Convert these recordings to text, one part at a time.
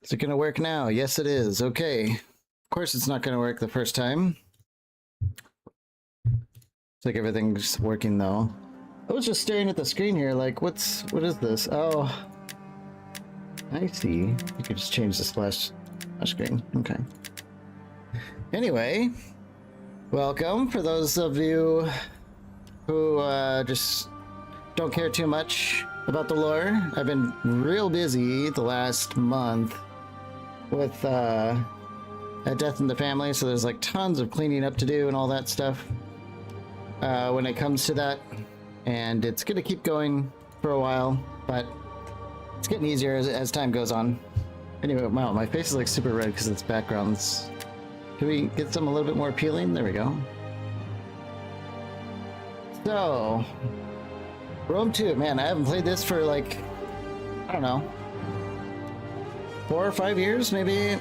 Is it going to work now? Yes, it is. Okay. Of course, it's not going to work the first time. It's like everything's working though. I was just staring at the screen here, like, what is this? Oh, I see. You could just change the splash screen. Okay. Anyway, welcome for those of you who just don't care too much about the lore. I've been real busy the last month with a death in the family, so there's like tons of cleaning up to do and all that stuff when it comes to that, and it's gonna keep going for a while, but it's getting easier as time goes on. Anyway, wow, my face is like super red because it's backgrounds. Can we get some a little bit more appealing? There we go. So, Rome 2, man, I haven't played this for like, I don't know, 4 or 5 years, maybe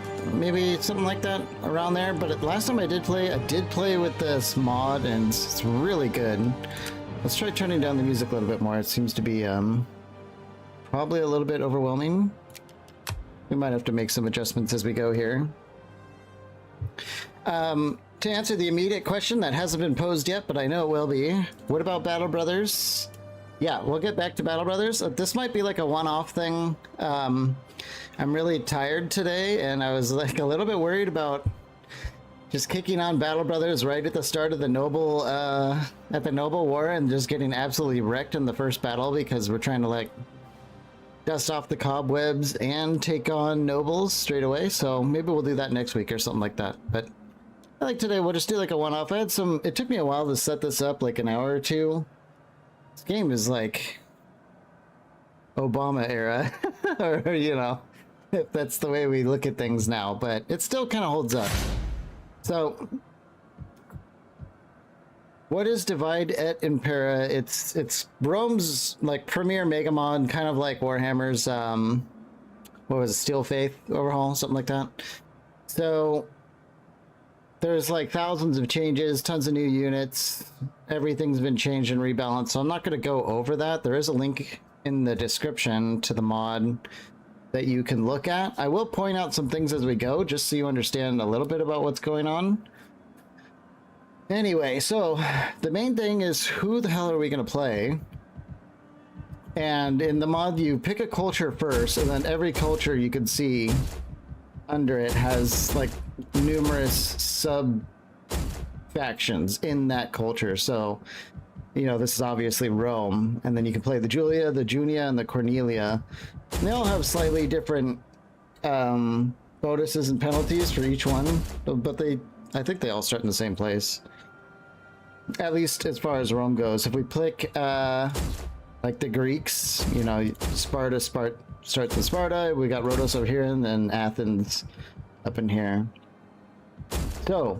something like that, around there. But last time I did play with this mod, and it's really good. Let's try turning down the music a little bit more. It seems to be probably a little bit overwhelming. We might have to make some adjustments as we go here. To answer the immediate question that hasn't been posed yet, but I know it will be, what about Battle Brothers? Yeah, we'll get back to Battle Brothers. This might be like a one-off thing. I'm really tired today, and I was like a little bit worried about just kicking on Battle Brothers right at the start of the Noble, at the Noble War, and just getting absolutely wrecked in the first battle because we're trying to like dust off the cobwebs and take on nobles straight away. So maybe we'll do that next week or something like that. But I think today we'll just do like a one-off. It took me a while to set this up, like an hour or two. This game is like Obama era, or you know, if that's the way we look at things now, but it still kind of holds up. So what is Divide Et Impera? It's Rome's like premier mega mod, kind of like Warhammer's what was it, Steel Faith overhaul, something like that. So there's like thousands of changes, tons of new units, everything's been changed and rebalanced, so I'm not going to go over that. There is a link in the description to the mod that you can look at. I will point out some things as we go, just so you understand a little bit about what's going on. Anyway, so the main thing is, who the hell are we going to play? And in the mod, you pick a culture first, and then every culture you can see under it has like numerous sub factions in that culture. So, you know, this is obviously Rome, and then you can play the Julia, the Junia, and the Cornelia. And they all have slightly different bonuses and penalties for each one, but I think they all start in the same place, at least as far as Rome goes. If we pick like the Greeks, you know, Sparta starts in Sparta, we got Rhodos over here, and then Athens up in here. So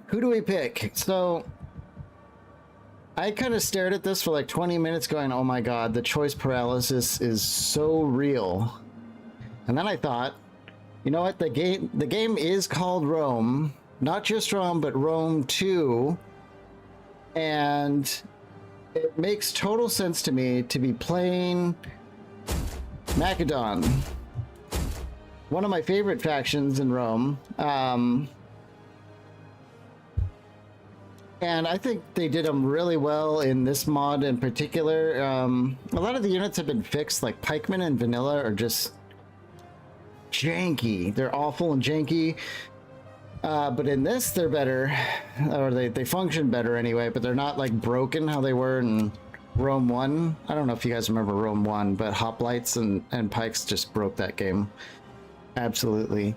who do we pick? So I kind of stared at this for like 20 minutes going, oh my god, the choice paralysis is so real. And then I thought, you know what, the game is called Rome, not just Rome, but Rome 2, and it makes total sense to me to be playing Macedon, one of my favorite factions in Rome. And I think they did them really well in this mod in particular. A lot of the units have been fixed, like pikemen and vanilla are just janky. They're awful and janky. But in this, they're better, or they function better anyway, but they're not like broken how they were in Rome 1. I don't know if you guys remember Rome 1, but hoplites and pikes just broke that game. Absolutely.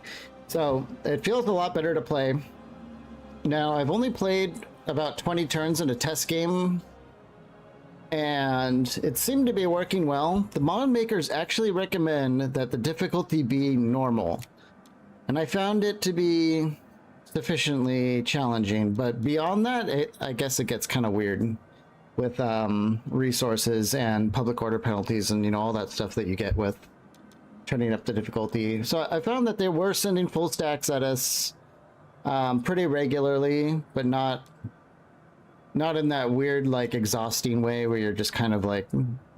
So it feels a lot better to play. Now, I've only played about 20 turns in a test game, and it seemed to be working well. The mod makers actually recommend that the difficulty be normal, and I found it to be sufficiently challenging, but beyond that, I guess it gets kind of weird with resources and public order penalties and, you know, all that stuff that you get with turning up the difficulty. So I found that they were sending full stacks at us pretty regularly, but not in that weird, like, exhausting way where you're just kind of like,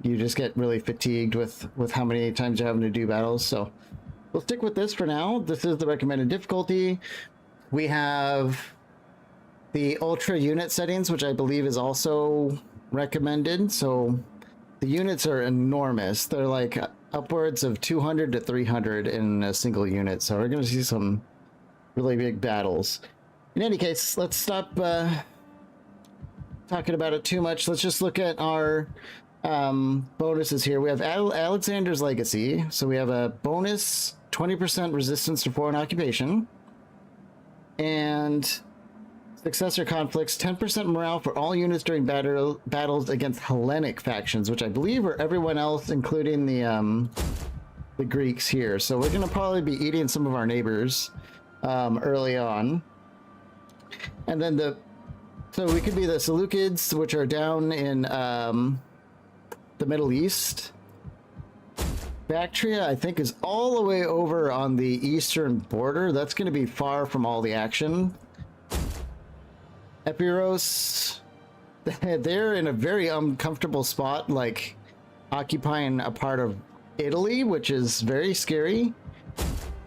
you just get really fatigued with how many times you're having to do battles. So we'll stick with this for now. This is the recommended difficulty. We have the ultra unit settings, which I believe is also recommended. So the units are enormous. They're like upwards of 200 to 300 in a single unit. So we're going to see some really big battles. In any case, let's stop talking about it too much. Let's just look at our bonuses here. We have Alexander's Legacy. So we have a bonus 20% resistance to foreign occupation. And Successor Conflicts, 10% morale for all units during battles against Hellenic factions, which I believe are everyone else, including the Greeks here. So we're going to probably be eating some of our neighbors early on. And then so we could be the Seleucids, which are down in the Middle East. Bactria, I think, is all the way over on the eastern border. That's going to be far from all the action. Epiros, they're in a very uncomfortable spot, like occupying a part of Italy, which is very scary.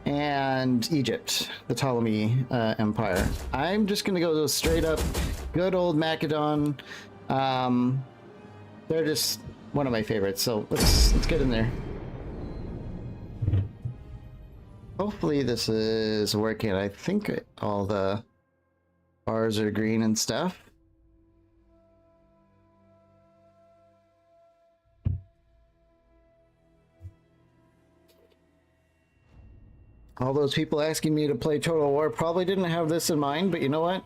And Egypt, the Ptolemy Empire. I'm just going to go straight up. Good old Macedon. They're just one of my favorites, so let's get in there. Hopefully this is working. I think all the bars are green and stuff. All those people asking me to play Total War probably didn't have this in mind, but you know what?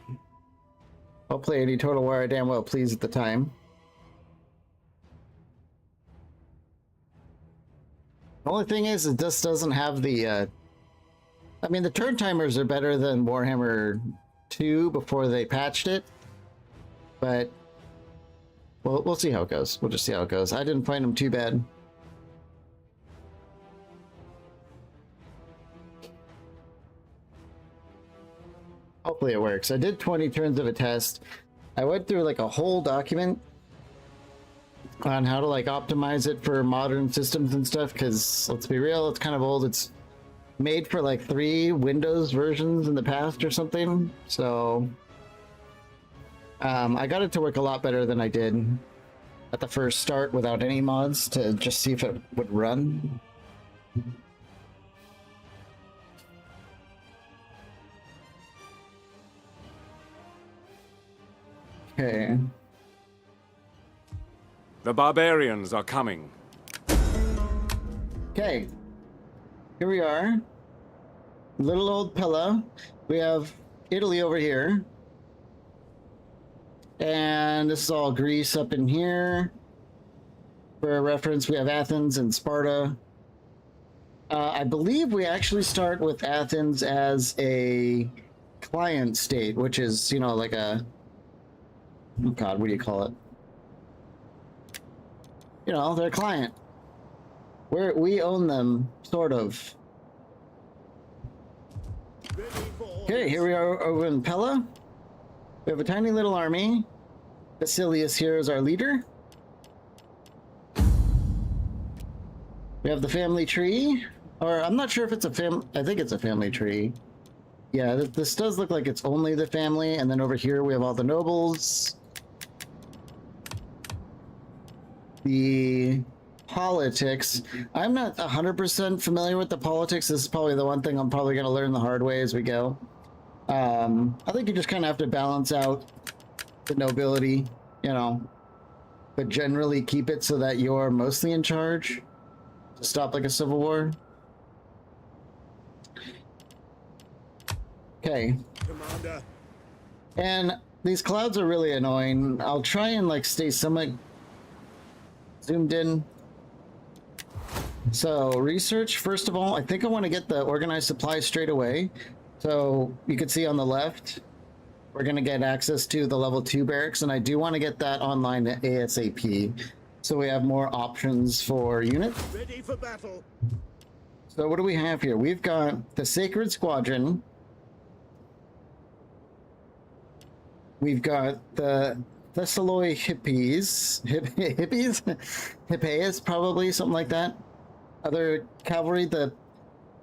I'll play any Total War I damn well please at the time. The only thing is, it just doesn't have the I mean, the turn timers are better than Warhammer 2 before they patched it, but we'll see how it goes. We'll just see how it goes. I didn't find them too bad. Hopefully it works. I did 20 turns of a test. I went through like a whole document on how to like optimize it for modern systems and stuff, because let's be real, it's kind of old. It's made for like 3 Windows versions in the past or something, so I got it to work a lot better than I did at the first start without any mods, to just see if it would run. Okay. The barbarians are coming. Okay. Here we are. Little old Pella. We have Italy over here. And this is all Greece up in here. For reference, we have Athens and Sparta. I believe we actually start with Athens as a client state, which is, you know, like a... Oh God, what do you call it? You know, they're a client. We own them, sort of. Okay, here we are over in Pella. We have a tiny little army. Basilius here is our leader. We have the family tree. Or, I'm not sure if it's a I think it's a family tree. Yeah, this does look like it's only the family. And then over here we have all the nobles. The politics. I'm not 100% familiar with the politics. This is probably the one thing I'm probably going to learn the hard way as we go. I think you just kind of have to balance out the nobility, you know, but generally keep it so that you're mostly in charge to stop like a civil war. Okay. Commander. And these clouds are really annoying. I'll try and like stay somewhat zoomed in. So research, first of all, I think I want to get the organized supply straight away. So you can see on the left, we're going to get access to the level 2 barracks, and I do want to get that online ASAP. So we have more options for units. Ready for battle. So what do we have here? We've got the Sacred Squadron. We've got the Thessaloi Hippies. Hippies? Hippias, probably, something like that. Other cavalry, the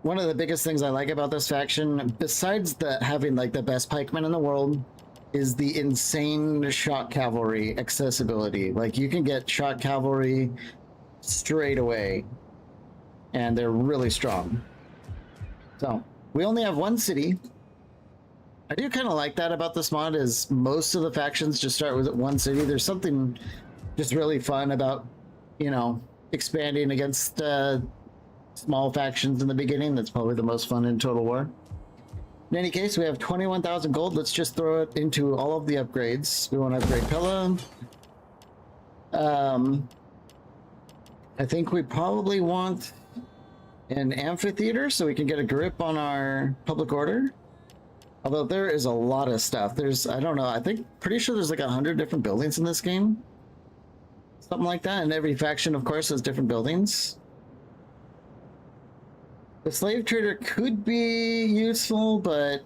one of the biggest things I like about this faction, besides the having like the best pikemen in the world, is the insane shock cavalry accessibility. Like you can get shock cavalry straight away, and they're really strong. So we only have one city. I do kind of like that about this mod, is most of the factions just start with one city. There's something just really fun about, you know, expanding against small factions in the beginning. That's probably the most fun in Total War. In any case, we have 21,000 gold. Let's just throw it into all of the upgrades. We want to upgrade Pella. I think we probably want an amphitheater so we can get a grip on our public order. Although there is a lot of stuff. There's, I don't know, I think, pretty sure there's like 100 different buildings in this game. Something like that. And every faction, of course, has different buildings. The slave trader could be useful, but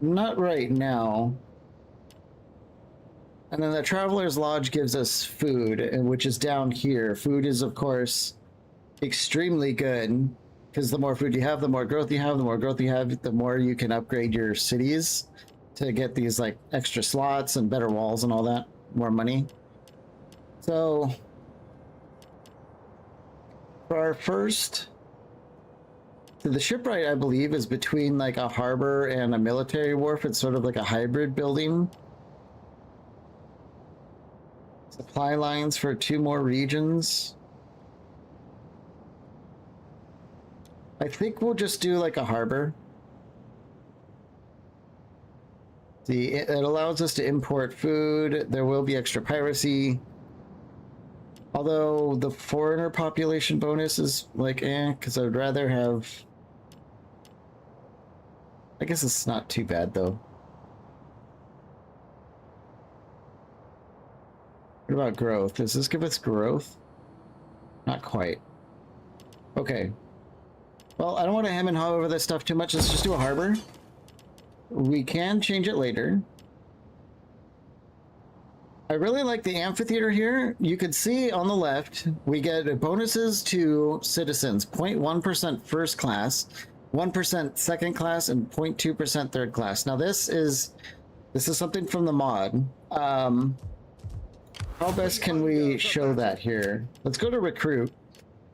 not right now. And then the Traveler's Lodge gives us food, which is down here. Food is, of course, extremely good, because the more food you have, the more growth you have. The more growth you have, the more you can upgrade your cities to get these like extra slots and better walls and all that. More money. So, for our first... The shipwright, I believe, is between like a harbor and a military wharf. It's sort of like a hybrid building. Supply lines for 2 more regions. I think we'll just do like a harbor. It allows us to import food. There will be extra piracy. Although the foreigner population bonus is like because I would rather have... I guess it's not too bad though. What about growth? Does this give us growth? Not quite. Okay. Well, I don't want to hem and haw over this stuff too much. Let's just do a harbor. We can change it later. I really like the amphitheater here. You can see on the left, we get bonuses to citizens. 0.1% first class, 1% second class, and 0.2% third class. Now this is something from the mod. How best can we show that here? Let's go to recruit.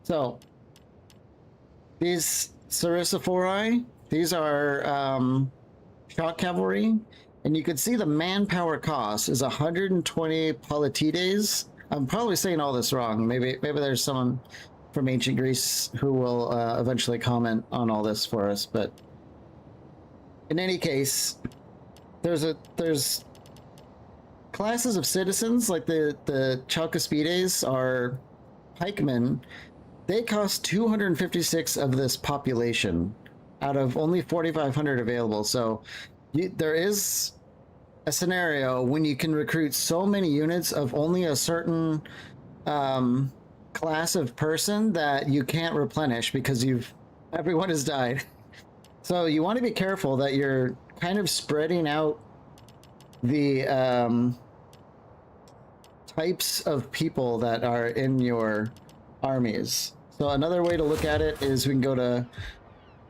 So these Sarissophorai, these are shock cavalry. And you can see the manpower cost is 120 politides. I'm probably saying all this wrong. Maybe there's someone from ancient Greece who will eventually comment on all this for us. But in any case, there's classes of citizens like the Chalcaspides are pikemen. They cost 256 of this population out of only 4,500 available. So there is a scenario when you can recruit so many units of only a certain class of person that you can't replenish because everyone has died. So you want to be careful that you're kind of spreading out the types of people that are in your armies. So another way to look at it is we can go to...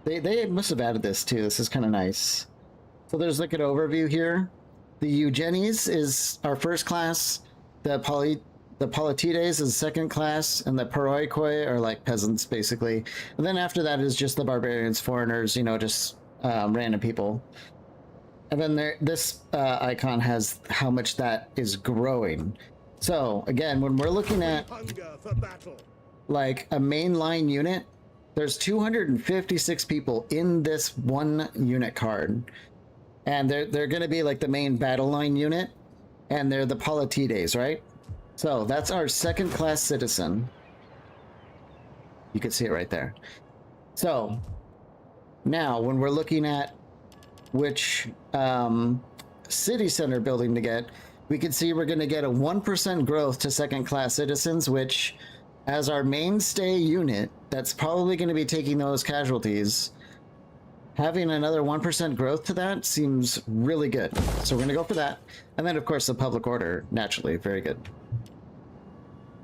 They must have added this too. This is kind of nice. So there's like an overview here. The Eugenes is our first class. The Politides is second class, and the Paroikoi are like peasants basically. And then after that is just the barbarians, foreigners, you know, just random people. And then this icon has how much that is growing. So again, when we're looking at like a mainline unit, there's 256 people in this one unit card. And they're going to be like the main battle line unit, and they're the Politides, right? So that's our second class citizen. You can see it right there. So now when we're looking at which city center building to get, we can see we're going to get a 1% growth to second class citizens, which as our mainstay unit, that's probably going to be taking those casualties. Having another 1% growth to that seems really good. So we're going to go for that. And then, of course, the public order, naturally, very good.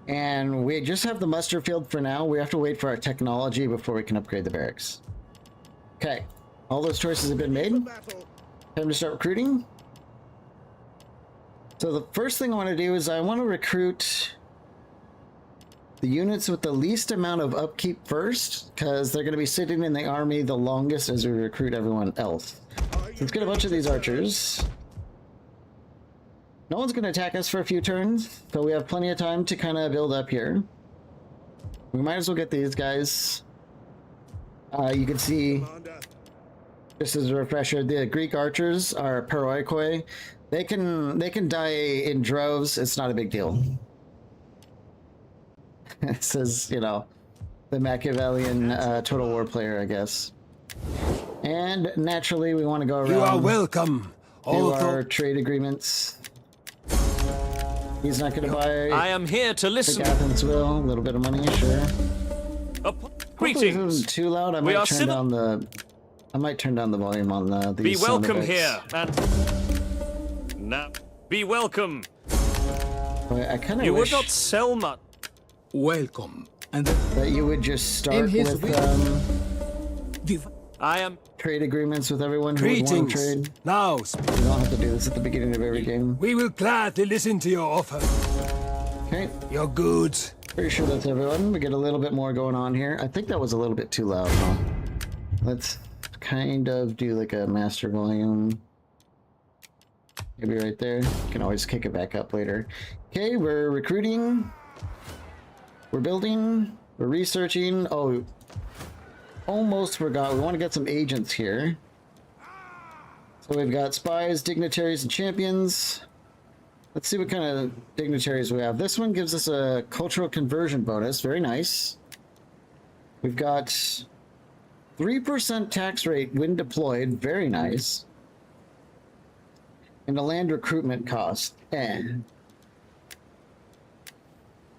And we just have the muster field for now. We have to wait for our technology before we can upgrade the barracks. Okay, all those choices have been made. Time to start recruiting. So the first thing I want to do is I want to recruit the units with the least amount of upkeep first, because they're going to be sitting in the army the longest as we recruit everyone else. So let's get a bunch of these archers. No one's going to attack us for a few turns, so we have plenty of time to kind of build up here. We might as well get these guys. You can see, just as a refresher, the Greek archers are paroikoi. They can die in droves. It's not a big deal. It says, you know, the Machiavellian Total War player, I guess. And naturally, we want to go around. You are welcome. Do our trade agreements. He's not going to buy. I am here to listen. Athens will. A little bit of money, sure. Greetings. If it wasn't too loud, I might turn down the. I might turn down the volume on the. Be welcome here, and now be welcome. I kind of You wish would not sell much. Welcome. And that you would just start with I am trade agreements with everyone who would want to trade. Now, You don't have to do this at the beginning of every game. we will gladly listen to your offer. Okay, Your goods. pretty sure that's everyone. We get a little bit more going on here. I think that was a little bit too loud, huh? Let's kind of do like a master volume. Maybe right there. You can always kick it back up later. Okay, we're recruiting. We're building. We're researching. Oh, almost forgot. We want to get some agents here. So we've got spies, dignitaries, and champions. Let's see what kind of dignitaries we have. This one gives us a cultural conversion bonus. Very nice. We've got 3% tax rate when deployed. Very nice. And a land recruitment cost. As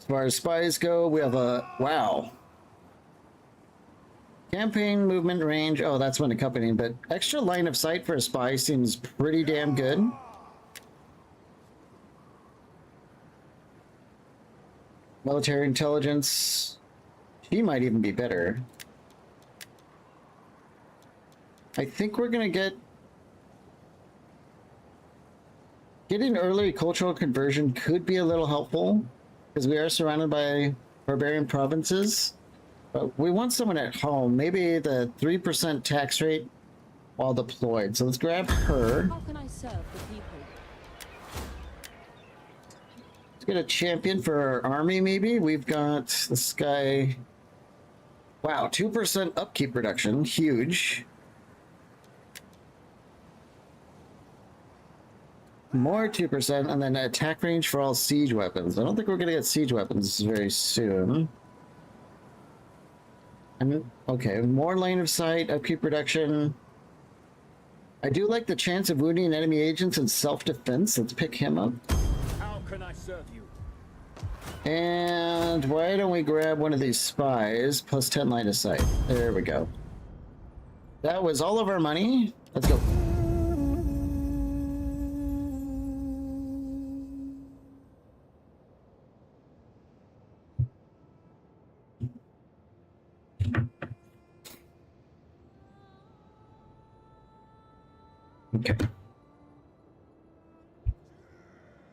far as spies go, we have a... Wow. Campaign movement range. Oh, that's when accompanying, but extra line of sight for a spy seems pretty damn good. Military intelligence. She might even be better. I think we're gonna getting early cultural conversion could be a little helpful, because we are surrounded by barbarian provinces. But we want someone at home. Maybe the 3% tax rate while deployed. So let's grab her. How can I serve the people? Let's get a champion for our army, maybe. We've got this guy. Wow, 2% upkeep reduction. Huge. More 2%, and then attack range for all siege weapons. I don't think we're going to get siege weapons very soon. Okay, more line of sight, upkeep reduction. I do like the chance of wounding enemy agents in self-defense. Let's pick him up. How can I serve you? And why don't we grab one of these spies, plus 10 line of sight. There we go. That was all of our money. Let's go. Okay.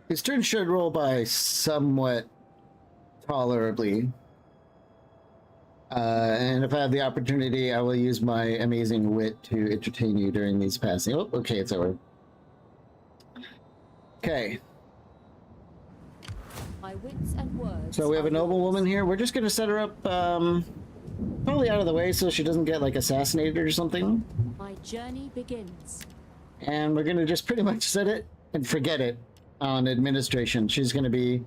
His turn should roll by somewhat tolerably. And if I have the opportunity, I will use my amazing wit to entertain you during these passing. Oh, okay, it's over. Okay. My wits and words. So we have a noblewoman here. We're just gonna set her up, probably out of the way so she doesn't get, like, assassinated or something. My journey begins. And we're gonna just pretty much set it and forget it on administration. She's gonna be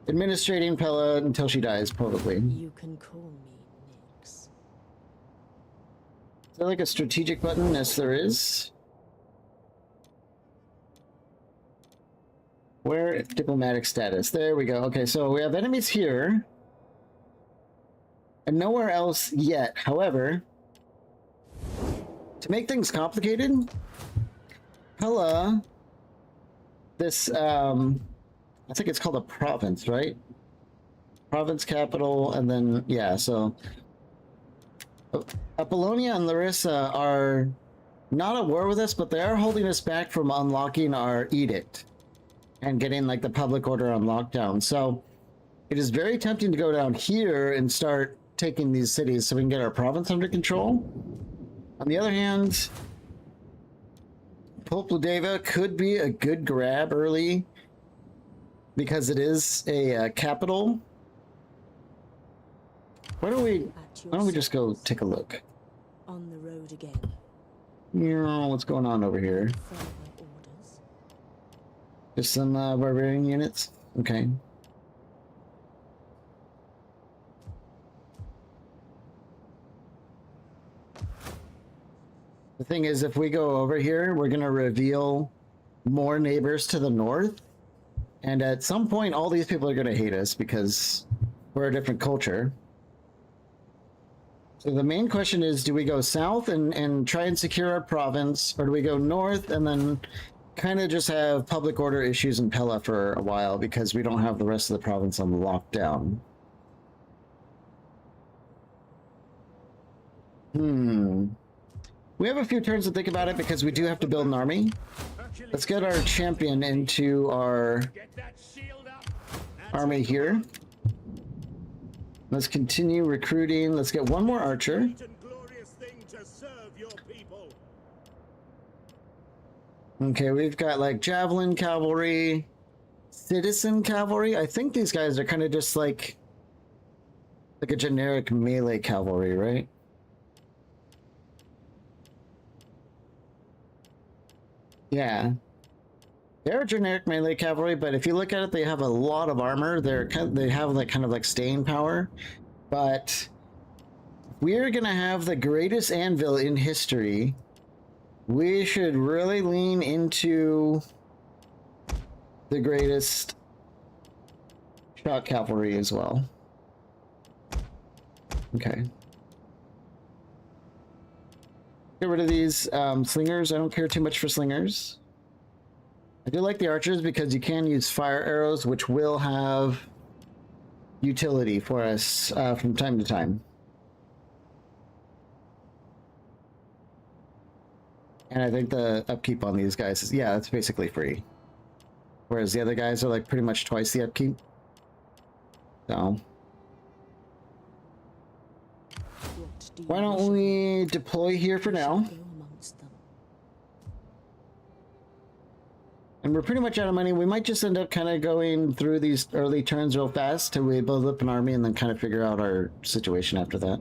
administrating Pella until she dies, probably. You can call me Nyx. Is there like a strategic button? Yes, there is. Where? Diplomatic status. There we go. Okay, so we have enemies here. And nowhere else yet. However, to make things complicated, Pella, this, I think it's called a province, right? Province capital, and then, yeah, so Apollonia and Larissa are not at war with us, but they are holding us back from unlocking our edict and getting like the public order on lockdown. So it is very tempting to go down here and start taking these cities so we can get our province under control. On the other hand, Popladeva could be a good grab early because it is a capital. Why don't we just go take a look? On the road again. Yeah, what's going on over here? Further orders. Just some barbarian units? Okay. The thing is, if we go over here, we're going to reveal more neighbors to the north. And at some point, all these people are going to hate us because we're a different culture. So the main question is, do we go south and try and secure our province, or do we go north and then kind of just have public order issues in Pella for a while because we don't have the rest of the province on lockdown? We have a few turns to think about it because we do have to build an army. Let's get our champion into our army here. Let's continue recruiting. Let's get one more archer. Okay, we've got like javelin cavalry, citizen cavalry. I think these guys are kind of just like a generic melee cavalry, right? Yeah. They're generic melee cavalry, but if you look at it, they have a lot of armor. They have like kind of like staying power. But we're gonna have the greatest anvil in history. We should really lean into the greatest shock cavalry as well. Okay. Get rid of these slingers. I don't care too much for slingers. I do like the archers because you can use fire arrows, which will have utility for us from time to time. And I think the upkeep on these guys is, yeah, it's basically free. Whereas the other guys are like pretty much twice the upkeep. So why don't we deploy here for now? And we're pretty much out of money. We might just end up kind of going through these early turns real fast till we build up an army and then kind of figure out our situation after that.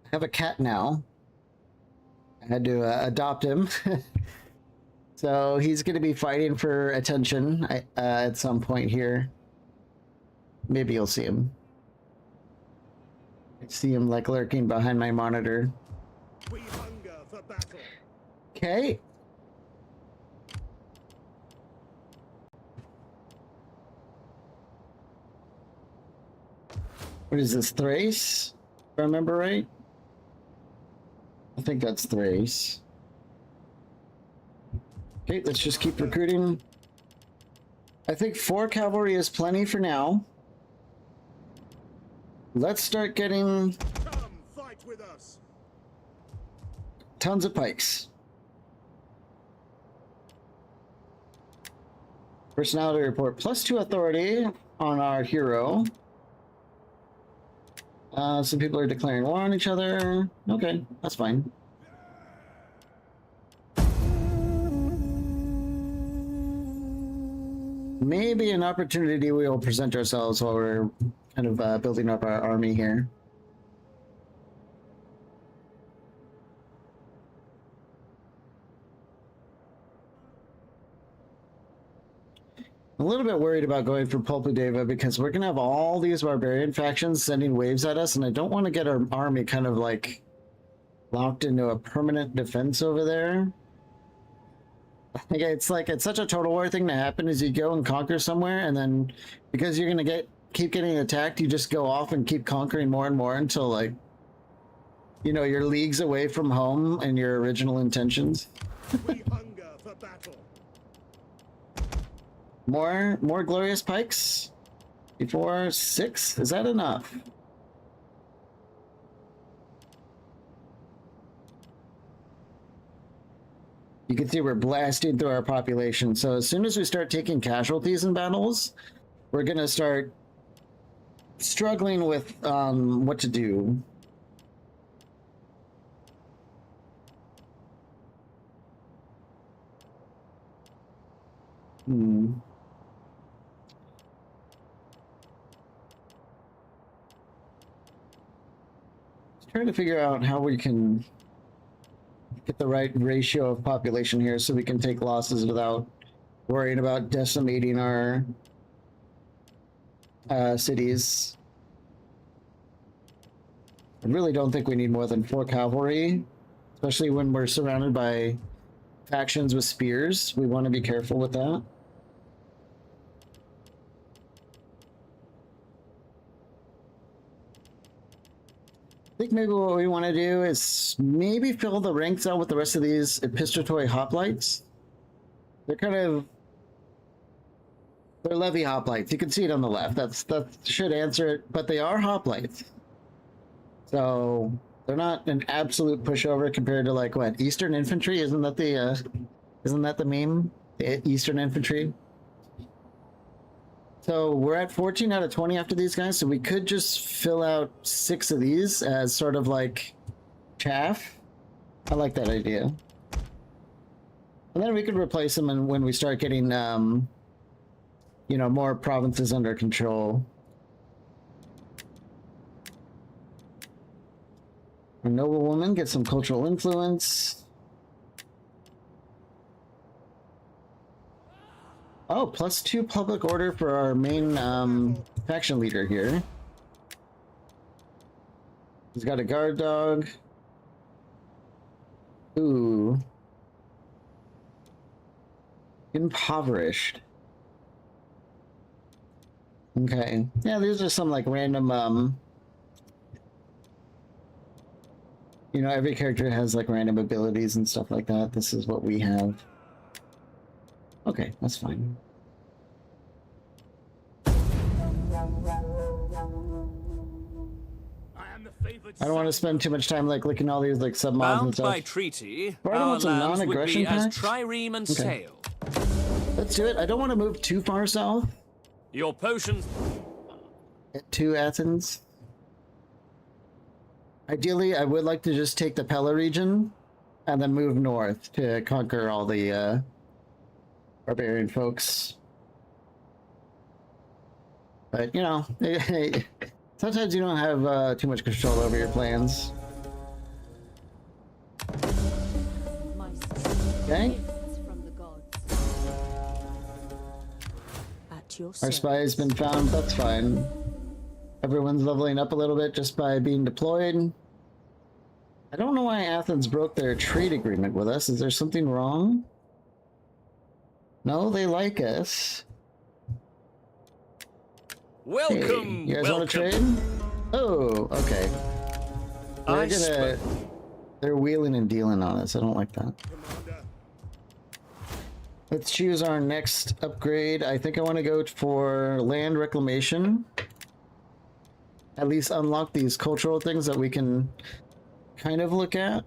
I have a cat now. I had to adopt him. So he's going to be fighting for attention at some point here. Maybe you'll see him. I see him like lurking behind my monitor. We hunger for battle. Okay. What is this, Thrace? If I remember right? I think that's Thrace. Okay, let's just keep recruiting. I think 4 cavalry is plenty for now. Let's start getting fight with us. Tons of pikes. Personality report, +2 authority on our hero. Some people are declaring war on each other. Okay, that's fine. Maybe an opportunity we will present ourselves while we're kind of building up our army here. I'm a little bit worried about going for Popladeva because we're going to have all these barbarian factions sending waves at us, and I don't want to get our army kind of like locked into a permanent defense over there. It's like, it's such a total war thing to happen is you go and conquer somewhere, and then because you're going to keep getting attacked, you just go off and keep conquering more and more until like you know, you're leagues away from home and your original intentions. We hunger for battle. More glorious pikes? Before 6? Is that enough? You can see we're blasting through our population. So as soon as we start taking casualties in battles, we're gonna start struggling with what to do. Trying to figure out how we can get the right ratio of population here so we can take losses without worrying about decimating our cities. I really don't think we need more than 4 cavalry, especially when we're surrounded by factions with spears. We want to be careful with that. I think maybe what we want to do is maybe fill the ranks out with the rest of these epistatory hoplites. They're they're levy hoplites. You can see it on the left. That should answer it, but they are hoplites. So they're not an absolute pushover compared to like what, Eastern infantry? Isn't that the meme? The Eastern infantry. So we're at 14 out of 20 after these guys, so we could just fill out 6 of these as sort of like chaff. I like that idea. And then we could replace them when we start getting, you know, more provinces under control. A noble woman gets some cultural influence. Oh, +2 public order for our main faction leader here. He's got a guard dog. Ooh. Impoverished. Okay. Yeah, these are some like random you know, every character has like random abilities and stuff like that. This is what we have. Okay, that's fine. I don't want to spend too much time like looking at all these like submods and Bound stuff. by treaty, Bardo our wants a lands would non-aggression be as pact? trireme and Okay. sail. Let's do it. I don't want to move too far south Your potions... to Athens. Ideally, I would like to just take the Pella region and then move north to conquer all the barbarian folks. But, you know, sometimes you don't have too much control over your plans. My Okay. gifts from the gods. At your Our service. spy has been found. That's fine. Everyone's leveling up a little bit just by being deployed. I don't know why Athens broke their trade agreement with us. Is there something wrong? No, they like us. Welcome, Hey, you guys want to welcome. trade? Oh, okay. They're wheeling and dealing on us. I don't like that. Commander, Let's choose our next upgrade. I think I want to go for land reclamation. At least unlock these cultural things that we can kind of look at.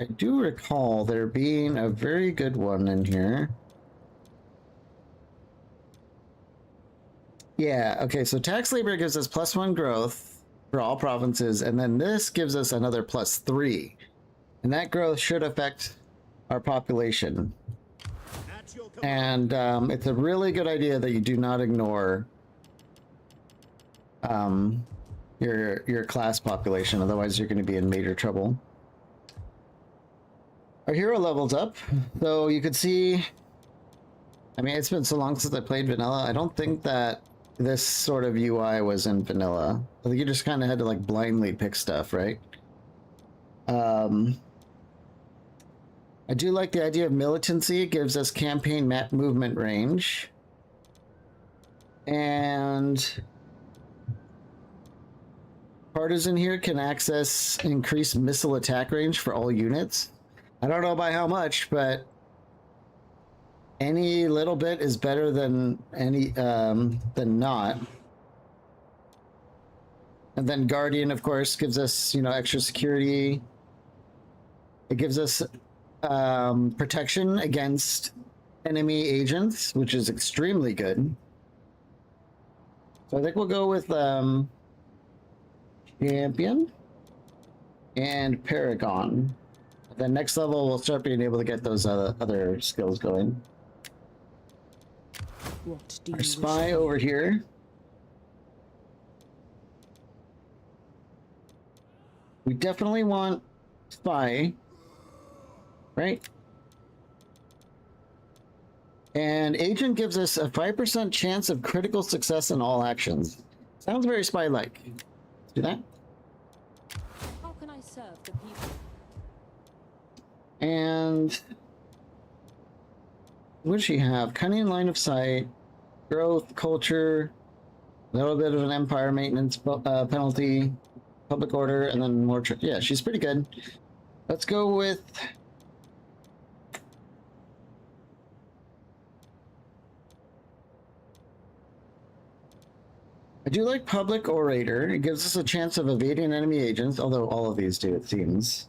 I do recall there being a very good one in here. Yeah, okay, so tax labor gives us +1 growth for all provinces, and then this gives us another +3. And that growth should affect our population. at your command. And it's a really good idea that you do not ignore your class population, otherwise you're going to be in major trouble. Our hero level's up, so you could see, I mean, it's been so long since I played vanilla. I don't think that this sort of UI was in vanilla. I think you just kind of had to like blindly pick stuff, right? I do like the idea of militancy. It gives us campaign map movement range. And Partisan here can access increased missile attack range for all units. I don't know by how much, but any little bit is better than than not. And then Guardian, of course, gives us, you know, extra security. It gives us protection against enemy agents, which is extremely good. So I think we'll go with Champion and Paragon. Then next level, we'll start being able to get those other skills going. What do Our you spy wish? over here. We definitely want spy, right? And agent gives us a 5% chance of critical success in all actions. Sounds very spy-like. Let's do that. How can I serve the people? And what does she have? Cunning, line of sight, growth, culture, a little bit of an empire maintenance penalty, public order, and then more. Yeah, she's pretty good. Let's go with. I do like public orator. It gives us a chance of evading enemy agents, although all of these do, it seems.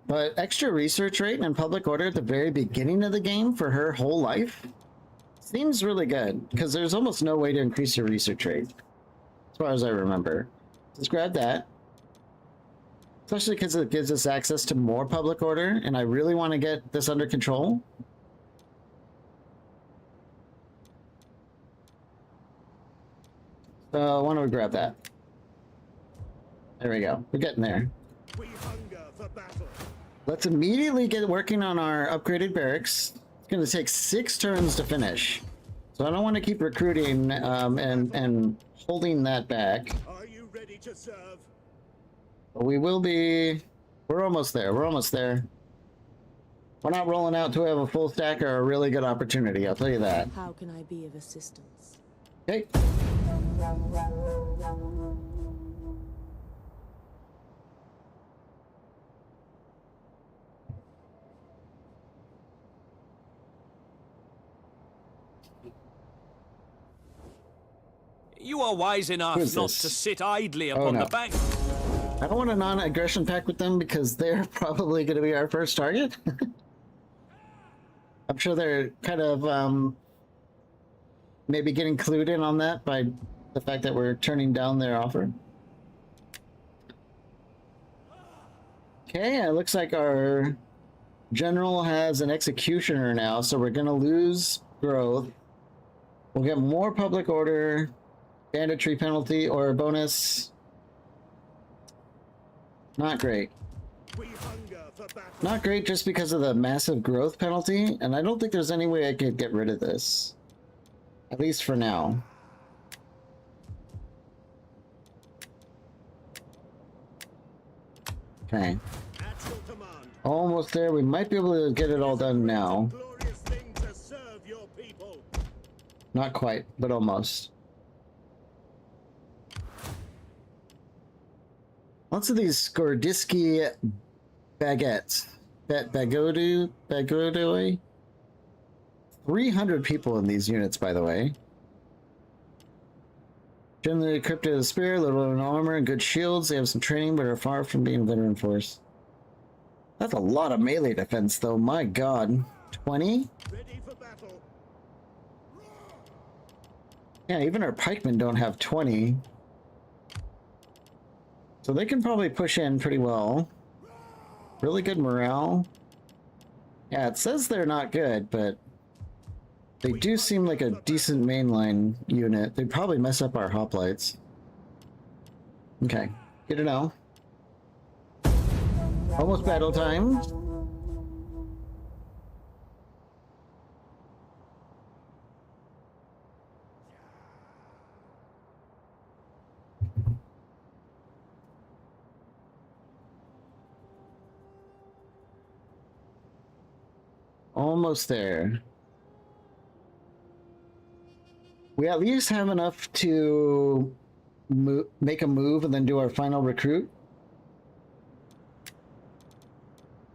But extra research rate and public order at the very beginning of the game for her whole life seems really good, because there's almost no way to increase your research rate, as far as I remember. Let's grab that. Especially because it gives us access to more public order, and I really want to get this under control. So why don't we grab that? There we go. We're getting there. We hunger for battle. Let's immediately get working on our upgraded barracks. It's going to take 6 turns to finish. So I don't want to keep recruiting and holding that back. Are you ready to serve? But we will be... We're almost there. We're almost there. We're not rolling out till we have a full stack or a really good opportunity. I'll tell you that. How can I be of assistance? Okay. You are wise enough Who's not this? to sit idly upon no. the bank. I don't want a non-aggression pact with them because they're probably going to be our first target. I'm sure they're kind of maybe getting clued in on that by the fact that we're turning down their offer. Okay, it looks like our general has an executioner now, so we're going to lose growth. We'll get more public order, banditry penalty, or bonus. Not great. We hunger for battle. Not great just because of the massive growth penalty, and I don't think there's any way I could get rid of this. At least for now. Okay. At your command. Almost there. We might be able to get it all done now. Glorious thing to serve your people. Not quite, but almost. Lots of these Skordiski baguettes. Bagodoi? 300 people in these units, by the way. Generally equipped with a spear, little in armor, and good shields. They have some training, but are far from being veteran force. That's a lot of melee defense, though. My god. 20? Ready for battle. Yeah, even our pikemen don't have 20. So they can probably push in pretty well. Really good morale. Yeah, it says they're not good, but they do seem like a decent mainline unit. They'd probably mess up our hoplites. Okay, good to know. Almost battle time. Almost there. We at least have enough to make a move and then do our final recruit.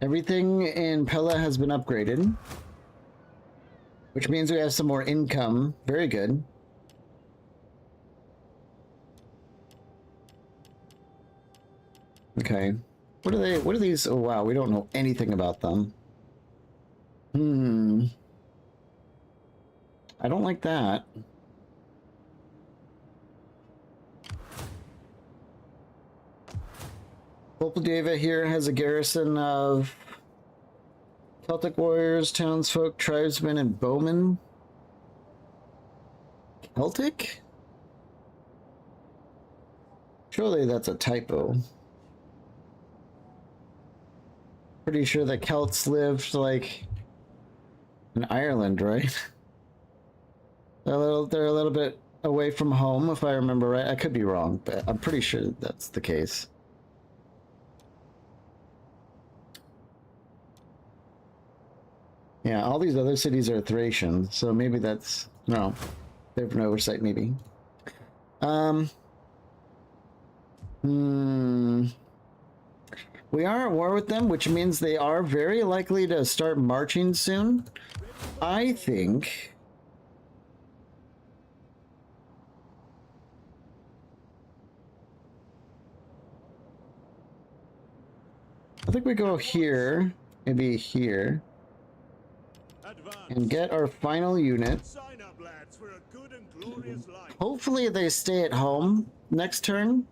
Everything in Pella has been upgraded, which means we have some more income. Very good. Okay. What are they? What are these? Oh, wow. We don't know anything about them. I don't like that. Volpodeva here has a garrison of Celtic warriors, townsfolk, tribesmen, and bowmen. Celtic? Surely that's a typo. Pretty sure the Celts lived, like, in Ireland, right? They're a little bit away from home, if I remember right. I could be wrong, but I'm pretty sure that's the case. Yeah, all these other cities are Thracian, so maybe that's... No, they have an oversight, maybe. We are at war with them, which means they are very likely to start marching soon. I think... we go here, maybe here, and get our final unit. Sign up, lads, for a good and glorious life. Hopefully they stay at home next turn.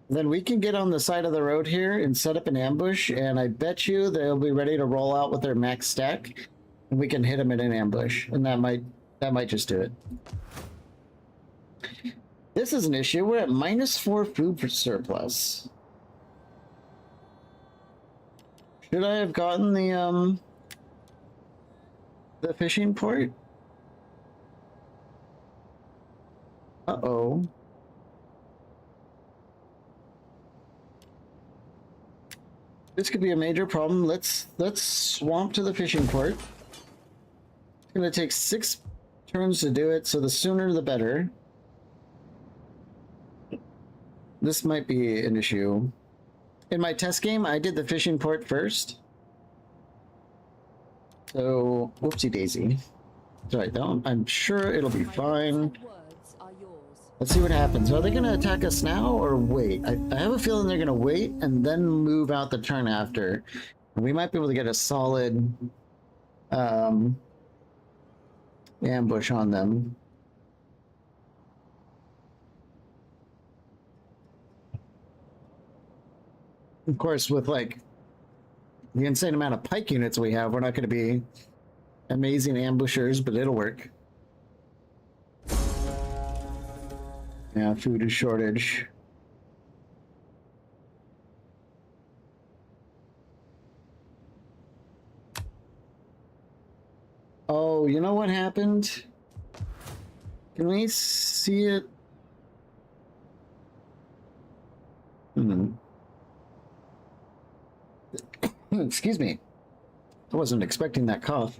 Then we can get on the side of the road here and set up an ambush, and I bet you they'll be ready to roll out with their max stack, and we can hit them in an ambush, and that might just do it. This is an issue. We're at -4 food surplus. Should I have gotten the fishing port? Uh-oh. This could be a major problem. Let's swamp to the fishing port. It's gonna take 6 turns to do it, so the sooner the better. This might be an issue. In my test game, I did the fishing port first. So, whoopsie daisy. Sorry, I'm sure it'll be fine. Let's see what happens. Are they going to attack us now or wait? I have a feeling they're going to wait and then move out the turn after. We might be able to get a solid ambush on them. Of course, with like the insane amount of pike units we have, we're not going to be amazing ambushers, but it'll work. Yeah, food is shortage. Oh, you know what happened? Can we see it? Excuse me. I wasn't expecting that cough.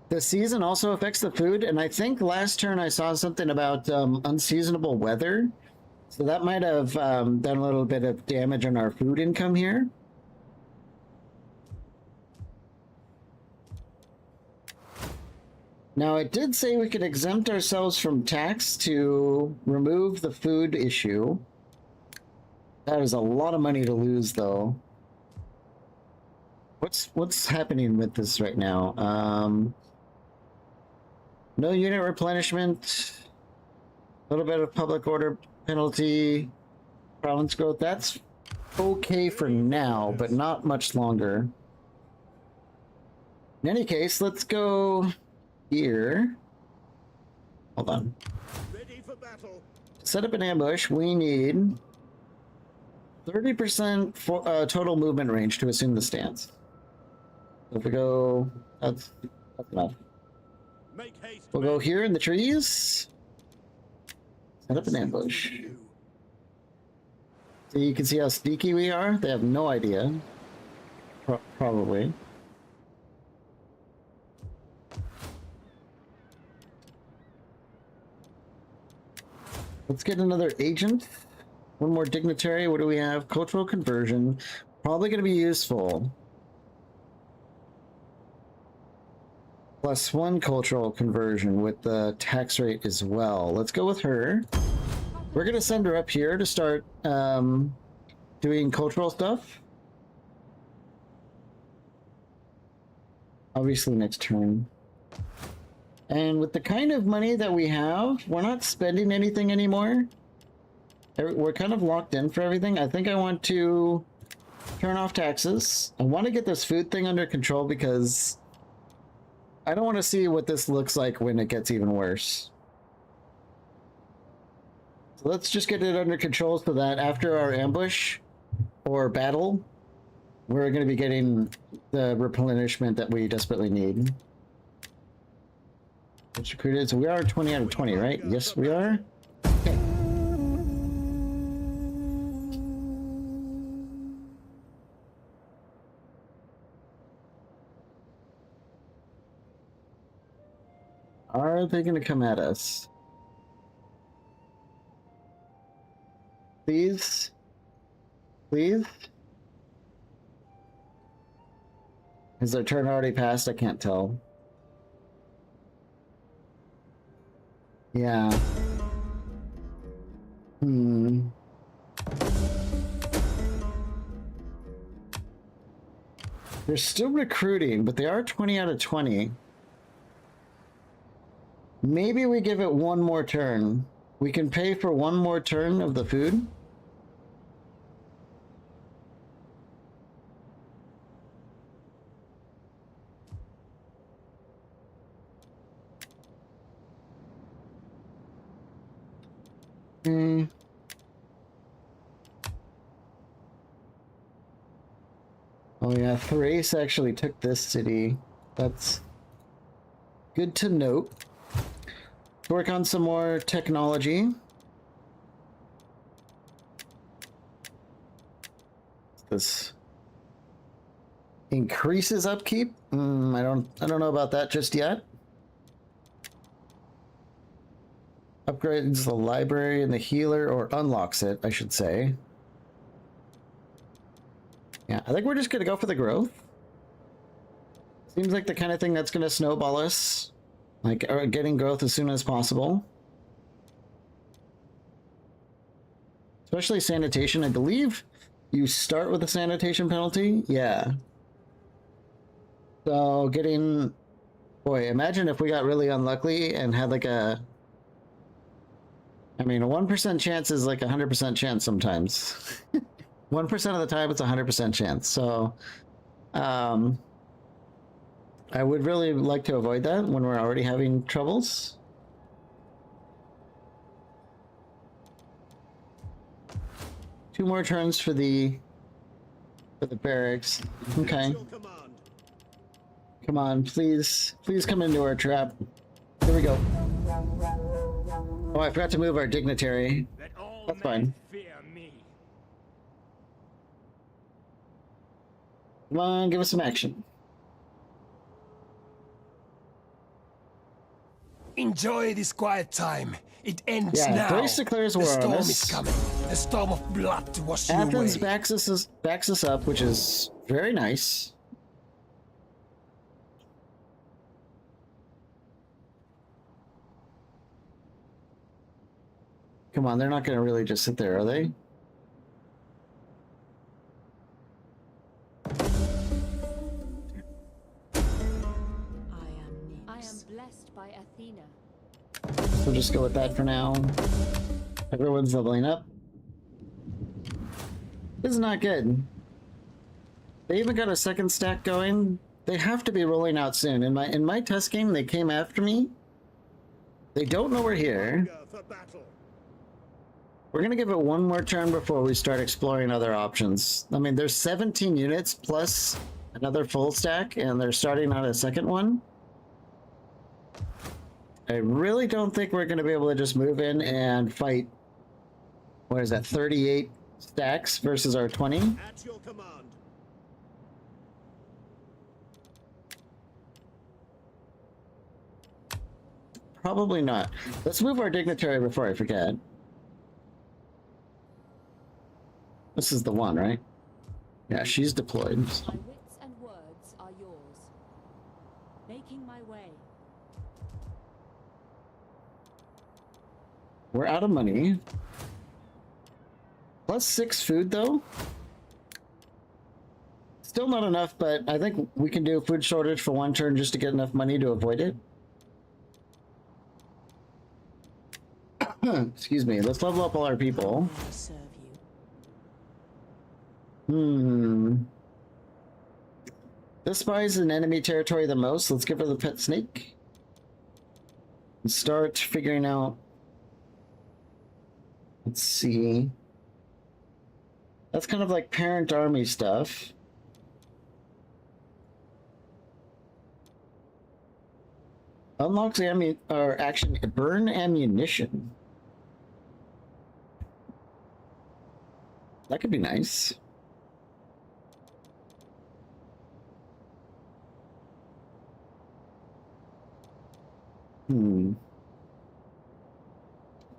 The season also affects the food, and I think last turn I saw something about unseasonable weather. So that might have done a little bit of damage on our food income here. Now, it did say we could exempt ourselves from tax to remove the food issue. That is a lot of money to lose, though. What's happening with this right now? No unit replenishment. A little bit of public order penalty. Province growth. That's okay for now, but not much longer. In any case, let's go here. Hold on. Ready for battle. Set up an ambush. We need 30% for, total movement range to assume the stance. So if we go, that's enough. Make haste. We'll go here in the trees. Set up an ambush. So you can see how sneaky we are. They have no idea. Probably. Let's get another agent. One more dignitary. What do we have? Cultural conversion. Probably going to be useful. +1 cultural conversion with the tax rate as well. Let's go with her. We're going to send her up here to start doing cultural stuff. Obviously next turn. And with the kind of money that we have, we're not spending anything anymore. We're kind of locked in for everything. I think I want to turn off taxes. I want to get this food thing under control because I don't want to see what this looks like when it gets even worse. So let's just get it under control so that after our ambush or battle, we're going to be getting the replenishment that we desperately need. It's recruited, so we are 20 out of 20, right? Yes, we are. Okay. Are they going to come at us? Please? Please? Is their turn already passed? I can't tell. Yeah. They're still recruiting, but they are 20 out of 20. Maybe we give it one more turn. We can pay for one more turn of the food. Oh yeah, Thrace actually took this city. That's good to note. Work on some more technology. This increases upkeep. I don't know about that just yet. Upgrades the library and the healer, or unlocks it, I should say. Yeah, I think we're just gonna go for the growth. Seems like the kind of thing that's gonna snowball us. Like, getting growth as soon as possible. Especially sanitation. I believe you start with a sanitation penalty. Yeah. So getting... Boy, imagine if we got really unlucky and had like a... I mean, a 1% chance is like a 100% chance sometimes. 1% of the time, it's a 100% chance. So, I would really like to avoid that when we're already having troubles. Two more turns for the barracks. Okay. Come on, please come into our trap. Here we go. Oh, I forgot to move our dignitary. That's fine. Come on, give us some action. Enjoy this quiet time. It ends Yeah, now. Thrace declares The war on storm us. is coming. The storm of blood to wash you Athens away. backs us up, which is very nice. Come on, they're not going to really just sit there, are they? I am blessed by Athena. We'll just go with that for now. Everyone's leveling up. This is not good. They even got a second stack going. They have to be rolling out soon. In my test game, they came after me. They don't know we're here. We're gonna give it one more turn before we start exploring other options. I mean, there's 17 units plus another full stack, and they're starting on a second one. I really don't think we're gonna be able to just move in and fight. What is that? 38 stacks versus our 20. At your command. Probably not. Let's move our dignitary before I forget. This is the one, right? Yeah, she's deployed. My wits and words are yours. Making my way. We're out of money. +6 food, though. Still not enough, but I think we can do a food shortage for one turn just to get enough money to avoid it. Excuse me. Let's level up all our people. I'll serve you. This spies in enemy territory the most. Let's give her the pet snake. And start figuring out. Let's see. That's kind of like parent army stuff. Unlocks action burn ammunition. That could be nice.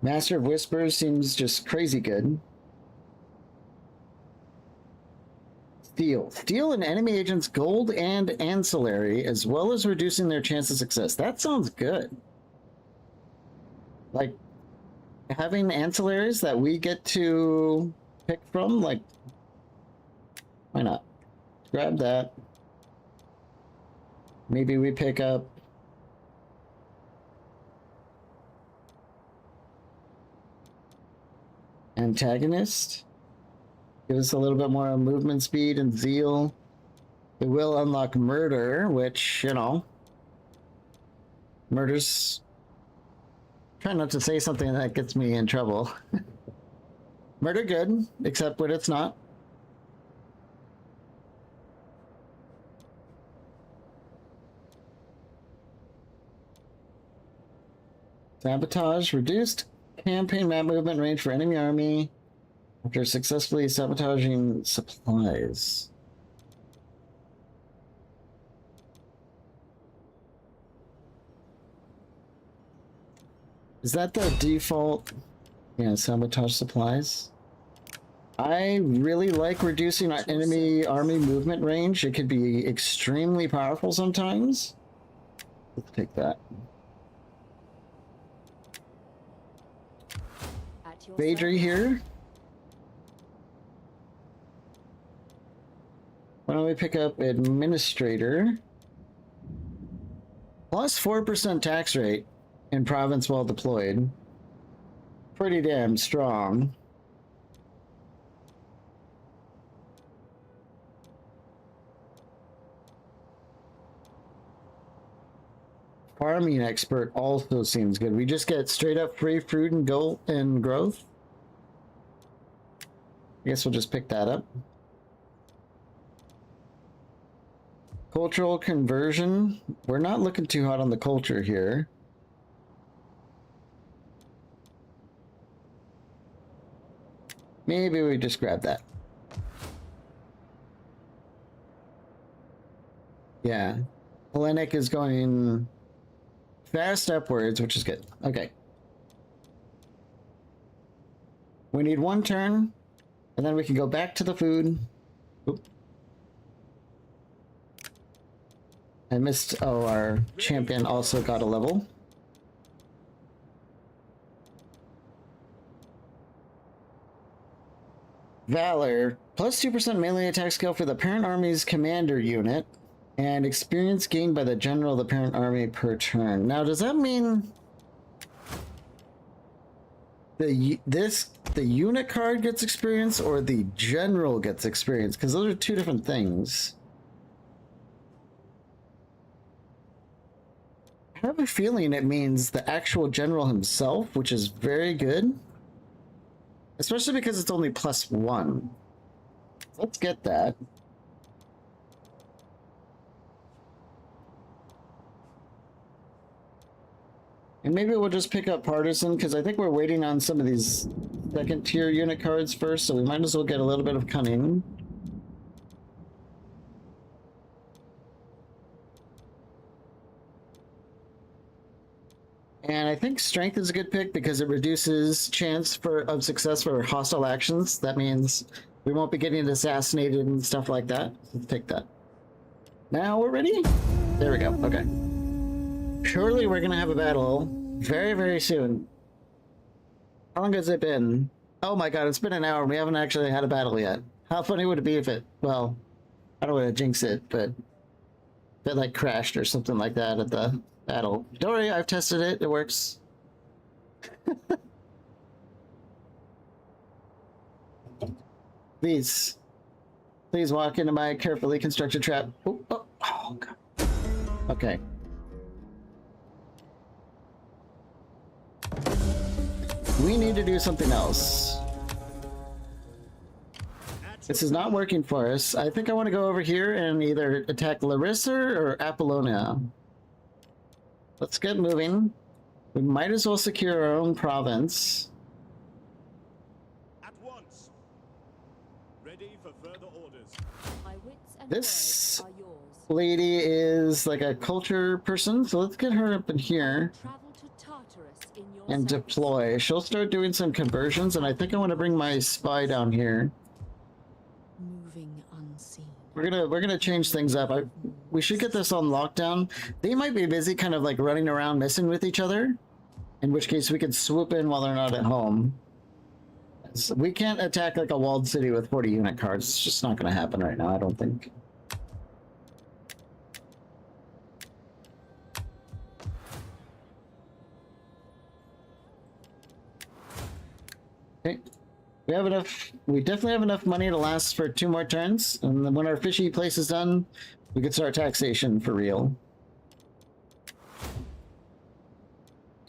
Master of Whispers seems just crazy good. Steal an enemy agent's gold and ancillary, as well as reducing their chance of success. That sounds good. Like, having ancillaries that we get to pick from, like, why not? Grab that. Maybe we pick up antagonist. Give us a little bit more movement speed and zeal. It will unlock murder, which, you know, murder's... Try not to say something that gets me in trouble. Murder good, except when it's not. Sabotage reduced campaign map movement range for enemy army after successfully sabotaging supplies. Is that the default? Yeah, sabotage supplies. I really like reducing our enemy army movement range. It could be extremely powerful sometimes. Let's take that. Vadri here. Why don't we pick up Administrator? Plus 4% tax rate in province while deployed. Pretty damn strong. Farming expert also seems good. We just get straight up free fruit and gold and growth. I guess we'll just pick that up. Cultural conversion. We're not looking too hot on the culture here. Maybe we just grab that. Yeah. Hellenic is going fast upwards, which is good. Okay. We need one turn, and then we can go back to the food. Oop. I missed. Oh, our champion also got a level. Valor. Plus 2% melee attack skill for the parent army's commander unit. And experience gained by the general of the parent army per turn. Now, does that mean the unit card gets experience or the general gets experience? Because those are two different things. I have a feeling it means the actual general himself, which is very good. Especially because it's only +1. Let's get that. And maybe we'll just pick up Partisan, because I think we're waiting on some of these second tier unit cards first, so we might as well get a little bit of cunning. And I think strength is a good pick because it reduces chance of success for hostile actions. That means We won't be getting assassinated and stuff like that. Let's take that. Now we're ready? There we go. Okay. Surely we're gonna have a battle very, very soon. How long has it been? Oh my god, it's been an hour. We haven't actually had a battle yet. How funny would it be if it, well, I don't want to jinx it, but if it like crashed or something like that at the battle. Don't worry, I've tested it. It works. Please walk into my carefully constructed trap. Oh, oh, oh god. Okay. We need to do something else. This is not working for us. I think I want to go over here and either attack Larissa or Apollonia. Let's get moving. We might as well secure our own province. At once. Ready for further orders. My wits and This words are yours. lady is like a culture person, so let's get her up in here Travel to Tartarus in your and service. deploy. She'll start doing some conversions, and I think I want to bring my spy down here. Moving unseen. We're gonna change things up. We should get this on lockdown. They might be busy kind of like running around messing with each other, in which case we could swoop in while they're not at home. So we can't attack like a walled city with 40 unit cards. It's just not gonna happen right now, I don't think. Okay. We definitely have enough money to last for 2 more turns, and then when our fishy place is done, we can start taxation for real.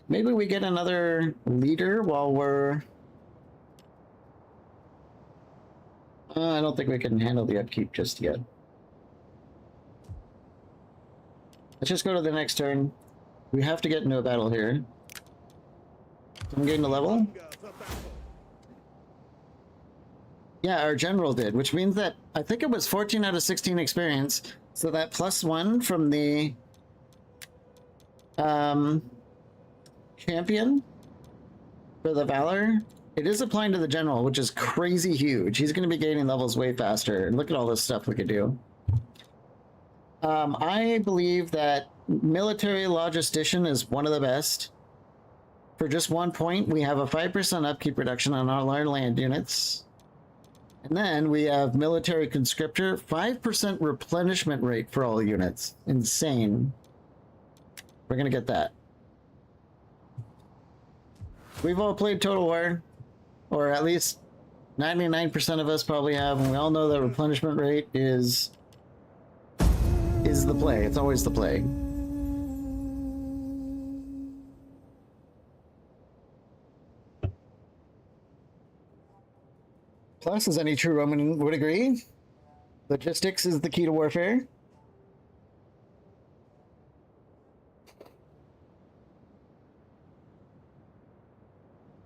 Maybe we get another leader while we're... I don't think we can handle the upkeep just yet. Let's just go to the next turn. We have to get into a battle here. I'm getting a level. Hunger for battle. Yeah, our general did, which means that I think it was 14 out of 16 experience. So that +1 from the champion for the Valor, it is applying to the general, which is crazy huge. He's going to be gaining levels way faster. And look at all this stuff we could do. I believe that military logistician is one of the best. For just 1 point, we have a 5% upkeep reduction on all our land units. And then we have military conscriptor, 5% replenishment rate for all units. Insane. We're gonna get that. We've all played Total War, or at least 99% of us probably have, and we all know that replenishment rate is the play. It's always the play. Plus, as any true Roman would agree, logistics is the key to warfare.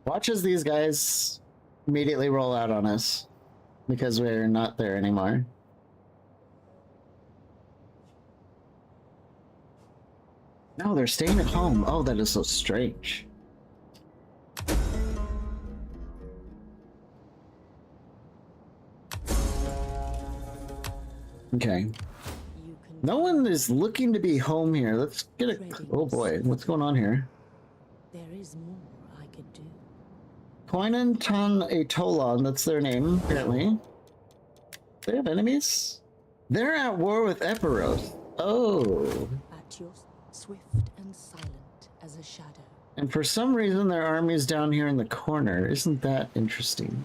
Watch as these guys immediately roll out on us because we're not there anymore. No, they're staying at home. Oh, that is so strange. Okay. No one is looking to be home here. Let's get a... Oh boy, what's going on here? There is more I could do. Koinan Ton Atolon, that's their name, apparently. They have enemies? They're at war with Epiroth. Oh. At your swift and silent as a shadow. And for some reason their army's down here in the corner. Isn't that interesting?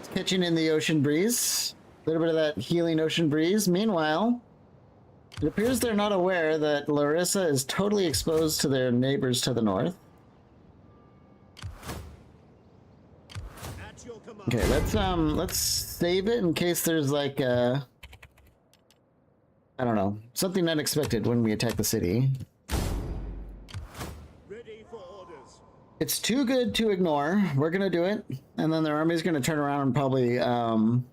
It's catching in the ocean breeze. A little bit of that healing ocean breeze. Meanwhile, it appears they're not aware that Larissa is totally exposed to their neighbors to the north. At your command. Okay, let's save it in case there's like I don't know, something unexpected when we attack the city. Ready for orders. It's too good to ignore. We're gonna do it, and then their army's gonna turn around and probably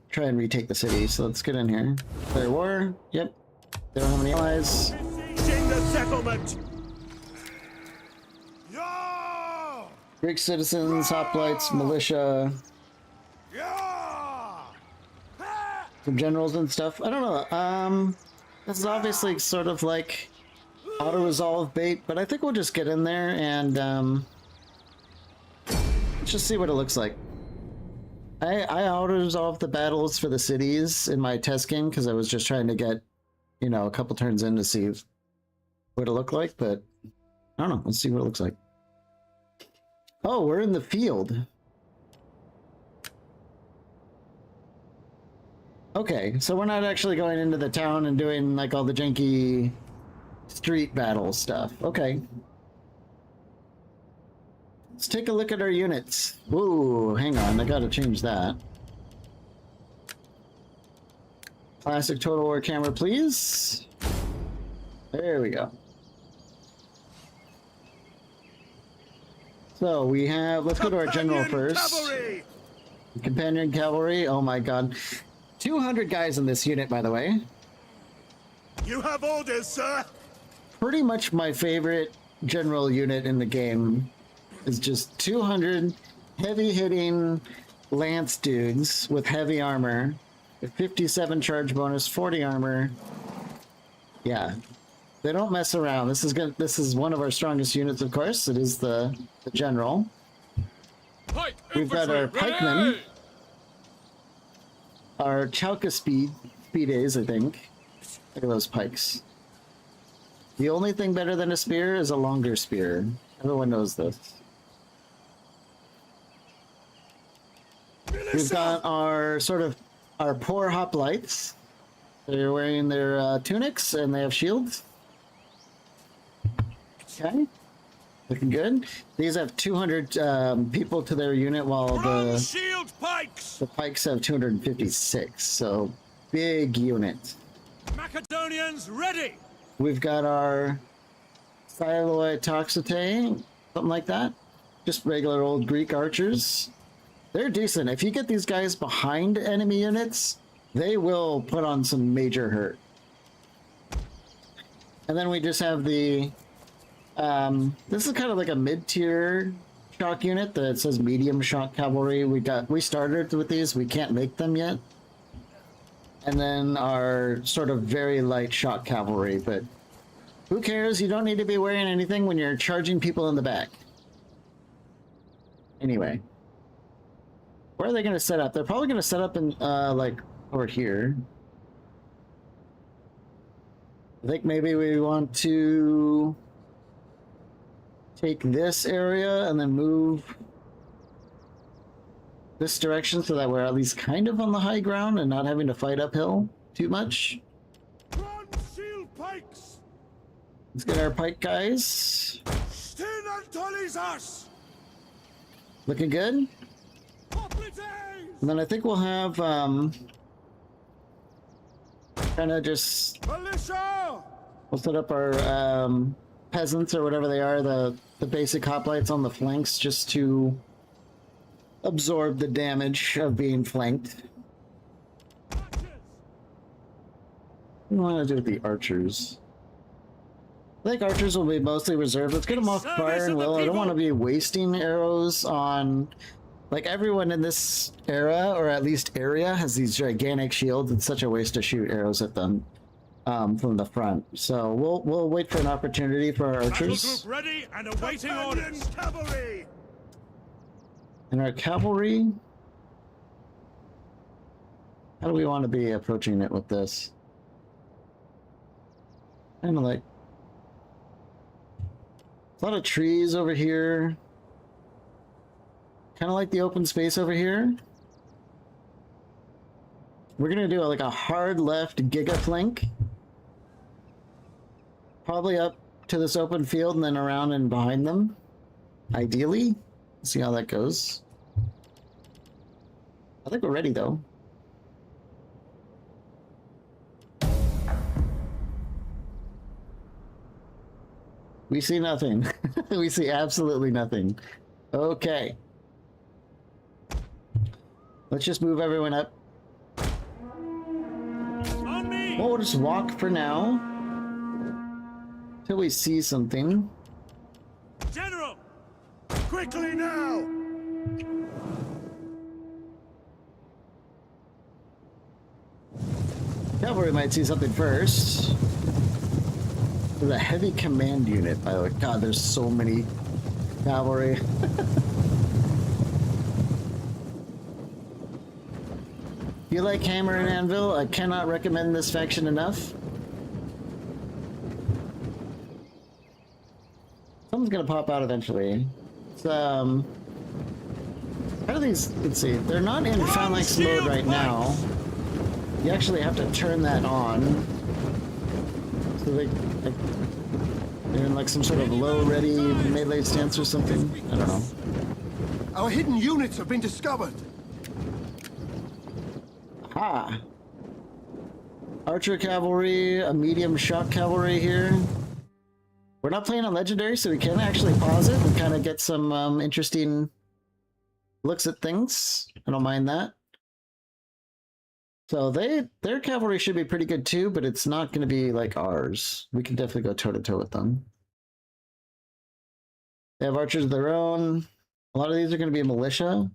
try and retake the city. So let's get in here. Declare war. Yep. They don't have any allies. Besieging the settlement. Yeah! Greek citizens, hoplites, militia. Yeah! some generals and stuff. I don't know. This is obviously sort of like auto-resolve bait, but I think we'll just get in there and let's just see what it looks like. I auto-resolved the battles for the cities in my test game because I was just trying to get, you know, a couple turns in to see what it looked like, but I don't know. Let's see what it looks like. Oh, we're in the field. Okay, so we're not actually going into the town and doing like all the janky street battle stuff. Okay. Let's take a look at our units. Whoa, hang on, I gotta change that. Classic Total War camera, please. There we go. So we have, let's go to our general first. Cavalry! Companion cavalry, oh my god. 200 guys in this unit, by the way. You have orders, sir. Pretty much my favorite general unit in the game is just 200 heavy-hitting lance dudes with heavy armor, 57 charge bonus, 40 armor. Yeah, they don't mess around. This is good. This is one of our strongest units, of course. It is the general. Pike We've got our pikemen, our Chalka speedes, I think. Look at those pikes. The only thing better than a spear is a longer spear. Everyone knows this. We've got our our poor hoplites. They're wearing their tunics and they have shields. Okay, looking good. These have 200 people to their unit, while Bronze shield pikes. the pikes have 256. So big unit. Macedonians ready. We've got our Siloi Toxote, something like that. Just regular old Greek archers. They're decent. If you get these guys behind enemy units, they will put on some major hurt. And then we just have the... this is kind of like a mid-tier shock unit that says medium shock cavalry. We started with these. We can't make them yet. And then our sort of very light shock cavalry, but who cares? You don't need to be wearing anything when you're charging people in the back. Anyway. Where are they going to set up? They're probably going to set up in, like, over here. I think maybe we want to take this area and then move this direction so that we're at least kind of on the high ground and not having to fight uphill too much. Bronze shield pikes. Let's get our pike guys. Stin and Tolizas. Looking good. Hoplites. And then I think we'll have, kind of just, Militia. we'll set up our, peasants or whatever they are, the basic hoplites on the flanks just to absorb the damage of being flanked. Archers. What do you want to do with the archers? I think archers will be mostly reserved. Let's get them off fire and will. I don't want to be wasting arrows on... Like, everyone in this era, or at least area, has these gigantic shields. It's such a waste to shoot arrows at them from the front. So we'll wait for an opportunity for our Battle archers. group ready and awaiting orders. Cavalry. And our cavalry... How do we want to be approaching it with this? Kind of like... A lot of trees over here. Kind of like the open space over here. We're gonna do like a hard left giga flank. Probably up to this open field and then around and behind them. Ideally. See how that goes. I think we're ready though. We see nothing. We see absolutely nothing. Okay. Let's just move everyone up. On me. We'll just walk for now. Till we see something. General. Quickly now. cavalry might see something first. There's a heavy command unit, by the way. God, there's so many cavalry. You like Hammer and Anvil? I cannot recommend this faction enough. Someone's gonna pop out eventually. It's, how do these, let's see, they're not in phalanx mode right now. You actually have to turn that on. So they're in like some sort of low ready melee stance or something. I don't know. Our hidden units have been discovered. Ah. Archer cavalry, a medium shock cavalry here. We're not playing on legendary, so we can actually pause it and kind of get some interesting looks at things. I don't mind that. So their cavalry should be pretty good too, but it's not going to be like ours. We can definitely go toe to toe with them. They have archers of their own. A lot of these are going to be militia.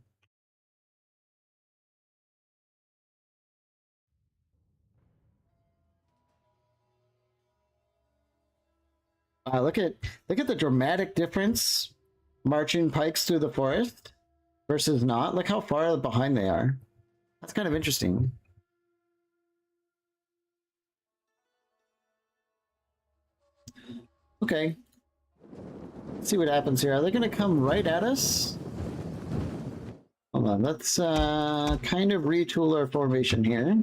Look at the dramatic difference marching pikes through the forest versus not. Look how far behind they are. That's kind of interesting. Okay. Let's see what happens here. Are they going to come right at us? Hold on. Let's kind of retool our formation here.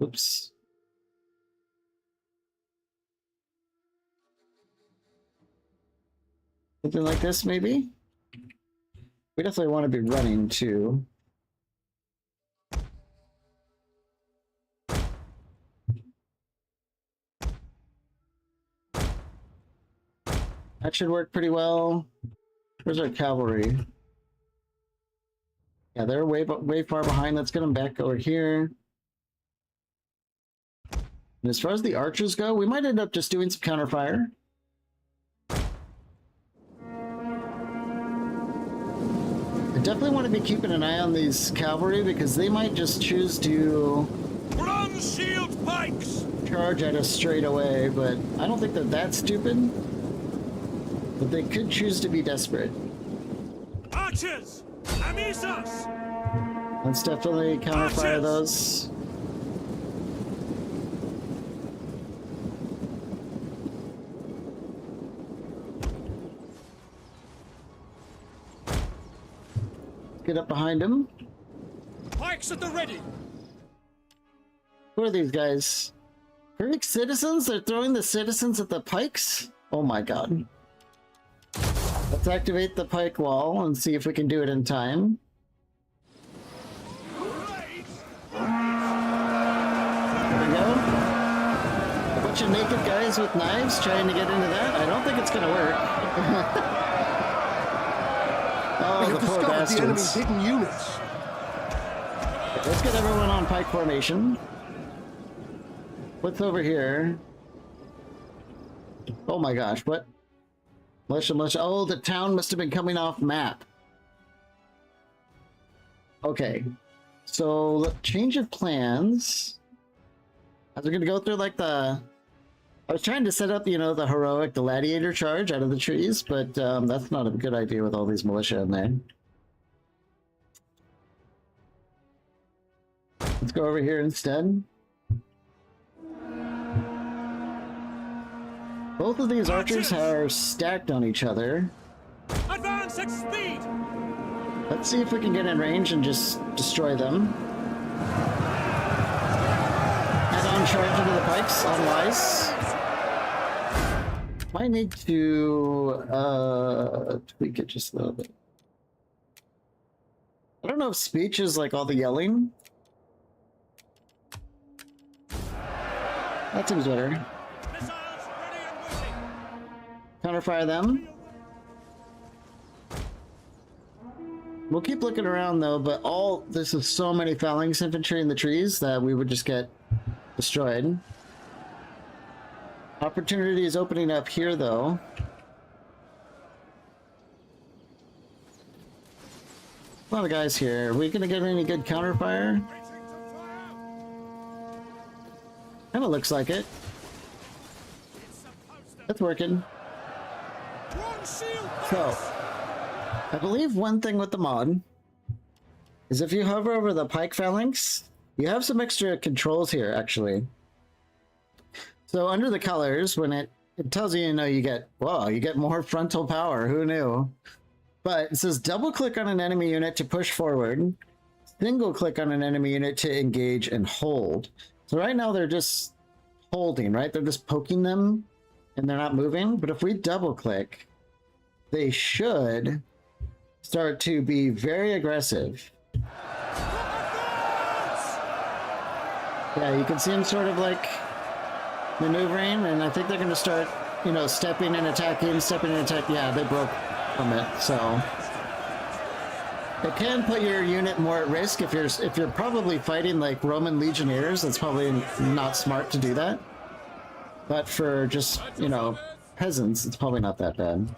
Oops. Something like this, maybe? We definitely want to be running, too. That should work pretty well. Where's our cavalry? Yeah, they're way far behind. Let's get them back over here. And as far as the archers go, we might end up just doing some counterfire. I definitely want to be keeping an eye on these cavalry because they might just choose to Bronze shield pikes! charge at us straight away, but I don't think that that's stupid. But they could choose to be desperate. Archers! Amisas! Let's definitely counterfire those. Get up behind him. Pikes at the ready! Who are these guys? Greek citizens? They're throwing the citizens at the pikes? Oh my god. Let's activate the pike wall and see if we can do it in time. There we go. A bunch of naked guys with knives trying to get into that? I don't think it's gonna work. Oh, We have the poor discovered the enemy's bastards. hidden units. Let's get everyone on pike formation. What's over here? Oh my gosh, what? Militia. Oh, the town must have been coming off map. Okay. So, change of plans. I was going to go through like I was trying to set up, you know, the heroic gladiator charge out of the trees, but that's not a good idea with all these militia in there. Let's go over here instead. Both of these archers are stacked on each other. Advance at speed! Let's see if we can get in range and just destroy them. Head on charge into the pikes on Wise. Might need to tweak it just a little bit. I don't know if speech is like all the yelling. That seems better. Missiles ready and waiting! Counterfire them. We'll keep looking around though, but this is so many phalanx infantry in the trees that we would just get destroyed. Opportunity is opening up here though. A lot of guys here. Are we gonna get any good counterfire? Waiting to fire! Kind of looks like it. It's working. One shield So, I believe one thing with the mod is if you hover over the pike phalanx, you have some extra controls here, actually. So under the colors, when it tells you, you know, you get, whoa, you get more frontal power. Who knew? But it says double click on an enemy unit to push forward, single click on an enemy unit to engage and hold. So right now they're just holding, right? They're just poking them and they're not moving. But if we double click, they should start to be very aggressive. Yeah, you can see them sort of like maneuvering, and I think they're going to start, you know, stepping and attacking, stepping and attack. Yeah, they broke from it, so it can put your unit more at risk if you're probably fighting like Roman legionnaires. That's probably not smart to do that. But for just, you know, peasants, it's probably not that bad.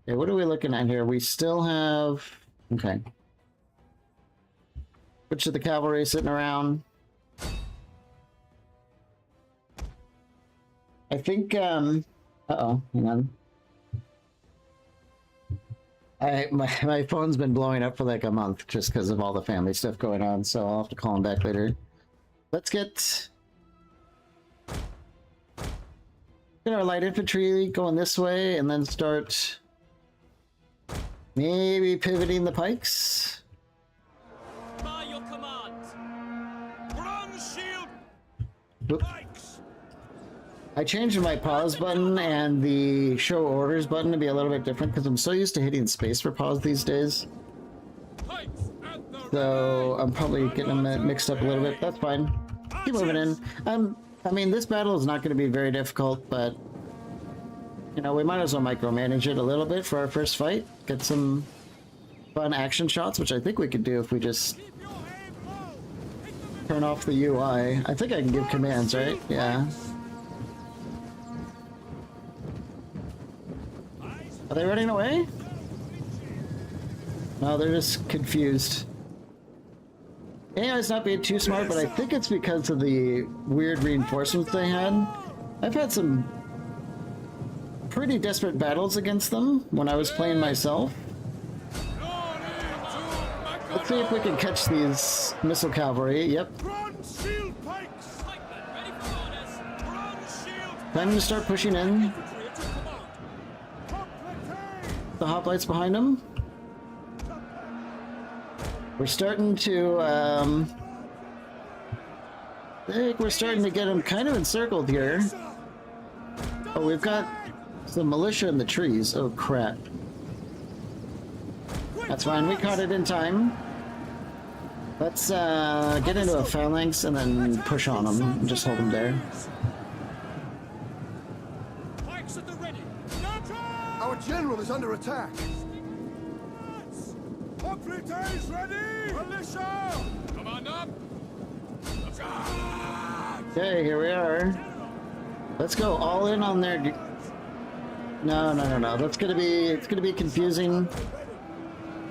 Okay, what are we looking at here? We still have, okay, which of the cavalry sitting around? I think, uh-oh, hang on. My phone's been blowing up for like a month just because of all the family stuff going on, so I'll have to call him back later. Let's get our light infantry going this way and then start maybe pivoting the pikes. by your command. Bronze shield Oop. pikes. I changed my pause button and the show orders button to be a little bit different because I'm so used to hitting space for pause these days. Pikes at the So I'm probably getting them mixed up a little bit. That's fine. Keep moving in. I mean, this battle is not going to be very difficult, but you know, we might as well micromanage it a little bit for our first fight. Get some fun action shots, which I think we could do if we just keep your aim low. Hit them turn off the UI. I think I can give commands, right? Yeah. Are they running away? No, they're just confused. AI's not being too smart, but I think it's because of the weird reinforcements they had. I've had some pretty desperate battles against them when I was playing myself. Let's see if we can catch these missile cavalry. Yep. Bronze shield pikes. Pikemen ready for orders. Bronze shield Time to start pushing in. infantry at your command. Complete. The hoplites behind them. We're starting to, I think we're starting to get them kind of encircled here. Oh, we've got some militia in the trees. Oh, crap. That's fine. We caught it in time. Let's get into a phalanx and then push on them and just hold them there. Pikes at the ready. Our general is under attack. Complete ready. Militia. Command up. Okay, here we are. Let's go all in on their... No. It's gonna be confusing.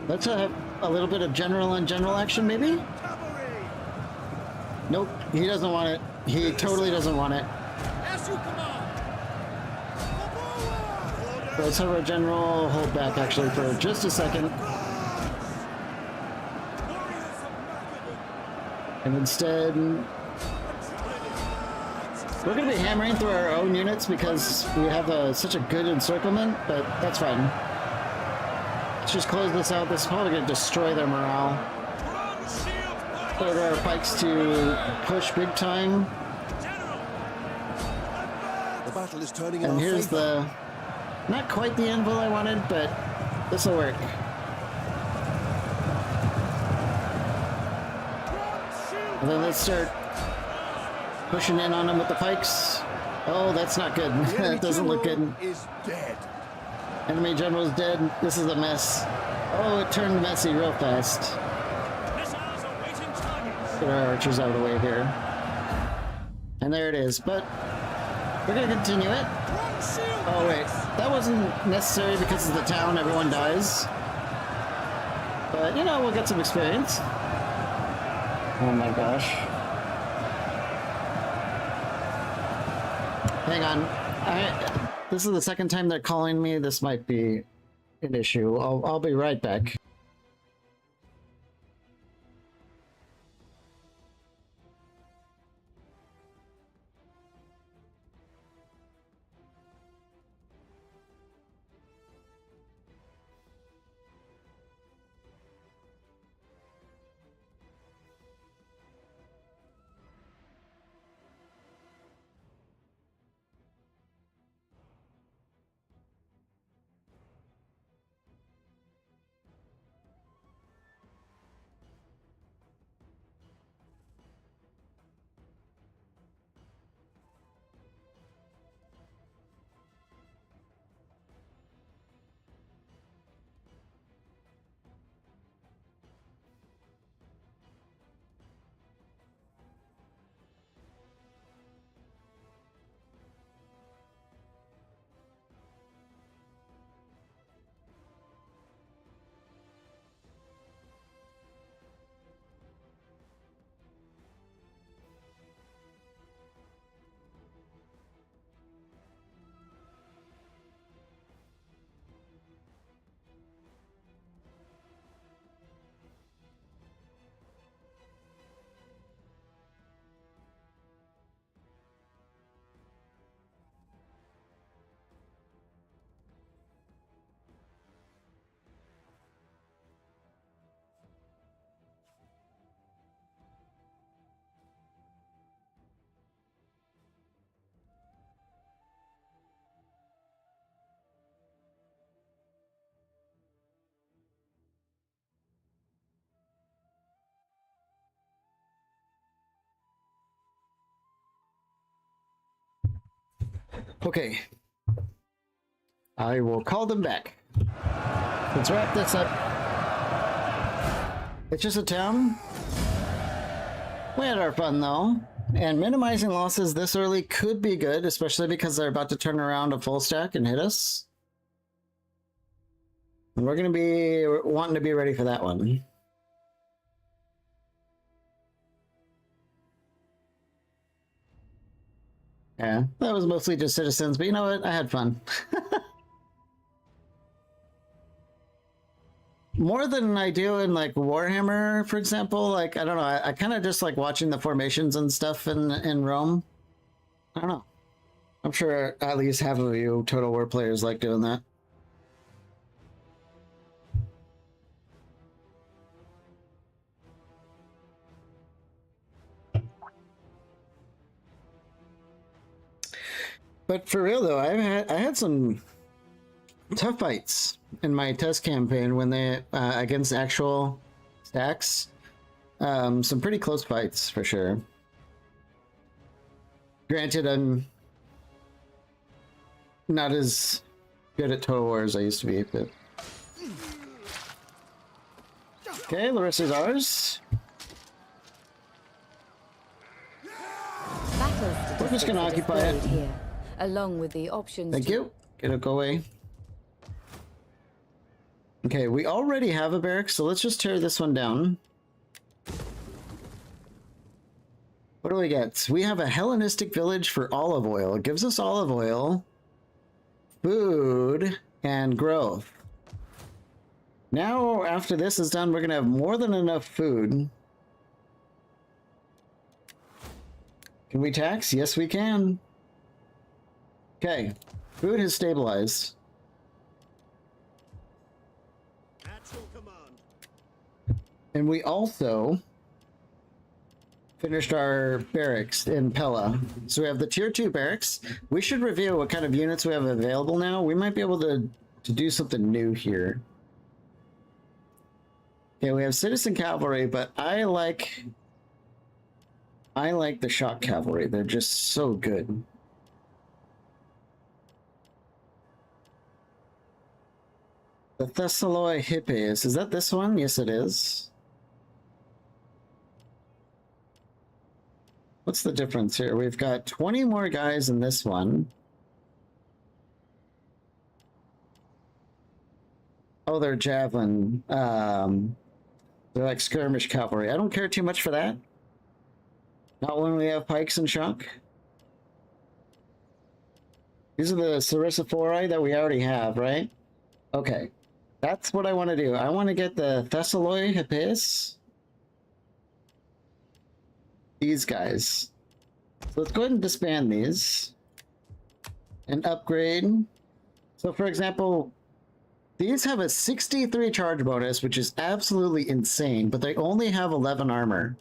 Let's have a little bit of general on general action, maybe? Nope, he doesn't want it. He totally doesn't want it. As you command. So let's have our general hold back actually for just a second. And instead, we're going to be hammering through our own units because we have such a good encirclement, but that's fine. Let's just close this out. This is probably going to destroy their morale. Bronze shield pikes. Order our pikes to push big time. The battle is turning in And our here's favor. the... Not quite the anvil I wanted, but this will work. And then let's start pushing in on them with the pikes. Oh, that's not good. The enemy That doesn't look good. general is dead. Enemy general's dead. This is a mess. Oh, it turned messy real fast. Missiles awaiting targets. Get our archers out of the way here. And there it is. But we're going to continue it. Bronze shield. Oh, wait. That wasn't necessary because of the town. Everyone dies. But, you know, we'll get some experience. Oh my gosh. Hang on. This is the second time they're calling me. This might be an issue. I'll be right back. Okay. I will call them back. Let's wrap this up. It's just a town. We had our fun though. And minimizing losses this early could be good, especially because they're about to turn around a full stack and hit us. And we're going to be wanting to be ready for that one. Yeah, that was mostly just citizens, but you know what? I had fun. More than I do in like Warhammer, for example. Like, I don't know, I kind of just like watching the formations and stuff in Rome. I don't know. I'm sure at least half of you Total War players like doing that. But for real though, I had some tough fights in my test campaign when they against actual stacks. Some pretty close fights for sure. Granted, I'm not as good at Total War as I used to be, but okay, Larissa's ours. We're just gonna occupy it here, along with the options. Thank you. It'll go away. Okay, we already have a barracks, so let's just tear this one down. What do we get? We have a Hellenistic village for olive oil. It gives us olive oil, food, and growth. Now, after this is done, we're going to have more than enough food. Can we tax? Yes, we can. Okay, food has stabilized. And we also finished our barracks in Pella. So we have the tier 2 barracks. We should review what kind of units we have available now. We might be able to do something new here. Okay, we have citizen cavalry, but I like the shock cavalry. They're just so good. The Thessaloi Hippies. Is that this one? Yes, it is. What's the difference here? We've got 20 more guys in this one. Oh, they're javelin. They're like skirmish cavalry. I don't care too much for that. Not when we have pikes and shock. These are the Sarissiphorai that we already have, right? Okay. That's what I want to do. I want to get the Thessaloi Hippias. These guys. So let's go ahead and disband these. And upgrade. So for example, these have a 63 charge bonus, which is absolutely insane, but they only have 11 armor.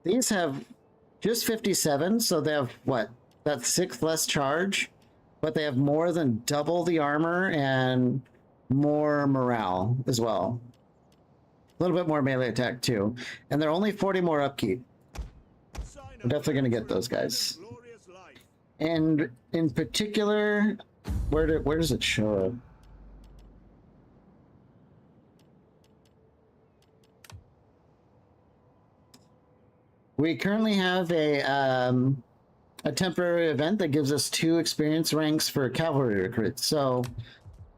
These have just 57, so they have, what? That's 6 less charge, but they have more than double the armor and more morale as well. A little bit more melee attack too. And they're only 40 more upkeep. We're definitely going to get those guys. And in particular, where does it show up? We currently have a temporary event that gives us 2 experience ranks for cavalry recruits. So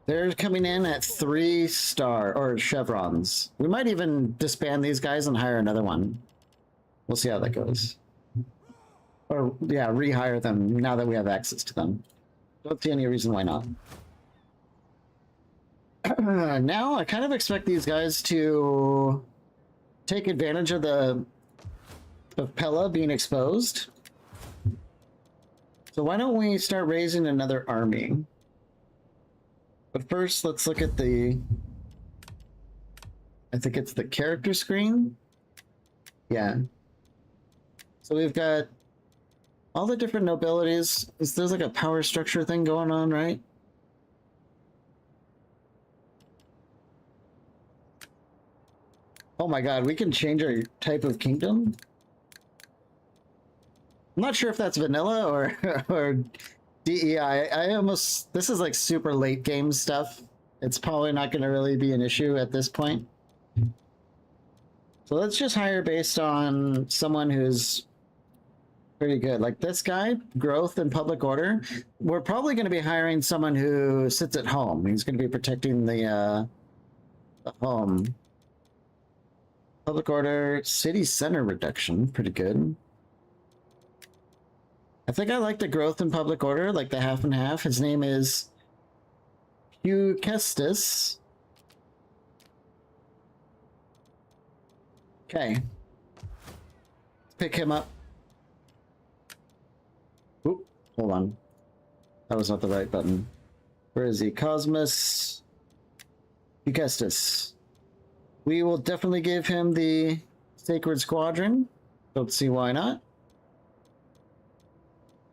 they're coming in at 3-star or chevrons. We might even disband these guys and hire another one. We'll see how that goes. Or yeah, rehire them now that we have access to them. Don't see any reason why not. Now I kind of expect these guys to take advantage of Pella being exposed. So why don't we start raising another army? But first, let's look at I think it's the character screen. Yeah. So we've got all the different nobilities. There's like a power structure thing going on, right? Oh my god, we can change our type of kingdom? I'm not sure if that's vanilla or DEI. This is like super late game stuff. It's probably not going to really be an issue at this point. So let's just hire based on someone who's pretty good. Like this guy, growth and public order. We're probably going to be hiring someone who sits at home. He's going to be protecting the home. Public order, city center reduction, pretty good. I think I like the growth in public order, like the half and half. His name is Hugh Kestis. Okay. Let's pick him up. Oop, hold on. That was not the right button. Where is he? Cosmos Hugh Kestis. We will definitely give him the Sacred Squadron. Don't see why not.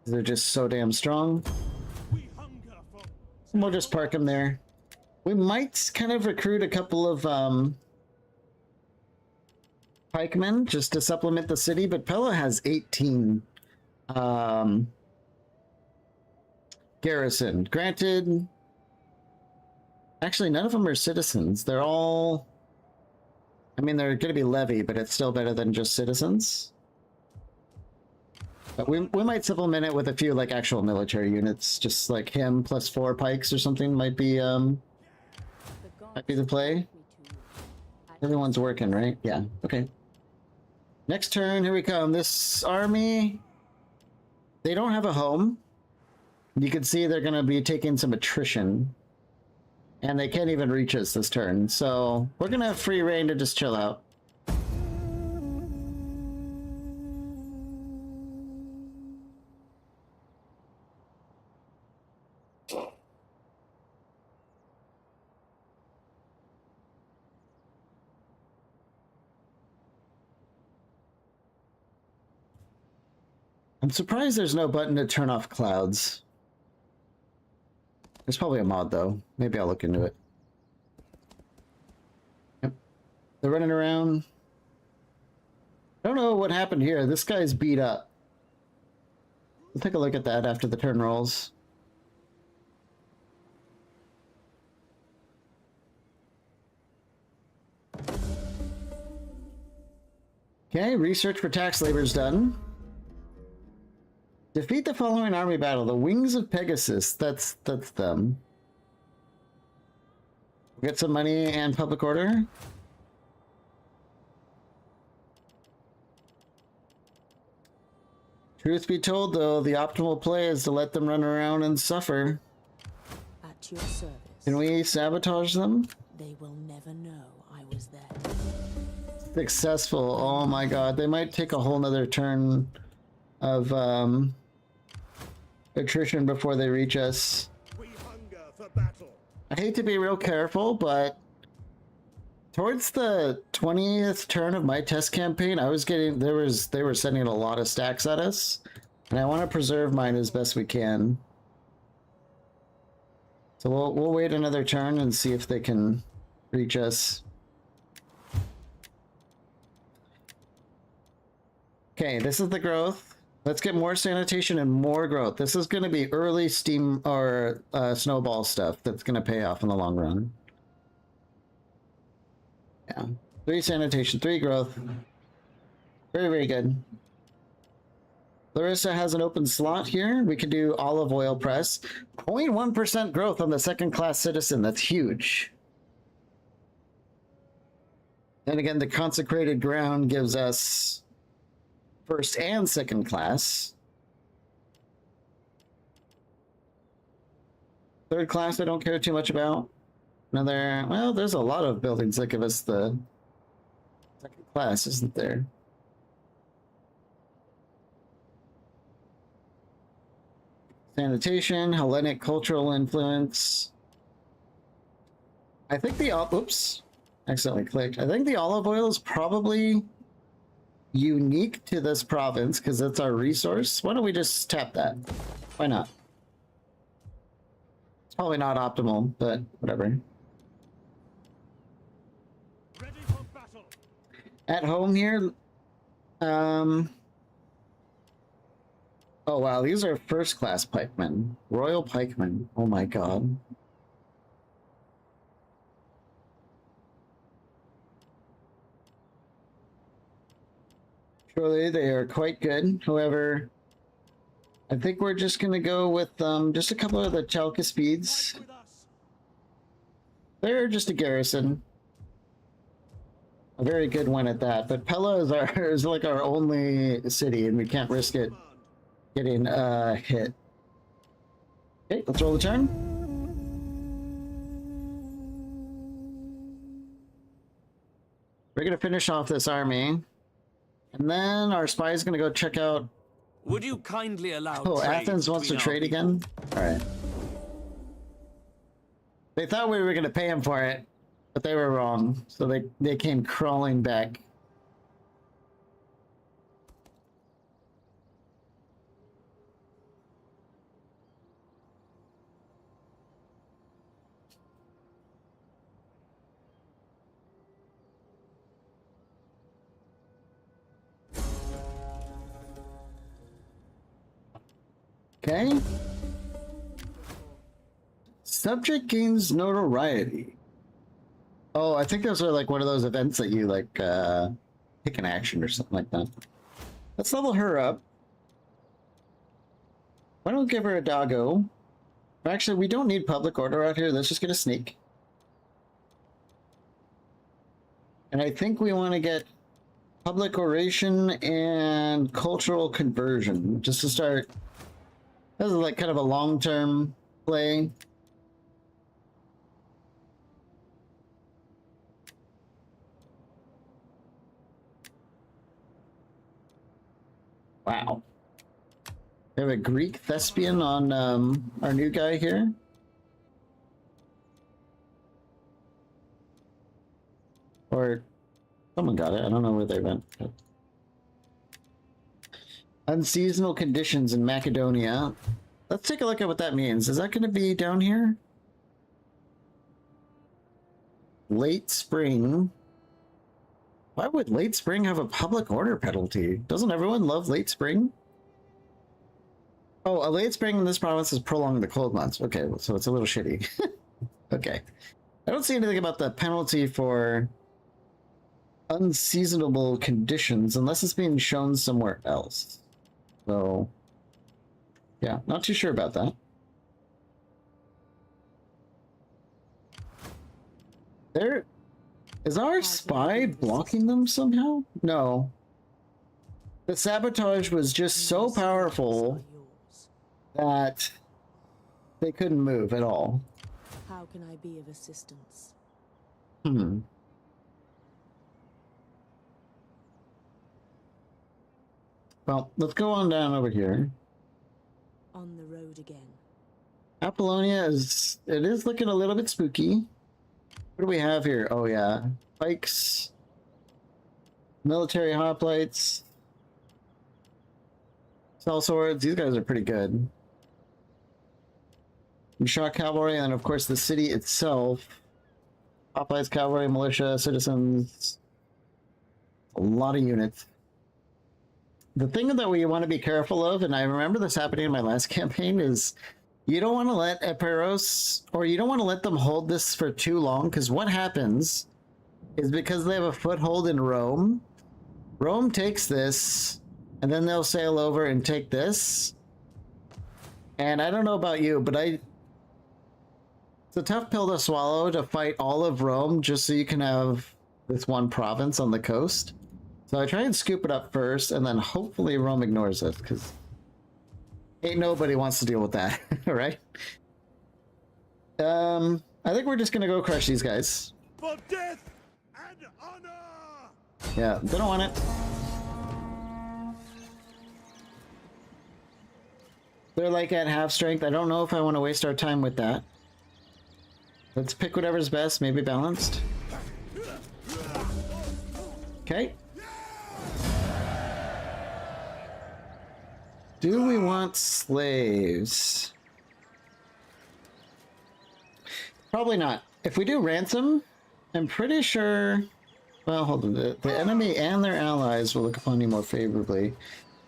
They're just so damn strong. And we'll just park him there. We might kind of recruit a couple of pikemen just to supplement the city, but Pella has 18 garrison. Granted, actually none of them are citizens. They're all, I mean, they're going to be levy, but it's still better than just citizens. But we might supplement it with a few like actual military units, just like him plus 4 pikes or something might be the play. Everyone's working, right? Yeah, okay. Next turn, here we come. This army, they don't have a home. You can see they're going to be taking some attrition. And they can't even reach us this turn. So we're going to have free reign to just chill out. I'm surprised there's no button to turn off clouds. There's probably a mod though. Maybe I'll look into it. Yep. They're running around. I don't know what happened here. This guy's beat up. We'll take a look at that after the turn rolls. Okay, research for tax labor is done. Defeat the following army battle. The Wings of Pegasus. That's them. Get some money and public order. Truth be told, though, the optimal play is to let them run around and suffer. At your service. Can we sabotage them? They will never know I was there. Successful. Oh my god. They might take a whole nother turn of attrition before they reach us. We hunger for battle. I hate to be real careful, but towards the 20th turn of my test campaign, I was getting they were sending a lot of stacks at us, and I want to preserve mine as best we can. So we'll wait another turn and see if they can reach us. Okay, this is the growth. Let's get more sanitation and more growth. This is going to be early steam or snowball stuff that's going to pay off in the long run. Yeah, 3 sanitation, 3 growth. Very, very good. Larissa has an open slot here. We can do olive oil press. 0.1% growth on the second class citizen. That's huge. And again, the consecrated ground gives us first and second class. Third class, I don't care too much about. Another, well, there's a lot of buildings that give us the second class, isn't there? Sanitation, Hellenic cultural influence. I think the, oops, accidentally clicked. I think the olive oil is probably unique to this province because it's our resource. Why don't we just tap that? Why not? It's probably not optimal, but whatever. Ready for battle. At home here, oh wow, these are first class pikemen. Royal pikemen. Oh my god. Surely they are quite good. However, I think we're just gonna go with just a couple of the Chalka speeds. With us. They're just a garrison. A very good one at that. But Pella is our is like our only city, and we can't risk it getting hit. Okay, let's roll the turn. We're gonna finish off this army, and then our spy is gonna go check out. Would you kindly allow Oh, trade Athens wants to between our trade people? again. All right. They thought we were gonna pay him for it, but they were wrong. So they came crawling back. Okay. Subject gains notoriety. Oh, I think those are like one of those events that you like pick an action or something like that. Let's level her up. Why don't we give her a doggo? Actually, we don't need public order out here. Let's just get a sneak. And I think we want to get public oration and cultural conversion just to start. This is like kind of a long-term play. Wow. We have a Greek thespian on our new guy here. Or someone got it. I don't know where they went. Unseasonal conditions in Macedonia. Let's take a look at what that means. Is that going to be down here? Late spring. Why would late spring have a public order penalty? Doesn't everyone love late spring? Oh, a late spring in this province is prolonged the cold months. Okay, so it's a little shitty. Okay. I don't see anything about the penalty for unseasonable conditions unless it's being shown somewhere else. So, yeah, not too sure about that. Is our spy blocking them somehow? No. The sabotage was just so These Skabs powerful are yours. that they couldn't move at all. How can I be of assistance? Hmm. Well, let's go on down over here. On the road again. Apollonia it is looking a little bit spooky. What do we have here? Oh yeah. Pikes. Military hoplites. Cell swords. These guys are pretty good. Shock cavalry, and then of course the city itself. Hoplites, cavalry, militia, citizens. A lot of units. The thing that we want to be careful of, and I remember this happening in my last campaign, is you don't want to let Eperos, or you don't want to let them hold this for too long, because what happens is because they have a foothold in Rome, Rome takes this, and then they'll sail over and take this. And I don't know about you, but it's a tough pill to swallow to fight all of Rome just so you can have this one province on the coast. So I try and scoop it up first, and then hopefully Rome ignores it, because ain't nobody wants to deal with that, right? I think we're just gonna go crush these guys. For death and honor! Yeah, they don't want it. They're like at half strength. I don't know if I want to waste our time with that. Let's pick whatever's best, maybe balanced. Okay. Do we want slaves? Probably not. If we do ransom, I'm pretty sure... Well, hold on. The enemy and their allies will look upon you more favorably.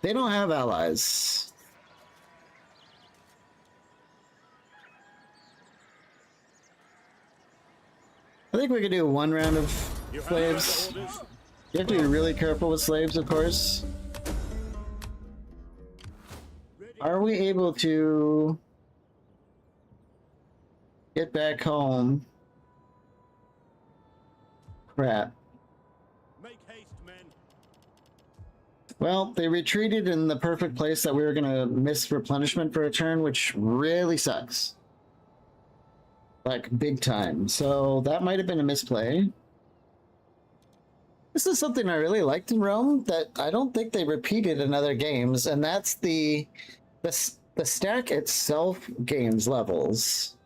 They don't have allies. I think we could do one round of slaves. You have to be really careful with slaves, of course. Are we able to get back home? Crap. Make haste, men. Well, they retreated in the perfect place that we were going to miss replenishment for a turn, which really sucks. Like, big time. So that might have been a misplay. This is something I really liked in Rome that I don't think they repeated in other games, and that's the stack itself gains levels.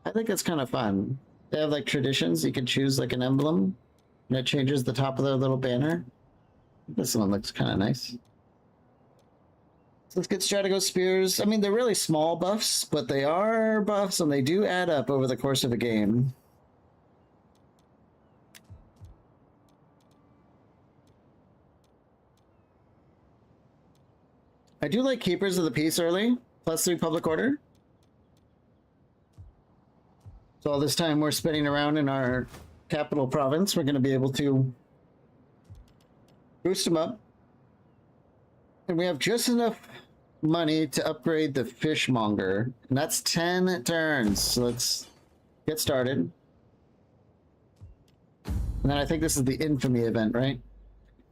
I think it's kind of fun. They have like traditions. You can choose like an emblem, and it changes the top of their little banner. This one looks kind of nice. So let's get Stratigo Spears. I mean, they're really small buffs, but they are buffs, and they do add up over the course of a game. I do like Keepers of the Peace early, +3 public order. So all this time we're spinning around in our capital province, we're going to be able to boost them up. And we have just enough money to upgrade the Fishmonger. And that's 10 turns. So let's get started. And then I think this is the infamy event, right?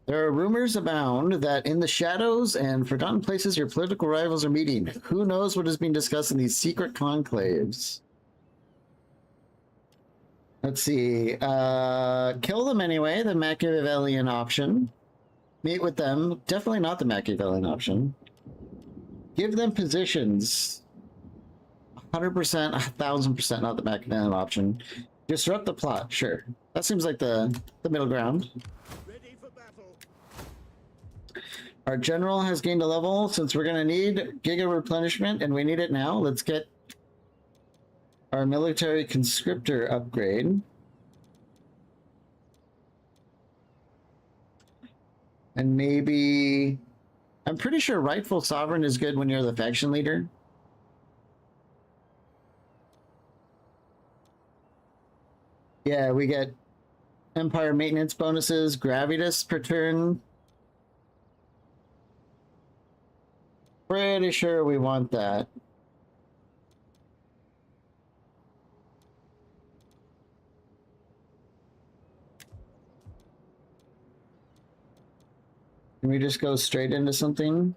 There are rumors abound that in the shadows and forgotten places your political rivals are meeting. Who knows what is being discussed in these secret conclaves? Let's see. Kill them anyway, the Machiavellian option. Meet with them. Definitely not the Machiavellian option. Give them positions. 100%, 1000% not the Machiavellian option. Disrupt the plot. Sure. That seems like the middle ground. Ready for battle. Our general has gained a level. Since we're going to need Giga replenishment, and we need it now, let's get our military conscriptor upgrade. And maybe... I'm pretty sure rightful sovereign is good when you're the faction leader. Yeah, we get empire maintenance bonuses, gravitas per turn. Pretty sure we want that. Can we just go straight into something?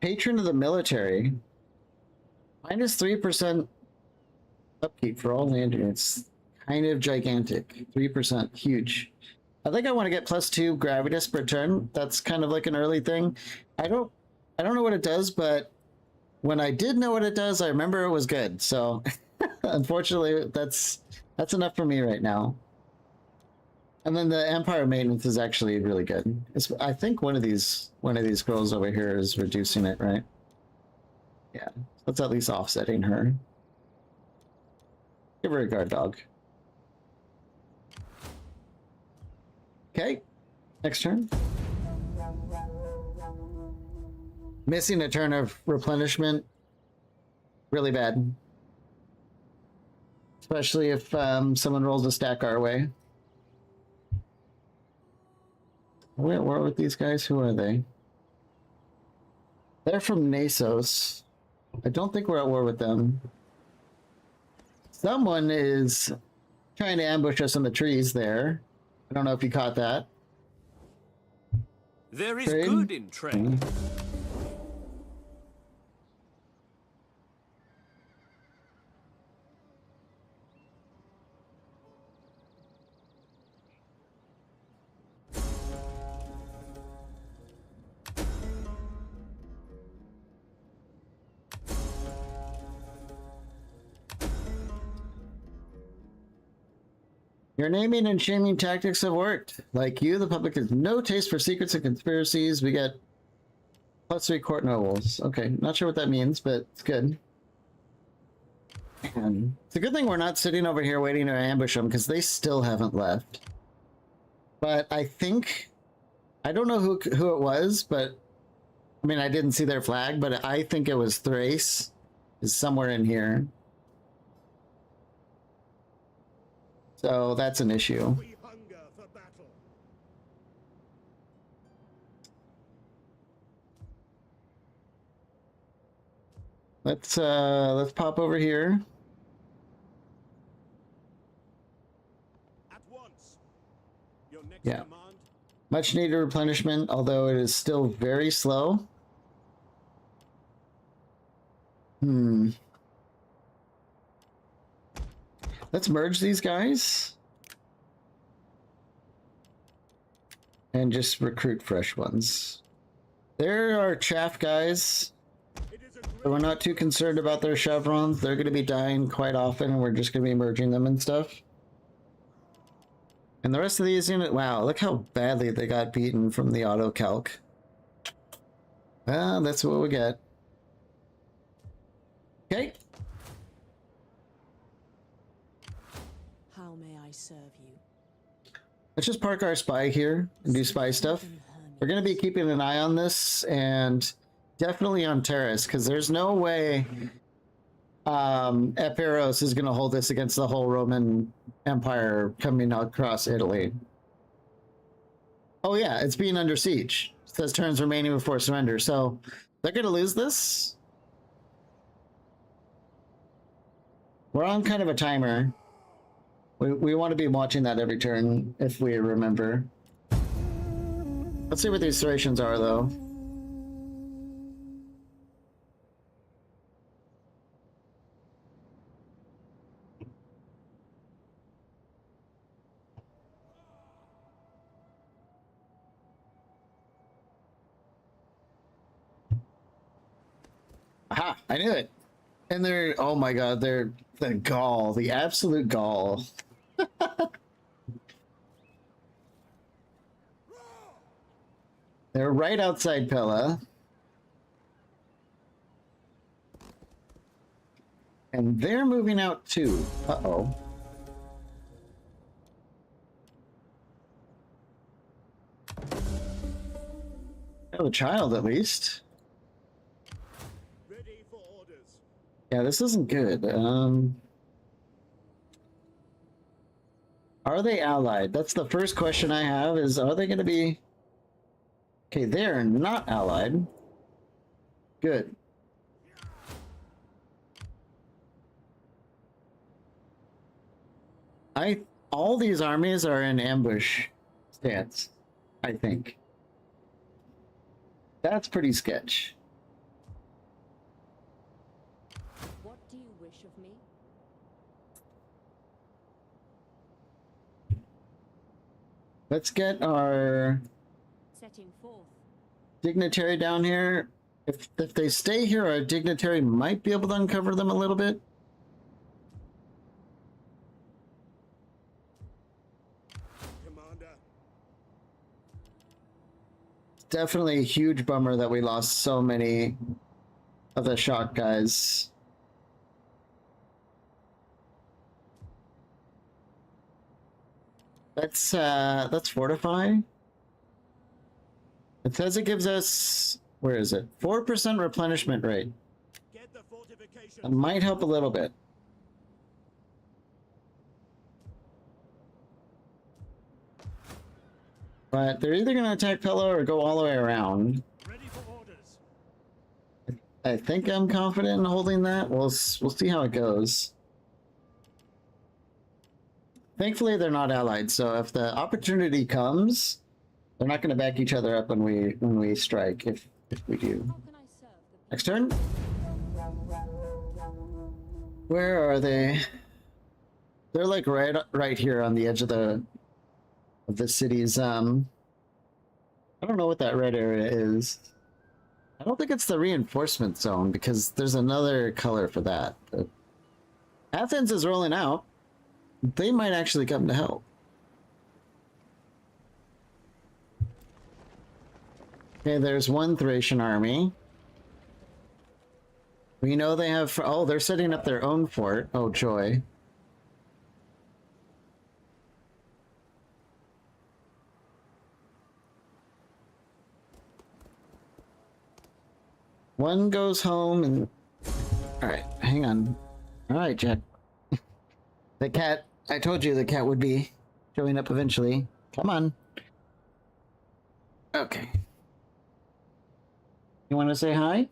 Patron of the military. Minus 3% upkeep for all land units. Kind of gigantic. 3%. Huge. I think I want to get +2 gravitas per turn. That's kind of like an early thing. I don't know what it does, but when I did know what it does, I remember it was good. So unfortunately, that's enough for me right now. And then the Empire maintenance is actually really good. I think one of these scrolls over here is reducing it, right? Yeah, that's at least offsetting her. Give her a guard dog. Okay, next turn. Missing a turn of replenishment, really bad. Especially if someone rolls a stack our way. Where are these guys? Who are they? They're from Nasos. I don't think we're at war with them. Someone is trying to ambush us in the trees there. I don't know if you caught that. There is Trade? good in trade. Your naming and shaming tactics have worked. Like you, the public has no taste for secrets and conspiracies. We get +3 court nobles. Okay, not sure what that means, but it's good. And it's a good thing we're not sitting over here waiting to ambush them, because they still haven't left. But I think... I don't know who it was, but... I mean, I didn't see their flag, but I think it was Thrace. Is somewhere in here. So that's an issue. We hunger for battle. Let's pop over here. At once. Your next Yeah. command. Much needed replenishment, although it is still very slow. Let's merge these guys. And just recruit fresh ones. There are chaff guys. It is a So we're not too concerned about their chevrons. They're going to be dying quite often, and we're just going to be merging them and stuff. And the rest of these units, wow, look how badly they got beaten from the auto calc. Well, that's what we get. Okay. How may I serve you? Let's just park our spy here and do spy stuff. We're going to be keeping an eye on this, and definitely on Terrace, because there's no way Epiros is going to hold this against the whole Roman Empire coming across Italy. Oh yeah, it's being under siege. It says turns remaining before surrender, so they're going to lose this. We're on kind of a timer. We want to be watching that every turn, if we remember. Let's see what these serrations are, though. Aha! I knew it! And they're, oh my god, they're the gall, the absolute gall. They're right outside Pella. And they're moving out too. Uh-oh. Oh, a child at least. Ready for orders. Yeah, this isn't good. Are they allied? That's the first question I have, is are they going to be... Okay, they're not allied. Good. All these armies are in ambush stance. I think. That's pretty sketch. What do you wish of me? Let's get our Setting forth. dignitary down here. If they stay here, our dignitary might be able to uncover them a little bit. Commander. It's definitely a huge bummer that we lost so many of the shock guys. Let's fortify. It says it gives us, where is it? 4% replenishment rate. Get the fortification. That might help a little bit. But they're either going to attack Pella or go all the way around. Ready for orders. I think I'm confident in holding that. We'll see how it goes. Thankfully, they're not allied, so if the opportunity comes, they're not going to back each other up when we strike. If we do. How can I serve the Next turn. Where are they? They're like right here on the edge of the city's. I don't know what that red area is. I don't think it's the reinforcement zone because there's another color for that. But Athens is rolling out. They might actually come to help. Okay, there's one Thracian army. We know they have... Oh, they're setting up their own fort. Oh, joy. One goes home and... Alright, hang on. Alright, Jack. The cat... I told you the cat would be showing up eventually. Come on. Okay. You want to say hi?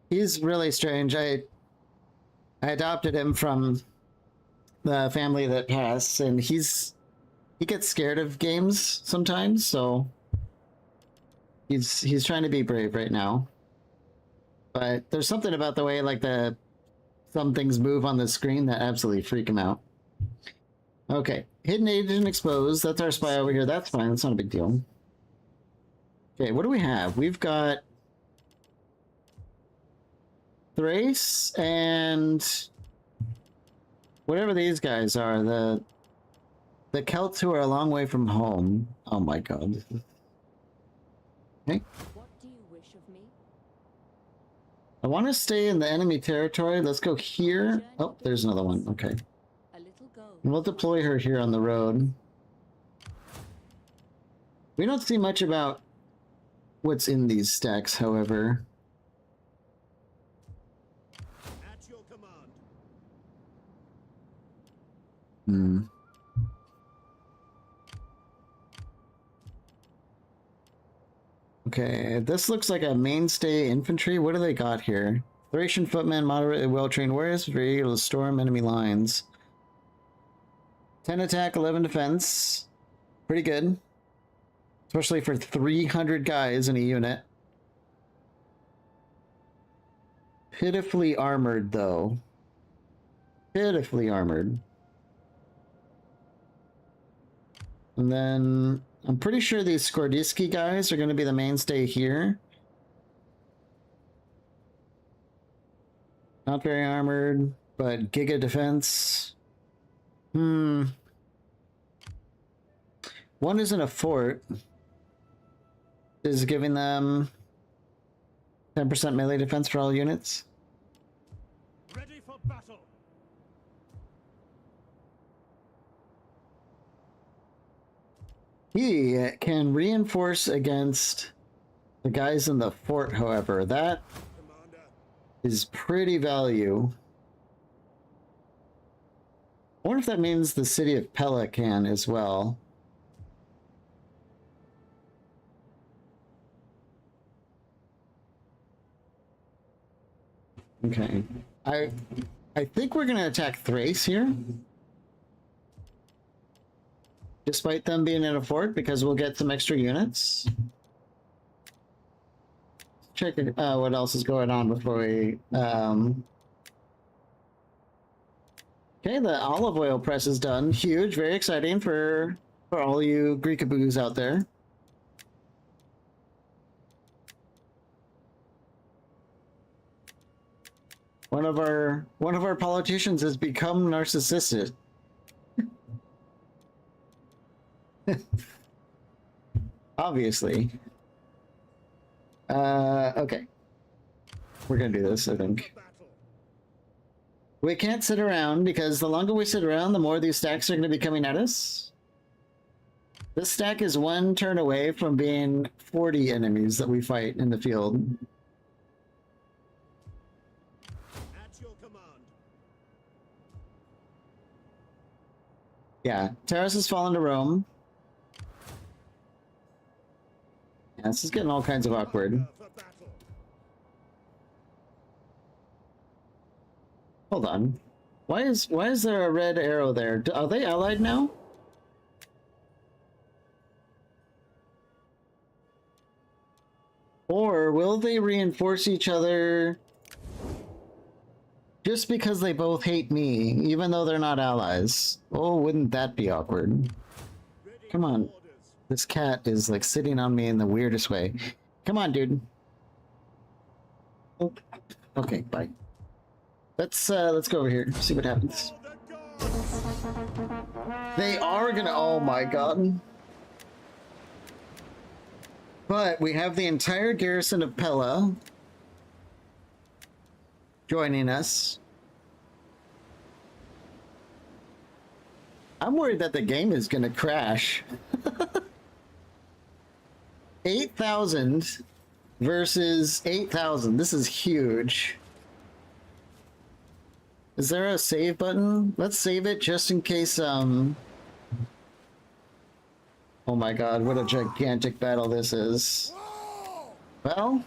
He's really strange. I adopted him from the family that passed, and he gets scared of games sometimes, so he's trying to be brave right now. But there's something about the way like some things move on the screen that absolutely freak him out. Okay, hidden agent exposed. That's our spy over here. That's fine. That's not a big deal. Okay, what do we have? We've got Thrace and whatever these guys are, the Celts who are a long way from home. Oh my god. Okay. What do you wish of me? I want to stay in the enemy territory. Let's go here. Oh, there's another one. Okay. A little go. And we'll deploy her here on the road. We don't see much about what's in these stacks, however. At your command. Hmm. Okay, this looks like a mainstay infantry. What do they got here? Thracian footmen, moderately well-trained warriors, very able to storm enemy lines. 10 attack, 11 defense. Pretty good. Especially for 300 guys in a unit. Pitifully armored, though. Pitifully armored. And then I'm pretty sure these Skordiski guys are going to be the mainstay here. Not very armored, but giga defense. One isn't a fort. Is giving them 10% melee defense for all units. Ready for battle. He can reinforce against the guys in the fort, however. That Commander. is pretty value. I wonder if that means the city of Pella can as well. Okay. I think we're gonna attack Thrace here. despite them being in a fort, because we'll get some extra units. Check what else is going on before we... Okay, the olive oil press is done. Huge, very exciting for all you Greekaboos out there. One of our politicians has become narcissistic. Obviously. Okay. We're gonna do this, I think. We can't sit around, because the longer we sit around, the more these stacks are gonna be coming at us. This stack is one turn away from being 40 enemies that we fight in the field. At your command. Yeah, Taras has fallen to Rome. Yeah, this is getting all kinds of awkward. For battle. Hold on. Why is there a red arrow there? Are they allied now? Or will they reinforce each other just because they both hate me, even though they're not allies? Oh, wouldn't that be awkward? Come on. This cat is like sitting on me in the weirdest way. Come on, dude. Oh. Okay, bye. Let's go over here, see what happens. They are gonna, oh my god. But we have the entire garrison of Pella joining us. I'm worried that the game is gonna crash. 8,000 versus 8,000. This is huge. Is there a save button? Let's save it just in case, oh my god, what a gigantic battle this is. Well,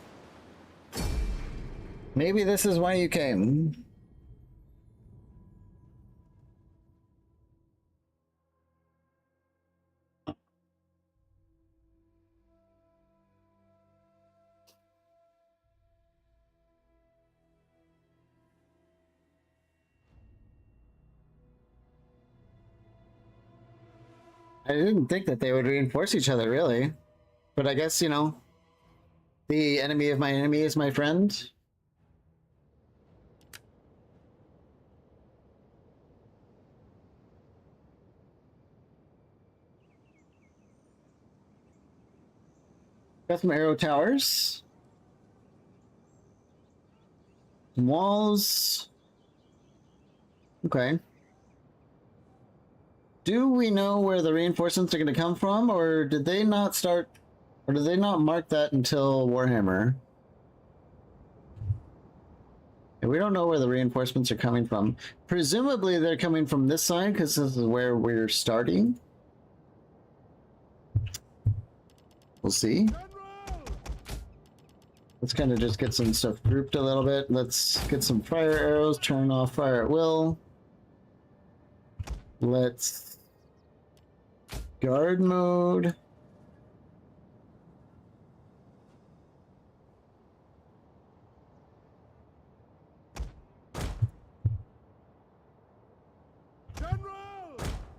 maybe this is why you came. I didn't think that they would reinforce each other, really. But I guess, you know, the enemy of my enemy is my friend. Got some arrow towers. Some walls. Okay. Do we know where the reinforcements are going to come from, or did they not start, or did they not mark that until Warhammer? And we don't know where the reinforcements are coming from. Presumably they're coming from this side, because this is where we're starting. We'll see. Let's kind of just get some stuff grouped a little bit. Let's get some fire arrows, turn off fire at will. Let's guard mode.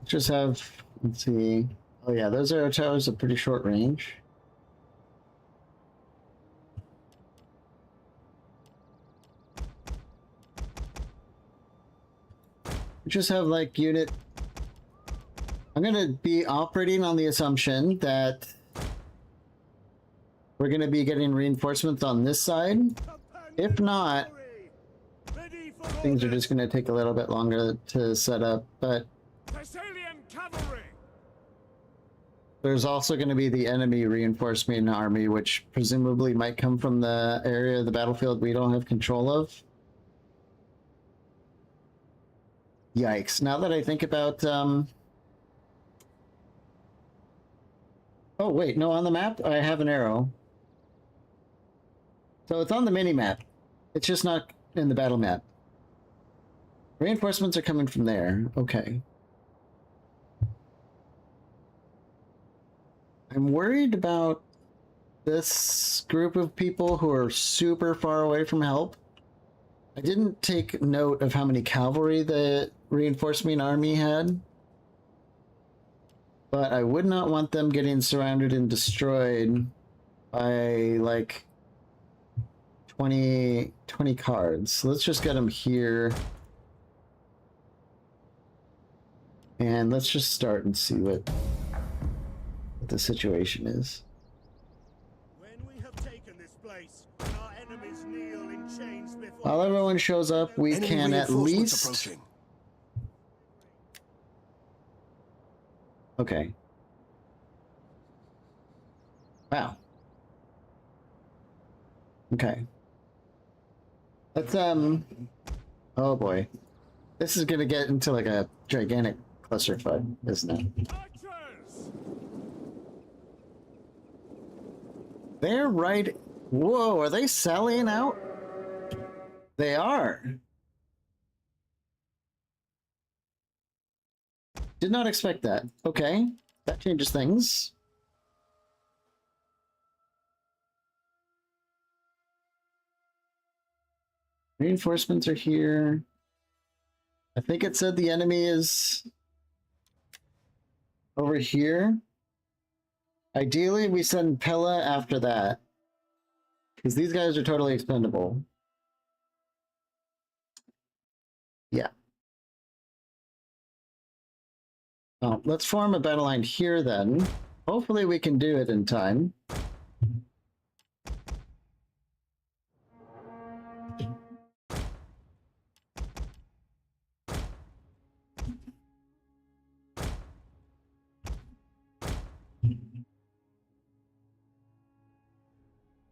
Just have, let's see. Oh yeah, those arrow towers are pretty short range. Just have like unit. I'm gonna be operating on the assumption that we're gonna be getting reinforcements on this side. If not, things are just gonna take a little bit longer to set up, but Thessalian cavalry. there's also gonna be the enemy reinforcement army, which presumably might come from the area of the battlefield we don't have control of. Yikes. Now that I think about, oh wait, no, on the map I have an arrow. So it's on the mini-map. It's just not in the battle map. Reinforcements are coming from there. Okay. I'm worried about this group of people who are super far away from help. I didn't take note of how many cavalry the reinforcement army had. But I would not want them getting surrounded and destroyed by, like, 20 cards. So let's just get them here. And let's just start and see what the situation is. When we have taken this place, and our enemies kneel in chains before While everyone shows up, we Enemy can at reinforcements least... approaching. Okay. Wow. Okay. Let's, oh boy. This is gonna get into like a gigantic clusterfuck, isn't it? archers! They're right... Whoa, are they sallying out? They are. Did not expect that. Okay. That changes things. Reinforcements are here. I think it said the enemy is over here. Ideally, we send Pella after that. Because these guys are totally expendable. Yeah. Well, let's form a battle line here then. Hopefully we can do it in time.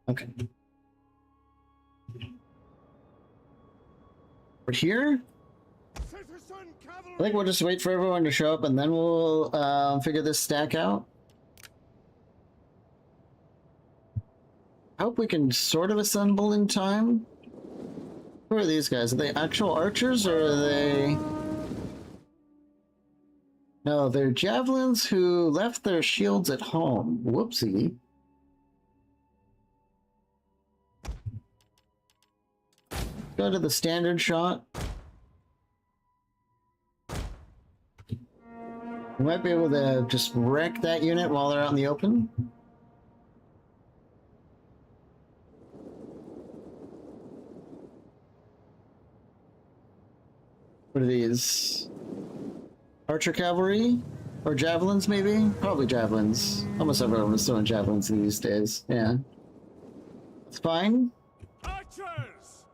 Okay. We're here. Citizen cavalry! I think we'll just wait for everyone to show up and then we'll figure this stack out. I hope we can sort of assemble in time. Who are these guys? Are they actual archers or are they... No, they're javelins who left their shields at home. Whoopsie. Go to the standard shot. We might be able to just wreck that unit while they're out in the open. What are these? Archer cavalry? Or javelins, maybe? Probably javelins. Almost everyone is throwing javelins these days. Yeah. It's fine. Archers!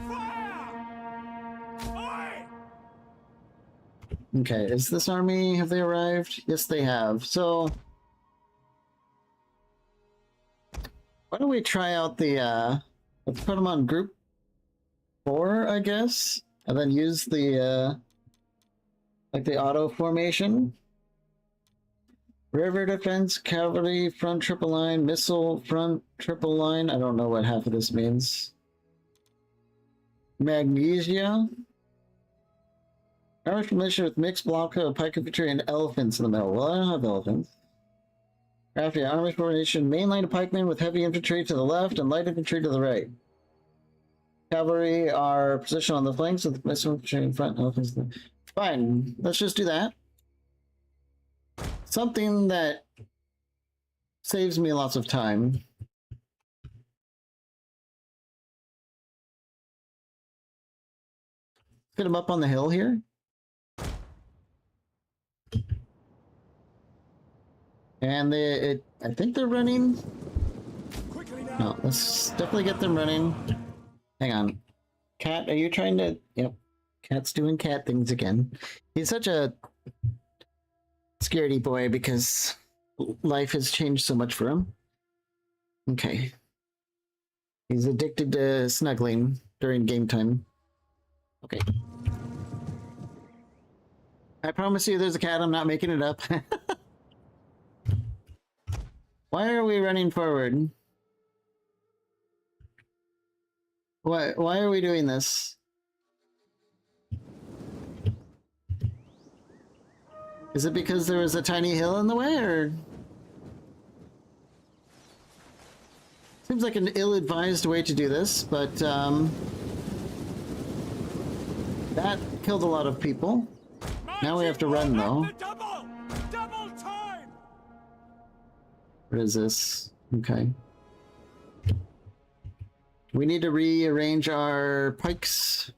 Fire! Oi! Okay, is this army, have they arrived? Yes, they have. So, why don't we try out the, let's put them on group 4, I guess, and then use the, like the auto formation. River defense, cavalry, front triple line, missile, front triple line. I don't know what half of this means. Magnesia. Armored formation with mixed block of pike infantry and elephants in the middle. Well, I don't have elephants. After armored formation, main line of pikemen with heavy infantry to the left and light infantry to the right. Cavalry are positioned on the flanks with missile infantry in front. Elephants. Fine, let's just do that. Something that saves me lots of time. Get them up on the hill here. And I think they're running. No, let's definitely get them running. Hang on. Cat, are you trying to... Yep. Cat's doing cat things again. He's such a scaredy boy because life has changed so much for him. Okay. He's addicted to snuggling during game time. Okay. I promise you there's a cat, I'm not making it up. Why are we running forward? Why are we doing this? Is it because there was a tiny hill in the way, or? Seems like an ill-advised way to do this, but that killed a lot of people. Now we have to run, though. Double time! What is this? Okay. We need to rearrange our pikes.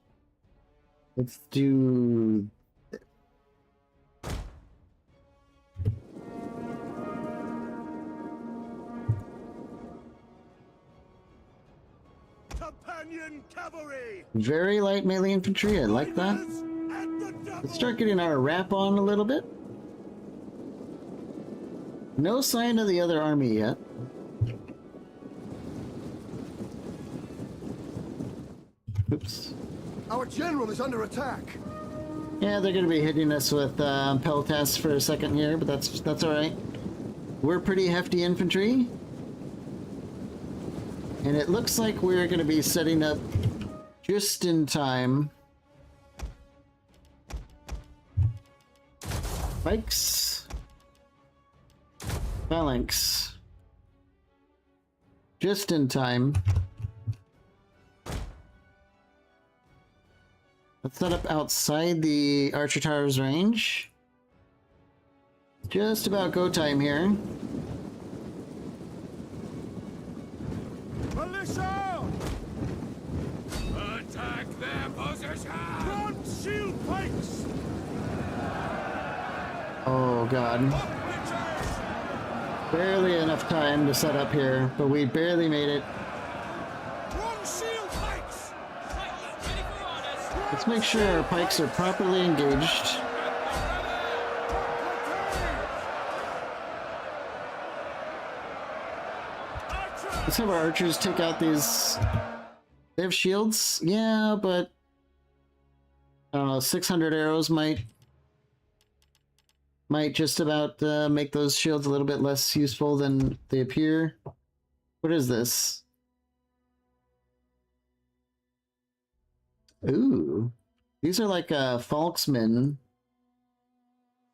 Let's do... Companion cavalry! Very light melee infantry, I like that. Let's start getting our wrap on a little bit. No sign of the other army yet. Oops. Our general is under attack. Yeah, they're going to be hitting us with pelletas for a second here, but that's all right. We're pretty hefty infantry. And it looks like we're going to be setting up just in time. Pikes. Phalanx. Just in time. Let's set up outside the Archer Tower's range. Just about go time here. Militia! Attack their position! Front shield pikes! Oh god. Barely enough time to set up here, but we barely made it. Front shield pikes! Let's make sure our pikes are properly engaged. Let's have our archers take out these... They have shields? Yeah, but... I don't know, 600 arrows might just about make those shields a little bit less useful than they appear. What is this? Ooh. These are like Falksmen.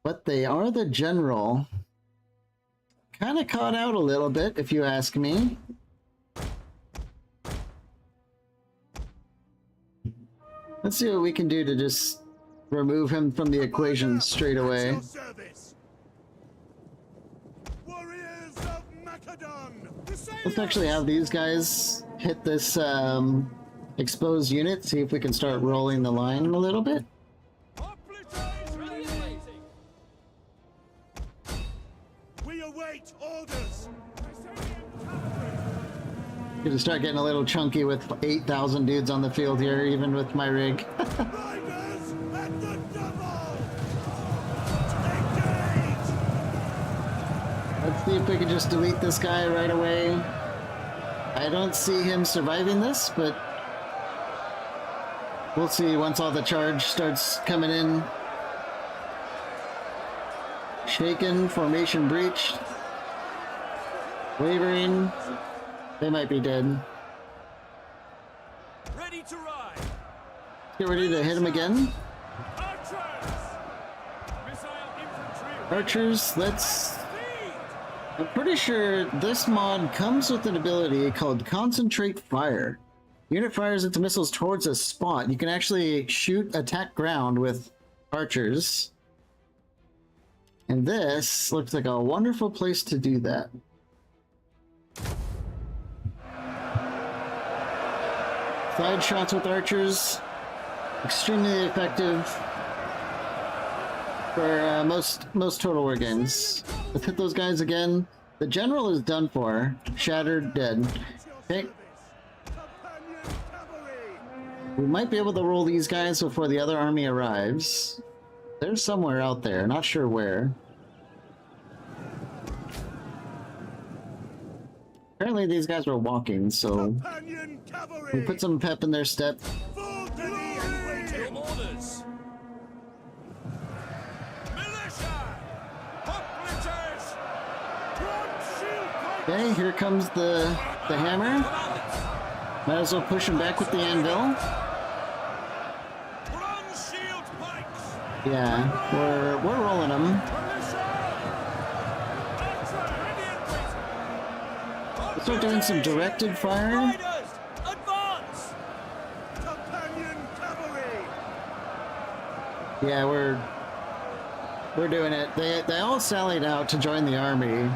But they are the general. Kind of caught out a little bit, if you ask me. Let's see what we can do to just remove him from the equation straight away. Warriors of Macedon! Let's actually have these guys hit this exposed unit, see if we can start rolling the line a little bit. We await orders! Gonna start getting a little chunky with 8,000 dudes on the field here, even with my rig. Riders at the double! Engage! Let's see if we can just delete this guy right away. I don't see him surviving this, but we'll see once all the charge starts coming in. Shaken, formation breached. Wavering. They might be dead. Ready to ride. Get ready to hit him again. Archers! Missile infantry! Archers, let's... I'm pretty sure this mod comes with an ability called Concentrate Fire. Unit fires its missiles towards a spot. You can actually shoot attack ground with archers. And this looks like a wonderful place to do that. Side shots with archers, extremely effective for most total war games. Let's hit those guys again. The general is done for, shattered, dead. Okay. We might be able to roll these guys before the other army arrives. They're somewhere out there, not sure where. Apparently these guys were walking, so we put some pep in their step. Orders. Okay, here comes the hammer. Might as well push him back with the anvil. Yeah, we're rolling them. We'll start doing some directed fire. Riders, advance! Companion cavalry! Yeah, we're doing it. They all sallied out to join the army,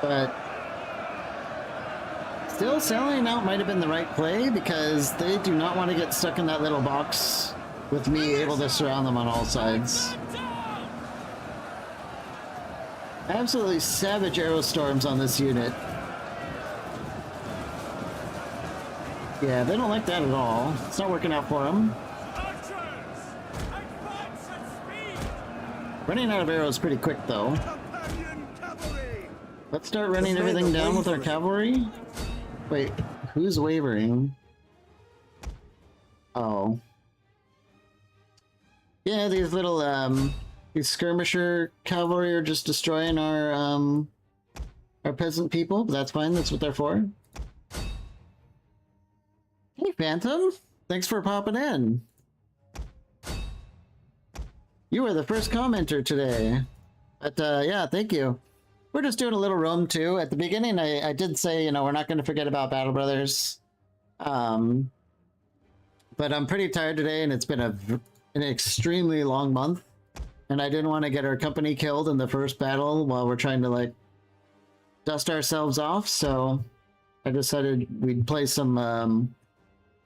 but still sallying out might have been the right play because they do not want to get stuck in that little box with me able to surround them on all sides. Absolutely savage arrow storms on this unit. Yeah, they don't like that at all. It's not working out for them. Running out of arrows pretty quick though. Companion cavalry! Let's start running everything down with our cavalry. Wait, who's wavering? Oh. Yeah, these little these skirmisher cavalry are just destroying our peasant people, but that's fine, that's what they're for. Hey Phantom, thanks for popping in. You were the first commenter today. But yeah, thank you. We're just doing a little roam too. At the beginning I did say, you know, we're not gonna forget about Battle Brothers. But I'm pretty tired today and it's been an extremely long month. And I didn't want to get our company killed in the first battle while we're trying to like dust ourselves off, so I decided we'd play some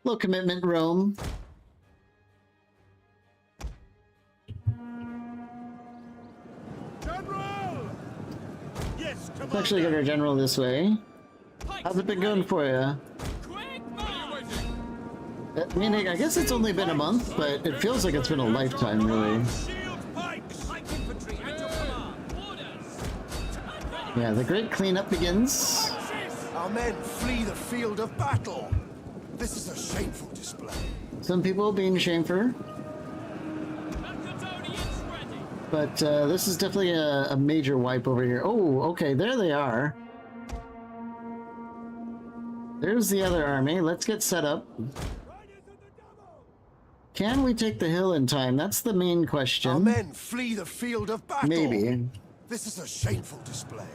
low commitment roam. General! Yes, Let's Commander! actually get our general this way. How's it been going for you? I mean, I guess it's only been a month, but it feels like it's been a lifetime, really. Shield pikes! Infantry at your command. Orders. Yeah, the great cleanup begins. Our men flee the field of battle. This is a shameful display. Some people being shameful, Macedonians ready. but this is definitely a major wipe over here. Oh, okay, there they are. There's the other army. Let's get set up. Can we take the hill in time? That's the main question. Our men flee the field of battle. Maybe. This is a shameful display.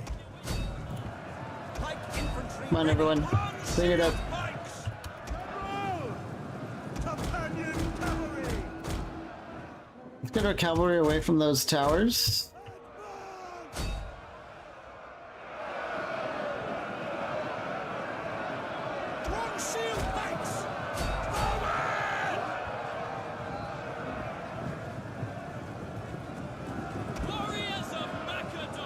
Light infantry. Come on, everyone. Bring it up. Pikes! General! Companion cavalry! Let's get our cavalry away from those towers. One shield pikes! Warriors of Macedon.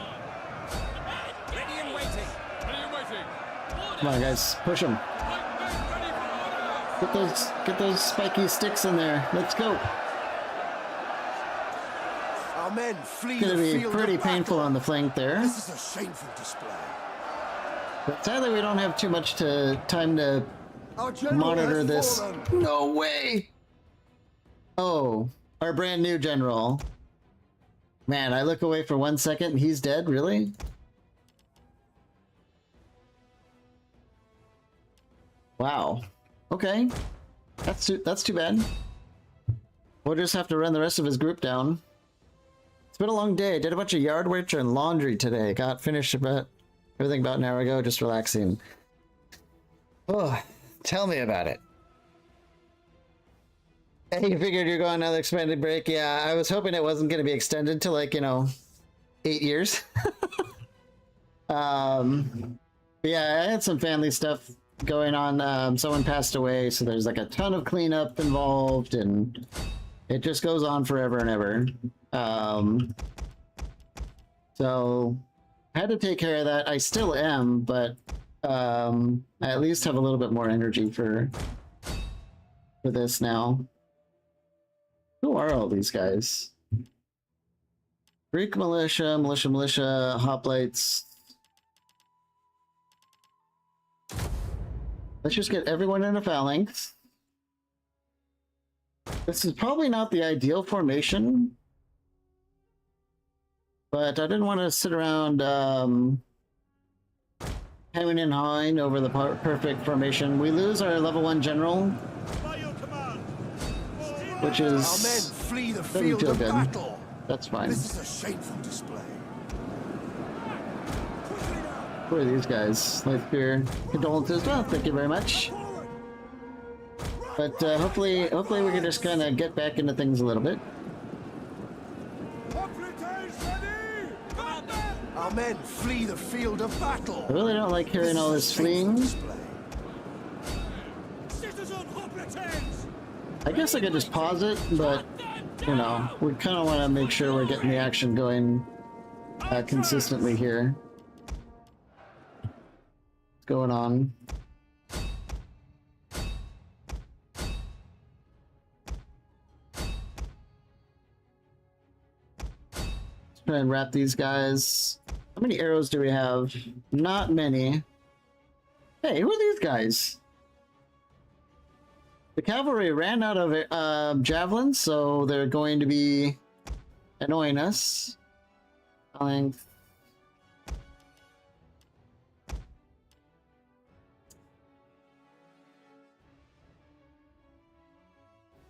Ready and waiting! Ready and waiting. Come on, guys. Push them. Get those spiky sticks in there. Let's go. Our men flee It's gonna the be field pretty of painful battle. on the flank there. This is a shameful display. But sadly, we don't have too much time to Our general monitor has this. fallen. No way! Oh, our brand new general. Man, I look away for 1 second and he's dead? Really? Wow. Okay. That's too bad. We'll just have to run the rest of his group down. It's been a long day. Did a bunch of yard work and laundry today. Got finished about everything about an hour ago, just relaxing. Oh, tell me about it. Hey, you figured you're going on the expanded break? Yeah, I was hoping it wasn't going to be extended to like, 8 years. Yeah, I had some family stuff going on. Someone passed away, so there's like a ton of cleanup involved, and it just goes on forever and ever. So I had to take care of that. I still am, but I at least have a little bit more energy for this now. Who are all these guys? Greek militia, militia, hoplites. Let's just get everyone in a phalanx. This is probably not the ideal formation, but I didn't want to sit around hemming and hawing over the perfect formation. We lose our level 1 general. By your command! Forward! which Our men is flee the doesn't field feel of good. battle. That's fine. This is a shameful display. Who are these guys? Lightspear, condolences. Well, thank you very much. But hopefully we can just kind of get back into things a little bit. Our men flee the field of battle. I really don't like hearing all this fleeing. Citizen Hopletons! I guess I could just pause it, but you know, we kind of want to make sure we're getting the action going consistently here. What's going on? Let's try and wrap these guys. How many arrows do we have? Not many. Hey, who are these guys? The cavalry ran out of javelins, so they're going to be annoying us. Length.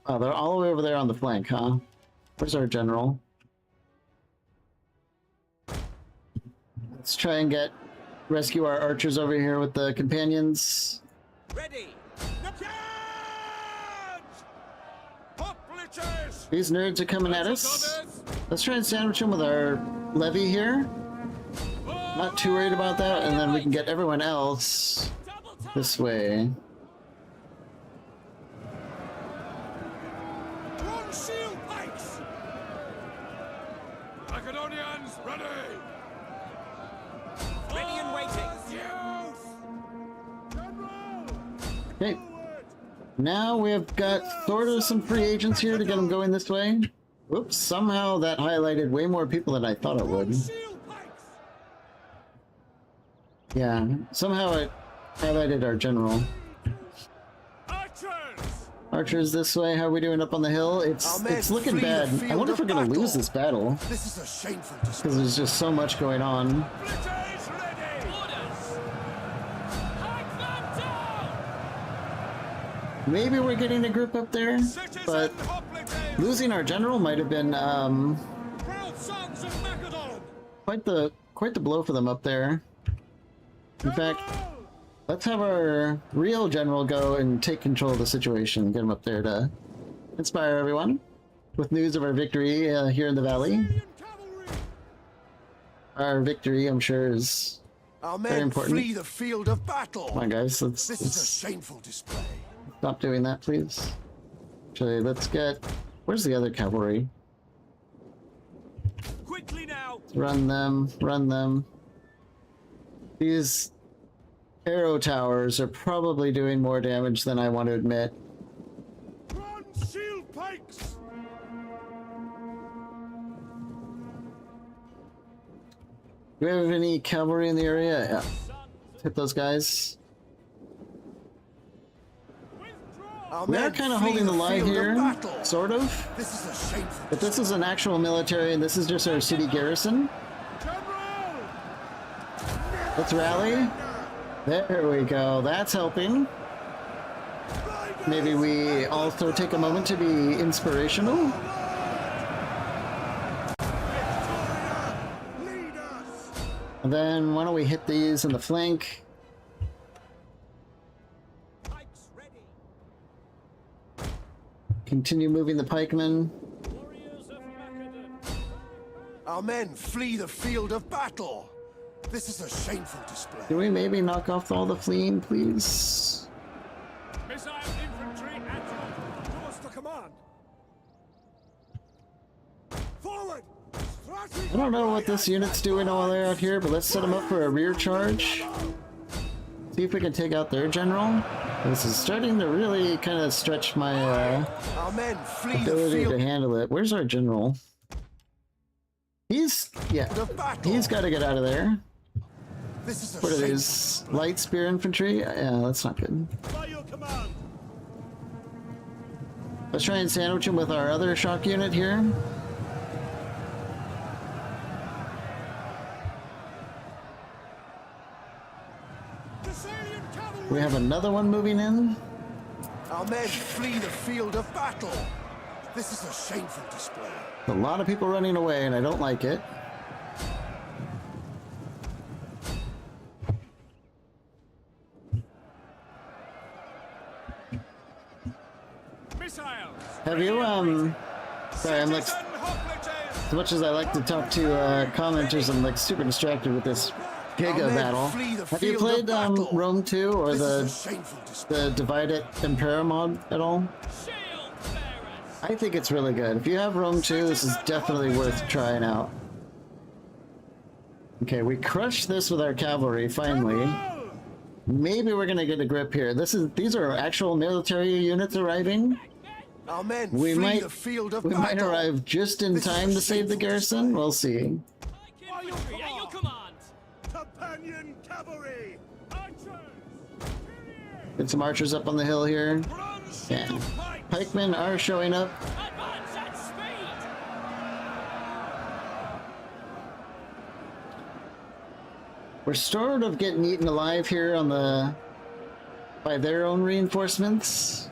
Oh, they're all the way over there on the flank, huh? Where's our general? Let's try and rescue our archers over here with the companions. Ready! Hopletons! These nerds are coming at us. Let's try and sandwich them with our levy here. Not too worried about that, and then we can get everyone else this way. One shield pikes! Macedonians, ready! Ready and waiting! Okay. Now we've got sort of some free agents here to get them going this way. Whoops, somehow that highlighted way more people than I thought it would. Shield pikes! Yeah, somehow it highlighted our general. Archers! Archers this way, how are we doing up on the hill? It's looking bad. I wonder if we're gonna lose this battle. This is a shameful display. Because there's just so much going on. Hopletons ready! Orders! Hack them down! Maybe we're getting a group up there, Citizen but Hopletons! losing our general might have been Proud sons of Macedon! quite the blow for them up there. In fact, let's have our real general go and take control of the situation. Get him up there to inspire everyone with news of our victory here in the valley. Syrian cavalry! Our victory, I'm sure, is Our very men important. flee the field of battle. Come on, guys. This is a Let's shameful display. stop doing that, please. Actually, let's get. Where's the other cavalry? Quickly now! Run them. Run them. These arrow towers are probably doing more damage than I want to admit. Run shield pikes! Do we have any cavalry in the area? Yeah. Hit those guys. Our We are men kind of flee holding the line field of here, battle. sort of. This is a shameful But this is an actual military, and this is just our city garrison. General! Let's rally. There we go. That's helping. Maybe we also take a moment to be inspirational. Lead us! And then why don't we hit these in the flank? Pikes ready! Continue moving the pikemen. Warriors of Macedon! Our men flee the field of battle. This is a shameful display. Can we maybe knock off all the fleeing, please? Missile infantry at your... Yours to command! Forward! I don't know what this unit's doing while they're out here, but let's set them up for a rear charge. See if we can take out their general. This is starting to really kind of stretch my Our men flee the ability to field handle it. Where's our general? He's of battle. he's got to get out of there. This is a What are shameful these? Light spear infantry? Yeah, that's not good. By your command! Let's try and sandwich him with our other shock unit here. Thessalian cavalry! We have another one moving in. Our men flee the field of battle. This is a shameful display. A lot of people running away, and I don't like it. Missiles. Have you, sorry, I'm like, Citizen hoplites. as much as I like to talk to commenters, I'm like super distracted with this Giga Our men battle. flee the Have you field of played battle. Rome 2 or This is a the shameful display. Divide Et Impera mod at all? Shield bearers. I think it's really good. If you have Rome 2, this is definitely worth trying out. Okay, we crushed this with our cavalry finally. General! Maybe we're gonna get a grip here. These are actual military units arriving. Our men We flee might the field of we battle. might arrive just in This is time a to save the shameful garrison. display. We'll see. Pike infantry at your command. Companion cavalry! Archers. Get some archers up on the hill here. Bronze Yeah. shield pikes. Pikemen are showing up. Advance at speed. We're sort of getting eaten alive here on the by their own reinforcements.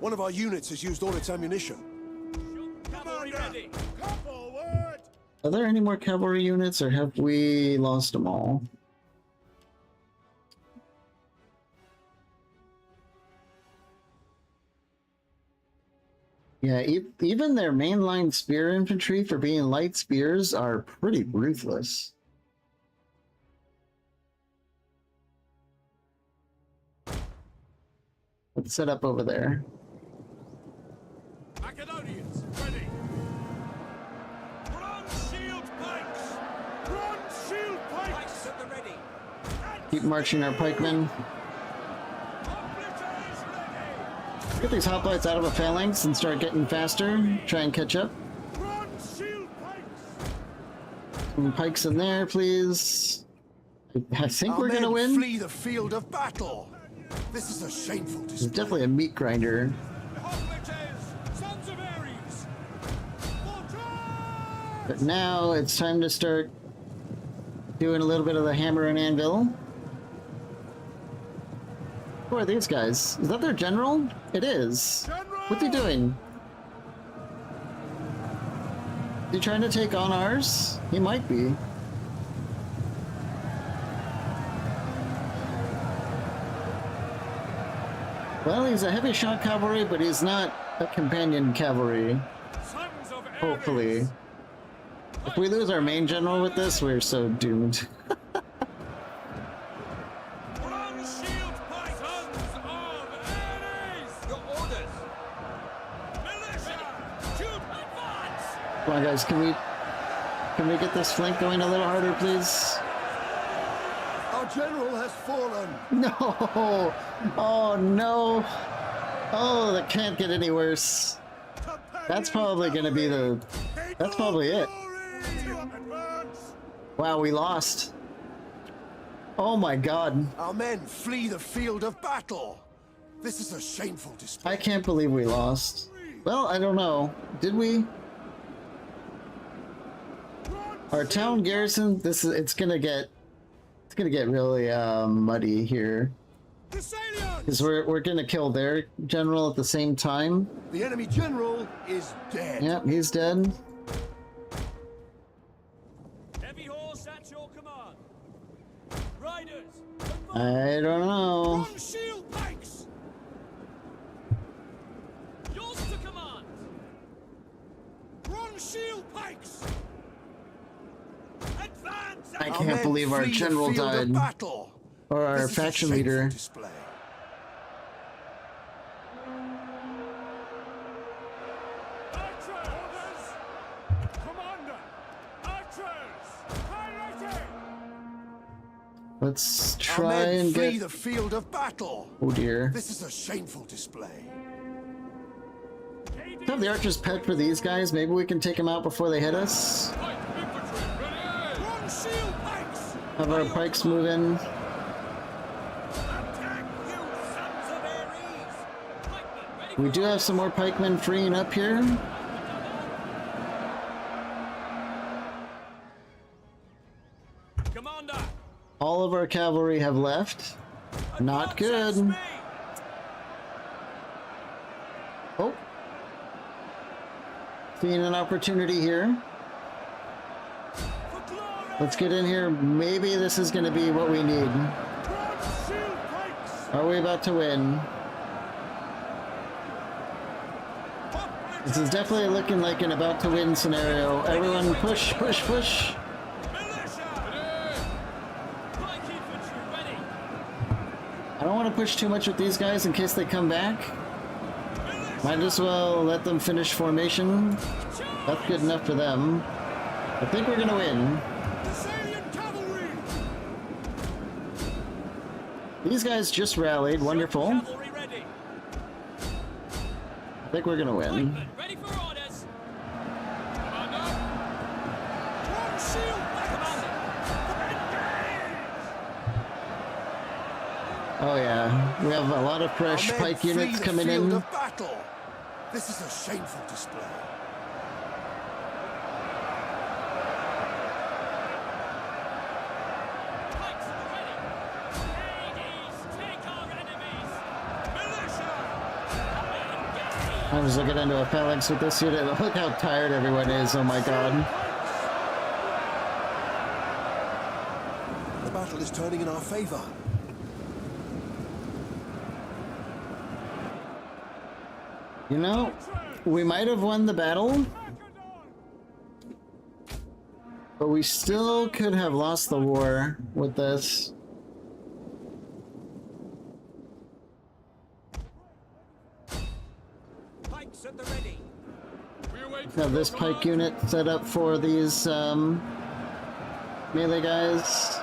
One of our units has used all its ammunition. Cavalry ready. Come forward! Are there any more cavalry units, or have we lost them all? Yeah, even their mainline spear infantry, for being light spears, are pretty ruthless. Let's set up over there. Macedonians ready. Bronze shield pikes. Bronze shield pikes! Pikes at the ready. Keep marching our pikemen. Hoplites ready. Get these hoplites out of a phalanx and start getting faster. Try and catch up. Bronze shield pikes! Some pikes in there, please. I think Our we're gonna men win. flee the field of battle. This is a shameful It's display. definitely a meat grinder. Hoplites. Sons of Ares. But now it's time to start doing a little bit of the hammer and anvil. Who are these guys? Is that their general? It is. What's he doing? Is he trying to take on ours? He might be. Well, he's a heavy shot cavalry, but he's not a companion cavalry. Sons of Ares. Hopefully. If we lose our main general with this, we're so doomed. Bronze shield pikes. Sons of Ares. Your orders. Militia. Shoot. Advance. Come on, guys, can we get this flank going a little harder, please? Our general has fallen. No! Oh no! Oh, that can't get any worse. That's probably gonna be the... That's probably it. Advance! Wow, we lost. Oh my god. Our men flee the field of battle. This is a shameful display. I can't believe we lost. Well, I don't know. Did we? Our town garrison, it's gonna get really muddy here. Because we're gonna kill their general at the same time. The enemy general is dead. Yep, he's dead. Heavy horse at your command. Riders. I don't know. Bronze shield pikes. Yours to command. Bronze shield pikes. Advance. I Our can't men believe our flee the general field of died. battle. Or our This is a faction shameful leader. display. Archers. Orders. Commander. Archers. Piloting. Let's Our try men and flee get... the field of battle. Oh dear. This is a shameful display. Have the archers pet for these guys? Maybe we can take them out before they hit us? Light infantry ready. Bronze shield pikes. Have our pikes move in? Attack, you sons of Ares. Pikemen ready. We do have some more pikemen freeing up here. Commander. All of our cavalry have left. Not Advance at good. speed. Oh, Seeing an opportunity here. For glory! Let's get in here. Maybe this is going to be what we need. Bronze shield pikes! Are we about to win? This is definitely looking like an about to win scenario. Everyone push, push, push. Pike infantry ready. I don't want to push too much with these guys in case they come back. Might as well let them finish formation. That's good enough for them. I think we're gonna win. Thessalian cavalry! These guys just rallied. Wonderful. Cavalry ready. I think we're gonna win. Pikemen ready for orders. Commander. Bronze shield Commander. Oh yeah, we have a lot of fresh Our men pike flee units the coming field in. of battle. This is a shameful display. Pikes ready. Ladies, take our enemies. Militia. I was looking into a phalanx with this unit. Look how tired everyone is. Oh my god. The battle is turning in our favor. You know, we might have won the battle, but we still could have lost the war with this. Pikes at the ready. Have this pike unit set up for these melee guys.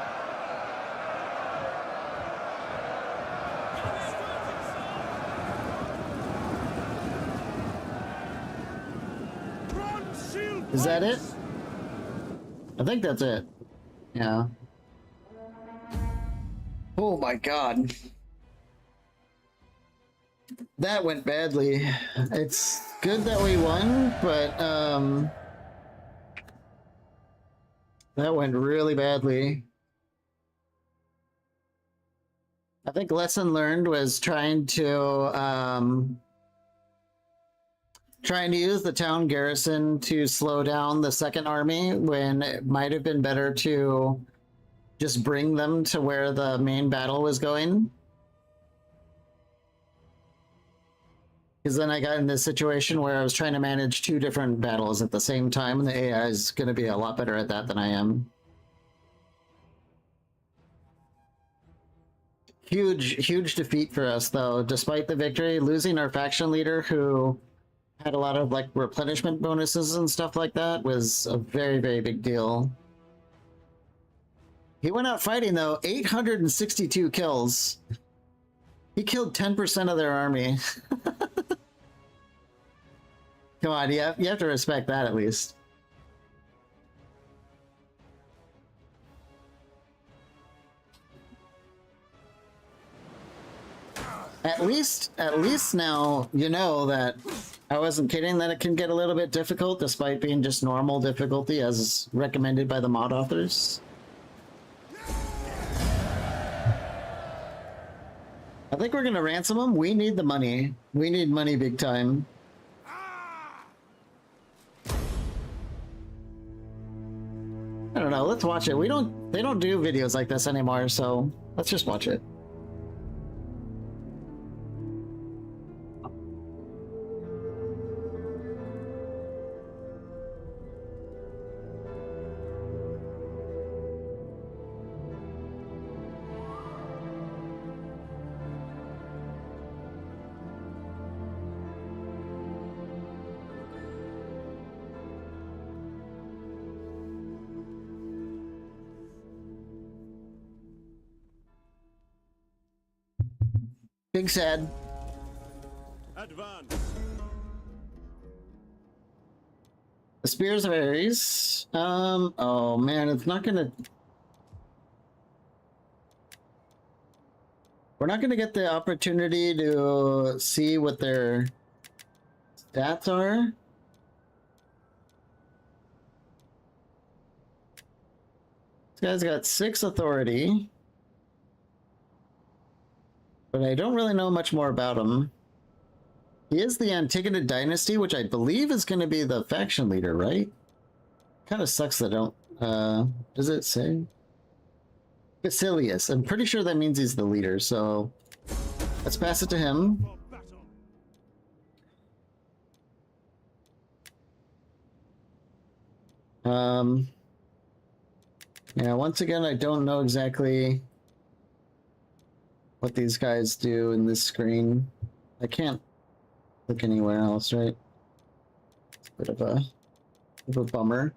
Bronze shield Is that it? pikes! I think that's it. Yeah. Oh my god. That went badly. It's good that we won, but that went really badly. I think lesson learned was trying to use the town garrison to slow down the second army when it might have been better to just bring them to where the main battle was going. Because then I got in this situation where I was trying to manage two different battles at the same time, and the AI is going to be a lot better at that than I am. Huge defeat for us, though. Despite the victory, losing our faction leader, who had a lot of like replenishment bonuses and stuff like that, was a very big deal. He went out fighting though, 862 kills. He killed 10% of their army. Come on, you have to respect that at least. At least now you know that I wasn't kidding, that it can get a little bit difficult despite being just normal difficulty as recommended by the mod authors. I think we're gonna ransom them. We need the money. We need money big time. I don't know, let's watch it. They don't do videos like this anymore, so let's just watch it. Big sad. Advance! The Spears of Ares. Oh man, it's not gonna... We're not gonna get the opportunity to see what their stats are. This guy's got 6 authority. But I don't really know much more about him. He is the Antigonid dynasty, which I believe is going to be the faction leader, right? Kind of sucks that I don't... does it say? Basilius. I'm pretty sure that means he's the leader, so... Let's pass it to him. For battle. Yeah, once again, I don't know exactly what these guys do in this screen. I can't look anywhere else, right? It's a bit of a bummer.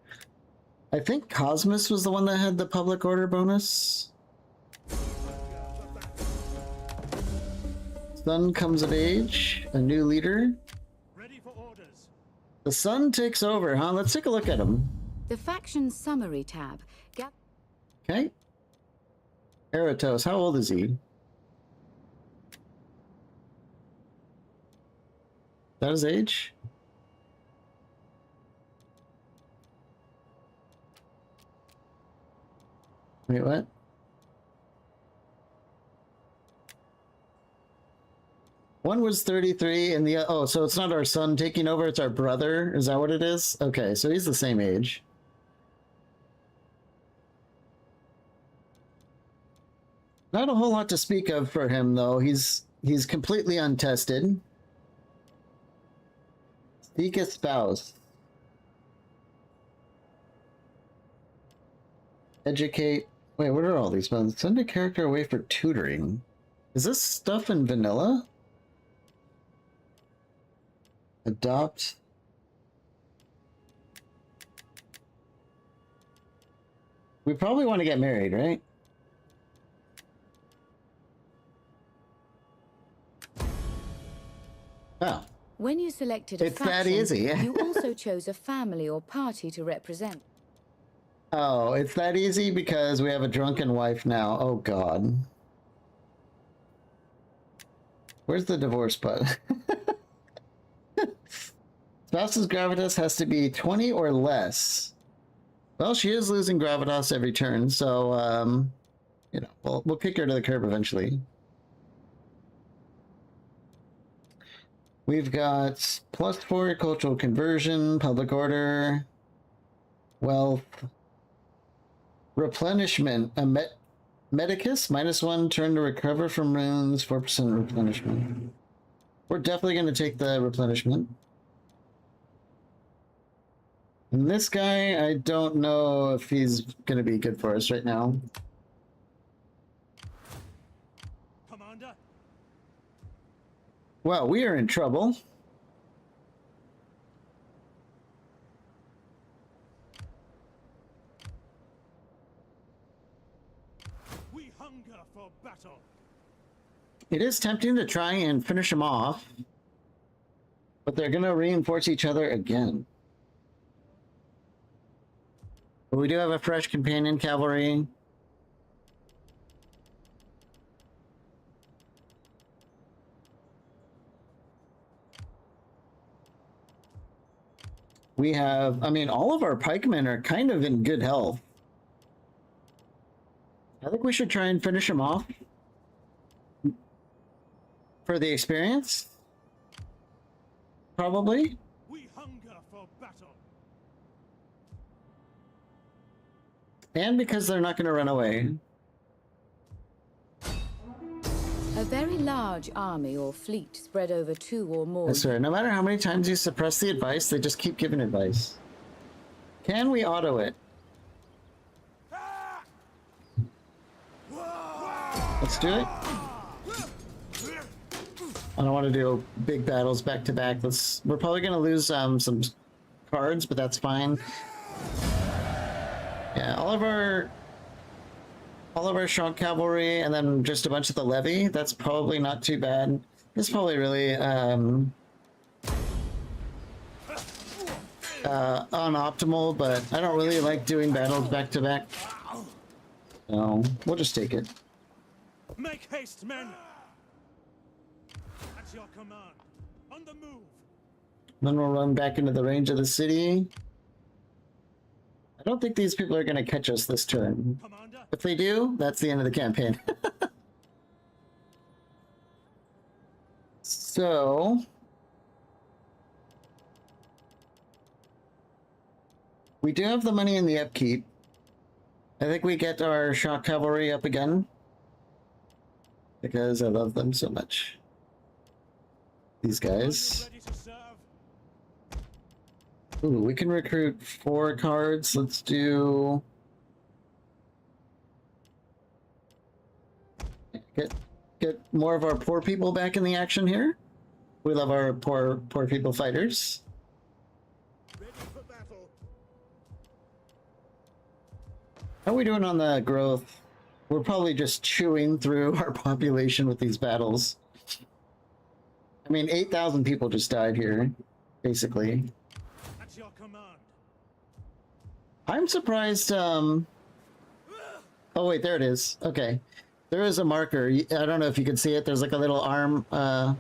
I think Cosmos was the one that had the public order bonus. Sun comes of age, a new leader. Ready for orders. The sun takes over, huh? Let's take a look at him. The faction summary tab. Okay. Eratos, how old is he? That his age? Wait, what? One was 33 and the... Oh, so it's not our son taking over, it's our brother? Is that what it is? Okay, so he's the same age. Not a whole lot to speak of for him, though. He's completely untested. Seek a spouse. Educate. Wait, what are all these ones? Send a character away for tutoring. Is this stuff in vanilla? Adopt. We probably want to get married, right? Oh. When you selected a It's that faction, easy. you also chose a family or party to represent. Oh, it's that easy because we have a drunken wife now. Oh, God. Where's the divorce button? Spouse's gravitas has to be 20 or less. Well, she is losing gravitas every turn, so, you know, we'll kick her to the curb eventually. We've got +4 cultural conversion, public order, wealth, replenishment, a medicus, -1 turn to recover from runes, 4% replenishment. We're definitely going to take the replenishment. And this guy, I don't know if he's going to be good for us right now. Commander. Well, we are in trouble. We hunger for battle. It is tempting to try and finish them off, but they're going to reinforce each other again. But we do have a fresh companion cavalry. We have, I mean, all of our pikemen are kind of in good health. I think we should try and finish them off for the experience. Probably. We hunger for battle. And because they're not going to run away. A very large army or fleet spread over 2 or more. I swear, no matter how many times you suppress the advice, they just keep giving advice. Can we auto it? Let's do it. I don't want to do big battles back to back. We're probably going to lose some cards, but that's fine. Yeah, all of our shock cavalry and then just a bunch of the levy. That's probably not too bad. It's probably really unoptimal, but I don't really like doing battles back to back. So we'll just take it. Make haste, men. At your command. On the move. Then we'll run back into the range of the city. I don't think these people are going to catch us this turn. Commander. If they do, that's the end of the campaign. So, We do have the money in the upkeep. I think we get our shock cavalry up again. Because I love them so much. These guys. Ready to serve? Ooh, we can recruit 4 cards. Let's do... Get more of our poor people back in the action here. We love our poor people fighters. Ready for battle. How are we doing on the growth? We're probably just chewing through our population with these battles. I mean, 8,000 people just died here, basically. At your command. I'm surprised, Oh wait, there it is. Okay. There is a marker. I don't know if you can see it. There's like a little arm, yeah,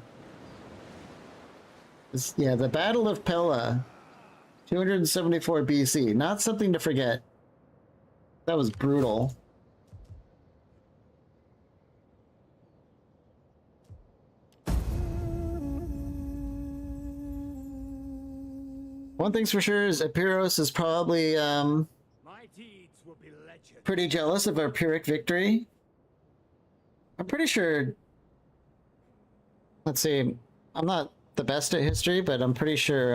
the Battle of Pella. 274 BC. Not something to forget. That was brutal. One thing's for sure is Epiros is probably My deeds will be legend. pretty jealous of our Pyrrhic victory. I'm pretty sure... Let's see. I'm not the best at history, but I'm pretty sure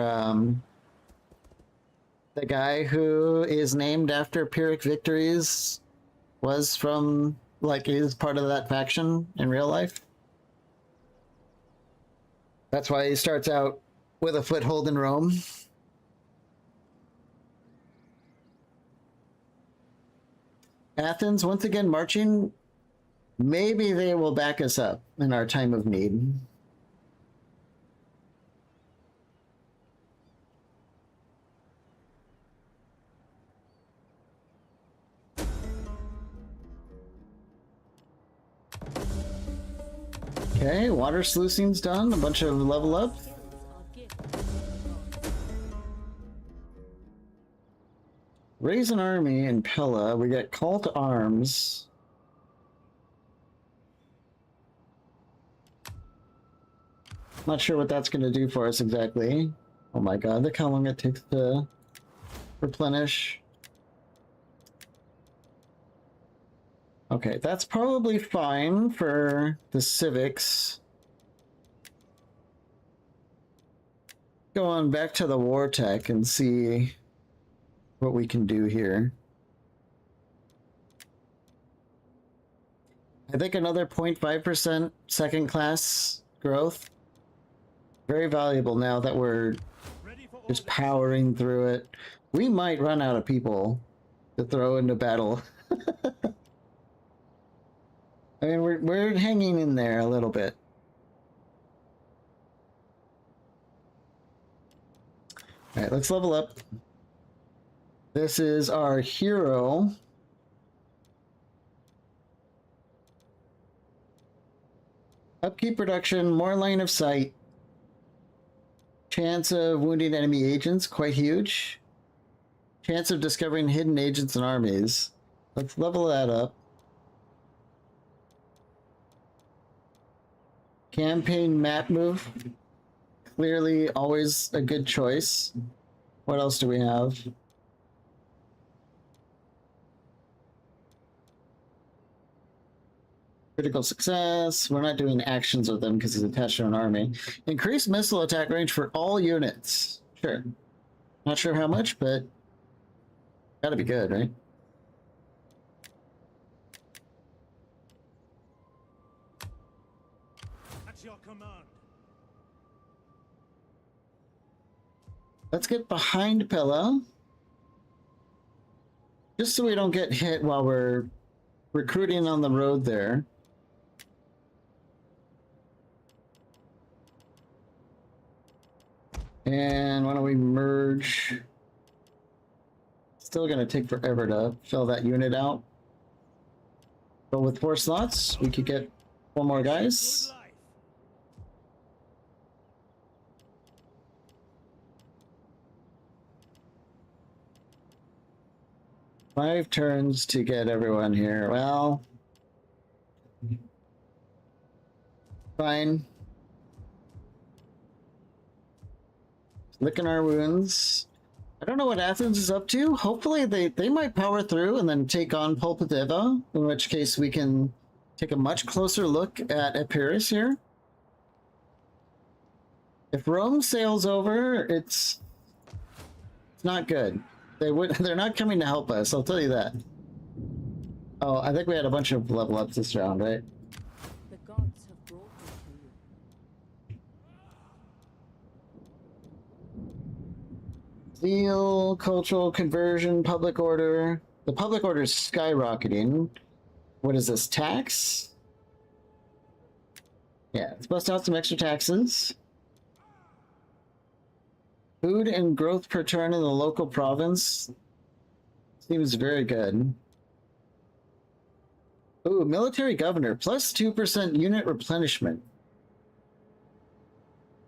the guy who is named after Pyrrhic victories was from, like, is part of that faction in real life. That's why he starts out with a foothold in Rome. Athens, once again, marching. Maybe they will back us up in our time of need. Okay, water sluicing's done. A bunch of level up. Skills are gifts. Raise an army in Pella. We get call to arms. Not sure what that's going to do for us exactly. Oh my god, look how long it takes to replenish. Okay, that's probably fine for the civics. Go on back to the war tech and see what we can do here. I think another 0.5% second class growth. Very valuable now that we're Ready for just orders. powering through it. We might run out of people to throw into battle. I mean, we're hanging in there a little bit. All right, let's level up. This is our hero. Upkeep production, more line of sight. Chance of wounding enemy agents, quite huge. Chance of discovering hidden agents and armies. Let's level that up. Campaign map move. Clearly always a good choice. What else do we have? Critical success. We're not doing actions with them because he's attached to an army. Increased missile attack range for all units. Sure. Not sure how much, but gotta be good, right? At your command. Let's get behind Pella. Just so we don't get hit while we're recruiting on the road there. And why don't we merge? Still gonna take forever to fill that unit out. But with 4 slots, we could get 4 more guys. Good life. 5 turns to get everyone here. Well, fine. Licking our wounds. I don't know what Athens is up to. Hopefully they might power through and then take on Pulpitivo, in which case we can take a much closer look at Epirus here. If Rome sails over, it's not good. They're not coming to help us, I'll tell you that. Oh, I think we had a bunch of level ups this round, right? The gods have brought me to you. Zeal, cultural conversion, public order. The public order is skyrocketing. What is this, tax? Yeah, let's bust out some extra taxes. Food and growth per turn in the local province seems very good. Ooh, military governor, plus 2% unit replenishment.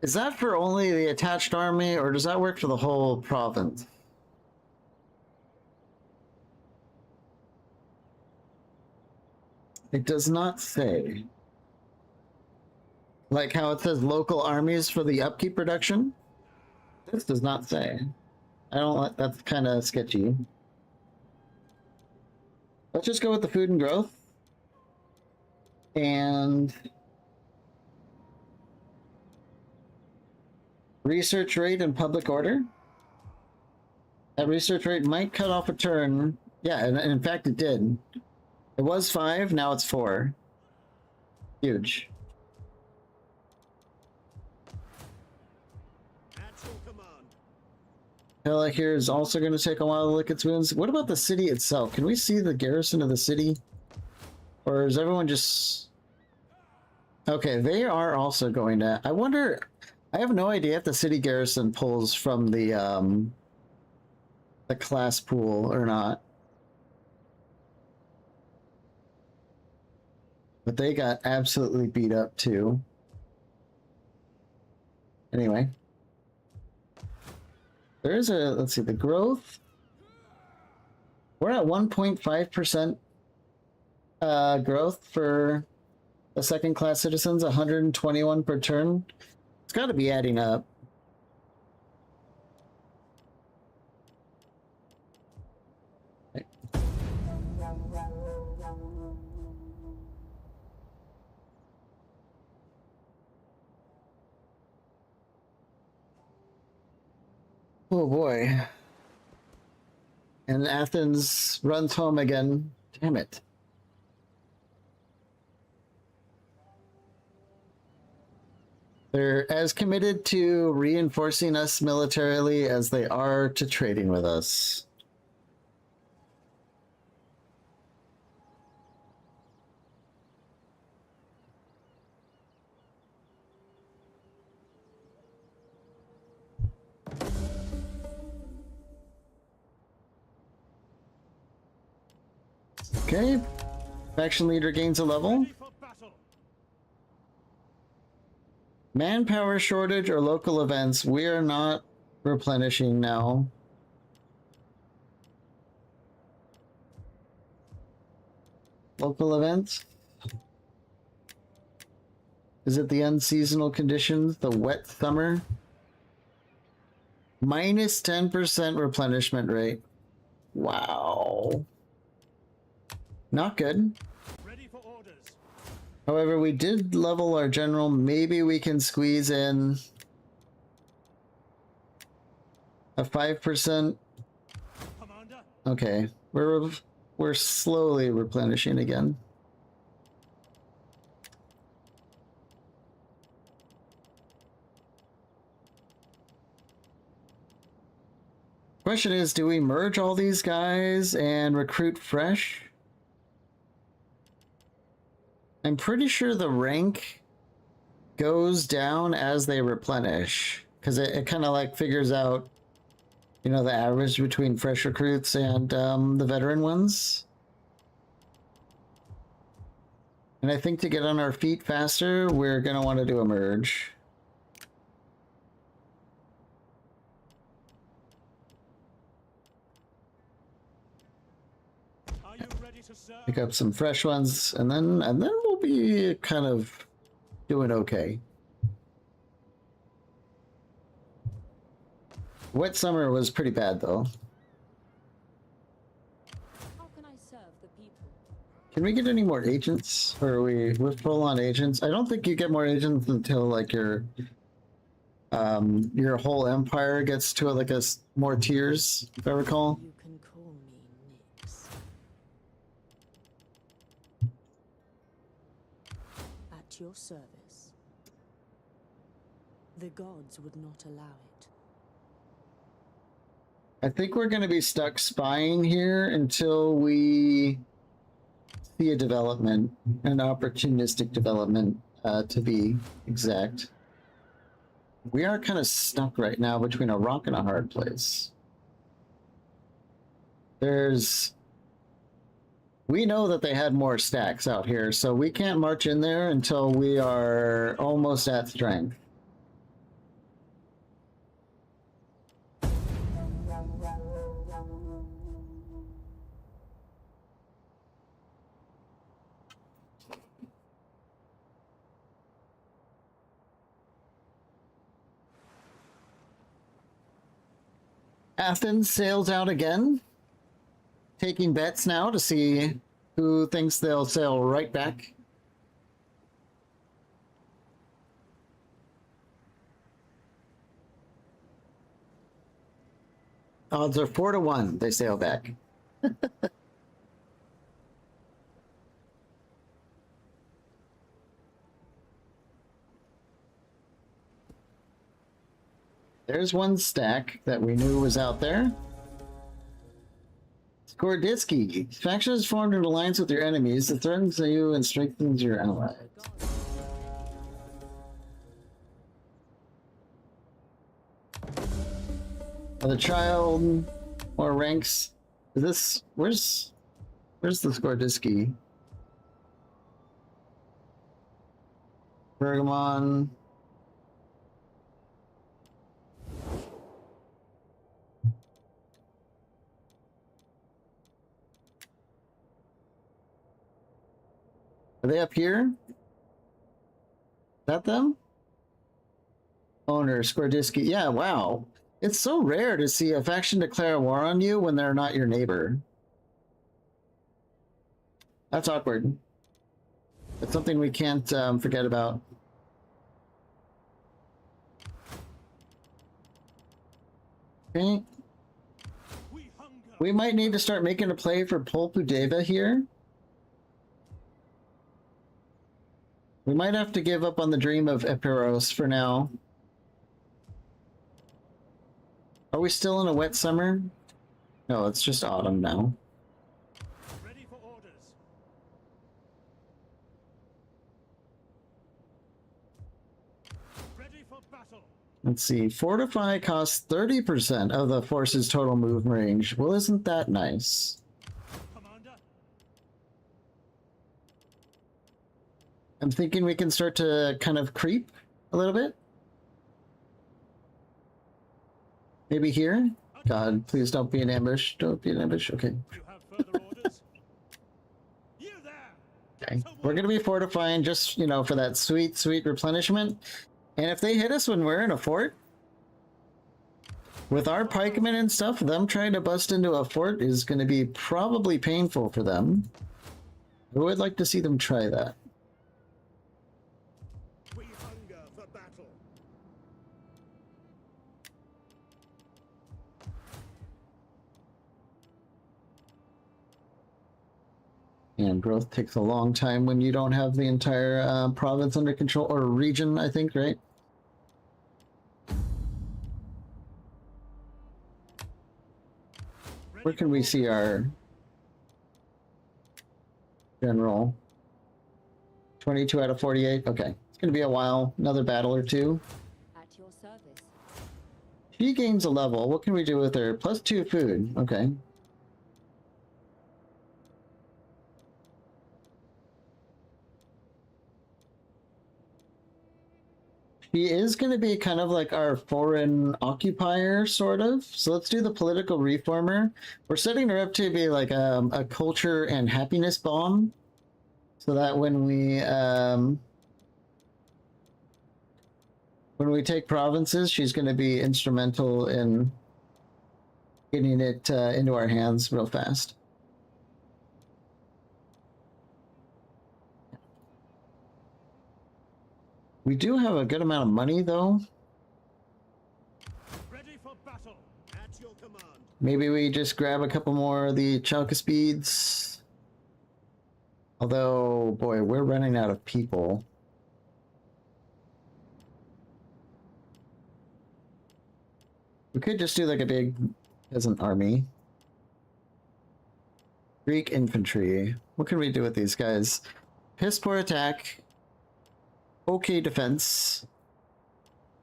Is that for only the attached army, or does that work for the whole province? It does not say. Like how it says local armies for the upkeep reduction? This does not say. I don't like, that's kind of sketchy. Let's just go with the food and growth. And research rate and public order. That research rate might cut off a turn. Yeah, and in fact it did. It was 5, now it's 4. Huge. At your command. Hela here is also going to take a while to lick its wounds. What about the city itself? Can we see the garrison of the city? Or is everyone just... Okay, they are also going to... I wonder... I have no idea if the city garrison pulls from the class pool or not. But they got absolutely beat up too. Anyway. There is a... Let's see, the growth. We're at 1.5% growth for the second class citizens, 121 per turn. It's got to be adding up. Okay. Oh boy. And Athens runs home again. Damn it. They're as committed to reinforcing us militarily as they are to trading with us. Okay. Faction leader gains a level. Ready for battle. Manpower shortage or local events. We are not replenishing now. Local events. Is it the unseasonal conditions? The wet summer? Minus 10% replenishment rate. Wow. Not good. Ready for orders. However, we did level our general. Maybe we can squeeze in a 5%. Commander. Okay, we're slowly replenishing again. Question is, do we merge all these guys and recruit fresh? I'm pretty sure the rank goes down as they replenish, because it kind of like figures out, you know, the average between fresh recruits and the veteran ones. And I think to get on our feet faster, we're going to want to do a merge. Are you ready to serve? Pick up some fresh ones, and then we'll be kind of doing okay. Wet summer was pretty bad though. How can I serve the people? Can we get any more agents? Or are we're full on agents? I don't think you get more agents until like your whole empire gets to like more tiers, if I recall. You can call me Nyx. At your service. The gods would not allow it. I think we're going to be stuck spying here until we see a development, an opportunistic development, to be exact. We are kind of stuck right now between a rock and a hard place. We know that they had more stacks out here, so we can't march in there until we are almost at strength. Athens sails out again, taking bets now to see who thinks they'll sail right back. Odds are 4-1 they sail back. There's one stack that we knew was out there. Skorditsky. Faction has formed an alliance with your enemies that threatens you and strengthens your allies. The child, more ranks. Is this where's the Skorditsky? Bergamon. Are they up here? Is that them? Owner, Skorditsky. Yeah, wow. It's so rare to see a faction declare war on you when they're not your neighbor. That's awkward. It's something we can't forget about. Okay. We might need to start making a play for Polpudeva here. We might have to give up on the dream of Epiros for now. Are we still in a wet summer? No, it's just autumn now. Ready for orders. Ready for battle. Let's see. Fortify costs 30% of the force's total move range. Well, isn't that nice? Commander. I'm thinking we can start to kind of creep a little bit. Maybe here? God, please don't be an ambush. Don't be an ambush. Okay. You have further orders? You there! Okay. We're going to be fortifying just, you know, for that sweet, sweet replenishment. And if they hit us when we're in a fort, with our pikemen and stuff, them trying to bust into a fort is going to be probably painful for them. I would like to see them try that. We hunger for battle. And growth takes a long time when you don't have the entire province under control, or region, I think, right? Where can we see our general? 22 out of 48. Okay, it's gonna be a while. Another battle or two. At your service. She gains a level. What can we do with her? +2 food. Okay. She is going to be kind of like our foreign occupier, sort of. So let's do the political reformer. We're setting her up to be like a culture and happiness bomb. So that when we take provinces, she's going to be instrumental in getting it into our hands real fast. We do have a good amount of money, though. Ready for battle. At your command. Maybe we just grab a couple more of the Chalka speeds. Although, boy, we're running out of people. We could just do like a big peasant army. Greek infantry. What can we do with these guys? Piss poor attack. Okay defense.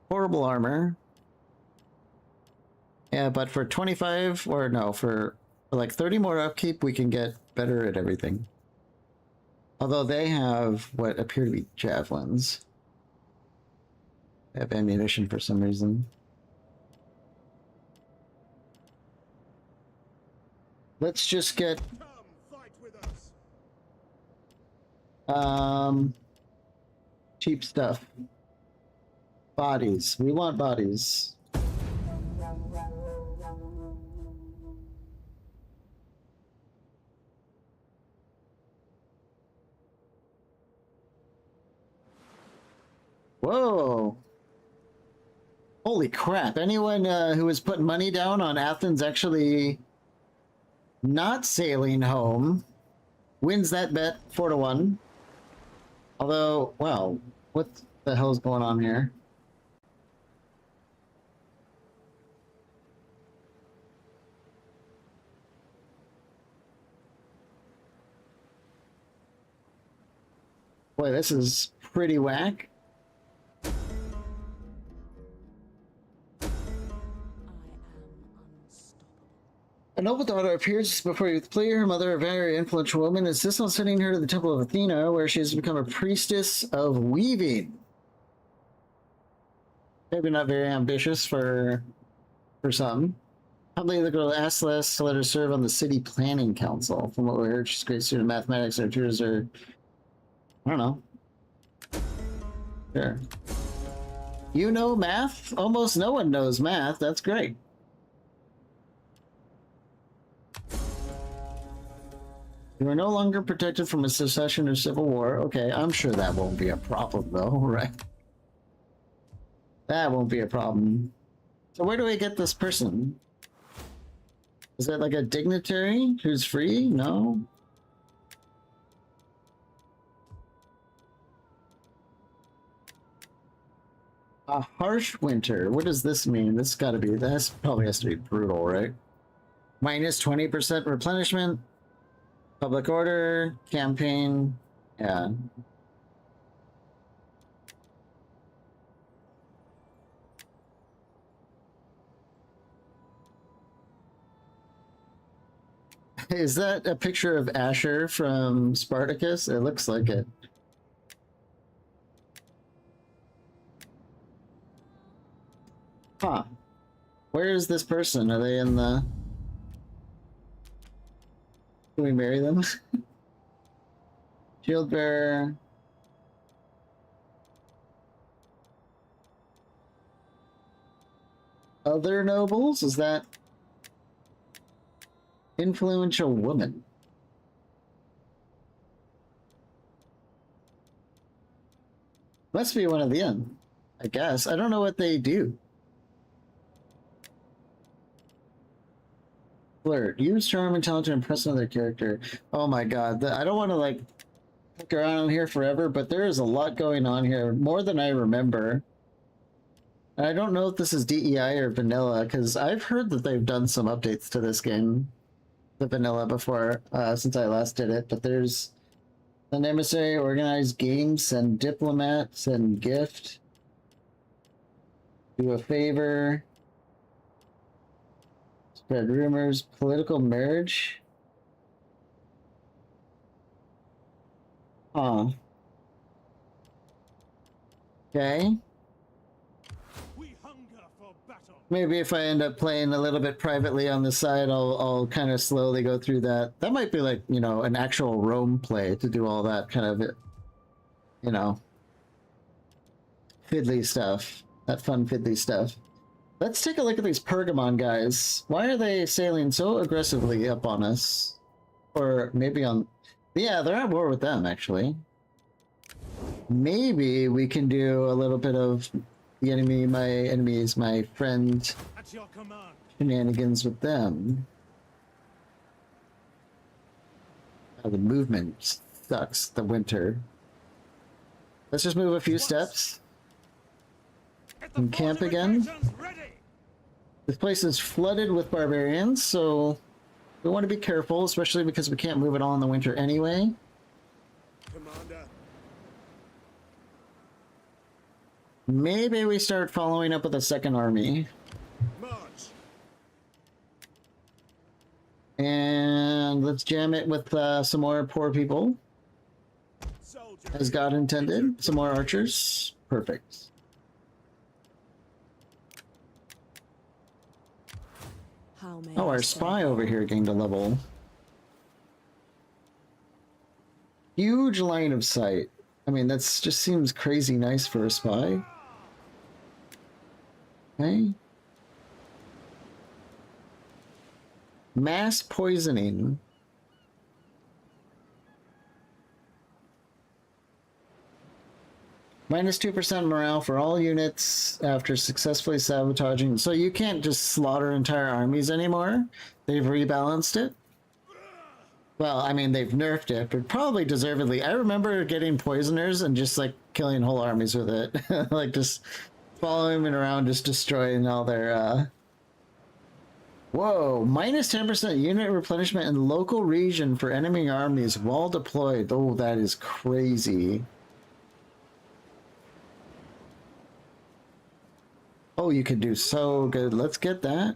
Horrible armor. Yeah, but for 25, or no, for like 30 more upkeep, we can get better at everything. Although they have what appear to be javelins. They have ammunition for some reason. Let's just get Come, fight with us. cheap stuff. Bodies. We want bodies. Whoa. Holy crap. Anyone who has put money down on Athens actually not sailing home wins that bet 4-1. Although, wow, what the hell is going on here? Boy, this is pretty whack. I am unstoppable. A noble daughter appears before you. The player, her mother, a very influential woman, insists on sending her to the Temple of Athena, where she has become a priestess of weaving. Maybe not very ambitious for some. Probably the girl asked Celeste to let her serve on the city planning council. From what we heard, she's a great student of mathematics. Her tutors are, I don't know. Sure. You know math? Almost no one knows math. That's great. You are no longer protected from a secession or civil war. Okay, I'm sure that won't be a problem, though, right? That won't be a problem. So where do I get this person? Is that like a dignitary who's free? No? A harsh winter. What does this mean? This gotta be, this probably has to be brutal, right? Minus 20% replenishment. Public order, campaign, yeah. Is that a picture of Asher from Spartacus? It looks like it. Huh. Where is this person? Are they in the... Can we marry them? Shield bearer. Other nobles? Is that influential woman? Must be one of them, I guess. I don't know what they do. Flirt. Use charm and talent to impress another character. Oh my god. I don't want to like look around here forever, but there is a lot going on here. More than I remember. And I don't know if this is DEI or vanilla, because I've heard that they've done some updates to this game, the vanilla, before, since I last did it. But there's an emissary, organized games, and diplomats, and gift. Do a favor. Spread rumors. Political marriage. Huh. Okay. We hunger for battle. Maybe if I end up playing a little bit privately on the side, I'll kind of slowly go through that. That might be like, you know, an actual Rome play to do all that kind of, you know, fiddly stuff. That fun fiddly stuff. Let's take a look at these Pergamon guys. Why are they sailing so aggressively up on us? Or maybe on... Yeah, they're at war with them, actually. Maybe we can do a little bit of the enemy, my enemy is my friend At your command. shenanigans with them. Oh, the movement sucks, the winter. Let's just move a few steps. Get the And camp again. fortifications ready. This place is flooded with barbarians, so we want to be careful, especially because we can't move at all in the winter anyway. Commander. Maybe we start following up with a second army. March. And let's jam it with some more poor people, Soldier. as God intended. Some more archers. Perfect. How may Oh, I our serve spy you? over here gained a level. Huge line of sight. I mean, that's just seems crazy nice for a spy. Okay. Mass poisoning. Minus 2% morale for all units after successfully sabotaging. So you can't just slaughter entire armies anymore. They've rebalanced it. Well, I mean, they've nerfed it, but probably deservedly. I remember getting poisoners and just like killing whole armies with it. Like just following them around, just destroying all their Whoa, minus 10% unit replenishment in local region for enemy armies while deployed. Oh, that is crazy. Oh, you could do so good. Let's get that.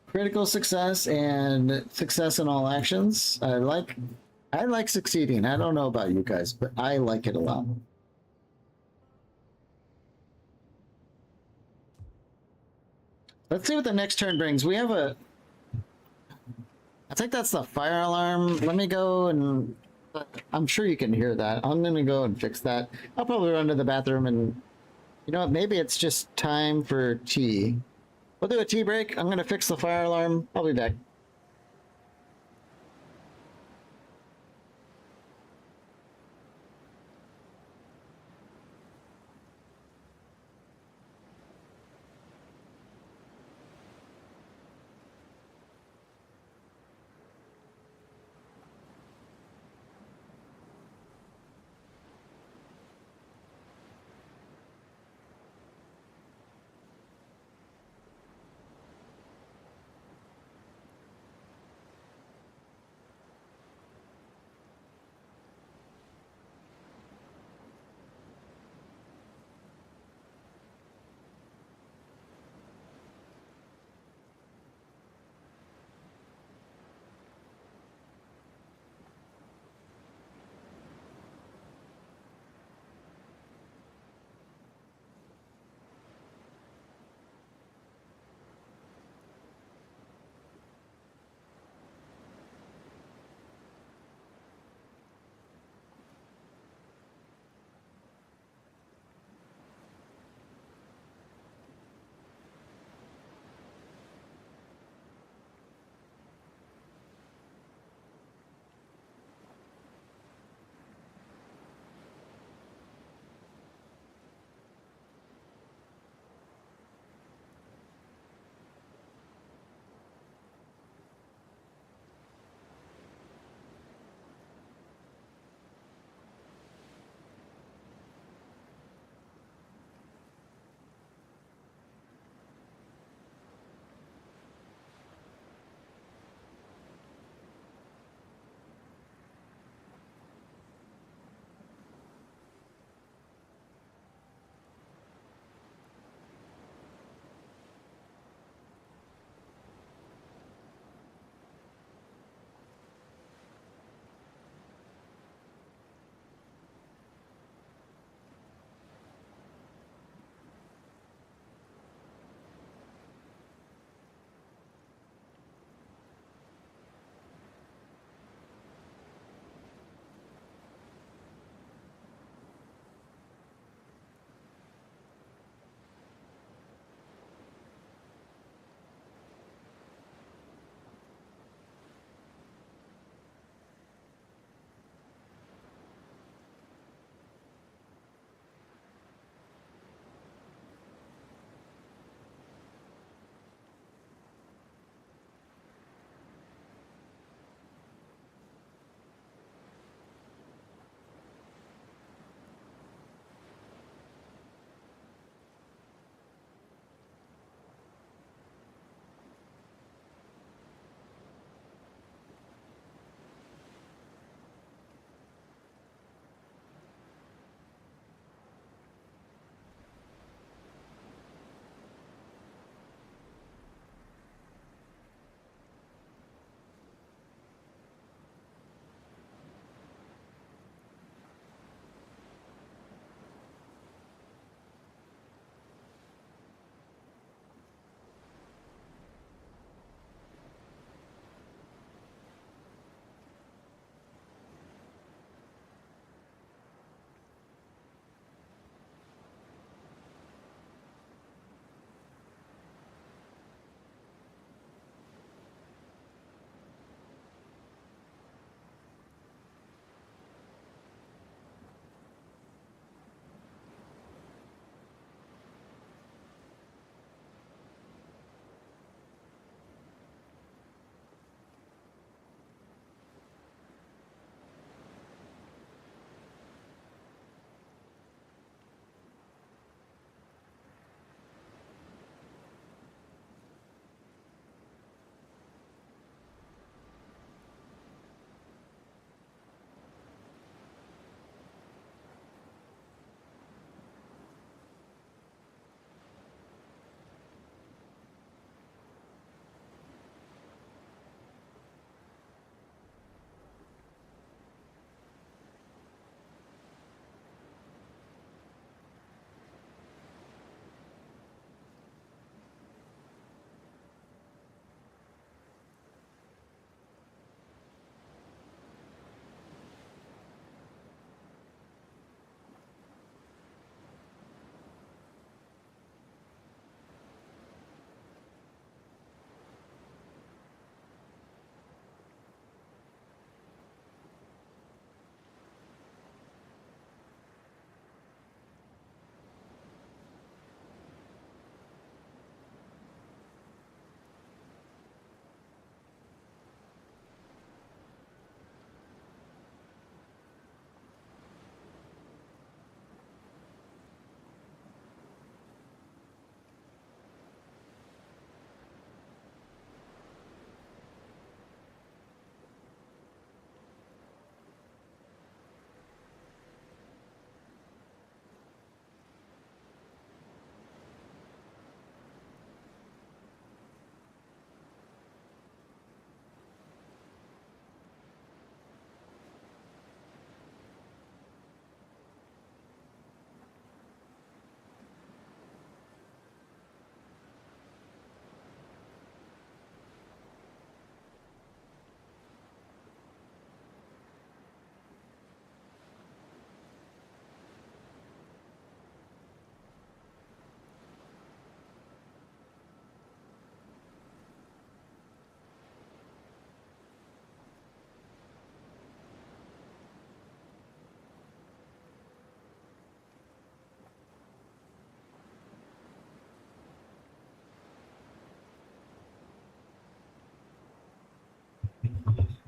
Critical success and success in all actions. I like succeeding. I don't know about you guys, but I like it a lot. Let's see what the next turn brings. We have a... I think that's the fire alarm. Let me go and... I'm sure you can hear that. I'm gonna go and fix that. I'll probably run to the bathroom and... You know what? Maybe it's just time for tea. We'll do a tea break. I'm gonna fix the fire alarm. I'll be back.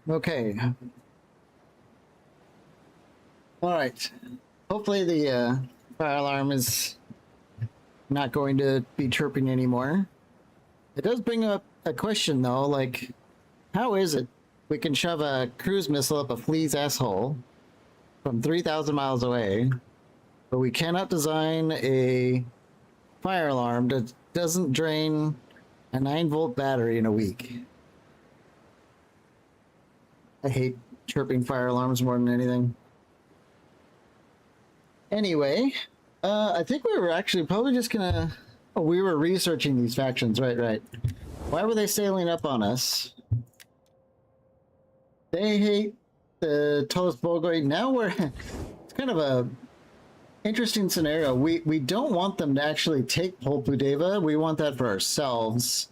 Okay. All right. Hopefully the fire alarm is not going to be chirping anymore. It does bring up a question though, like, how is it we can shove a cruise missile up a flea's asshole from 3,000 miles away, but we cannot design a fire alarm that doesn't drain a 9-volt battery in a week? I hate chirping fire alarms more than anything. Anyway, I think we were actually probably just gonna... Oh, we were researching these factions, right. Why were they sailing up on us? They hate the Toast Bulgari. Now we're... It's kind of a interesting scenario. We don't want them to actually take Polpudeva. We want that for ourselves.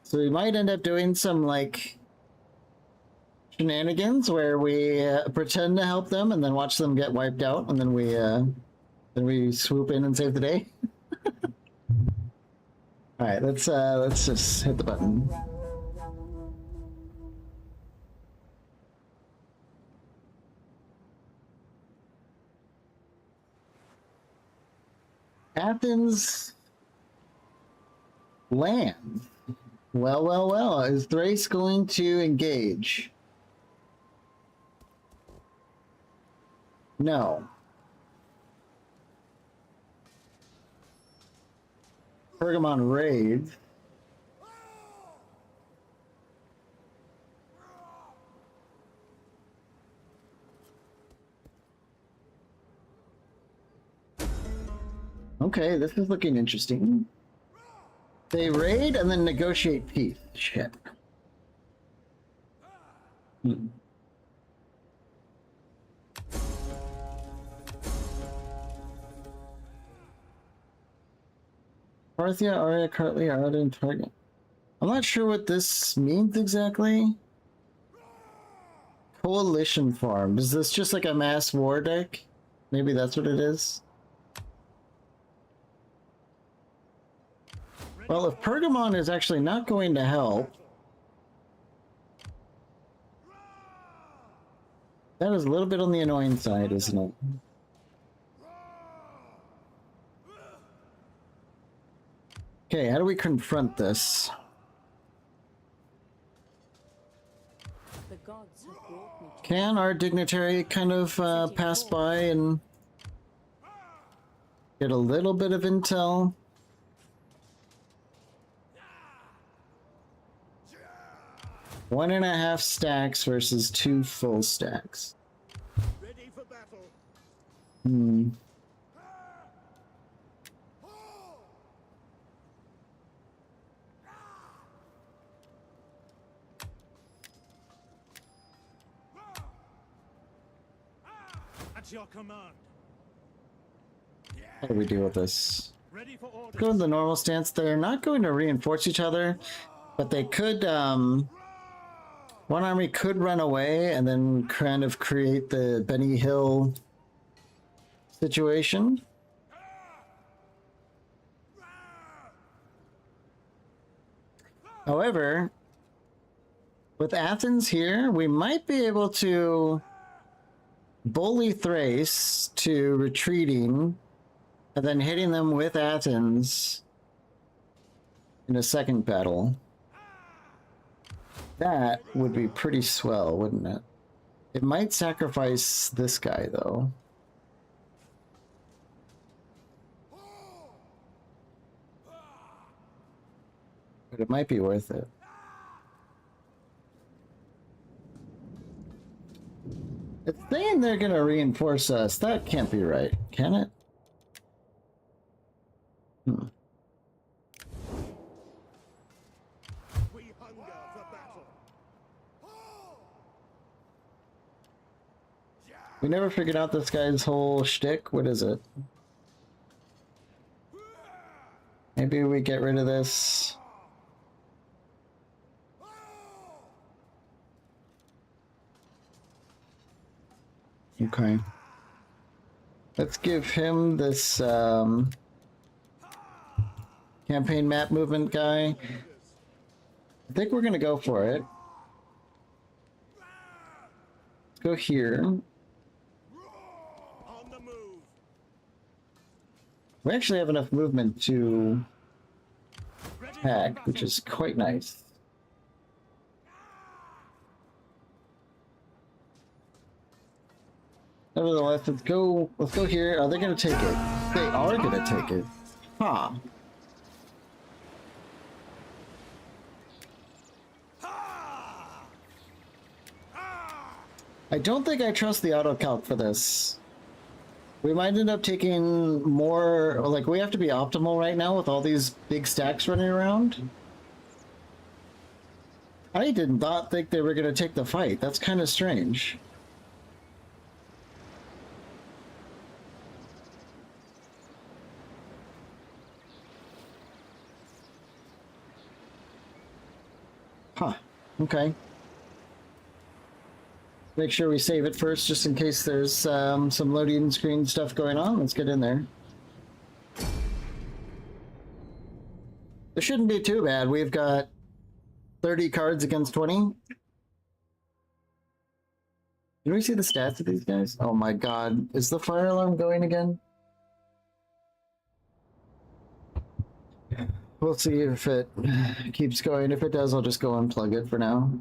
So we might end up doing some, like, shenanigans where we pretend to help them and then watch them get wiped out, and then we swoop in and save the day. All right, let's just hit the button. Athens land. Well. Is Thrace going to engage? No. Pergamon raid. Okay, this is looking interesting. They raid and then negotiate peace. Shit. Parthia, Arya, Kartli, Arada, and Target. I'm not sure what this means exactly. Coalition farm. Is this just like a mass war deck? Maybe that's what it is. Well, if Pergamon is actually not going to help, that is a little bit on the annoying side, isn't it? Okay, how do we confront this? The gods have brought me to Can our dignitary kind of pass by and get a little bit of intel? One and a half stacks versus 2 full stacks. Ready for battle. At your command. How do we deal with this? Ready for orders. Go to the normal stance. They're not going to reinforce each other, but they could, one army could run away and then kind of create the Benny Hill situation. However, with Athens here, we might be able to bully Thrace to retreating and then hitting them with Athens in a second battle. That would be pretty swell, wouldn't it? It might sacrifice this guy, though. But it might be worth it. It's saying they're gonna reinforce us. That can't be right, can it? We hunger for battle. We never figured out this guy's whole shtick. What is it? Maybe we get rid of this. Okay. Let's give him this campaign map movement guy. I think we're gonna go for it. Go here. On the move. We actually have enough movement to Ready for attack, battle. which is quite nice. Nevertheless, let's go here. Are they gonna take it? They are gonna take it. Huh. I don't think I trust the autocalc for this. We might end up taking more, like, we have to be optimal right now with all these big stacks running around. I did not think they were going to take the fight. That's kind of strange. Huh. Okay. Make sure we save it first, just in case there's some loading screen stuff going on. Let's get in there. It shouldn't be too bad. We've got 30 cards against 20. Can we see the stats of these guys? Oh my god. Is the fire alarm going again? We'll see if it keeps going. If it does, I'll just go unplug it for now.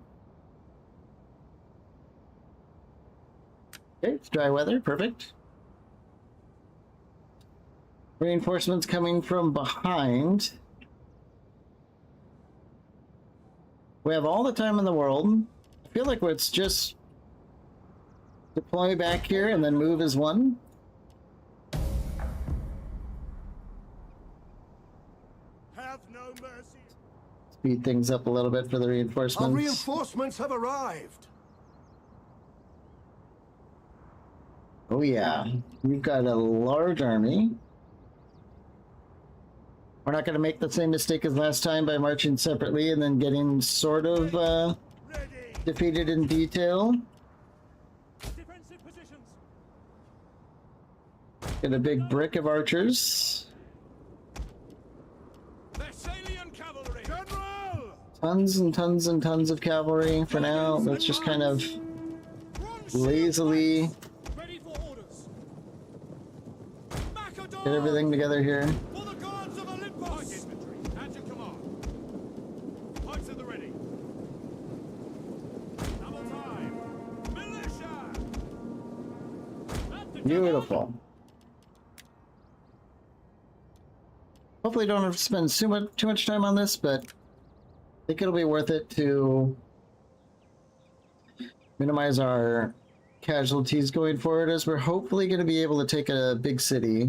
Okay, it's dry weather, perfect. Reinforcements coming from behind. We have all the time in the world. I feel like it's just deploy back here and then move as one. Have no mercy. Speed things up a little bit for the Our reinforcements. reinforcements have arrived. Oh yeah, we've got a large army. We're not going to make the same mistake as last time by marching separately and then getting sort of Ready. defeated in detail. Defensive positions. Get a big brick of archers. Thessalian cavalry. General. Tons and tons and tons of cavalry for now. Let's just kind of lazily Ready for orders. Macador. get everything together here. For the gods of Olympus. Light infantry. At your command. Pikes at the ready. Double time. Militia. At the Beautiful. Hopefully don't have to spend too much time on this, but I think it'll be worth it to minimize our casualties going forward, as we're hopefully going to be able to take a big city.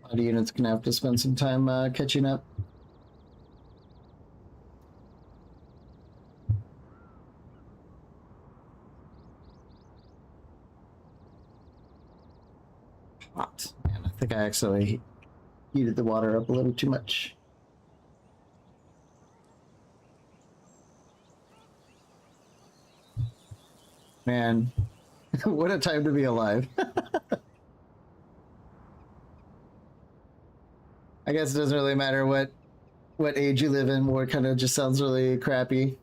A lot of units gonna have to spend some time catching up. Hot. Man, I think I actually heated the water up a little too much. Man, what a time to be alive. I guess it doesn't really matter what age you live in. War kind of just sounds really crappy.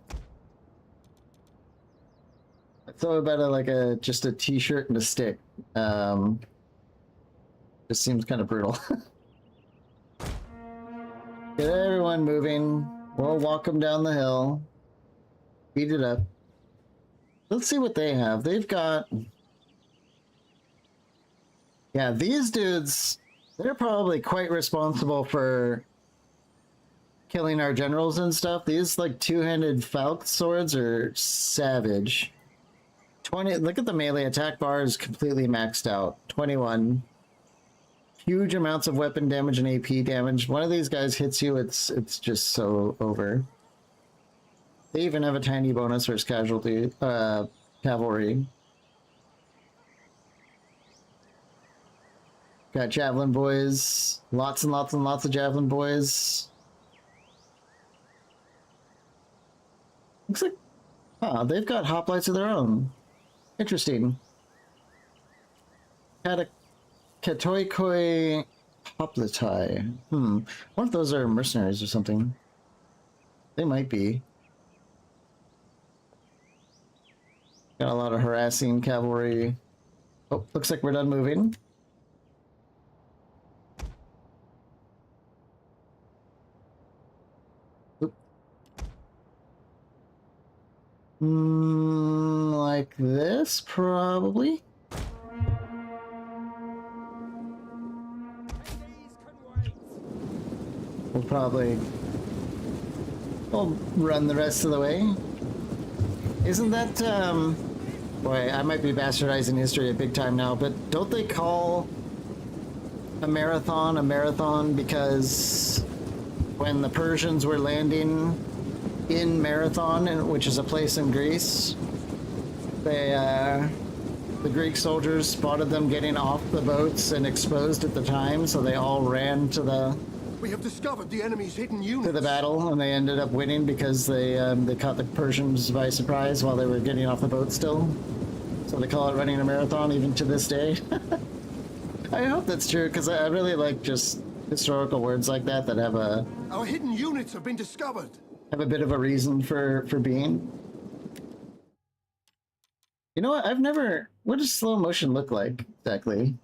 So about just a t-shirt and a stick. Just seems kind of brutal. Get everyone moving. We'll walk them down the hill. Beat it up. Let's see what they have. They've got... Yeah, these dudes, they're probably quite responsible for killing our generals and stuff. These, like, two-handed falk swords are savage. 20... Look at the melee attack bar is completely maxed out. 21. Huge amounts of weapon damage and AP damage. One of these guys hits you, it's just so over. They even have a tiny bonus versus cavalry. Got javelin boys. Lots and lots and lots of javelin boys. Looks like... Huh, they've got hoplites of their own. Interesting. Had a Katoikoi Hoplitai. What if those are mercenaries or something? They might be. Got a lot of harassing cavalry. Oh, looks like we're done moving. Oop. Like this, probably. We'll run the rest of the way. Isn't that, boy, I might be bastardizing history a big time now, but don't they call a marathon because when the Persians were landing in Marathon, which is a place in Greece, the Greek soldiers spotted them getting off the boats and exposed at the time, so they all ran to the We have discovered the enemy's hidden units. to the battle, and they ended up winning because they caught the Persians by surprise while they were getting off the boat still. So they call it running a marathon even to this day. I hope that's true, because I really like just historical words like that have a Our hidden units have been discovered. bit of a reason for being. You know what? What does slow motion look like exactly?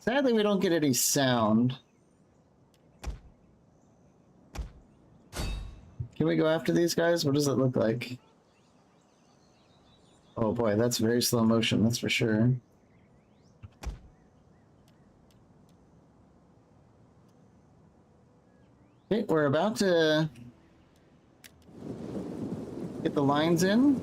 Sadly, we don't get any sound. Can we go after these guys? What does it look like? Oh boy, that's very slow motion, that's for sure. Okay, we're about to get the lines in.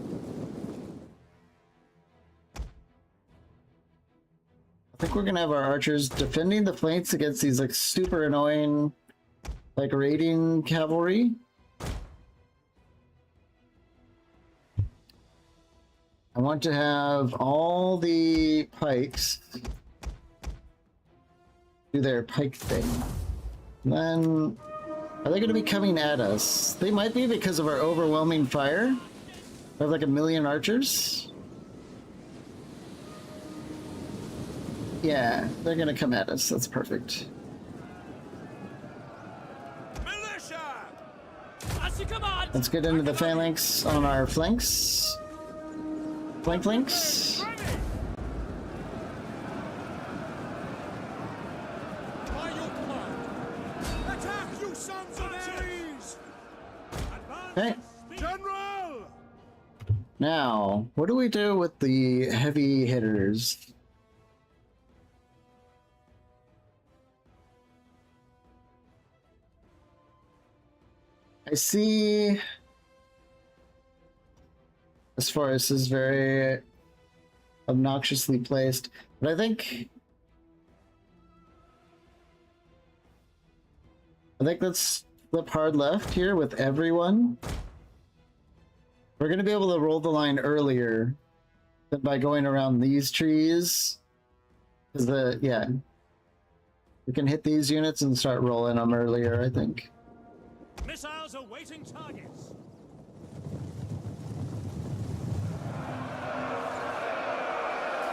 I think we're gonna have our archers defending the flanks against these like super annoying like raiding cavalry. I want to have all the pikes do their pike thing. And then, are they going to be coming at us? They might be because of our overwhelming fire. We have like 1 million archers. Yeah, they're going to come at us. That's perfect. Militia! As you command! Let's get into the phalanx on our flanks. Flanks. By your command! Attack, you sons of Ares! Okay. General! Now, what do we do with the heavy hitters? I see as far as is very obnoxiously placed, but I think let's flip hard left here with everyone. We're going to be able to roll the line earlier than by going around these trees. Because we can hit these units and start rolling them earlier, I think. Missiles awaiting targets!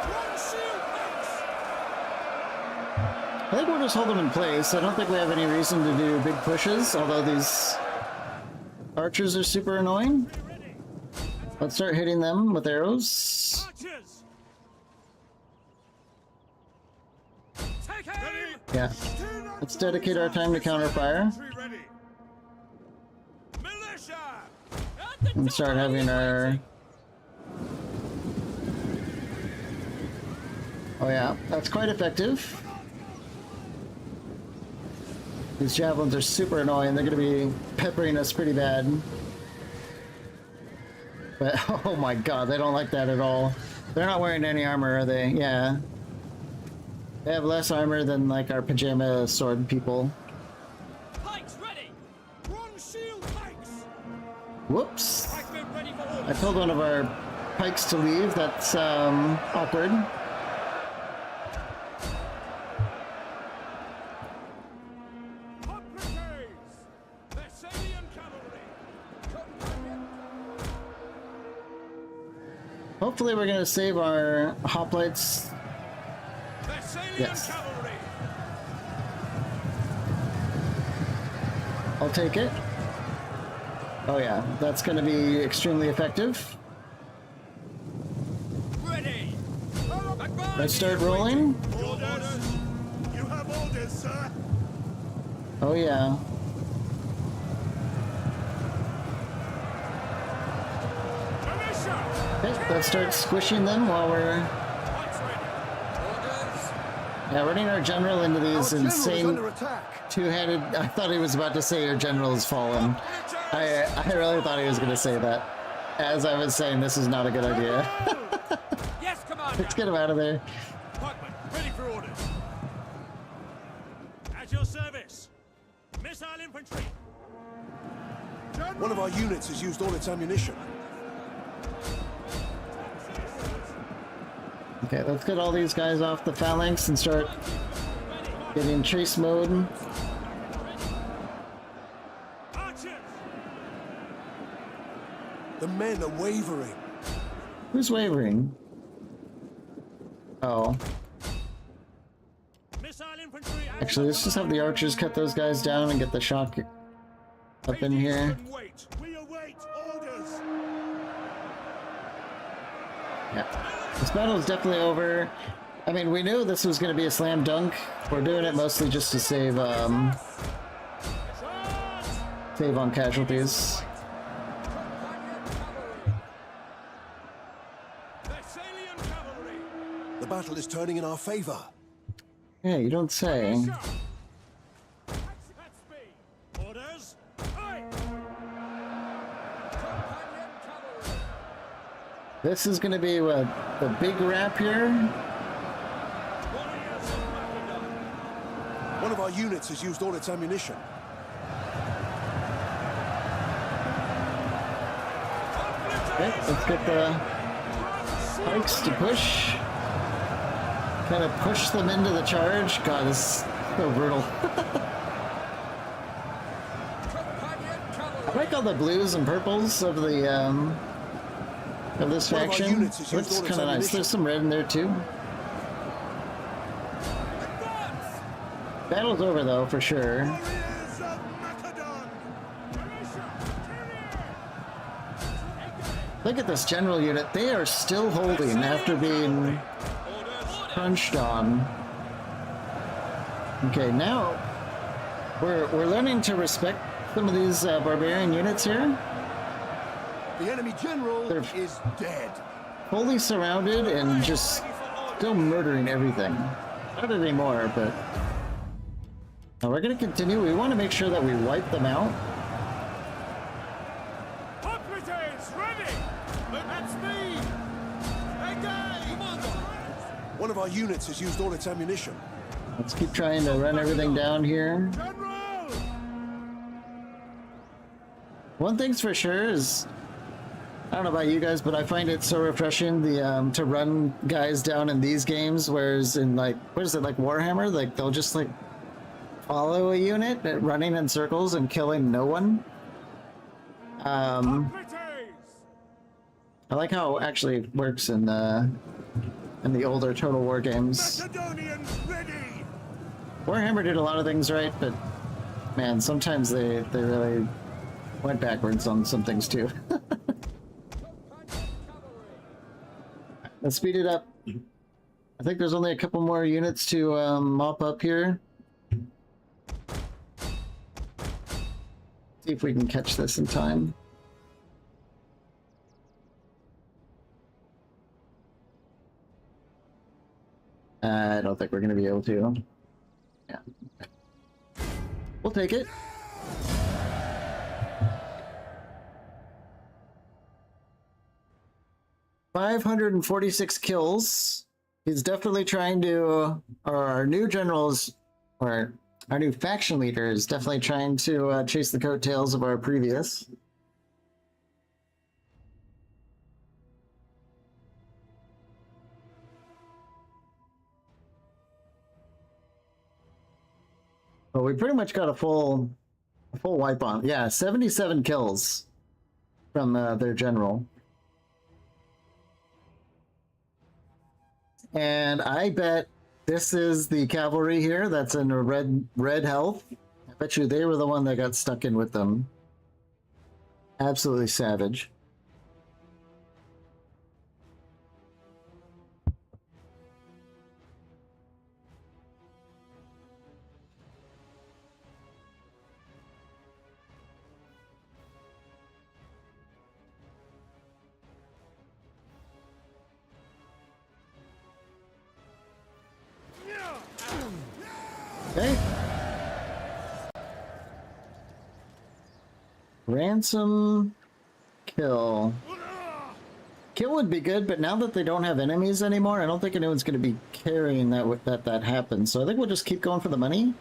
One shield base! I think we'll just hold them in place. I don't think we have any reason to do big pushes, although these archers are super annoying. Let's start hitting them with arrows. Archers! Take aim! Yeah. Let's dedicate our time to counterfire Ready. Militia! and start having our... Oh yeah, that's quite effective. These javelins are super annoying. They're going to be peppering us pretty bad. But, oh my god, they don't like that at all. They're not wearing any armor, are they? Yeah. They have less armor than, like, our pajama sword people. Pikes ready! One shield pikes! Whoops. Pike men ready for I orders! told one of our pikes to leave. That's, awkward. Hoplites! Thessalian cavalry! Hopefully we're gonna save our hoplites Yes. I'll take it. Oh yeah, that's going to be extremely effective. Ready. Let's start rolling. Orders. You have orders, sir. Oh yeah. Okay, let's start squishing them while we're... Yeah, running our general into these Our general is insane under attack. two-handed... I thought he was about to say your general has fallen. I really thought he was going to say that. As I was saying, this is not a good idea. Yes, Commander. Let's get him out of there. Pikemen, ready for orders. At your service. Missile infantry. One of our units has used all its ammunition. Okay, let's get all these guys off the phalanx and start getting chase mode. Archers. The men are wavering. Who's wavering? Oh. Missile infantry. Actually, let's just have the archers cut those guys down and get the shock up in here. Wait. We await orders. Yeah. This battle is definitely over. I mean, we knew this was going to be a slam dunk. We're doing it mostly just to save, save on casualties. Thessalian cavalry. The battle is turning in our favor. Yeah, you don't say. At speed. Orders. Aye. This is going to be what, the big wrap here. One of our units has used all its ammunition. Okay, let's get the pikes to push. Kind of push them into the charge. God, this is so brutal. I like all the blues and purples of the of this One of our faction. units has used Looks all its kind of nice. ammunition. There's some red in there too. Battle's over though, for sure. Warriors of Macedon. Look at this general unit. They are still holding after being crunched on. Okay, now we're learning to respect some of these barbarian units here. The enemy general They're- is dead. Fully surrounded and just still murdering everything. Not anymore, but now we're going to continue. We want to make sure that we wipe them out. Hoplites, ready. At speed. Engage. One of our units has used all its ammunition. Let's keep trying to run everything down here. General. One thing's for sure is, I don't know about you guys, but I find it so refreshing to run guys down in these games, whereas in like, what is it, like Warhammer? Like they'll just like follow a unit running in circles and killing no one. Hoplites. I like how it actually works in the older Total War games. Macedonians ready. Warhammer did a lot of things right, but man, sometimes they really went backwards on some things too. Let's speed it up. I think there's only a couple more units to mop up here. See if we can catch this in time. I don't think we're going to be able to. Yeah. We'll take it. $546 kills. He's definitely trying to, or our new generals, or our new faction leader is definitely trying to chase the coattails of our previous. But we pretty much got a full wipe on. Yeah, 77 kills from their general. And I bet This is the cavalry here that's in a red health. I bet you they were the one that got stuck in with them. Absolutely savage. Okay. Ransom, kill. Kill would be good, but now that they don't have enemies anymore, I don't think anyone's going to be carrying that happens. So I think we'll just keep going for the money.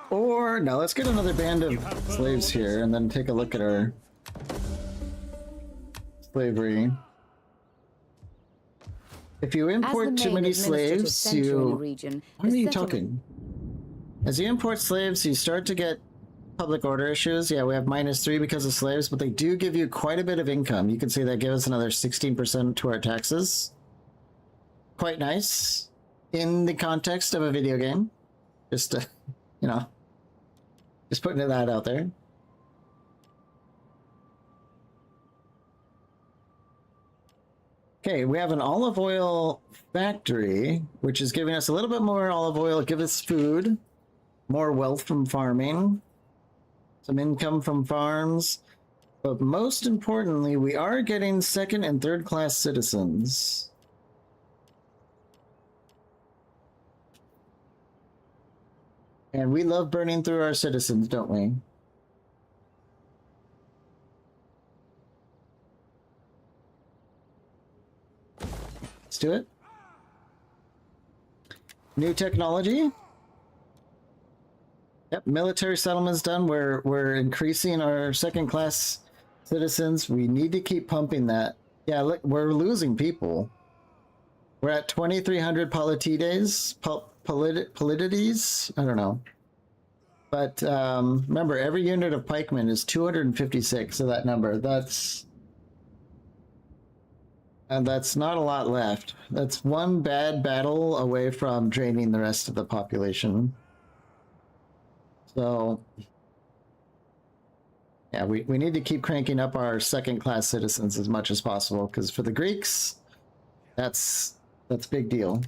Or, no, let's get another band of slaves here and then take a look at our slavery. If you import too many slaves, Why are you talking? As you import slaves, you start to get public order issues. Yeah, we have -3 because of slaves, but they do give you quite a bit of income. You can see that give us another 16% to our taxes. Quite nice in the context of a video game. Just to, you know, just putting that out there. Okay, we have an olive oil factory, which is giving us a little bit more olive oil, give us food, more wealth from farming, some income from farms, but most importantly, we are getting second and third class citizens. And we love burning through our citizens, don't we? Let's do it. New technology. Yep, military settlements done. We're increasing our second class citizens. We need to keep pumping that. Yeah, look, we're losing people. We're at 2,300 politides. Politides? I don't know. But remember, every unit of pikemen is 256 of that number. That's not a lot left. That's one bad battle away from draining the rest of the population. So, yeah, we need to keep cranking up our second-class citizens as much as possible, because for the Greeks, that's big deal.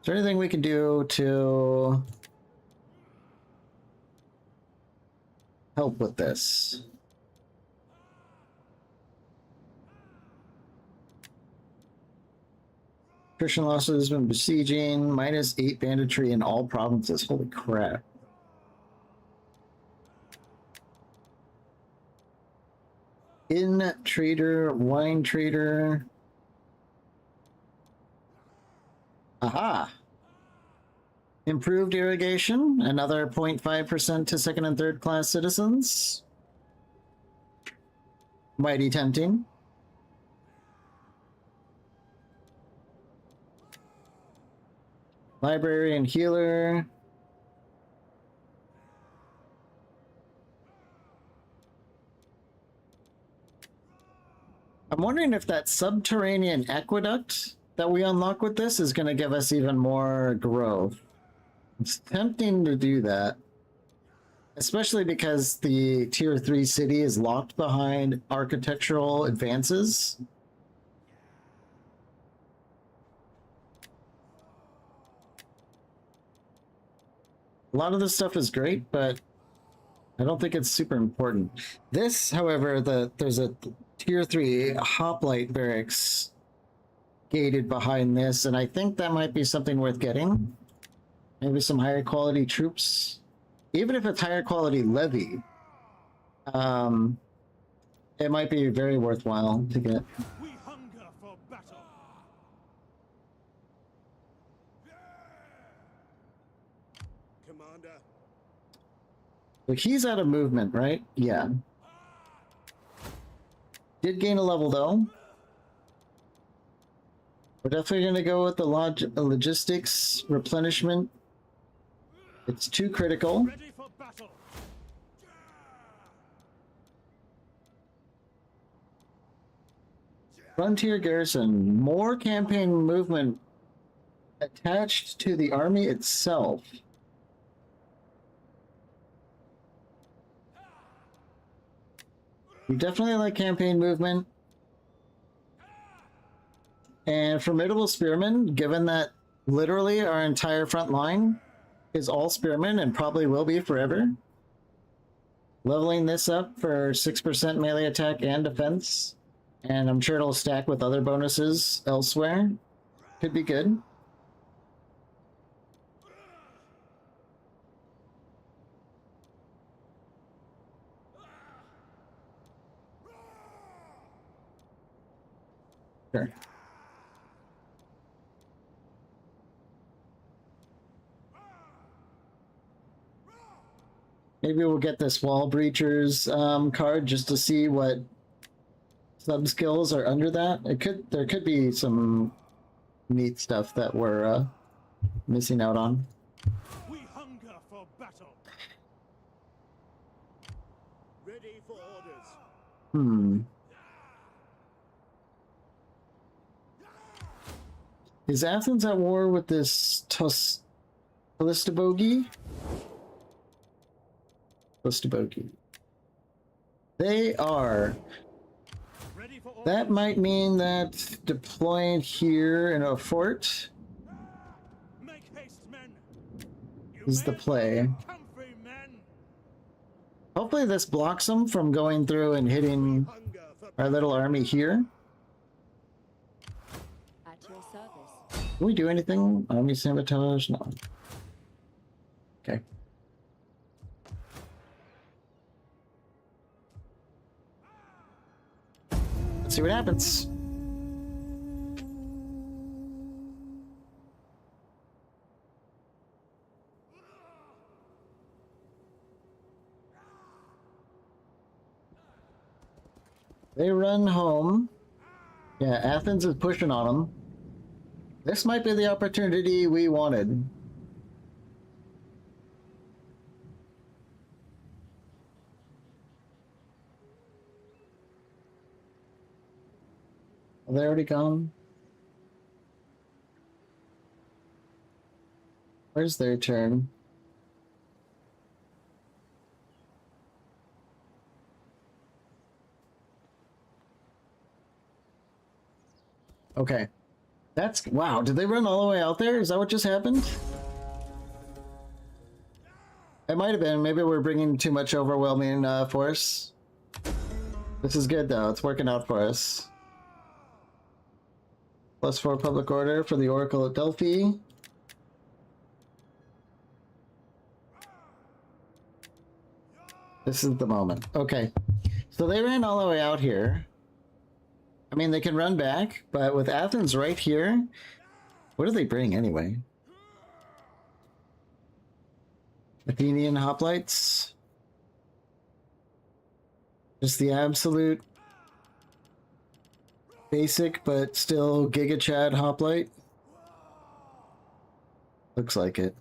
Is there anything we can do to help with this? Christian losses when besieging, -8 banditry in all provinces. Holy crap. Inn trader, wine trader. Aha. Improved irrigation, another 0.5% to second and third class citizens. Mighty tempting. Library and healer. I'm wondering if that subterranean aqueduct that we unlock with this is going to give us even more growth. It's tempting to do that, especially because the tier 3 city is locked behind architectural advances. A lot of this stuff is great, but I don't think it's super important. This, however, there's a tier 3 hoplite barracks gated behind this, and I think that might be something worth getting. Maybe some higher quality troops. Even if it's higher quality levy, it might be very worthwhile to get. We hunger for battle. Commander. But he's out of movement, right? Yeah. Did gain a level though. We're definitely going to go with the logistics replenishment. It's too critical. Ready for battle. Frontier garrison. More campaign movement attached to the army itself. We definitely like campaign movement. And formidable spearmen, given that literally our entire front line is all spearmen and probably will be forever. Leveling this up for 6% melee attack and defense. And I'm sure it'll stack with other bonuses elsewhere. Could be good. Sure. Maybe we'll get this Wall Breachers card just to see what sub skills are under that. There could be some neat stuff that we're missing out on. We hunger for battle. Ready for orders. Is Athens at war with this Listabogi? Listabogi. They are. Ready for orders. That might mean that deploying here in a fort Make haste, men. You is the men, play. comfrey men. Hopefully this blocks them from going through and hitting Hunger for our little army here. At your service. Can we do anything? Army sabotage? No. Okay. Let's see what happens. They run home. Yeah, Athens is pushing on them. This might be the opportunity we wanted. Are they already gone? Where's their turn? Okay. That's... Wow, did they run all the way out there? Is that what just happened? It might have been. Maybe we're bringing too much overwhelming force. This is good, though. It's working out for us. +4 public order for the Oracle at Delphi. This is the moment. Okay. So they ran all the way out here. I mean, they can run back, but with Athens right here, what do they bring anyway? Athenian hoplites? Just the absolute basic, but still Giga Chad hoplite? Looks like it.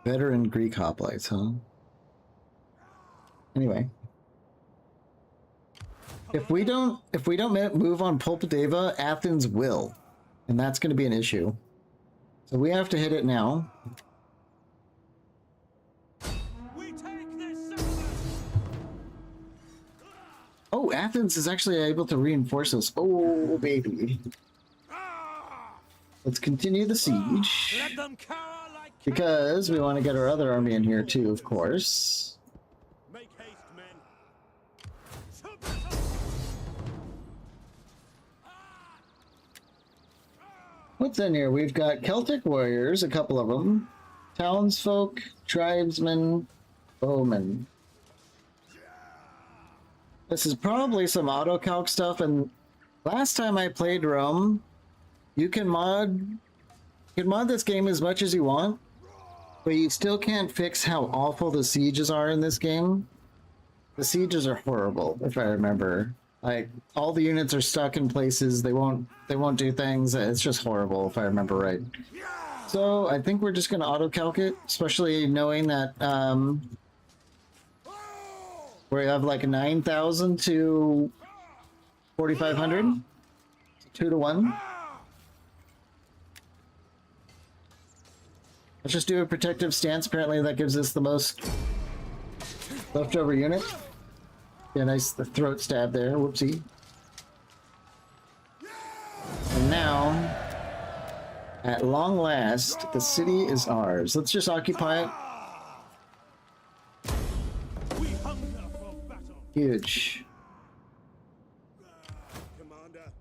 Veteran Greek hoplites, huh? Anyway. If we don't move on Pulpadeva, Athens will. And that's going to be an issue. So we have to hit it now. we take this sector. Oh, Athens is actually able to reinforce us. Oh, baby. Let's continue the siege. Let them cower like Because we want to get our other army in here too, of course. make haste, men. To battle. What's in here? We've got Celtic warriors, a couple of them. Townsfolk, tribesmen, bowmen. This is probably some auto-calc stuff, and last time I played Rome, you can mod this game as much as you want, but you still can't fix how awful the sieges are in this game. The sieges are horrible, if I remember. Like, all the units are stuck in places, they won't do things. It's just horrible, if I remember right. So I think we're just gonna auto-calc it, especially knowing that where you have like 9,000 to 4,500. 2-to-1. Let's just do a protective stance. Apparently that gives us the most leftover unit. Yeah, nice the throat stab there. Whoopsie. And now, at long last, the city is ours. Let's just occupy it. We hunger for battle, Huge. Commander.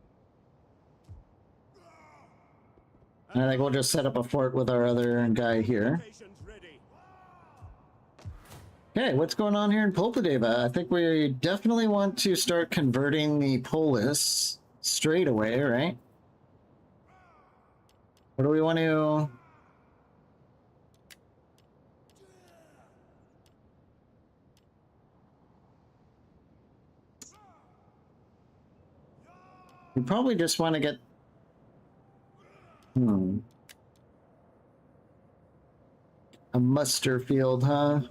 And I think we'll just set up a fort with our other guy here. Stations ready. Okay, what's going on here in Polpadeva? I think we definitely want to start converting the polis straight away, right? What do we want to... We probably just want to get... A muster field, huh?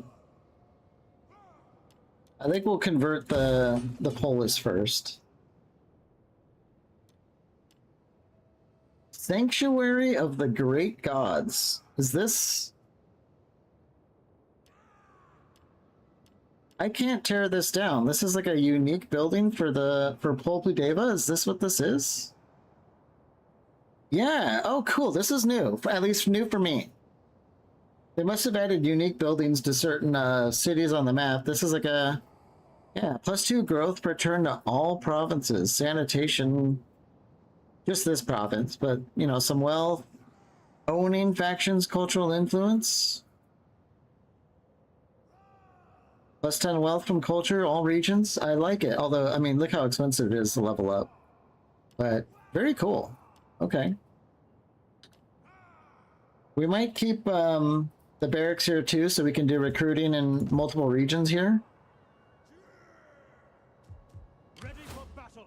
I think we'll convert the polis first. Sanctuary of the Great Gods. Is this... I can't tear this down. This is like a unique building for Polpadeva. Is this what this is? Yeah. Oh, cool. This is new. At least new for me. They must have added unique buildings to certain cities on the map. This is like a... Yeah, +2 growth per turn to all provinces. Sanitation... Just this province, but, you know, some wealth. Owning factions, cultural influence. +10 wealth from culture, all regions. I like it. Although, I mean, look how expensive it is to level up. But, very cool. Okay. We might keep the barracks here too, so we can do recruiting in multiple regions here. Ready for battle.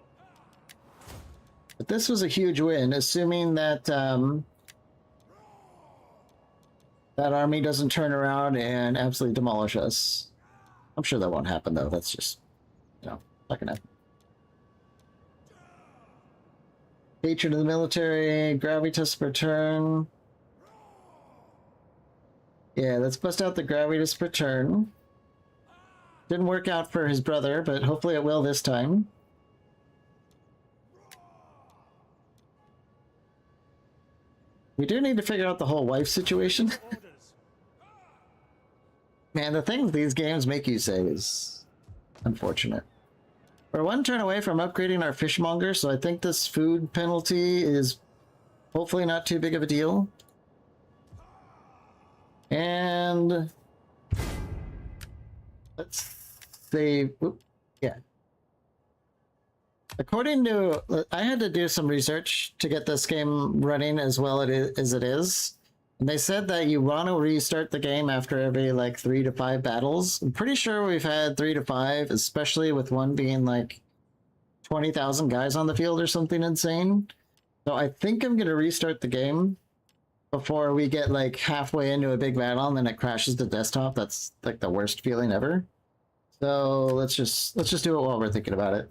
But this was a huge win, assuming that that army doesn't turn around and absolutely demolish us. I'm sure that won't happen, though. That's just, you know, not gonna happen. Hatred of the military, gravitas per turn. Yeah, let's bust out the gravitas per turn. Didn't work out for his brother, but hopefully it will this time. We do need to figure out the whole wife situation. Man, the things these games make you say is unfortunate. We're one turn away from upgrading our fishmonger, so I think this food penalty is hopefully not too big of a deal. And let's save. Yeah. According to, I had to do some research to get this game running as well as it is. And they said that you want to restart the game after every like 3 to 5 battles. I'm pretty sure we've had 3 to 5, especially with one being like 20,000 guys on the field or something insane. So I think I'm going to restart the game before we get like halfway into a big battle and then it crashes the desktop. That's like the worst feeling ever. So let's just do it while we're thinking about it.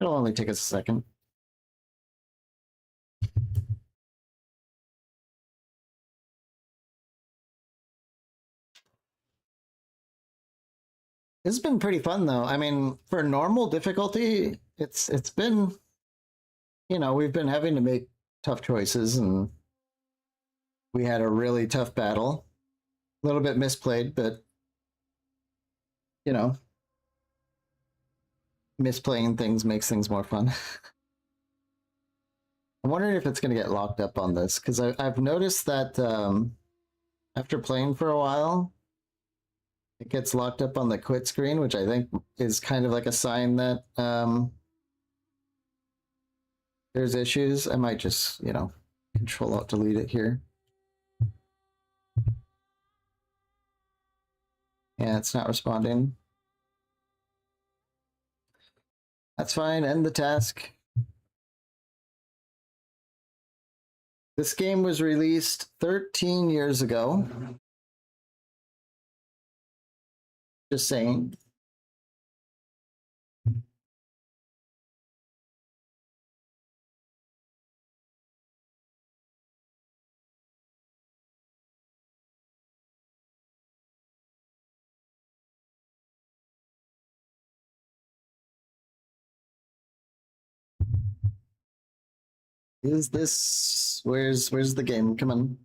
It'll only take us a second. It's been pretty fun though. I mean, for normal difficulty, it's been, you know, we've been having to make tough choices and we had a really tough battle. A little bit misplayed, but you know, misplaying things makes things more fun. I'm wondering if it's going to get locked up on this, because I've noticed that after playing for a while, it gets locked up on the quit screen, which I think is kind of like a sign that there's issues. I might just, you know, Control-Alt-Delete it here. Yeah, it's not responding. That's fine, end the task. This game was released 13 years ago. Just saying. Is this... Where's the game? Come on.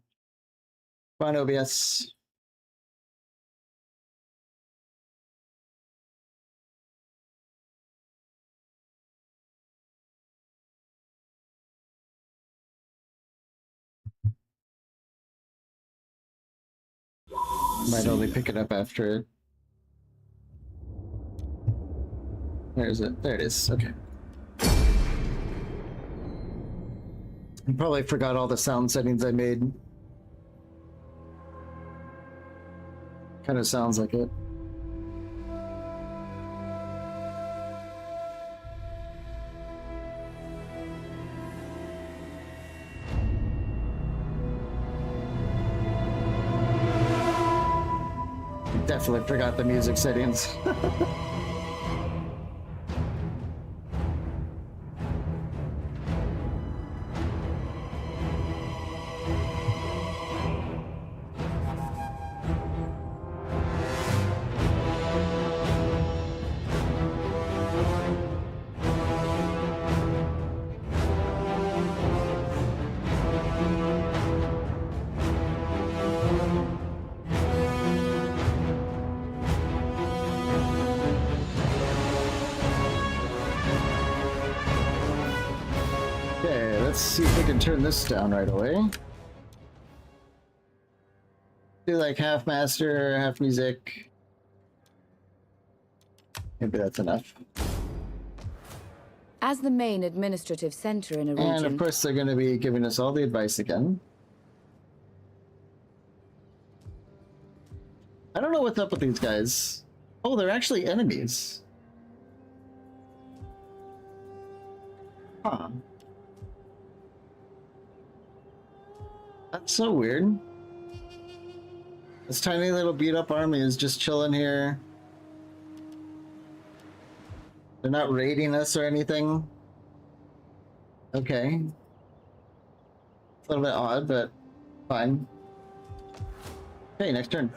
Come on, OBS. Might only pick it up after... Where is it? There it is. Okay. I probably forgot all the sound settings I made. Kind of sounds like it. Definitely forgot the music settings. Okay, let's see if we can turn this down right away. Do like half master, half music. Maybe that's enough. As the main administrative center in a And of region, course they're going to be giving us all the advice again. I don't know what's up with these guys. Oh, they're actually enemies. Huh. That's so weird. This tiny little beat up army is just chilling here. They're not raiding us or anything. Okay. It's a little bit odd, but fine. Okay, next turn.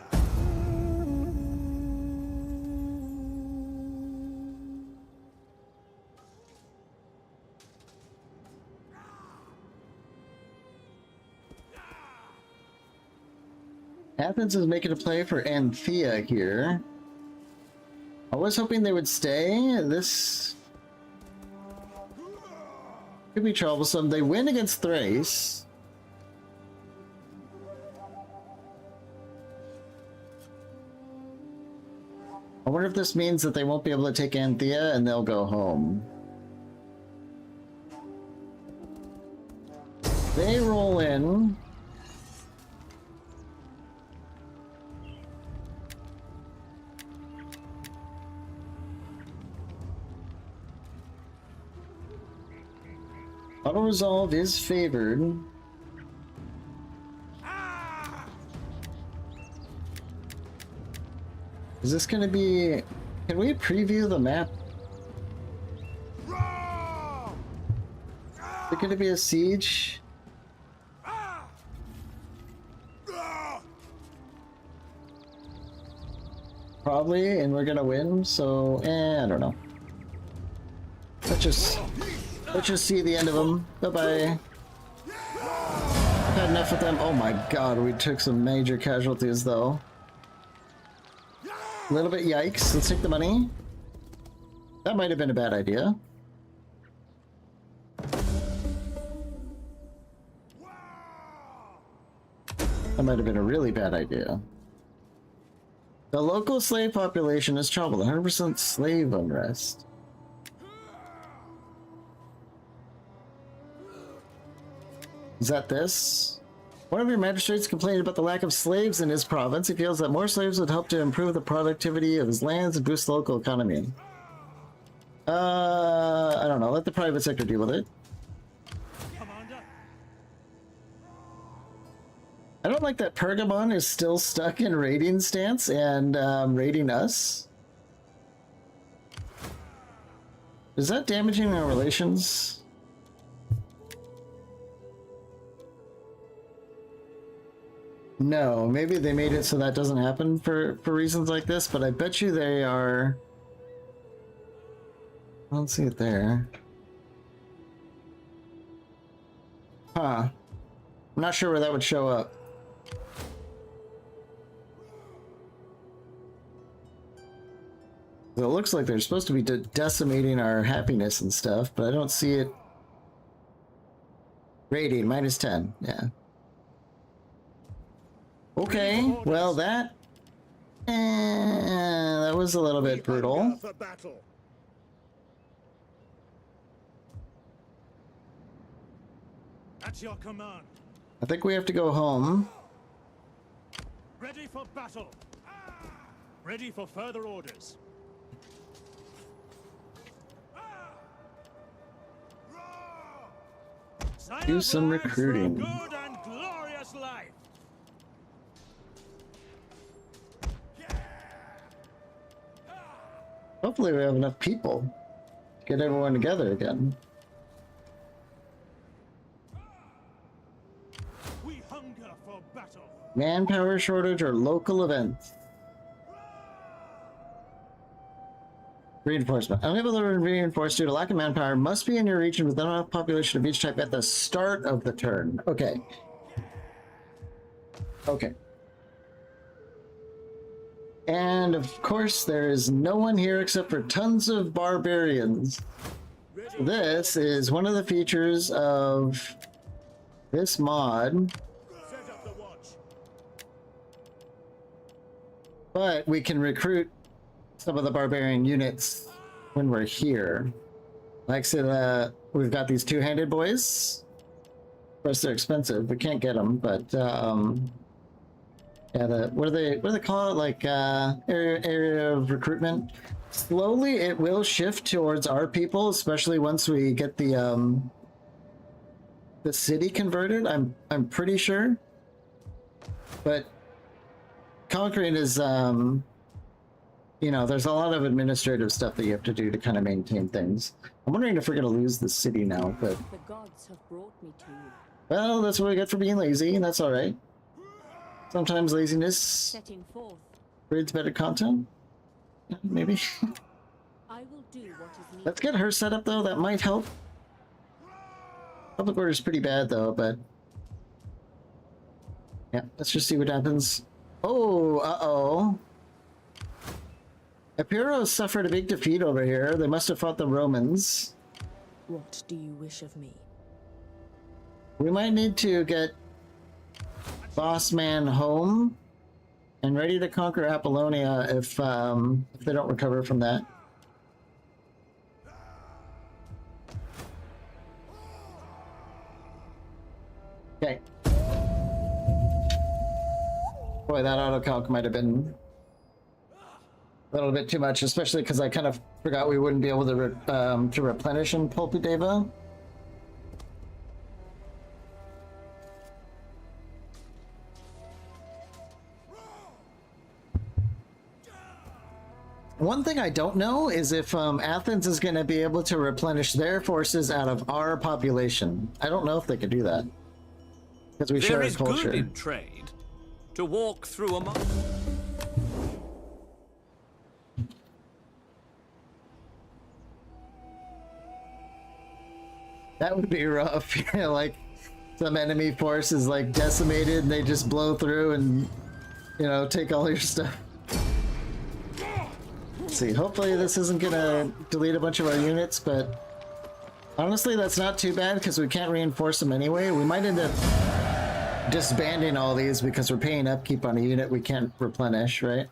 Athens is making a play for Anthea here. I was hoping they would stay. This could be troublesome. They win against Thrace. I wonder if this means that they won't be able to take Anthea and they'll go home. They roll in. Auto-resolve is favored. Is this gonna be... Can we preview the map? Is it gonna be a siege? Probably, and we're gonna win, so... I don't know. Let's just see the end of them. Bye-bye. I've had enough of them. Oh my god, we took some major casualties, though. A little bit yikes. Let's take the money. That might have been a bad idea. That might have been a really bad idea. The local slave population is troubled. 100% slave unrest. Is that this? One of your magistrates complained about the lack of slaves in his province. He feels that more slaves would help to improve the productivity of his lands and boost the local economy. I don't know. Let the private sector deal with it. Commander. I don't like that Pergamon is still stuck in raiding stance and raiding us. Is that damaging our relations? No, maybe they made it so that doesn't happen for reasons like this, but I bet you they are... I don't see it there. Huh. I'm not sure where that would show up. So it looks like they're supposed to be decimating our happiness and stuff, but I don't see it. Rating, -10. Yeah. Okay, well that was a little bit brutal. Hunger for battle. At your command. I think we have to go home. Ready for battle. Ready for further orders. Do some Lives for a recruiting. good and glorious life. Hopefully we have enough people to get everyone together again. We hunger for battle. Manpower shortage or local events. Reinforcement. Unable to reinforce due to lack of manpower. Must be in your region with enough population of each type at the start of the turn. Okay. Okay. And of course, there is no one here except for tons of barbarians. This is one of the features of this mod. Set up the watch. But we can recruit some of the barbarian units when we're here. Like I said, we've got these two-handed boys. Of course, they're expensive. We can't get them, but yeah, what do they call it? Like area of recruitment. Slowly, it will shift towards our people, especially once we get the city converted. I'm pretty sure, but conquering is you know, there's a lot of administrative stuff that you have to do to kind of maintain things. I'm wondering if we're going to lose the city now, but... The gods have brought me to you. Well, that's what we get for being lazy, and that's alright. Sometimes laziness Setting forth, breeds better content. Yeah, maybe. I will do what is needed. Let's get her set up, though. That might help. Public order's pretty bad, though, but... Yeah, let's just see what happens. Oh, uh-oh. Impera suffered a big defeat over here. They must have fought the Romans. What do you wish of me? We might need to get Boss Man home and ready to conquer Apollonia if they don't recover from that. Okay. Boy, that autocalc might have been a little bit too much, especially because I kind of forgot we wouldn't be able to replenish in Pulpideva. One thing I don't know is if Athens is going to be able to replenish their forces out of our population. I don't know if they could do that because we share There a is culture. good in trade. To walk through a That would be rough. Yeah, like some enemy force is like decimated and they just blow through and, you know, take all your stuff. Let's see, hopefully this isn't gonna delete a bunch of our units, but honestly that's not too bad because we can't reinforce them anyway. We might end up disbanding all these because we're paying upkeep on a unit we can't replenish, right?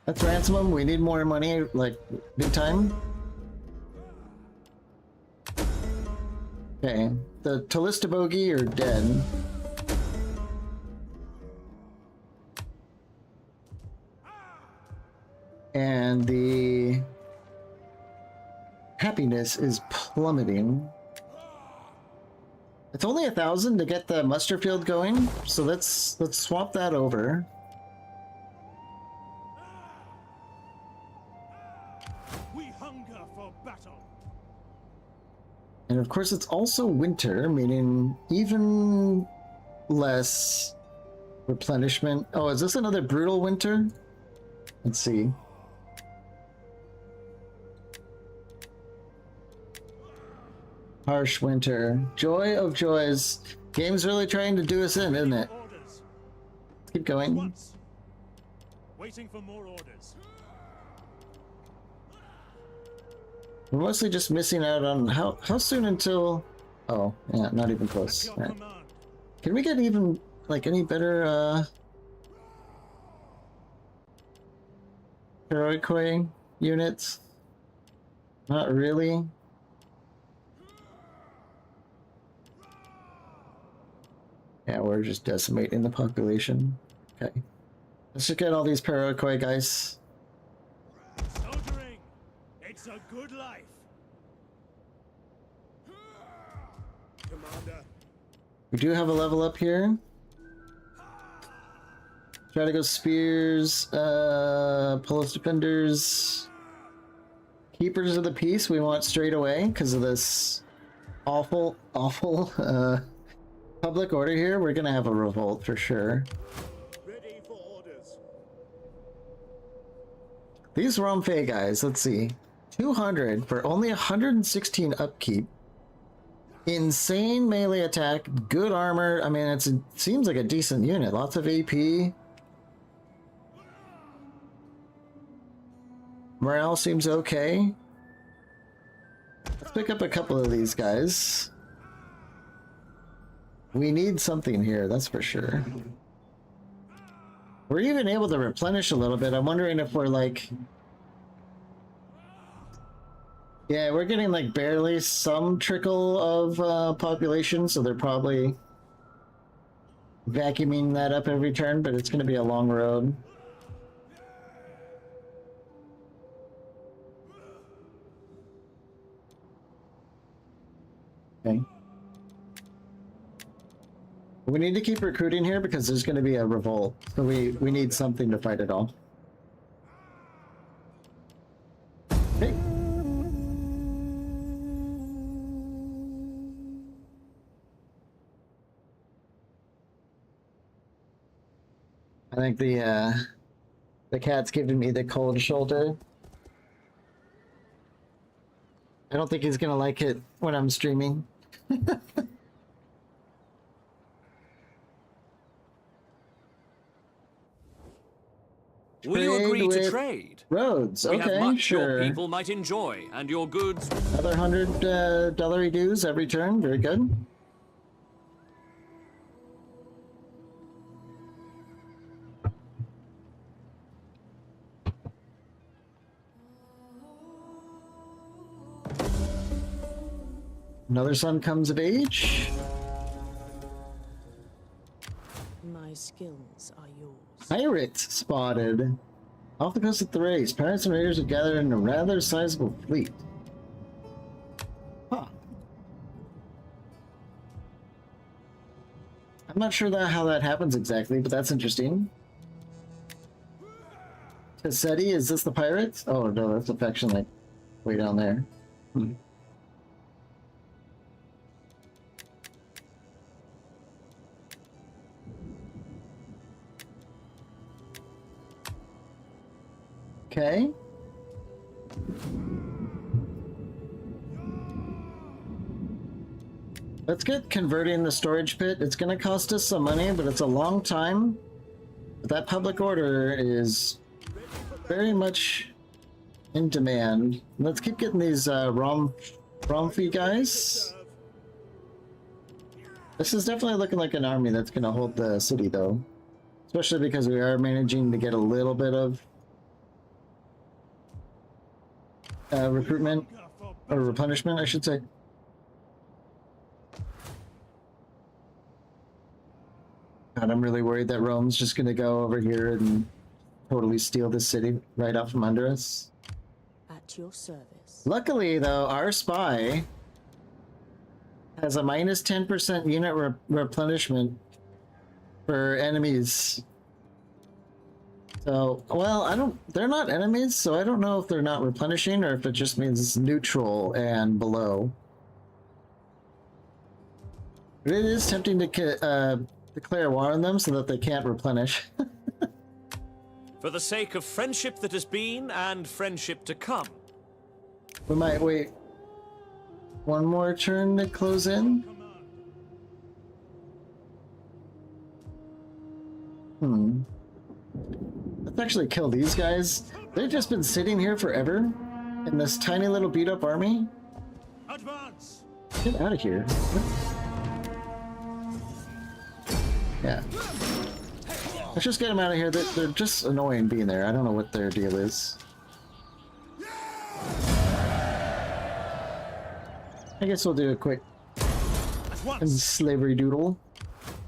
Let's ransom them. We need more money, like big time. Okay, the Talistabogi are dead. And the happiness is plummeting. It's only 1,000 to get the muster field going, so let's swap that over. We hunger for battle. And of course it's also winter, meaning even less replenishment. Oh, is this another brutal winter? Let's see. Harsh winter. Joy of joys. Game's really trying to do us in, isn't it? Orders. Keep going. Once. Waiting for more orders. We're mostly just missing out on how soon until... Oh, yeah, not even At close. your All right. command. Can we get even, like, any better, heroic units? Not really. Yeah, we're just decimating the population. Okay. Let's just get all these Paraquay guys. Soldiering. It's a good life. Commander. We do have a level up here. Try to go spears, Polis defenders, keepers of the peace. We want straight away because of this awful public order here. We're gonna have a revolt for sure. Ready for orders. These Romfei guys, let's see, 200 for only 116 upkeep. Insane melee attack, good armor. I mean, it seems like a decent unit. Lots of AP. Morale seems okay. Let's pick up a couple of these guys. We need something here, that's for sure. We're even able to replenish a little bit. I'm wondering if we're like... Yeah, we're getting like barely some trickle of population, so they're probably vacuuming that up every turn, but it's going to be a long road. Okay. We need to keep recruiting here because there's going to be a revolt, so we need something to fight it all. Okay. I think the cat's giving me the cold shoulder. I don't think he's gonna like it when I'm streaming. Will you Trade agree to with trade? Roads, We have okay, much sure. your people might enjoy, and your goods. Another $100 dues every turn, very good. Another son comes of age. My skills are yours. Pirate spotted. Off the coast of Thrace, pirates and raiders have gathered in a rather sizable fleet. Huh. I'm not sure how that happens exactly, but that's interesting. Cassetti, is this the pirates? Oh no, that's a faction like way down there. Hmm. Okay. Let's get converting the storage pit. It's going to cost us some money, but it's a long time. But that public order is very much in demand. Let's keep getting these Romfei guys. This is definitely looking like an army that's going to hold the city, though. Especially because we are managing to get a little bit of recruitment, or replenishment, I should say. God, I'm really worried that Rome's just gonna go over here and totally steal this city right out from under us. At your service. Luckily, though, our spy has a minus 10% unit replenishment for enemies. So, well, they're not enemies, so I don't know if they're not replenishing or if it just means neutral and below. But it is tempting to declare war on them so that they can't replenish. For the sake of friendship that has been and friendship to come. We might wait. One more turn to close in. Let's actually kill these guys. They've just been sitting here forever in this tiny little beat up army. Advance! Get out of here. Yeah. Let's just get them out of here. They're just annoying being there. I don't know what their deal is. I guess we'll do a quick At once! slavery doodle.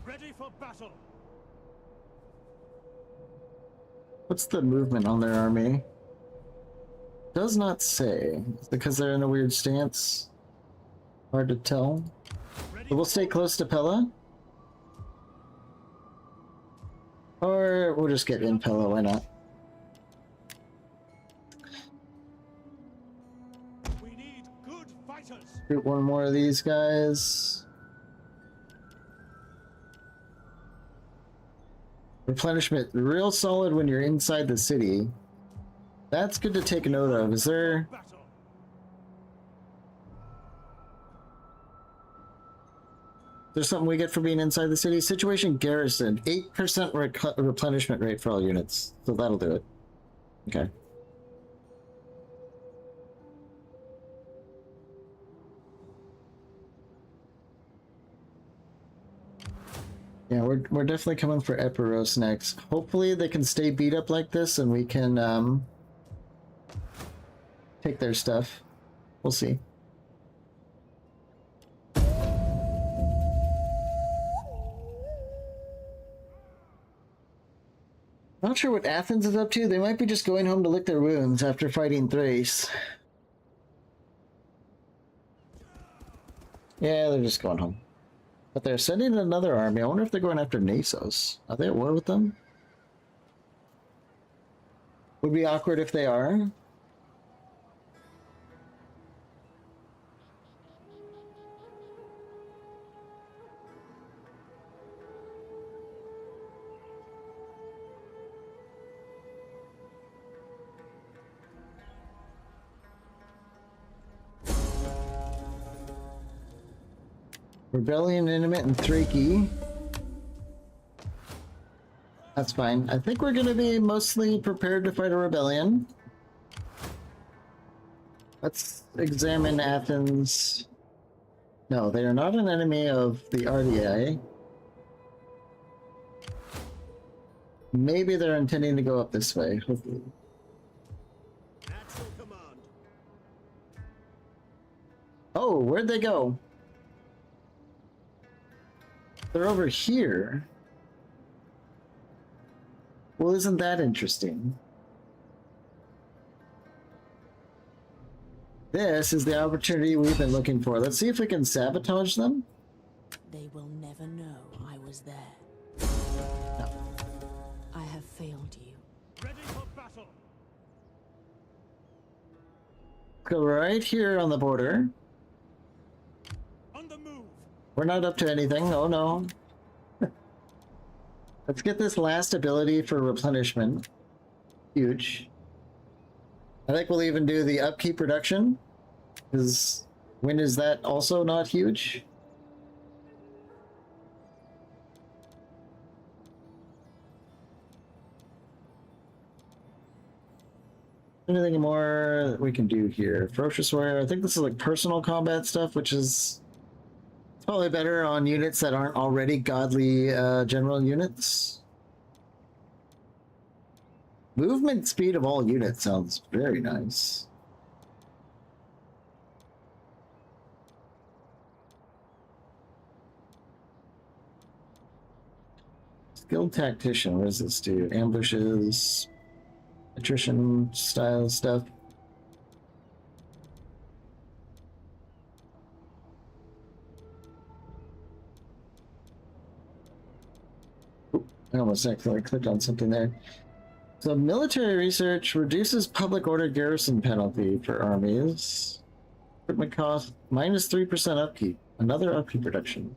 Ready for battle! What's the movement on their army? Does not say. Is it because they're in a weird stance? Hard to tell. But we'll stay close to Pella. Or we'll just get in Pella, why not? We need good fighters! Shoot one more of these guys. Replenishment, real solid when you're inside the city. That's good to take note of. Is there... Battle! There's something we get for being inside the city? Situation garrison, 8% replenishment rate for all units. So that'll do it. Okay. Yeah, we're definitely coming for Epiros next. Hopefully they can stay beat up like this and we can take their stuff. We'll see. Not sure what Athens is up to. They might be just going home to lick their wounds after fighting Thrace. Yeah, they're just going home. But they're sending another army. I wonder if they're going after Nasos. Are they at war with them? Would be awkward if they are. Rebellion, Intimate, and Thraki. That's fine. I think we're going to be mostly prepared to fight a rebellion. Let's examine Athens. No, they are not an enemy of the RDA. Maybe they're intending to go up this way, hopefully. Natural command! Oh, where'd they go? They're over here. Well, isn't that interesting? This is the opportunity we've been looking for. Let's see if we can sabotage them. They will never know I was there. No. I have failed you. Ready for battle! Go right here on the border. On the move! We're not up to anything. Oh no. Let's get this last ability for replenishment. Huge. I think we'll even do the upkeep reduction. Because when is that also not huge? Anything more that we can do here? Ferocious Warrior. I think this is like personal combat stuff, which is probably better on units that aren't already godly general units. Movement speed of all units sounds very nice. Skilled Tactician, what does this do? Ambushes, attrition style stuff. I almost accidentally clicked on something there. So military research reduces public order garrison penalty for armies. Equipment cost minus 3% upkeep. Another upkeep reduction.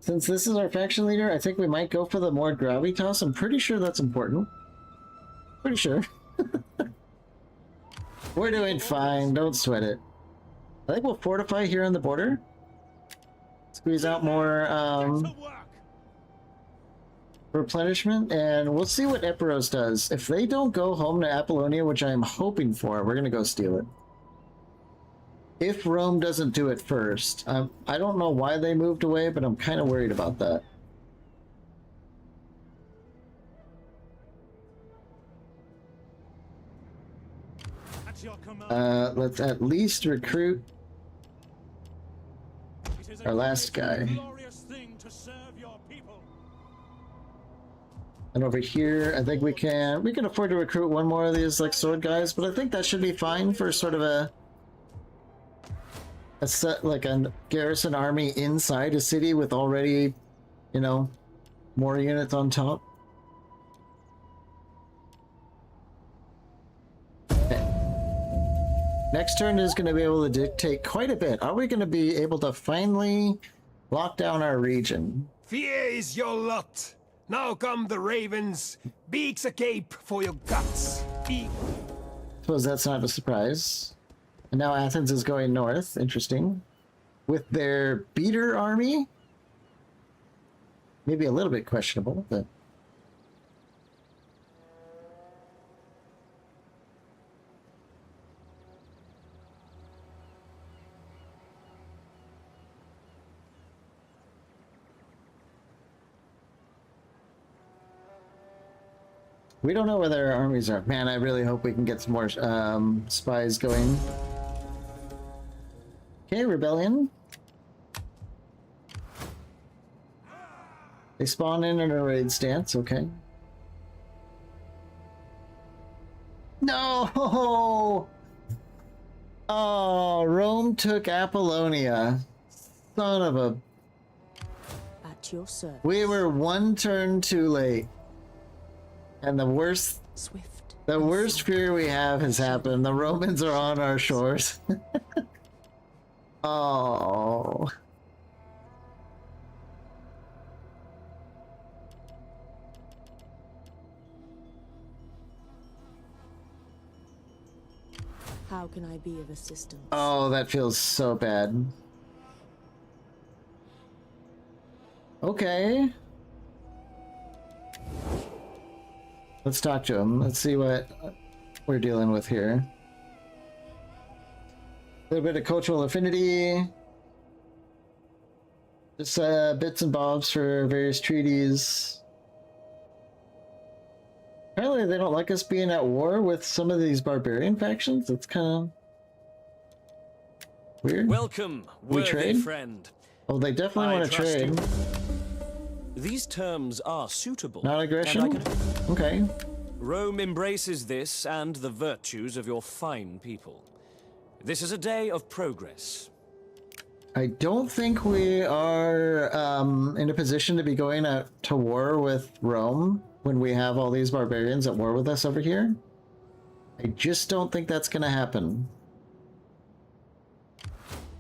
Since this is our faction leader, I think we might go for the more gravitas. I'm pretty sure that's important. Pretty sure. We're doing fine. Don't sweat it. I think we'll fortify here on the border. Squeeze out more To work. replenishment, and we'll see what Epiros does. If they don't go home to Apollonia, which I am hoping for, we're gonna go steal it. If Rome doesn't do it first. I don't know why they moved away, but I'm kind of worried about that. At your command. Let's at least recruit It is our a last great and guy. glorious thing to serve your people. And over here, I think we can afford to recruit one more of these like sword guys, but I think that should be fine for sort of a set, like a garrison army inside a city with already, you know, more units on top. Okay. Next turn is going to be able to dictate quite a bit. Are we going to be able to finally lock down our region? Fear is your lot. Now come the ravens, beaks agape for your guts. Suppose that's not a surprise. And now Athens is going north. Interesting. With their beater army? Maybe a little bit questionable, but... we don't know where their armies are. Man, I really hope we can get some more spies going. Okay, rebellion. They spawn in a raid stance, okay. No! Oh, Rome took Apollonia. Son of a... At your service. We were one turn too late. And the worst fear we have has happened. The Romans are on our shores. Oh. How can I be of assistance? Oh, that feels so bad. Okay. Let's talk to him. Let's see what we're dealing with here. A little bit of cultural affinity. Just bits and bobs for various treaties. Apparently they don't like us being at war with some of these barbarian factions. It's kind of weird. Welcome, We worthy trade? friend. Oh, they definitely I want to trust you. trade. These terms are suitable. Not and I aggression? can- Okay. Rome embraces this and the virtues of your fine people. This is a day of progress. I don't think we are in a position to be going to war with Rome when we have all these barbarians at war with us over here. I just don't think that's going to happen.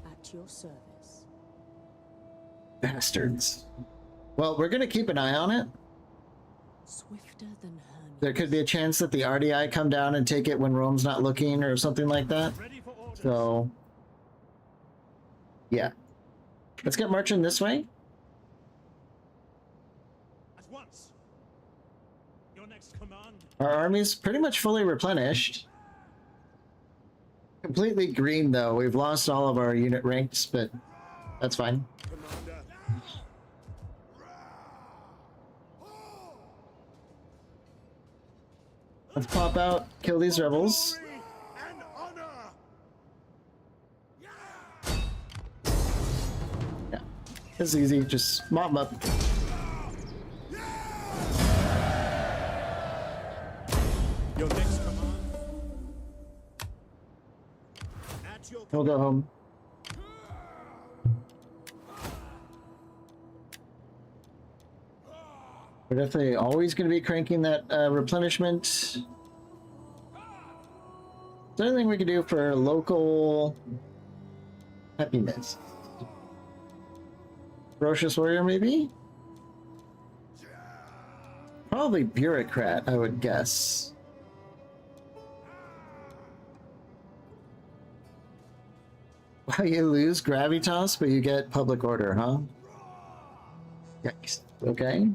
At your service. Bastards. Well, we're going to keep an eye on it. Swifter than Hermes. There could be a chance that the RDI come down and take it when Rome's not looking or something like that. Ready for orders. So, yeah. Let's get marching this way. At once. Your next command. Our army's pretty much fully replenished. Completely green, though. We've lost all of our unit ranks, but that's fine. Commander. Let's pop out, kill these rebels. Glory and honor. Yeah, it's easy. Just mop them up. Your next command. At your We'll go home. We're definitely always going to be cranking that replenishment. Is there anything we can do for local happiness? Ferocious warrior, maybe? Probably bureaucrat, I would guess. Wow, you lose gravitas, but you get public order, huh? Yikes. Okay.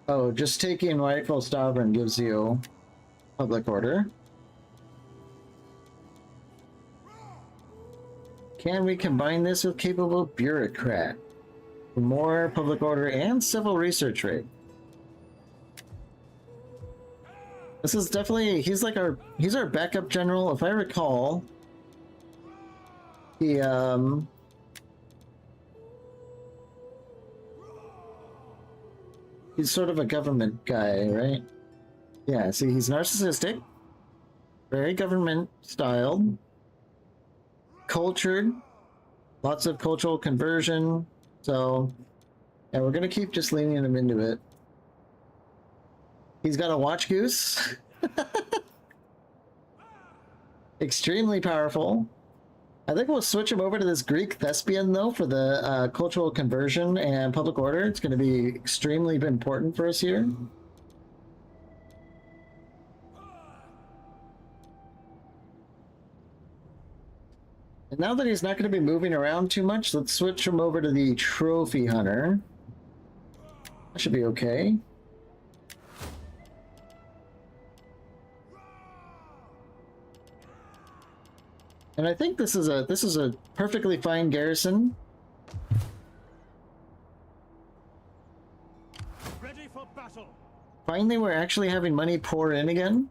Oh, just taking rightful sovereign gives you public order. Can we combine this with capable bureaucrat? For more public order and civil research rate. This is definitely, he's our backup general. If I recall, he, he's sort of a government guy, right? Yeah, see, he's narcissistic, very government styled, cultured, lots of cultural conversion. So, yeah, we're gonna keep just leaning him into it. He's got a watch goose. Extremely powerful. I think we'll switch him over to this Greek thespian, though, for the cultural conversion and public order. It's going to be extremely important for us here. And now that he's not going to be moving around too much, let's switch him over to the trophy hunter. That should be okay. And I think this is a perfectly fine garrison. Ready for battle. Finally, we're actually having money pour in again.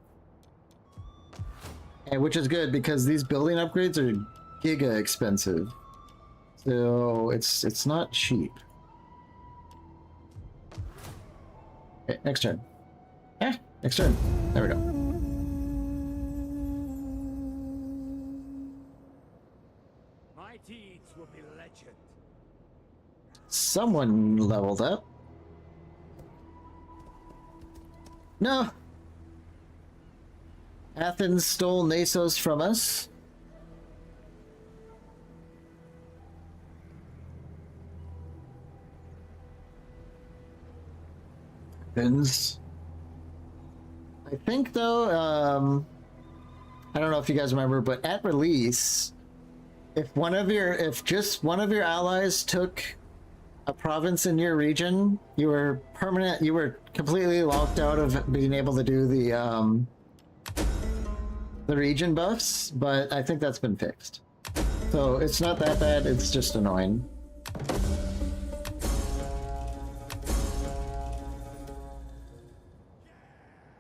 And which is good because these building upgrades are giga expensive. So it's not cheap. Okay, next turn. Yeah, next turn. There we go. My deeds will be legend. Someone leveled up. No. Athens stole Nasos from us. Athens. I think though, I don't know if you guys remember, but at release, if just one of your allies took a province in your region, you were completely locked out of being able to do the region buffs, but I think that's been fixed. So it's not that bad, it's just annoying.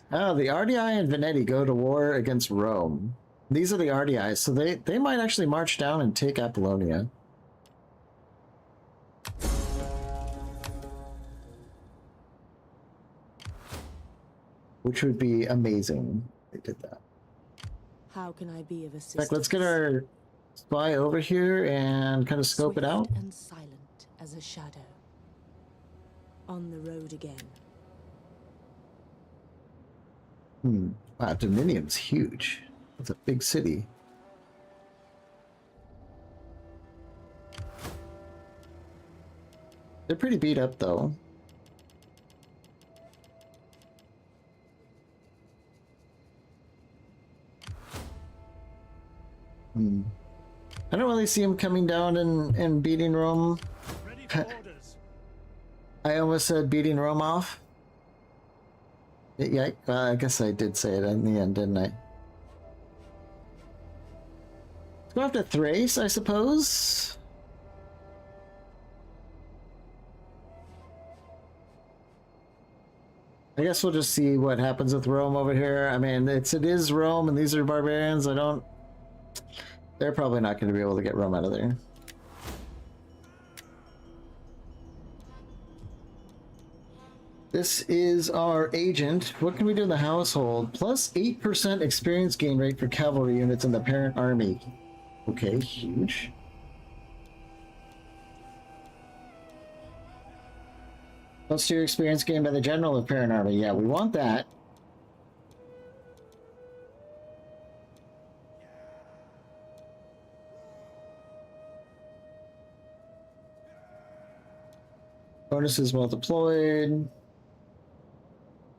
Oh, the RDI and Veneti go to war against Rome. These are the RDIs, so they might actually march down and take Apollonia. Which would be amazing if they did that. How can I be of In assistance? fact, let's get our spy over here and kind of scope it Swift out. and silent as a shadow. On the road again. Wow, Dominium's huge. It's a big city. They're pretty beat up, though. I don't really see him coming down and beating Rome. Ready for orders. I almost said beating Rome off. Yeah, I guess I did say it in the end, didn't I? Let's go after Thrace, I suppose. I guess we'll just see what happens with Rome over here. I mean, it is Rome, and these are barbarians. They're probably not going to be able to get Rome out of there. This is our agent. What can we do in the household? Plus 8% experience gain rate for cavalry units in the parent army. Okay, huge. Plus 2 experience gained by the general of parent army. Yeah, we want that. Bonuses well deployed.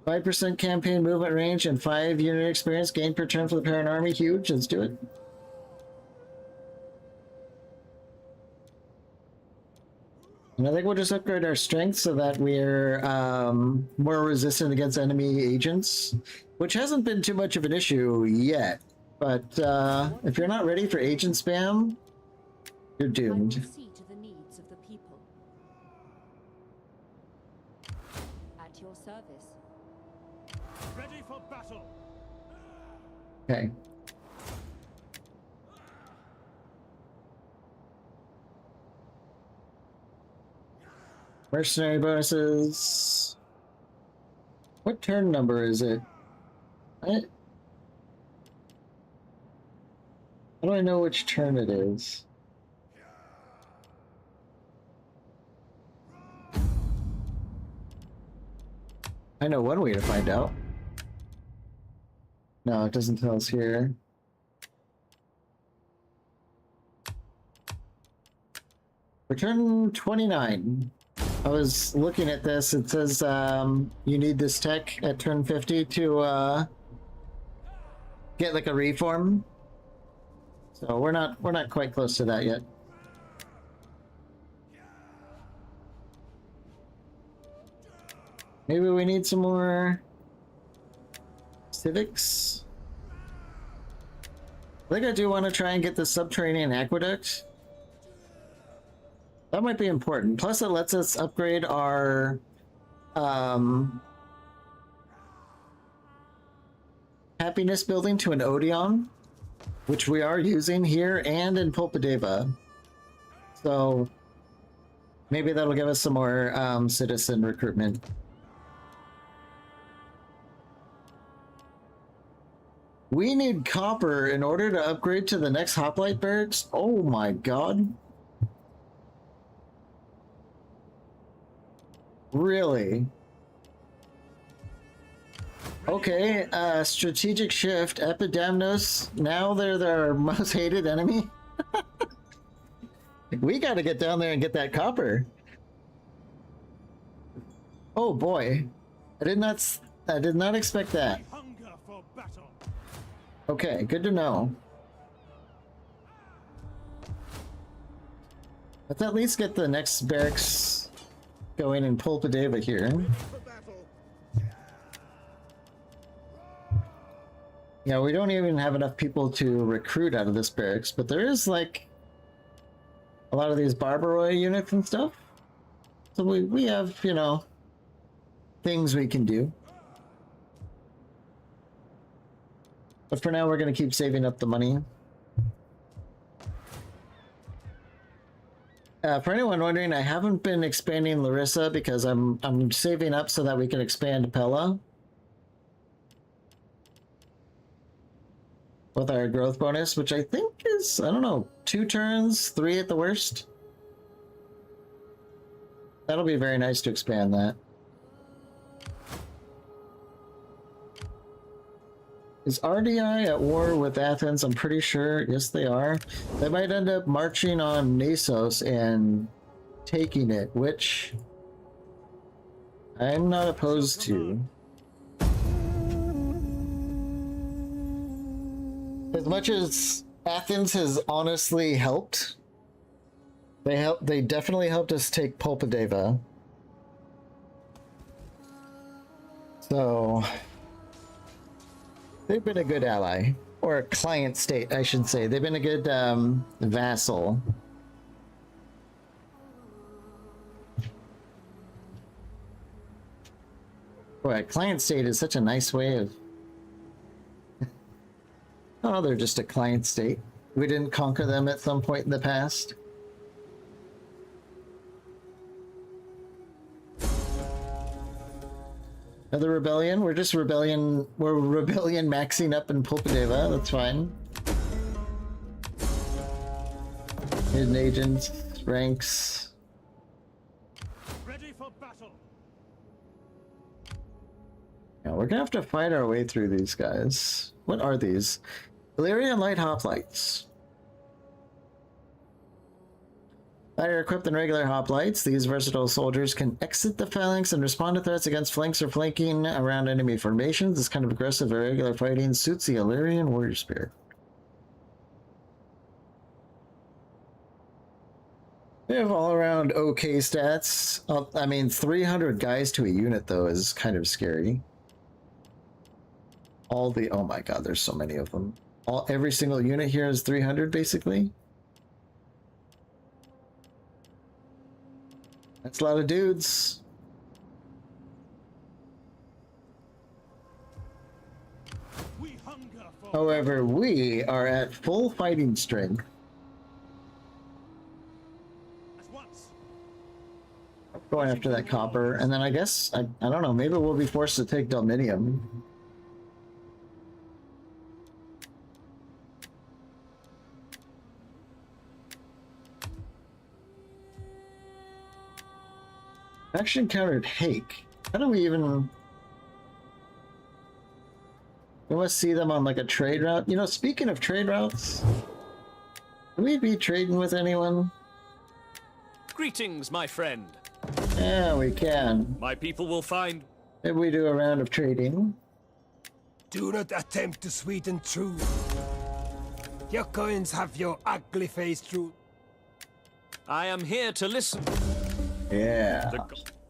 5% campaign movement range and 5 unit experience gained per turn for the parent army. Huge. Let's do it. And I think we'll just upgrade our strength so that we're more resistant against enemy agents, which hasn't been too much of an issue yet. But if you're not ready for agent spam, you're I will doomed. see to the needs of the people. At your service. Ready for battle. Okay. Mercenary bonuses. What turn number is it? How do I know which turn it is? I know one way to find out. No, it doesn't tell us here. Return 29. I was looking at this. It says you need this tech at turn 50 to get like a reform. So we're not quite close to that yet. Maybe we need some more civics. I think I do want to try and get the subterranean aqueduct. That might be important. Plus, it lets us upgrade our happiness building to an Odeon, which we are using here and in Pulpadeva. So maybe that'll give us some more citizen recruitment. We need copper in order to upgrade to the next hoplite barracks. Oh my god. Really? Okay, strategic shift, Epidamnos. Now they're their most hated enemy. We gotta get down there and get that copper. Oh boy. I did not expect that. Hunger for battle. Okay, good to know. Let's at least get the next barracks going in Pulpadeva here. For battle. Yeah, we don't even have enough people to recruit out of this barracks, but there is like a lot of these Barbaroi units and stuff. So we have, you know, things we can do. But for now, we're going to keep saving up the money. For anyone wondering, I haven't been expanding Larissa because I'm saving up so that we can expand Pella with our growth bonus, which I think is, I don't know, 2 turns, 3 at the worst. That'll be very nice to expand that. Is RDI at war with Athens? I'm pretty sure. Yes, they are. They might end up marching on Nasos and taking it, which I'm not opposed to. As much as Athens has honestly helped, they definitely helped us take Pulpadeva. So they've been a good ally, or a client state, I should say. They've been a good vassal. Boy, a client state is such a nice way of... Oh, they're just a client state. We didn't conquer them at some point in the past. Another rebellion? We're just rebellion. We're rebellion maxing up in Pulpadeva. That's fine. Hidden agents, ranks. Ready for battle. Yeah, we're gonna have to fight our way through these guys. What are these? Illyrian light hoplites. Better equipped than regular hoplites, these versatile soldiers can exit the phalanx and respond to threats against flanks or flanking around enemy formations. This kind of aggressive irregular fighting suits the Illyrian warrior spirit. We have all around okay stats. I mean, 300 guys to a unit though is kind of scary. Oh my god, there's so many of them. Every single unit here is 300 basically. That's a lot of dudes. We hunger for However, we are at full fighting strength. at once. Going after that copper, and then I guess, I don't know, maybe we'll be forced to take Delminium. Actually encountered Hake. How do we even... We must see them on like a trade route. You know, speaking of trade routes, can we be trading with anyone? Greetings, my friend. Yeah, we can. My people will find... Maybe we do a round of trading. Do not attempt to sweeten truth. Your coins have your ugly face through. I am here to listen. Yeah.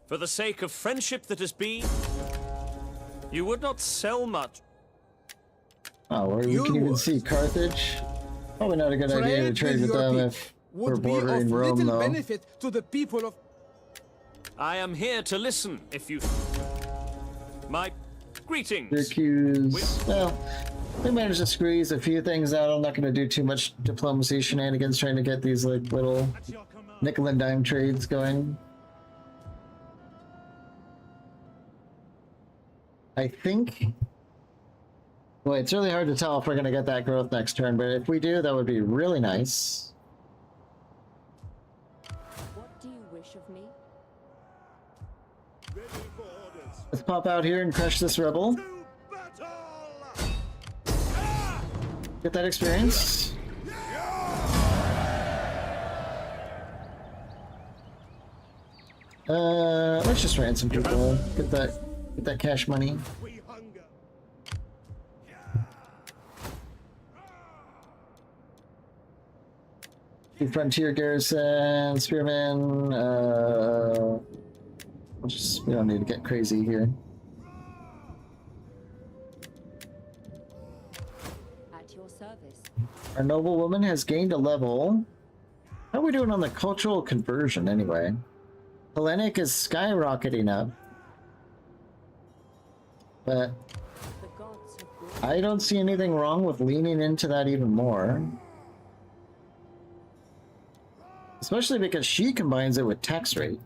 For the sake of friendship that has been, you would not sell much. Oh, we can even see Carthage. Probably not a good idea to trade with them if we're bordering Rome, though. Benefit to the people of... I am here to listen, if you... My greetings. Syracuse. Well, we managed to squeeze a few things out. I'm not going to do too much diplomacy shenanigans trying to get these like little At your command. nickel and dime trades going. I think... Well, it's really hard to tell if we're going to get that growth next turn, but if we do, that would be really nice. What do you wish of me? Ready for orders. Let's pop out here and crush this rebel. To battle! Get that experience. Let's just ransom people. Get that cash money. We hunger. The Frontier Garrison, Spearmen, we don't need to get crazy here. At your service. Our noblewoman has gained a level. How are we doing on the cultural conversion anyway? Hellenic is skyrocketing up. But The gods have brought I don't see anything wrong with leaning into that even more. Especially because she combines it with tax rate.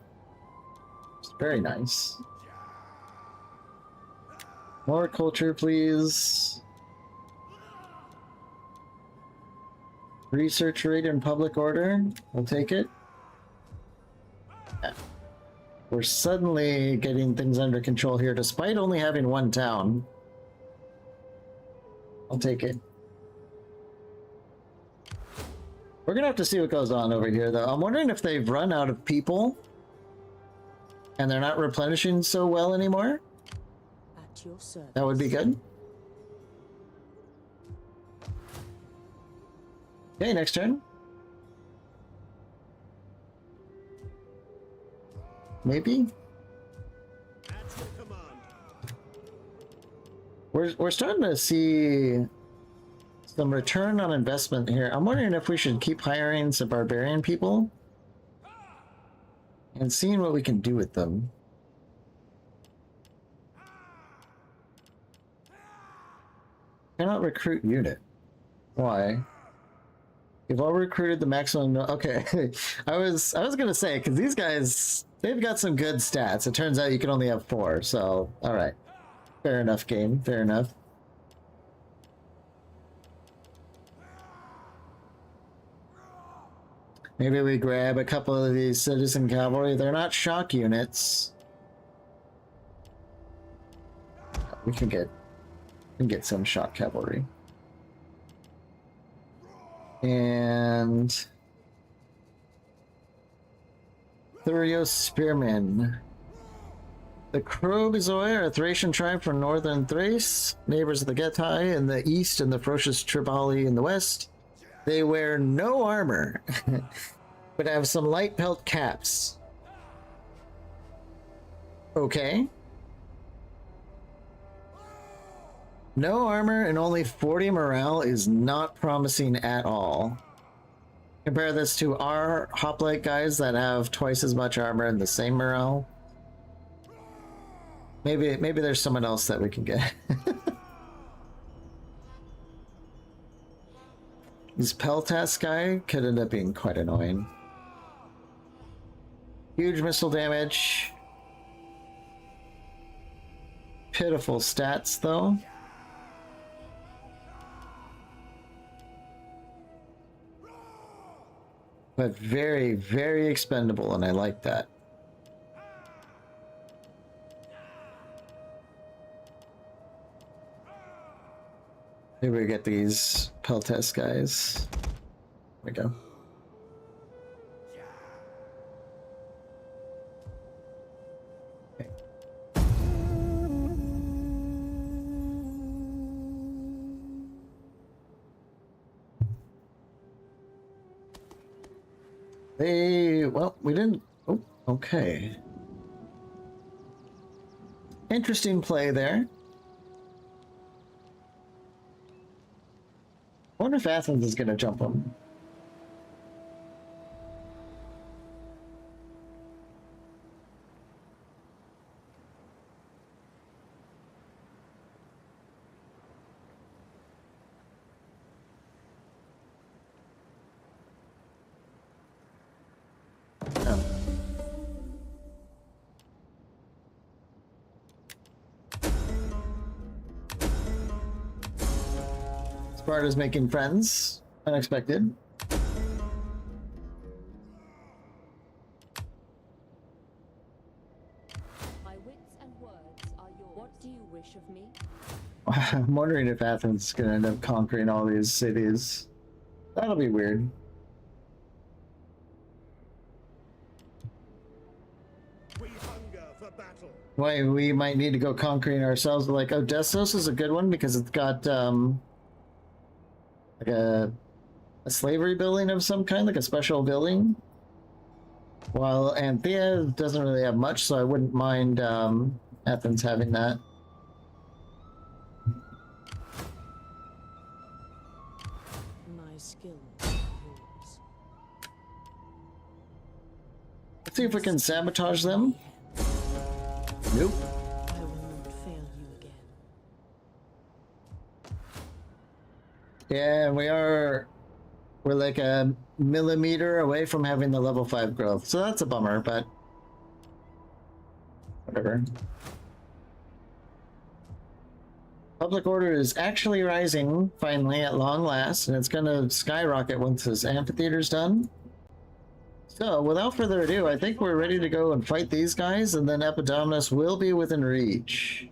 It's very nice. More culture, please. Research rate and public order. We'll take it. Yeah. We're suddenly getting things under control here, despite only having one town. I'll take it. We're gonna have to see what goes on over here, though. I'm wondering if they've run out of people and they're not replenishing so well anymore. At your service. That would be good. Okay, next turn. Maybe. At your command. We're starting to see some return on investment here. I'm wondering if we should keep hiring some barbarian people and seeing what we can do with them. Cannot recruit unit. Why? You've all recruited the maximum. Okay, I was gonna say, because these guys, they've got some good stats. It turns out you can only have 4. So all right, fair enough, game. Fair enough. Maybe we grab a couple of these citizen cavalry. They're not shock units. We can get some shock cavalry. And Thurio Spearmen. The Krobizoi are a Thracian tribe from northern Thrace, neighbors of the Getai in the east and the ferocious Tribali in the west. They wear no armor, but have some light pelt caps. Okay. No armor and only 40 morale is not promising at all. Compare this to our hoplite guys that have twice as much armor and the same morale. Maybe there's someone else that we can get. This Peltas guy could end up being quite annoying. Huge missile damage. Pitiful stats though. But very, very expendable, and I like that. Maybe we get these Peltas guys. There we go. Okay. Well, we didn't. Oh, okay. Interesting play there. I wonder if Athens is going to jump him. Oh. Sparta's making friends. Unexpected. My wits and words are yours. What do you wish of me? I'm wondering if Athens is going to end up conquering all these cities. That'll be weird. We hunger for battle. Why we might need to go conquering ourselves. Like Odessos is a good one because it's got like a slavery building of some kind, like a special building. While Anthea doesn't really have much, so I wouldn't mind Athens having that. My skill is yours. Let's see if we can sabotage them. Nope. I will not fail you again. Yeah, we're like a millimeter away from having the level 5 growth, so that's a bummer, but whatever. Public order is actually rising, finally, at long last, and it's gonna skyrocket once this amphitheater's done. So, without further ado, I think we're ready to go and fight these guys, and then Epidominus will be within reach.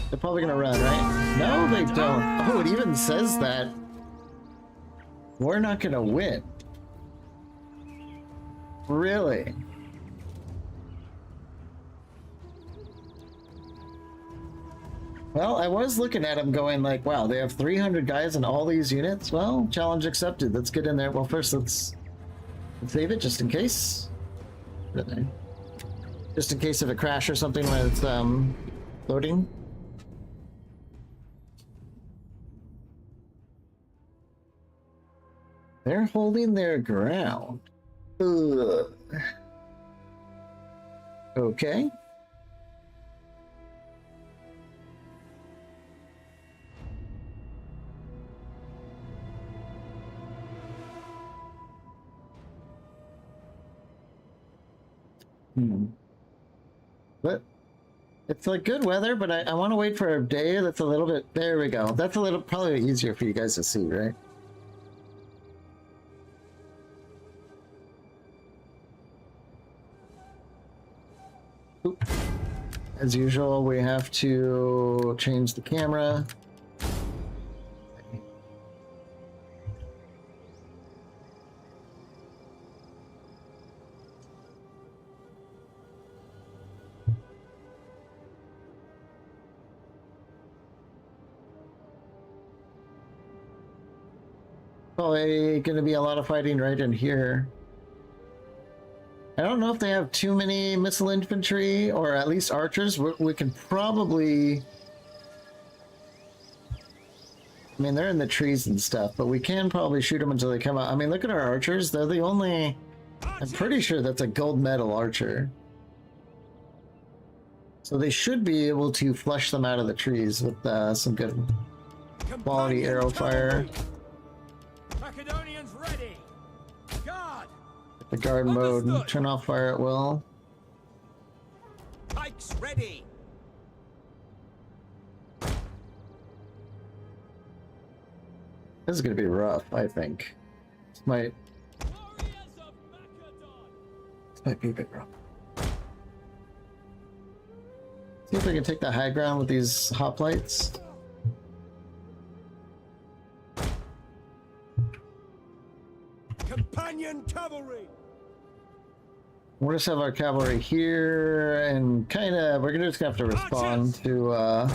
They're probably gonna run, right? No, they don't. Oh, it even says that. We're not gonna win. Really? Well, I was looking at them going like, wow, they have 300 guys in all these units? Well, challenge accepted. Let's get in there. Well, first let's save it just in case. Just in case of a crash or something when it's loading. They're holding their ground. Ugh. Okay. But it's like good weather, but I want to wait for a day that's a little bit. There we go. That's a little probably easier for you guys to see, right? Oop. As usual, we have to change the camera. Probably going to be a lot of fighting right in here. I don't know if they have too many missile infantry, or at least archers. We can probably... I mean, they're in the trees and stuff, but we can probably shoot them until they come out. I mean, look at our archers. They're the only... I'm pretty sure that's a gold medal archer. So they should be able to flush them out of the trees with some good quality arrow fire. Macedonians ready. Guard. The guard mode and turn off fire at will. Pikes ready. This is going to be rough, I think. This might be a bit rough. See if we can take the high ground with these hoplites. Companion cavalry. We'll just have our cavalry here, and kind of, we're just gonna have to respond to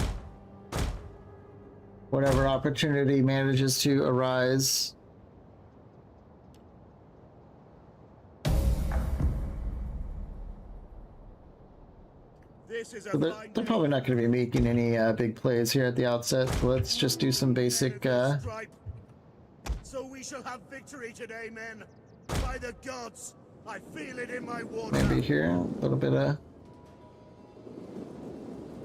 whatever opportunity manages to arise. This is a So they're probably not going to be making any big plays here at the outset. So let's just do some basic. So we shall have victory today, men. By the gods, I feel it in my water. Maybe here a little bit of.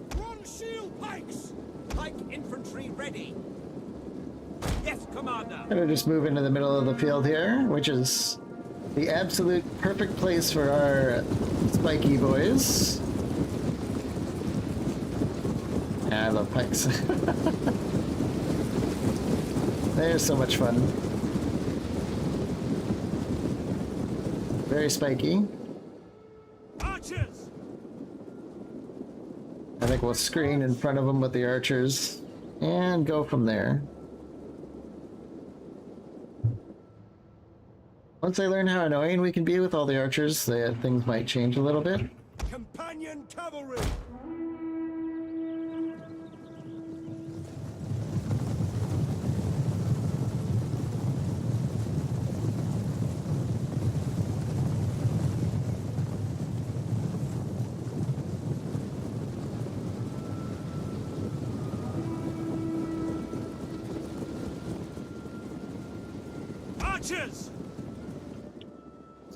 Bronze shield pikes. Pike infantry ready. Yes, Commander. Gonna just move into the middle of the field here, which is the absolute perfect place for our spiky boys. Yeah, I love pikes. They're so much fun. Very spiky. Archers. I think we'll screen in front of them with the archers and go from there. Once I learn how annoying we can be with all the archers, things might change a little bit. Companion cavalry. Archers.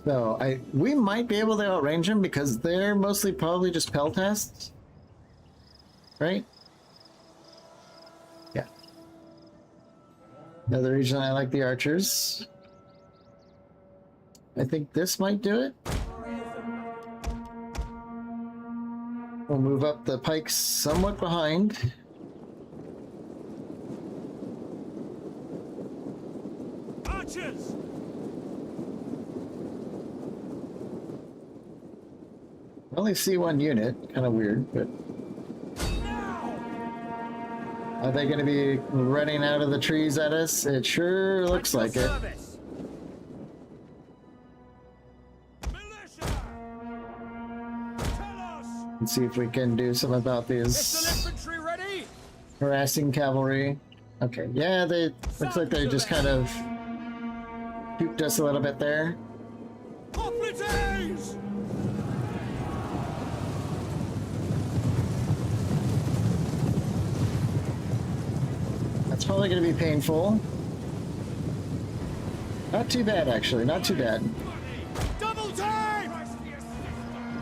So we might be able to outrange them because they're mostly probably just peltasts, right? Yeah. Another reason I like the archers. I think this might do it. We'll move up the pikes somewhat behind. Archers. I only see one unit, kind of weird, but are they going to be running out of the trees at us? It sure looks like it. Militia. Tell us. Let's see if we can do something about Missile these infantry ready. harassing cavalry. Okay, yeah, they looks like they just kind of duped us a little bit there. Hoplites. That's probably going to be painful. Not too bad, actually. Not too bad. Double time.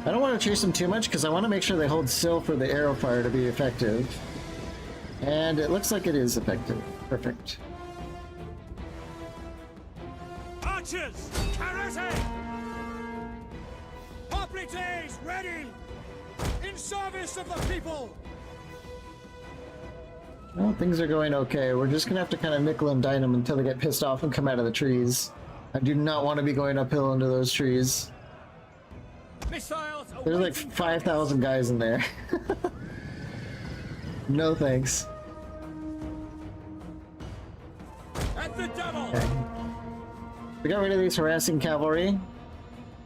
I don't want to chase them too much because I want to make sure they hold still for the arrow fire to be effective. And it looks like it is effective. Perfect. Archers. Karate. Hoplites ready. In service of the people. Well, things are going okay. We're just going to have to kind of nickel and dime them until they get pissed off and come out of the trees. I do not want to be going uphill into those trees. Missiles. There's like 5,000 guys in there. No thanks. At the double. Okay. We got rid of these harassing cavalry,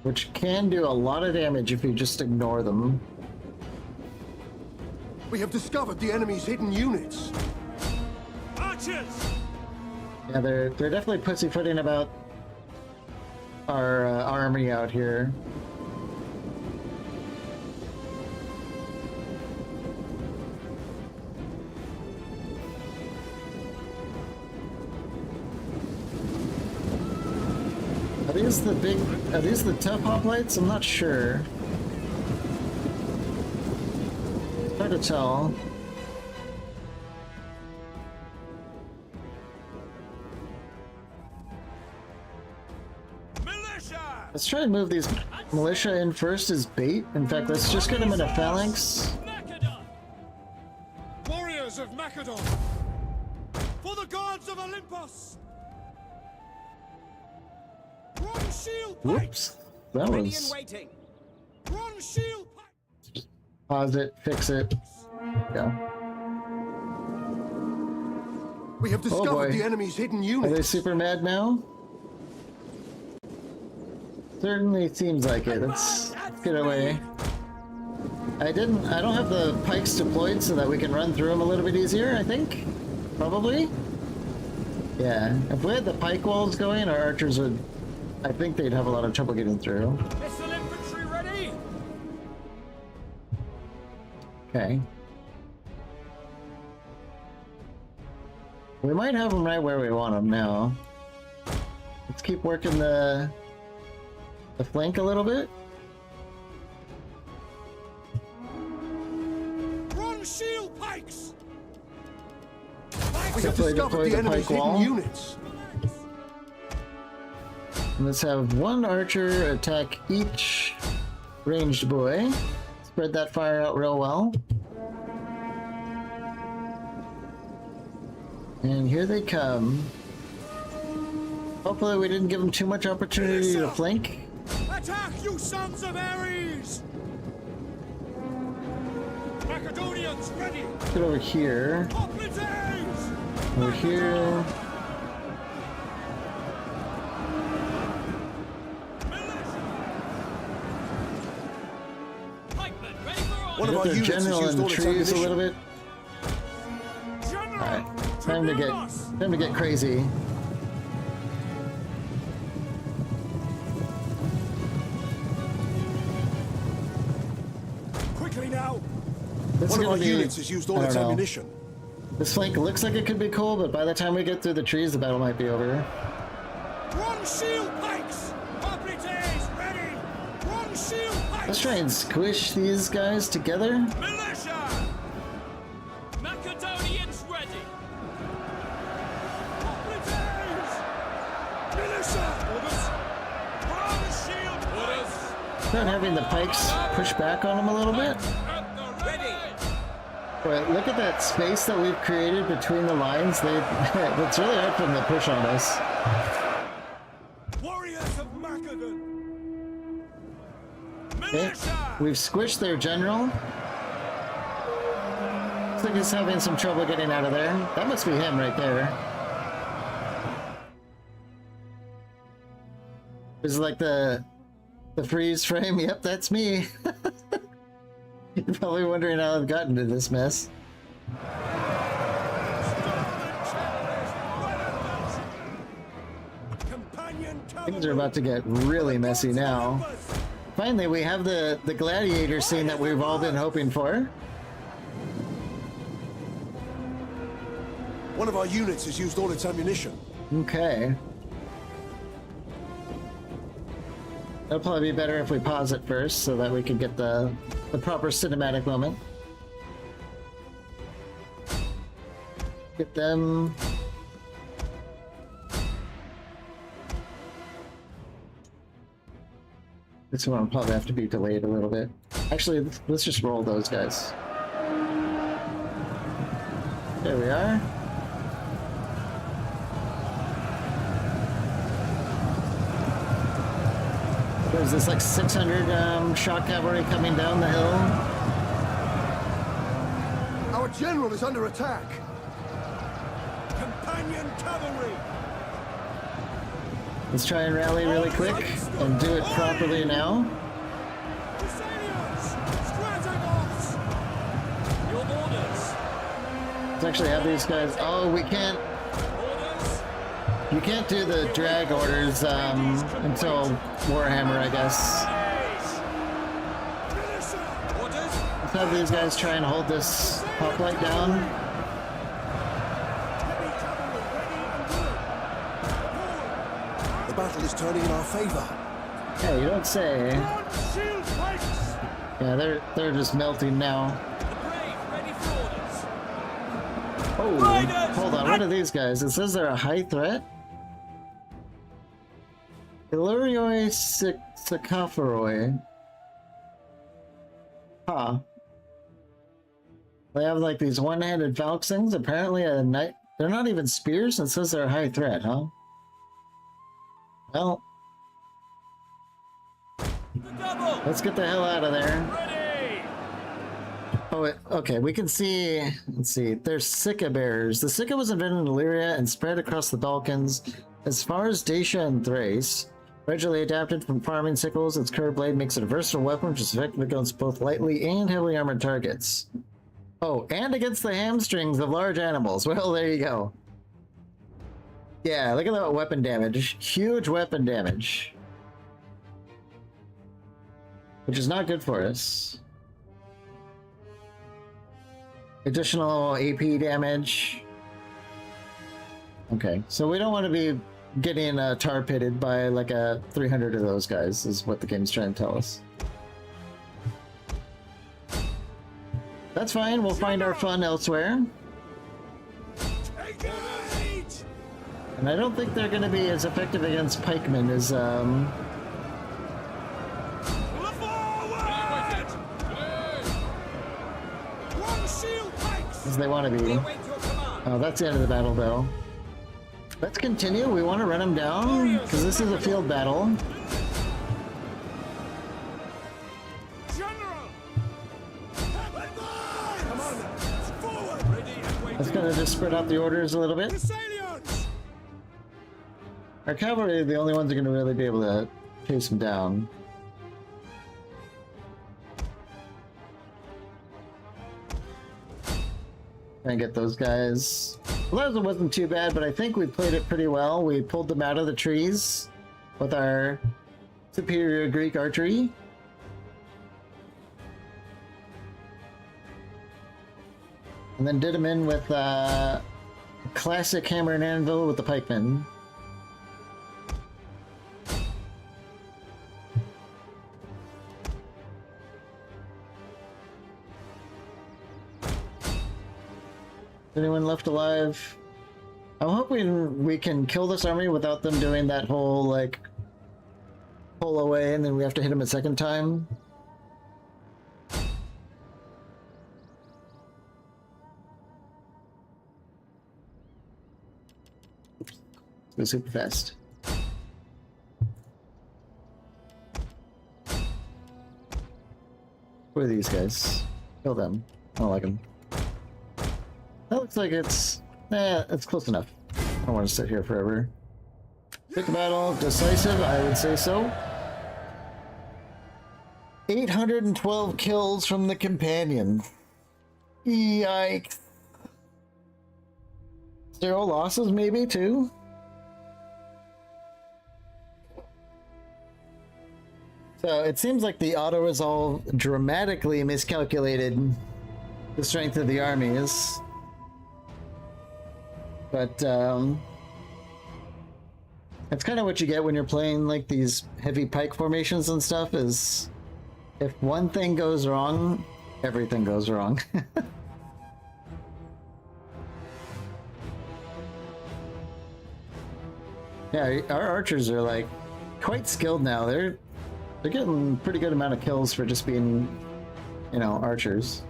which can do a lot of damage if you just ignore them. We have discovered the enemy's hidden units. Archers. Yeah, they're definitely pussyfooting about our army out here. Are these the tough hoplites? I'm not sure. Hard to tell. Militia! Let's try and move these militia in first as bait. In fact, let's just get them in a phalanx. Macedon! Warriors of Macedon! For the gods of Olympus! Bronze shield pikes! Whoops. That Ready and was... waiting. Bronze shield pikes! Pause it, fix it. Yeah. We have discovered boy. the enemy's hidden Are they units. super mad now? Certainly seems like it. Let's get away. I don't have the pikes deployed so that we can run through them a little bit easier, I think? Probably? Yeah. If we had the pike walls going, our archers would... I think they'd have a lot of trouble getting through. Missile infantry ready! Okay. We might have them right where we want them now. Let's keep working the flank a little bit. Bronze shield pikes! We have Deploy discovered the the enemy's pike wall. hidden units. And let's have one archer attack each ranged boy. Spread that fire out real well. And here they come. Hopefully we didn't give them too much opportunity to flank. Attack, you sons of Ares! Macedonians ready! Get over here. Hoplites! Over here. One of Get our their units has general used in the all its trees a ammunition. little bit. General! Alright, time to get crazy. Quickly now! This is One of gonna our be, units has used all I its don't know. ammunition. This flank looks like it could be cool, but by the time we get through the trees, the battle might be over. Bronze shield pikes! Hoplites ready! Bronze shield pikes! Let's try and squish these guys together. Militia! Macedonians ready! Hoplites! Militia! Orders! Bronze shield orders! Start having the pikes push back on them a little bit. Ready! But look at that space that we've created between the lines. It's really hard for them to push on us. Warriors of Macedon! Okay. Militia! We've squished their general. Looks like he's having some trouble getting out of there. That must be him right there. This is like the freeze frame. Yep, that's me. You're probably wondering how I've gotten to this mess. Things are about to get really messy now. Finally, we have the gladiator scene that we've all been hoping for. One of our units has used all its ammunition. Okay. It'll probably be better if we pause it first so that we can get the proper cinematic moment. Get them. This one will probably have to be delayed a little bit. Actually, let's just roll those guys. There we are. There's this like 600 shock cavalry coming down the hill. Our general is under attack. Companion cavalry! Let's try and rally really quick and do it properly now. Thessalians! Strategos! Your orders! Let's actually have these guys. Oh, we can't. Orders! You can't do the drag orders until Warhammer, I guess. Let's have these guys try and hold this hoplite down. The battle is turning in our favor. Yeah, you don't say. Yeah, they're just melting now. Oh, hold on. What are these guys? It says they're a high threat. Illurioi Sacopheroi. Huh. They have like these one-handed Valks things. Apparently a knight. They're not even spears. It says they're a high threat, huh? Well, let's get the hell out of there. Oh, okay. We can see. Let's see. There's Sika bearers. The Sika was invented in Illyria and spread across the Balkans as far as Dacia and Thrace. Originally adapted from farming sickles, its curved blade makes it a versatile weapon which is effective against both lightly and heavily armored targets. Oh, and against the hamstrings of large animals. Well, there you go. Yeah, look at that weapon damage. Huge weapon damage. Which is not good for us. Additional AP damage. Okay, so we don't want to be getting tar pitted by like a 300 of those guys, is what the game's trying to tell us. That's fine, we'll find our fun elsewhere. And I don't think they're going to be as effective against pikemen as they want to be. Oh, that's the end of the battle, though. Let's continue. We want to run them down because this is a field battle. Let's kind of just spread out the orders a little bit. Our cavalry are the only ones that are going to really be able to chase them down. Try and get those guys. Well, that wasn't too bad, but I think we played it pretty well. We pulled them out of the trees with our superior Greek archery. And then did them in with classic hammer and anvil with the pikemen. Anyone left alive? I'm hoping we can kill this army without them doing that whole, like, pull away and then we have to hit them a second time. Go super fast. Who are these guys? Kill them. I don't like them. That looks like it's close enough. I don't want to sit here forever. Pick the battle, decisive, I would say so. 812 kills from the companion. Yikes. 0 losses maybe too? So it seems like the auto-resolve dramatically miscalculated the strength of the armies. But that's kind of what you get when you're playing like these heavy pike formations and stuff, is if one thing goes wrong, everything goes wrong. Yeah, our archers are like quite skilled now. They're getting a pretty good amount of kills for just being, you know, archers.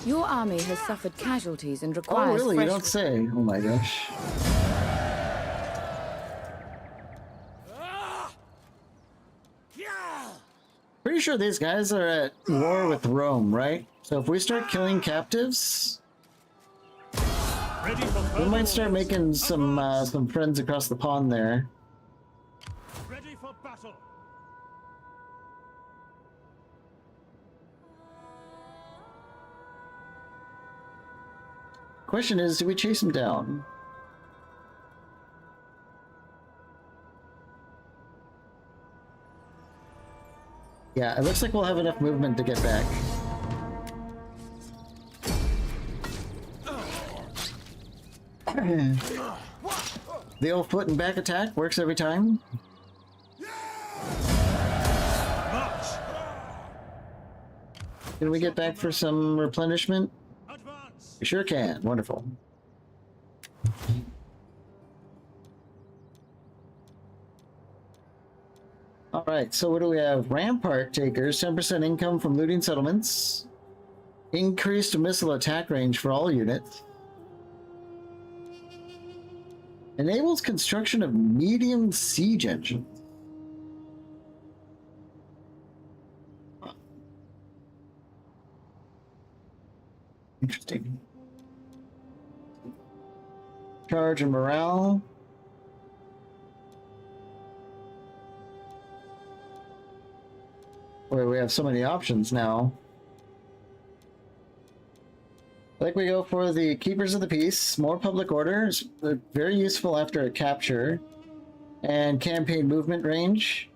Your army has suffered casualties and requires. Oh, really? You don't say. Oh my gosh. Pretty sure these guys are at war with Rome, right? So if we start killing captives, we might start making some friends across the pond there. Ready for battle. Question is, do we chase him down? Yeah, it looks like we'll have enough movement to get back. The old foot and back attack works every time. Can we get back for some replenishment? Advance! We sure can. Wonderful. Alright, so what do we have? Rampart takers, 10% income from looting settlements. Increased missile attack range for all units. Enables construction of medium siege engines. Interesting. Charge and morale. Boy, we have so many options now. I think we go for the Keepers of the Peace, more public orders, very useful after a capture, and campaign movement range.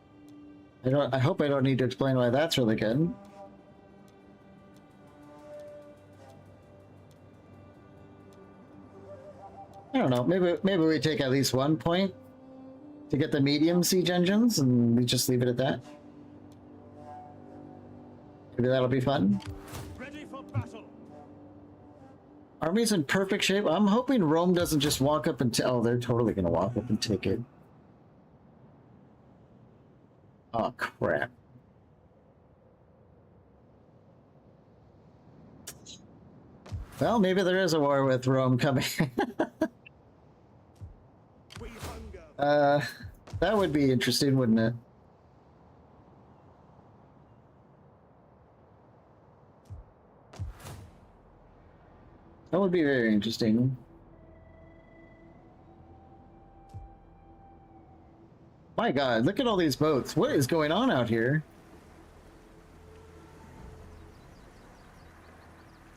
I hope I don't need to explain why that's really good. I don't know, maybe we take at least 1 point to get the medium siege engines and we just leave it at that. Maybe that'll be fun. Ready for battle! Army's in perfect shape. I'm hoping Rome doesn't just walk up and oh, they're totally gonna walk up and take it. Oh crap. Well, maybe there is a war with Rome coming. We hunger. That would be interesting, wouldn't it? That would be very interesting. My God, look at all these boats. What is going on out here?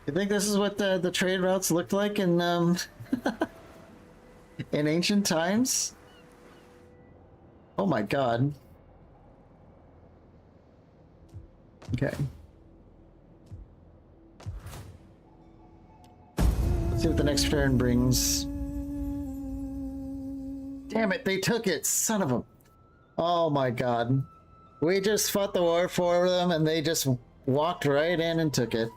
You think this is what the trade routes looked like in in ancient times? Oh my God. Okay. Let's see what the next turn brings. Damn it, they took it, son of a... Oh my God. We just fought the war for them and they just walked right in and took it.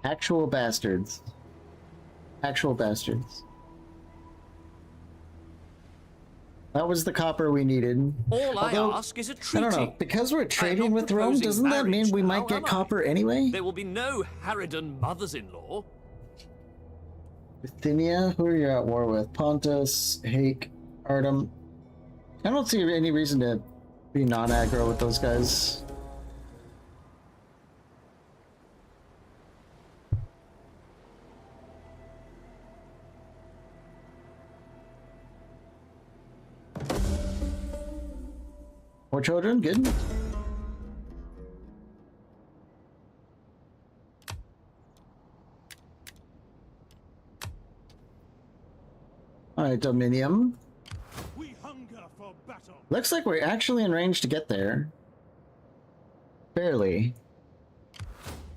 Actual bastards. Actual bastards. That was the copper we needed. All Although, I ask is a I treaty. don't know, because we're I am trading not with Rome, proposing doesn't that mean marriage we now, might get am I? copper anyway? There will be no Harridan mothers-in-law. Bithynia, who are you at war with? Pontus, Hake, Artem. I don't see any reason to be non-aggro with those guys. More children, good. Alright, Dominium. We hunger for battle. Looks like we're actually in range to get there. Barely.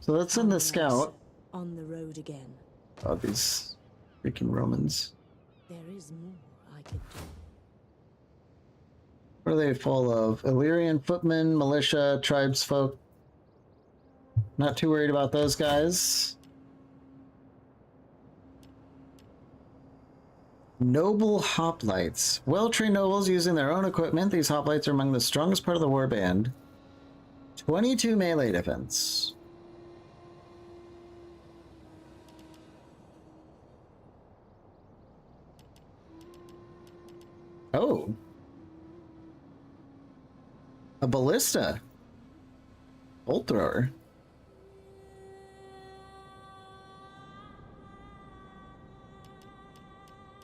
So let's send the scout. On the road again. Oh, these freaking Romans. There is more I could do. What are they full of? Illyrian footmen, militia, tribesfolk. Not too worried about those guys. Noble hoplites. Well-trained nobles using their own equipment. These hoplites are among the strongest part of the warband. 22 melee defense. Oh. A ballista. Bolt thrower.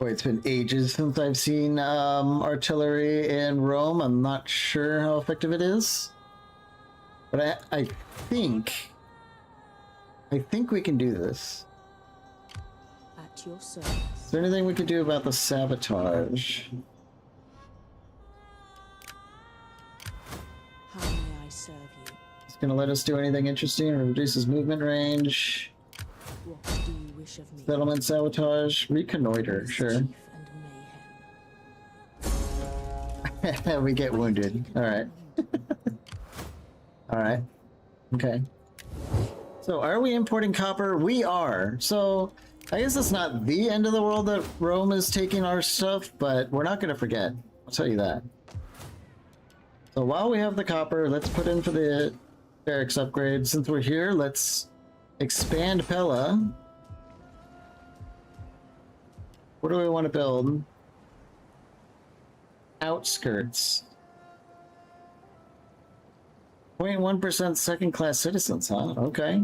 Boy, it's been ages since I've seen artillery in Rome. I'm not sure how effective it is. But I think we can do this. At your service. Is there anything we could do about the sabotage? How may I serve you? It's gonna let us do anything interesting or reduces movement range. What do you wish of me? Settlement sabotage. Reconnoiter, sure. Mischief and mayhem. We get wounded. Alright. Alright. Okay. So are we importing copper? We are. So I guess it's not the end of the world that Rome is taking our stuff, but we're not going to forget. I'll tell you that. So while we have the copper, let's put in for the barracks upgrade. Since we're here, let's expand Pella. What do we want to build? Outskirts. 0.1% second-class citizens, huh? Okay.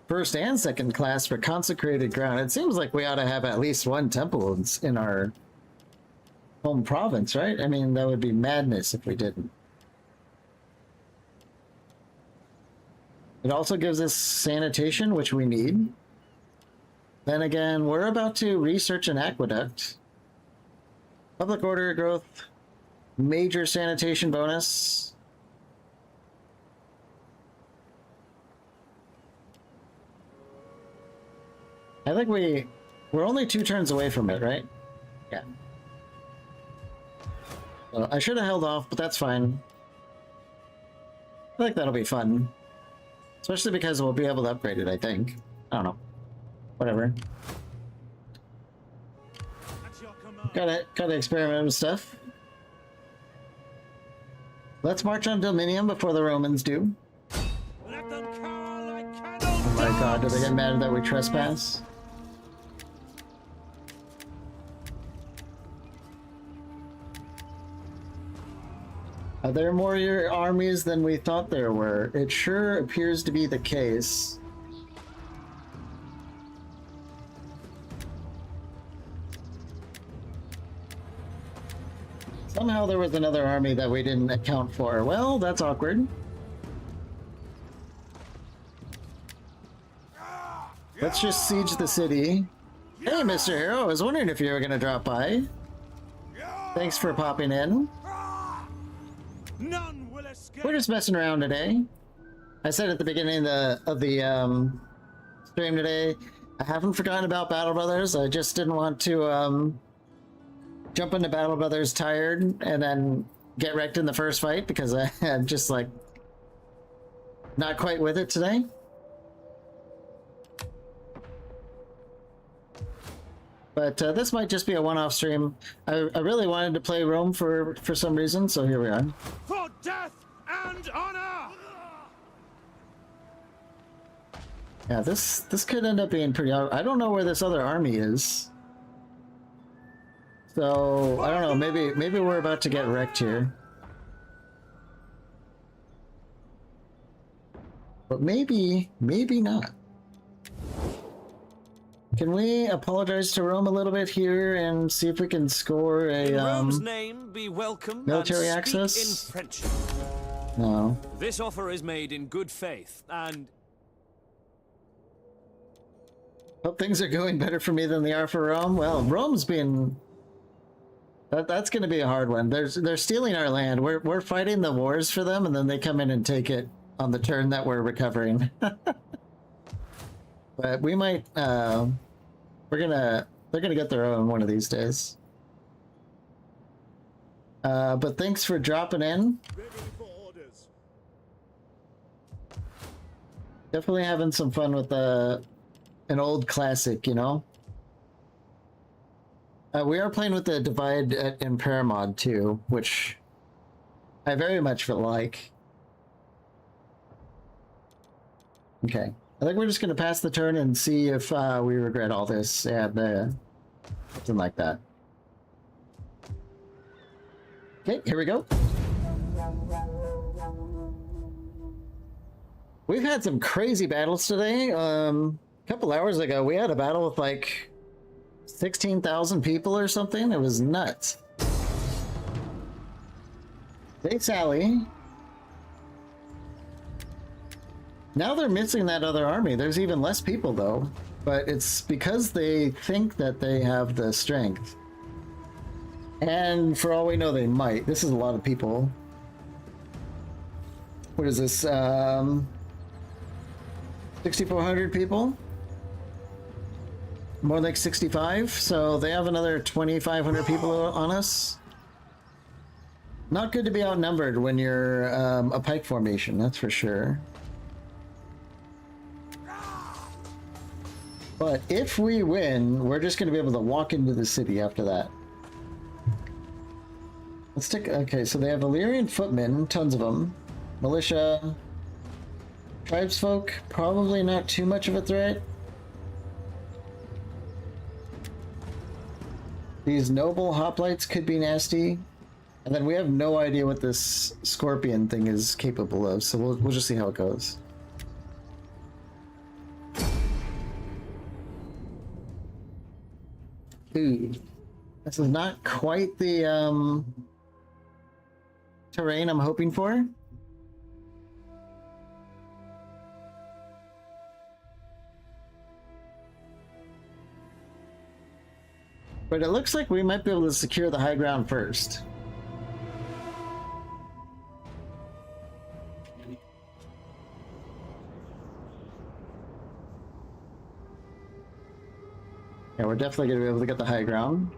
First and second class for consecrated ground. It seems like we ought to have at least one temple in our home province, right? I mean, that would be madness if we didn't. It also gives us sanitation, which we need. Then again, we're about to research an aqueduct. Public order growth, major sanitation bonus. I think we're only 2 turns away from it, right? Yeah. So I should have held off, but that's fine. I think that'll be fun. Especially because we'll be able to upgrade it, I think. I don't know. Whatever. At your command. Gotta experiment with stuff. Let's march on Dominium before the Romans do. Let them cower like cannon Oh my god, do they get mad that we trespass? Are there more armies than we thought there were? It sure appears to be the case. Somehow there was another army that we didn't account for. Well, that's awkward. Let's just siege the city. Hey, Mr. Hero, I was wondering if you were gonna drop by. Thanks for popping in. None will escape. We're just messing around today. I said at the beginning of the stream today, I haven't forgotten about Battle Brothers. I just didn't want to jump into Battle Brothers tired and then get wrecked in the first fight because I'm just like not quite with it today. But this might just be a one-off stream. I really wanted to play Rome for some reason, so here we are. For death and honor. Yeah, this could end up being pretty. I don't know where this other army is. So I don't know. Maybe we're about to get wrecked here. But maybe not. Can we apologize to Rome a little bit here and see if we can score a In Rome's name, be welcome military and access? speak in friendship. No. This offer is made in good faith, and Hope things are going better for me than they are for Rome. Well, Rome's been that's going to be a hard one. They're stealing our land. We're fighting the wars for them, and then they come in and take it on the turn that we're recovering. But we might. They're gonna get their own one of these days. But thanks for dropping in. Ready for orders. Definitely having some fun with an old classic, you know. We are playing with the Divide Et Impera mod too, which I very much like. Okay. I think we're just going to pass the turn and see if we regret all this and something like that. Okay, here we go. We've had some crazy battles today. couple hours ago, we had a battle with like 16,000 people or something. It was nuts. Hey, Sally. Now they're missing that other army. There's even less people though, but it's because they think that they have the strength. And for all we know, they might. This is a lot of people. What is this? 6,400 people? More like 65. So they have another 2,500 people on us. Not good to be outnumbered when you're a pike formation, that's for sure. But if we win, we're just going to be able to walk into the city after that. Let's take... Okay, so they have Illyrian footmen, tons of them. Militia. Tribesfolk, probably not too much of a threat. These noble hoplites could be nasty. And then we have no idea what this scorpion thing is capable of, so we'll just see how it goes. Ooh, this is not quite the terrain I'm hoping for. But it looks like we might be able to secure the high ground first. Yeah, we're definitely going to be able to get the high ground.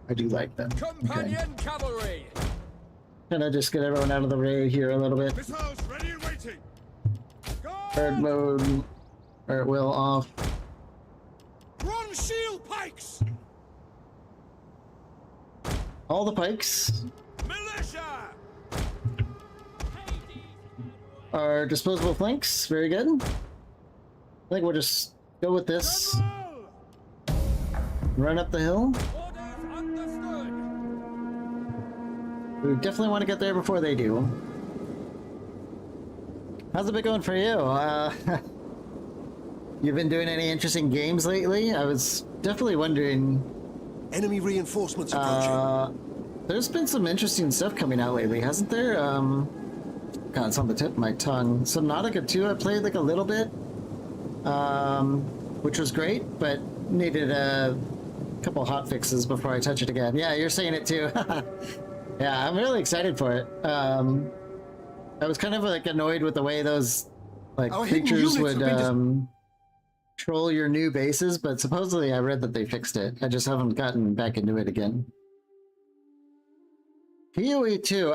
I do like that. Companion cavalry! Can I just get everyone out of the way here a little bit? Missiles ready and waiting. Bird mode, or will off. Run shield pikes! All the pikes Militia! are disposable flanks. Very good. I think we'll just go with this. Run up the hill. Orders understood! We definitely want to get there before they do. How's it been going for you? You've been doing any interesting games lately? I was definitely wondering. Enemy reinforcements approaching. There's been some interesting stuff coming out lately, hasn't there? God, it's on the tip of my tongue. Subnautica 2, I played like a little bit, which was great, but needed a couple hot fixes before I touch it again. Yeah, you're saying it too. Yeah, I'm really excited for it. I was kind of like annoyed with the way those like creatures would troll your new bases, but supposedly I read that they fixed it. I just haven't gotten back into it again. PoE 2,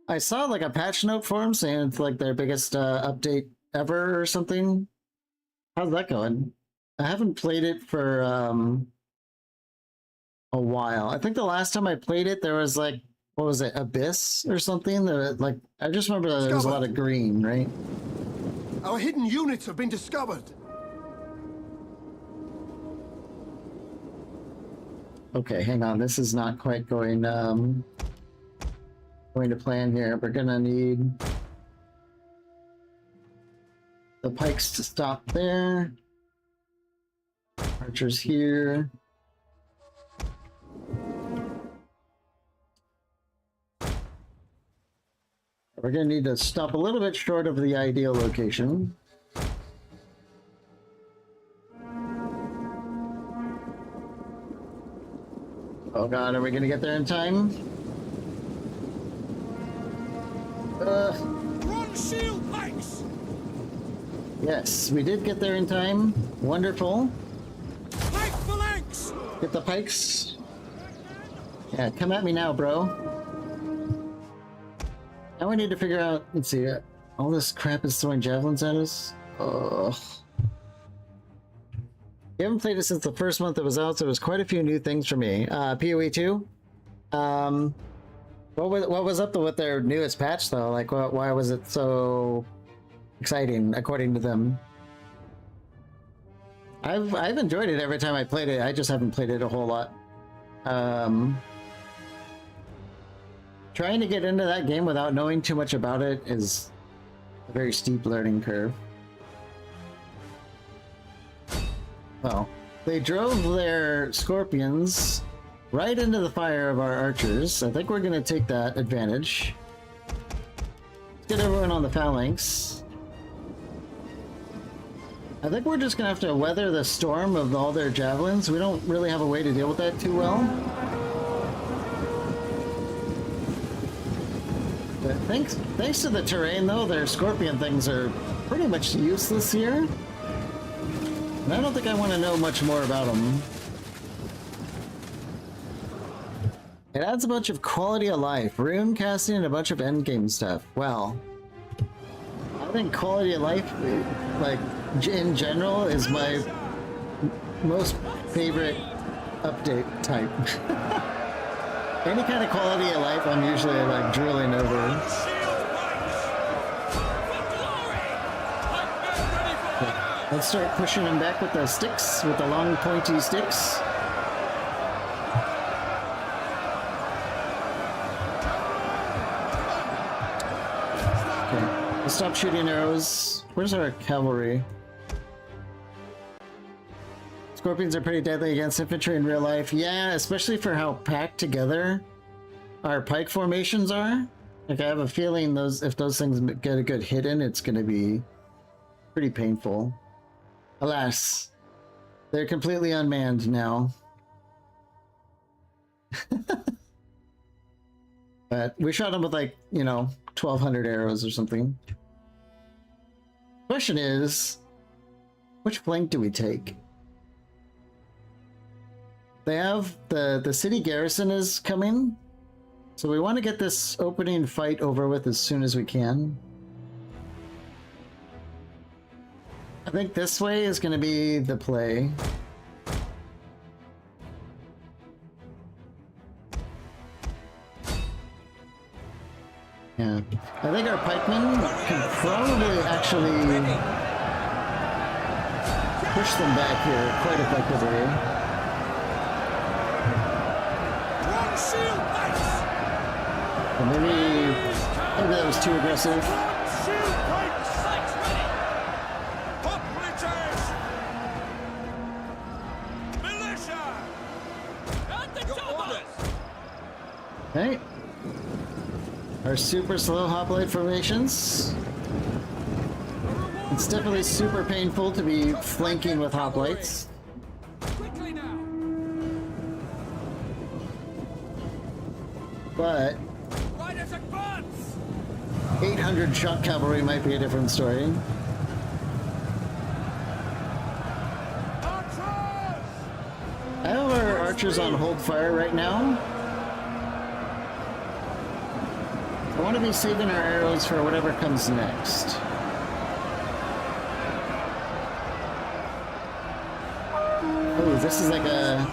I saw like a patch note for them saying it's like their biggest update ever or something. How's that going? I haven't played it for a while. I think the last time I played it, there was like, what was it, Abyss or something? Like, I just remember that there was a lot of green, right? Our hidden units have been discovered. Okay, hang on. This is not quite going to plan here. We're gonna need the pikes to stop there. Archers here. We're gonna need to stop a little bit short of the ideal location. Oh god, are we gonna get there in time? Run shield pikes! Yes, we did get there in time. Wonderful. Pike phalanx! Get the pikes. Yeah, come at me now, bro. Now we need to figure out, let's see, all this crap is throwing javelins at us. Ugh. You haven't played it since the first month it was out, so there's quite a few new things for me. PoE 2? What was up with their newest patch though? Like, why was it so exciting according to them? I've enjoyed it every time I played it. I just haven't played it a whole lot. Trying to get into that game without knowing too much about it is a very steep learning curve. Well, they drove their scorpions right into the fire of our archers. I think we're gonna take that advantage. Let's get everyone on the phalanx. I think we're just gonna have to weather the storm of all their javelins. We don't really have a way to deal with that too well. But thanks to the terrain, though, their scorpion things are pretty much useless here. And I don't think I want to know much more about them. It adds a bunch of quality of life, rune casting, and a bunch of endgame stuff. Well, I think quality of life, like, in general, is my most favorite update type. Any kind of quality of life, I'm usually, like, drooling over. Let's start pushing them back with the sticks, with the long pointy sticks. Okay, let's stop shooting arrows. Where's our cavalry? Scorpions are pretty deadly against infantry in real life. Yeah, especially for how packed together our pike formations are. Like, I have a feeling if those things get a good hit in, it's gonna be pretty painful. Alas, they're completely unmanned now. But we shot them with, like, 1,200 arrows or something. Question is, which flank do we take? They have the city garrison is coming, so we want to get this opening fight over with as soon as we can. I think this way is going to be the play. Yeah, I think our pikemen can probably actually push them back here quite effectively. Or maybe that was too aggressive. Okay. Our super slow hoplite formations. It's definitely super painful to be flanking with hoplites. But 800 shot cavalry might be a different story. I have our archers on hold fire right now. I want to be saving our arrows for whatever comes next. Oh, this is like a...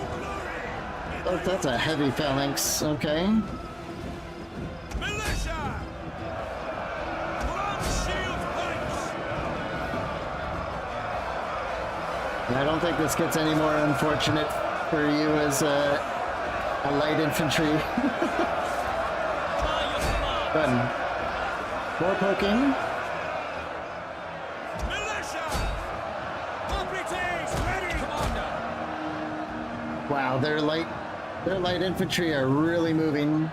Oh, that's a heavy phalanx. Okay. I don't think this gets any more unfortunate for you as a light infantry. Done. More poking. Wow, their light infantry are really moving.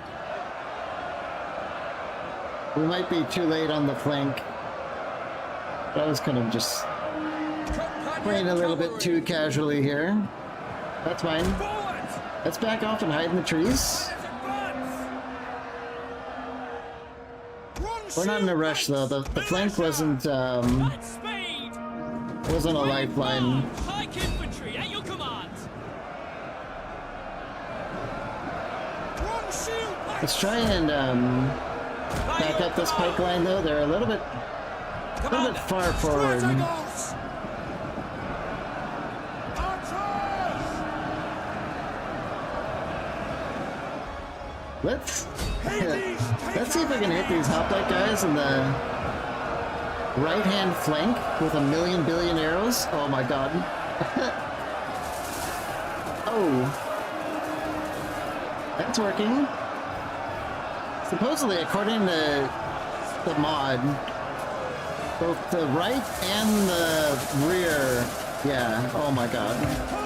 We might be too late on the flank. That was kind of just playing a little bit too casually here. That's fine. Let's back off and hide in the trees. We're not in a rush though. The flank wasn't a lifeline. Let's try and back up this pike line though. They're a little bit far forward. Let's see if I can hit these hoplite guys in the right-hand flank with a million billion arrows. Oh my god. Oh. That's working. Supposedly, according to the mod, both the right and the rear Yeah, oh my god.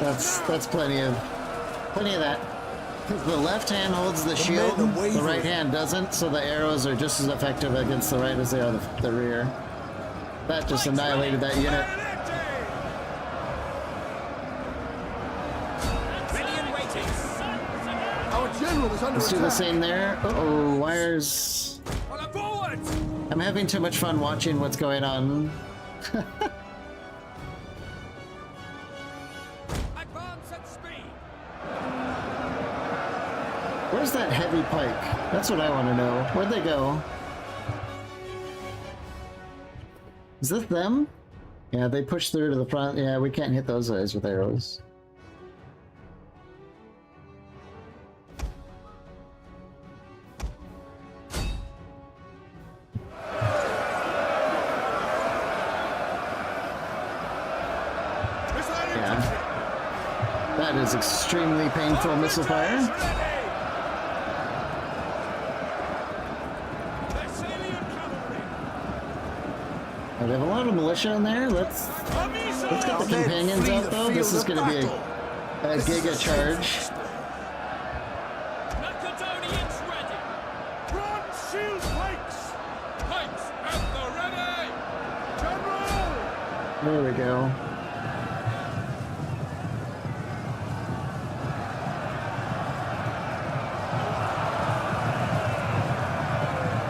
That's plenty of that. Because the left hand holds the shield, men are the wavering. right hand doesn't, so the arrows are just as effective against the right as they are the rear. That just annihilated that unit. Ready and waiting. Our general is under Let's do attack. the same there. Uh-oh, wires. On a forward. I'm having too much fun watching what's going on. Advance at speed. Where's that heavy pike? That's what I want to know. Where'd they go? Is this them? Yeah, they pushed through to the front. Yeah, we can't hit those guys with arrows. Yeah. That is extremely painful missile fire. Oh, they have a lot of militia in there. Let's get the companions out though. This is going to be a giga charge. Macedonians ready. Bronze shield pikes! Pikes at the ready. General! There we go.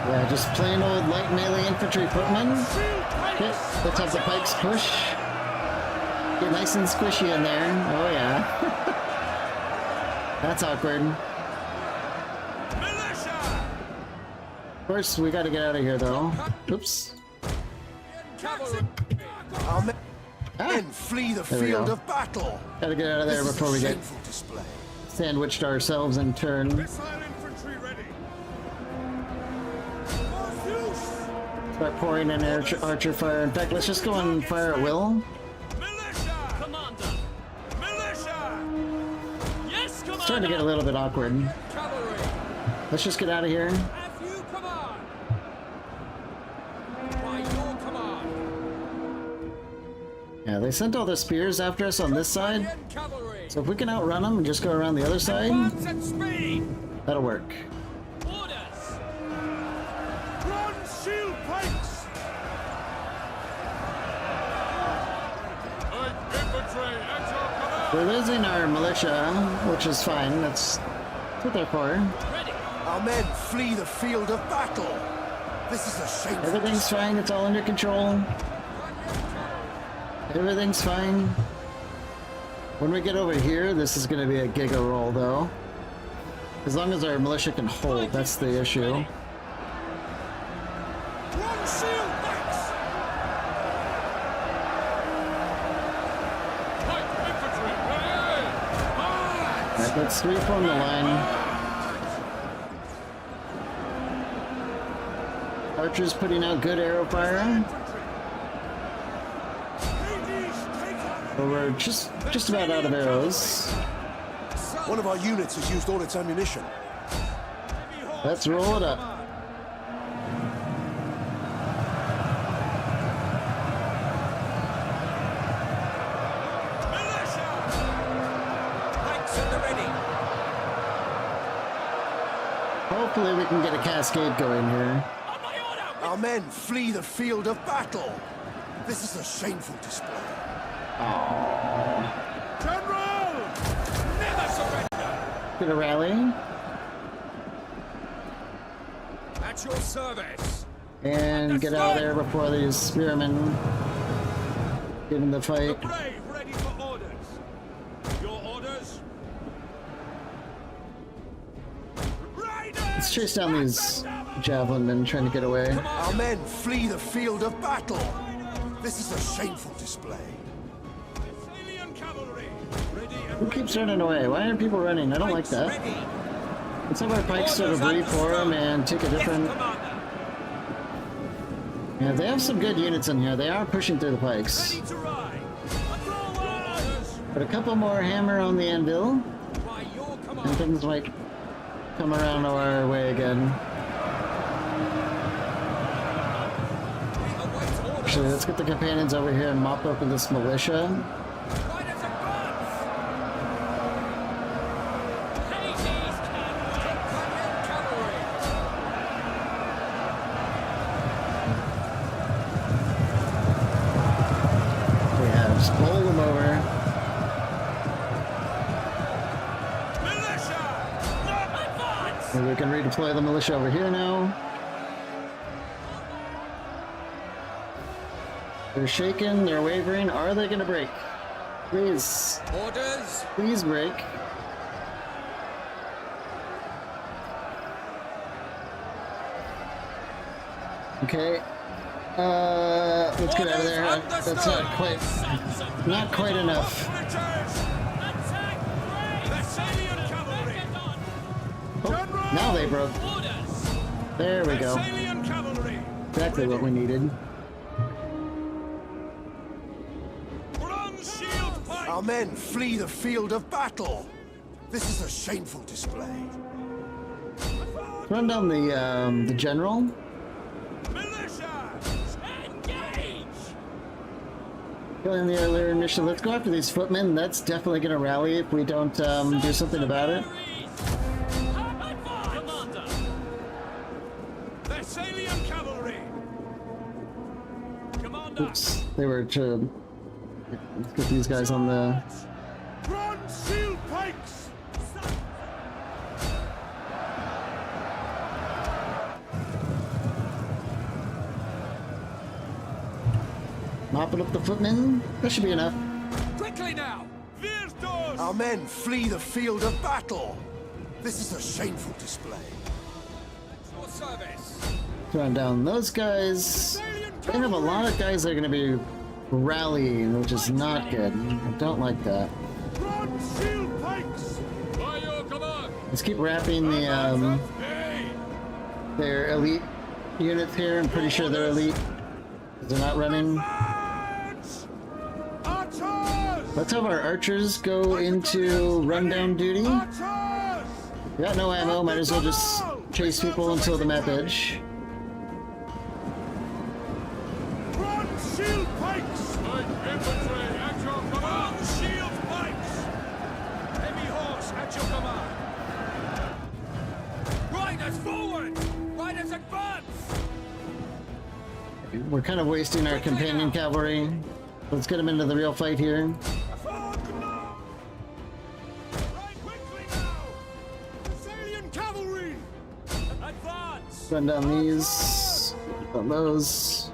Yeah, just plain old light melee infantry footmen. Okay, let's have the pikes push. Get nice and squishy in there. Oh yeah. That's awkward. Militia. Of course, we gotta get out of here though. Oops. Cavalry. Our men Ah, flee the There we field go. of battle. gotta get out of there This is before a we get shameful display. sandwiched ourselves in turn. Missile infantry ready. Morpheus! Start pouring in archer fire. In fact, let's just go and fire at will. Militia. Commander. Militia. Yes, commander. Starting to get a little bit awkward. Cavalry. Let's just get out of here. Have you command? By your command. Yeah, they sent all the spears after us on this side. Italian cavalry. So if we can outrun them and just go around the other side, Advance at speed. that'll work. Orders. Bronze shield pikes! Light infantry at your command. We're losing our militia, which is fine. That's what they're for. Ready. Our men flee the field of battle. This is a shameful Everything's display. fine. It's all under control. Everything's fine. When we get over here, this is going to be a giga roll, though. As long as our militia can hold, that's the issue. Bronze shield pikes! Light infantry ready. March. Alright, let's reform the line. Archers putting out good arrow fire. Hades, take on But we're just about out of arrows. One of our units has used all its ammunition. Let's roll it up. Militia. Pikes at the ready. Hopefully we can get a cascade going here. On my order. Our men flee the field of battle. This is a shameful display. General! Never surrender. Gonna rally At your service. and get out of there before these spearmen get in the The fight. brave ready for orders. Your orders? Riders! Let's chase down these javelin men trying to get away. Our men flee the field of battle. This is a shameful display. Italian cavalry! Ready and Who keeps running away? Why aren't people running? I don't like that. Ready. Let's have our pikes sort of reform and take a different... Commander. Yeah, they have some good units in here. They are pushing through the pikes. ready to ride. Patrol orders! But a couple more hammer on the anvil, By your and command. things might come around our way again. We await orders. Actually, let's get the companions over here and mop up with this militia. Just bowl them over. Militia! Advance! Maybe we can redeploy the militia over here now. They're shaking, they're wavering. Are they gonna break? Please. Orders! Please break. Okay. Let's get out of there. That's not quite enough. Oh, now they broke. There we go. Exactly what we needed. Our men flee the field of battle. This is a shameful display. Run down the general. Killing the earlier mission. Let's go after these footmen. That's definitely going to rally if we don't do something about it. Thessalian cavalry. Commander. Oops, they were to. Let's get these guys on the. Bronze shield pikes! Mopping up the footmen. That should be enough. Quickly now. Our men flee the field of battle. This is a shameful display. Your service. Run down those guys. They have a lot of guys that are going to be rallying, which is not good. I don't like that. Bronze shield pikes! By your command. Let's keep wrapping the their elite units here. I'm pretty sure they're elite. They're not running. Archers! Let's have our archers go into rundown duty. Archers! Got no ammo, might as well just chase people until the map edge. Bronze shield pikes! Light infantry at your command. Shield pikes. Heavy horse at your command. Riders forward. Riders advance. We're kind of wasting our companion cavalry. Let's get them into the real fight here. Ride quickly now! Thessalian cavalry! Advance. Run down these. On those.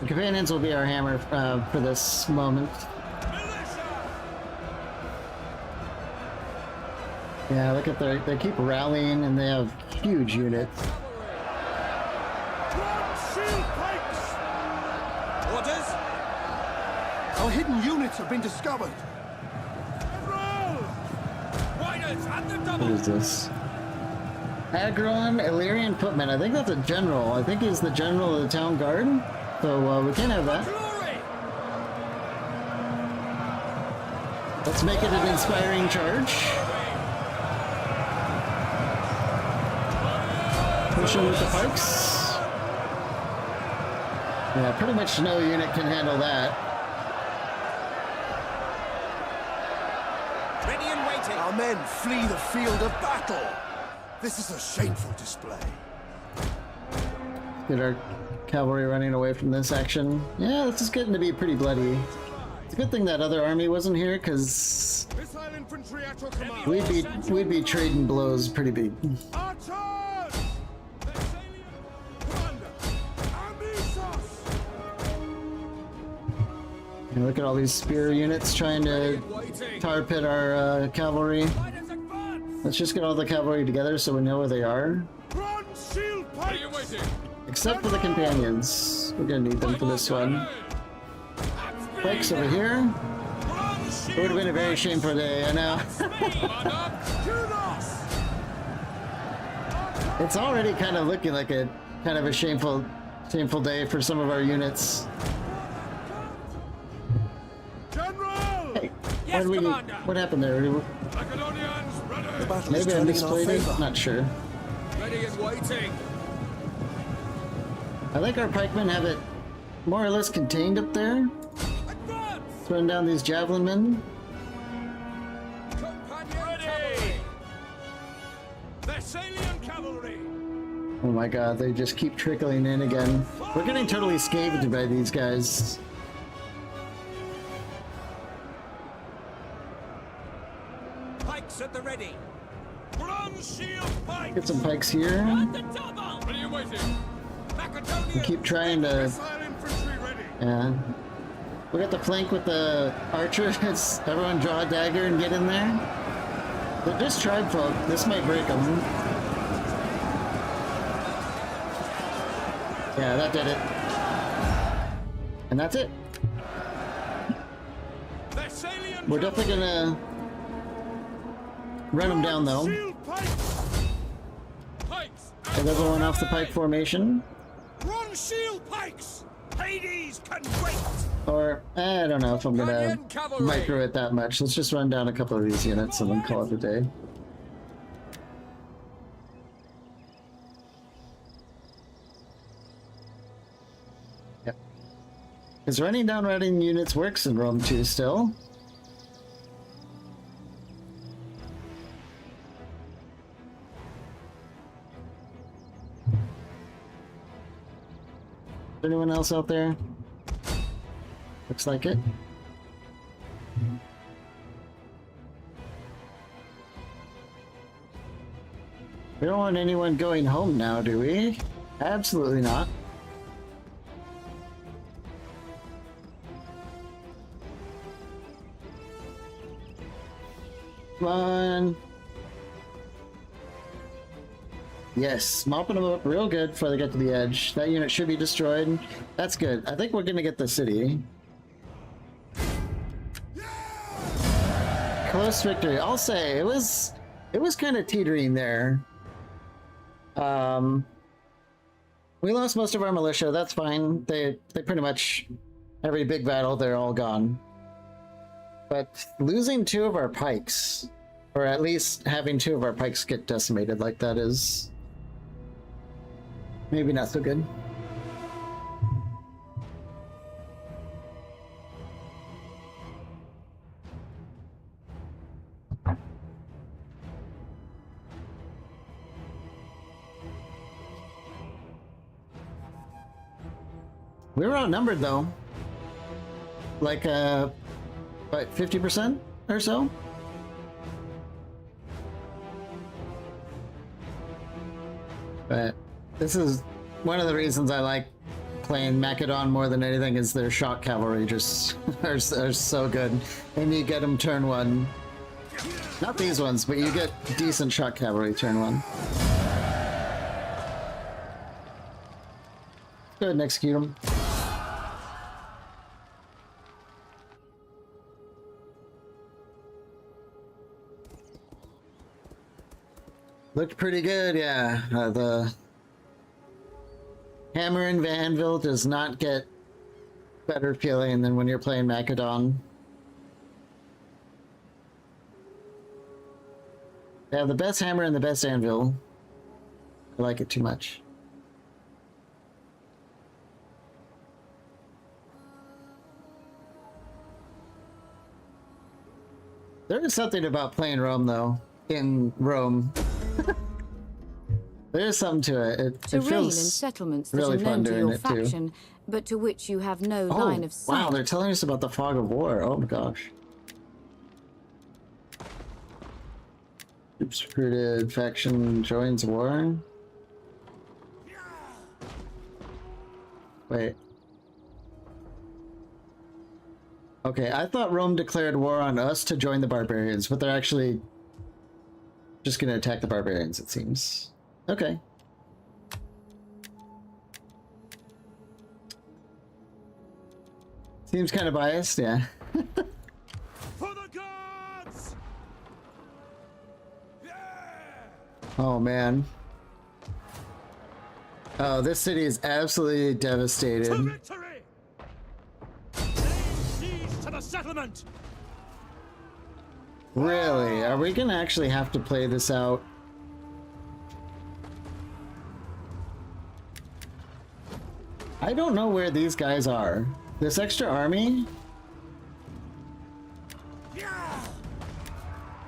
The companions will be our hammer for this moment. Yeah, look at they keep rallying and they have huge units. Bronze shield pikes! Orders. Our hidden units have been discovered. Roll! Riders at the What double. is this? Agron Illyrian Footman. I think that's a general. I think he's the general of the town guard. So we can't have that. Glory. Let's make it an inspiring charge. Push him with the pikes. Yeah, pretty much no unit can handle that. Ready and waiting. Our men flee the field of battle. This is a shameful display. Get our cavalry running away from this action. Yeah, this is getting to be pretty bloody. It's a good thing that other army wasn't here, because Missile infantry at your command! we'd be trading blows pretty big. Archers! Thessalian commander! Amisos! And look at all these spear units trying to tar pit our cavalry. Riders advance. Let's just get all the cavalry together so we know where they are. Bronze shield Are you pikes! waiting? Except for the companions. We're gonna need them for this one. Pikes over here. It would have been a very shameful day, I know. Kudos! It's already kind of looking like a kind of a shameful day for some of our units. General! Hey, Yes, Commander. what happened there? Macedonians ready. The battle is Maybe I turning in our misplayed it? favor. Not sure. Ready and waiting. I think our pikemen have it more or less contained up there. Advance. Throwing down these javelin men. Companion cavalry. Thessalian cavalry. Oh my god, they just keep trickling in again. We're getting totally scavenged by these guys. Pikes at the ready. Bronze shield pikes. Get some pikes here. At the double. What are you waiting? Macedonia. We keep trying to... Missile infantry ready. Yeah. We got the flank with the archers. Everyone draw a dagger and get in there. They're just tribe folk. This might break them. Yeah, that did it. And that's it. Thessalian We're definitely gonna run them down though. Shield pikes. pikes. Get everyone off the pike formation. Bronze shield pikes. Hades can wait. Or, I don't know if I'm gonna Italian cavalry. micro it that much. Let's just run down a couple of these units and then call it a day. Yep. Because running down riding units works in Rome 2 still. Is anyone else out there? Looks like it. We don't want anyone going home now, do we? Absolutely not. Come on. Yes, mopping them up real good before they get to the edge. That unit should be destroyed. That's good. I think we're gonna get the city. Close victory. I'll say it was kind of teetering there. We lost most of our militia. That's fine. They pretty much every big battle they're all gone. But losing 2 of our pikes, or at least having 2 of our pikes get decimated like that is maybe not so good. We were outnumbered though. Like, what, 50% or so? But this is one of the reasons I like playing Macedon more than anything is their shock cavalry just are so good. And you get them turn 1. Not these ones, but you get decent shock cavalry turn 1. Go ahead and execute them. Looked pretty good, yeah. The hammer in Vanville does not get better feeling than when you're playing Macedon. They have the best hammer and the best anvil. I like it too much. There is something about playing Rome, though. In Rome. There is something to it. It To reign in feels settlements that really are fun known to doing your it, too. faction, but to which you have no line of sight. Wow, they're telling us about the fog of war. Oh my gosh. Troops recruited, faction joins war. Wait. Okay, I thought Rome declared war on us to join the barbarians, but they're actually just gonna attack the barbarians, it seems. Okay. Seems kind of biased, yeah. For the gods! Yeah! Oh man. Oh, this city is absolutely To devastated. victory! Lay siege to the settlement! Really? Are we gonna actually have to play this out? I don't know where these guys are. This extra army?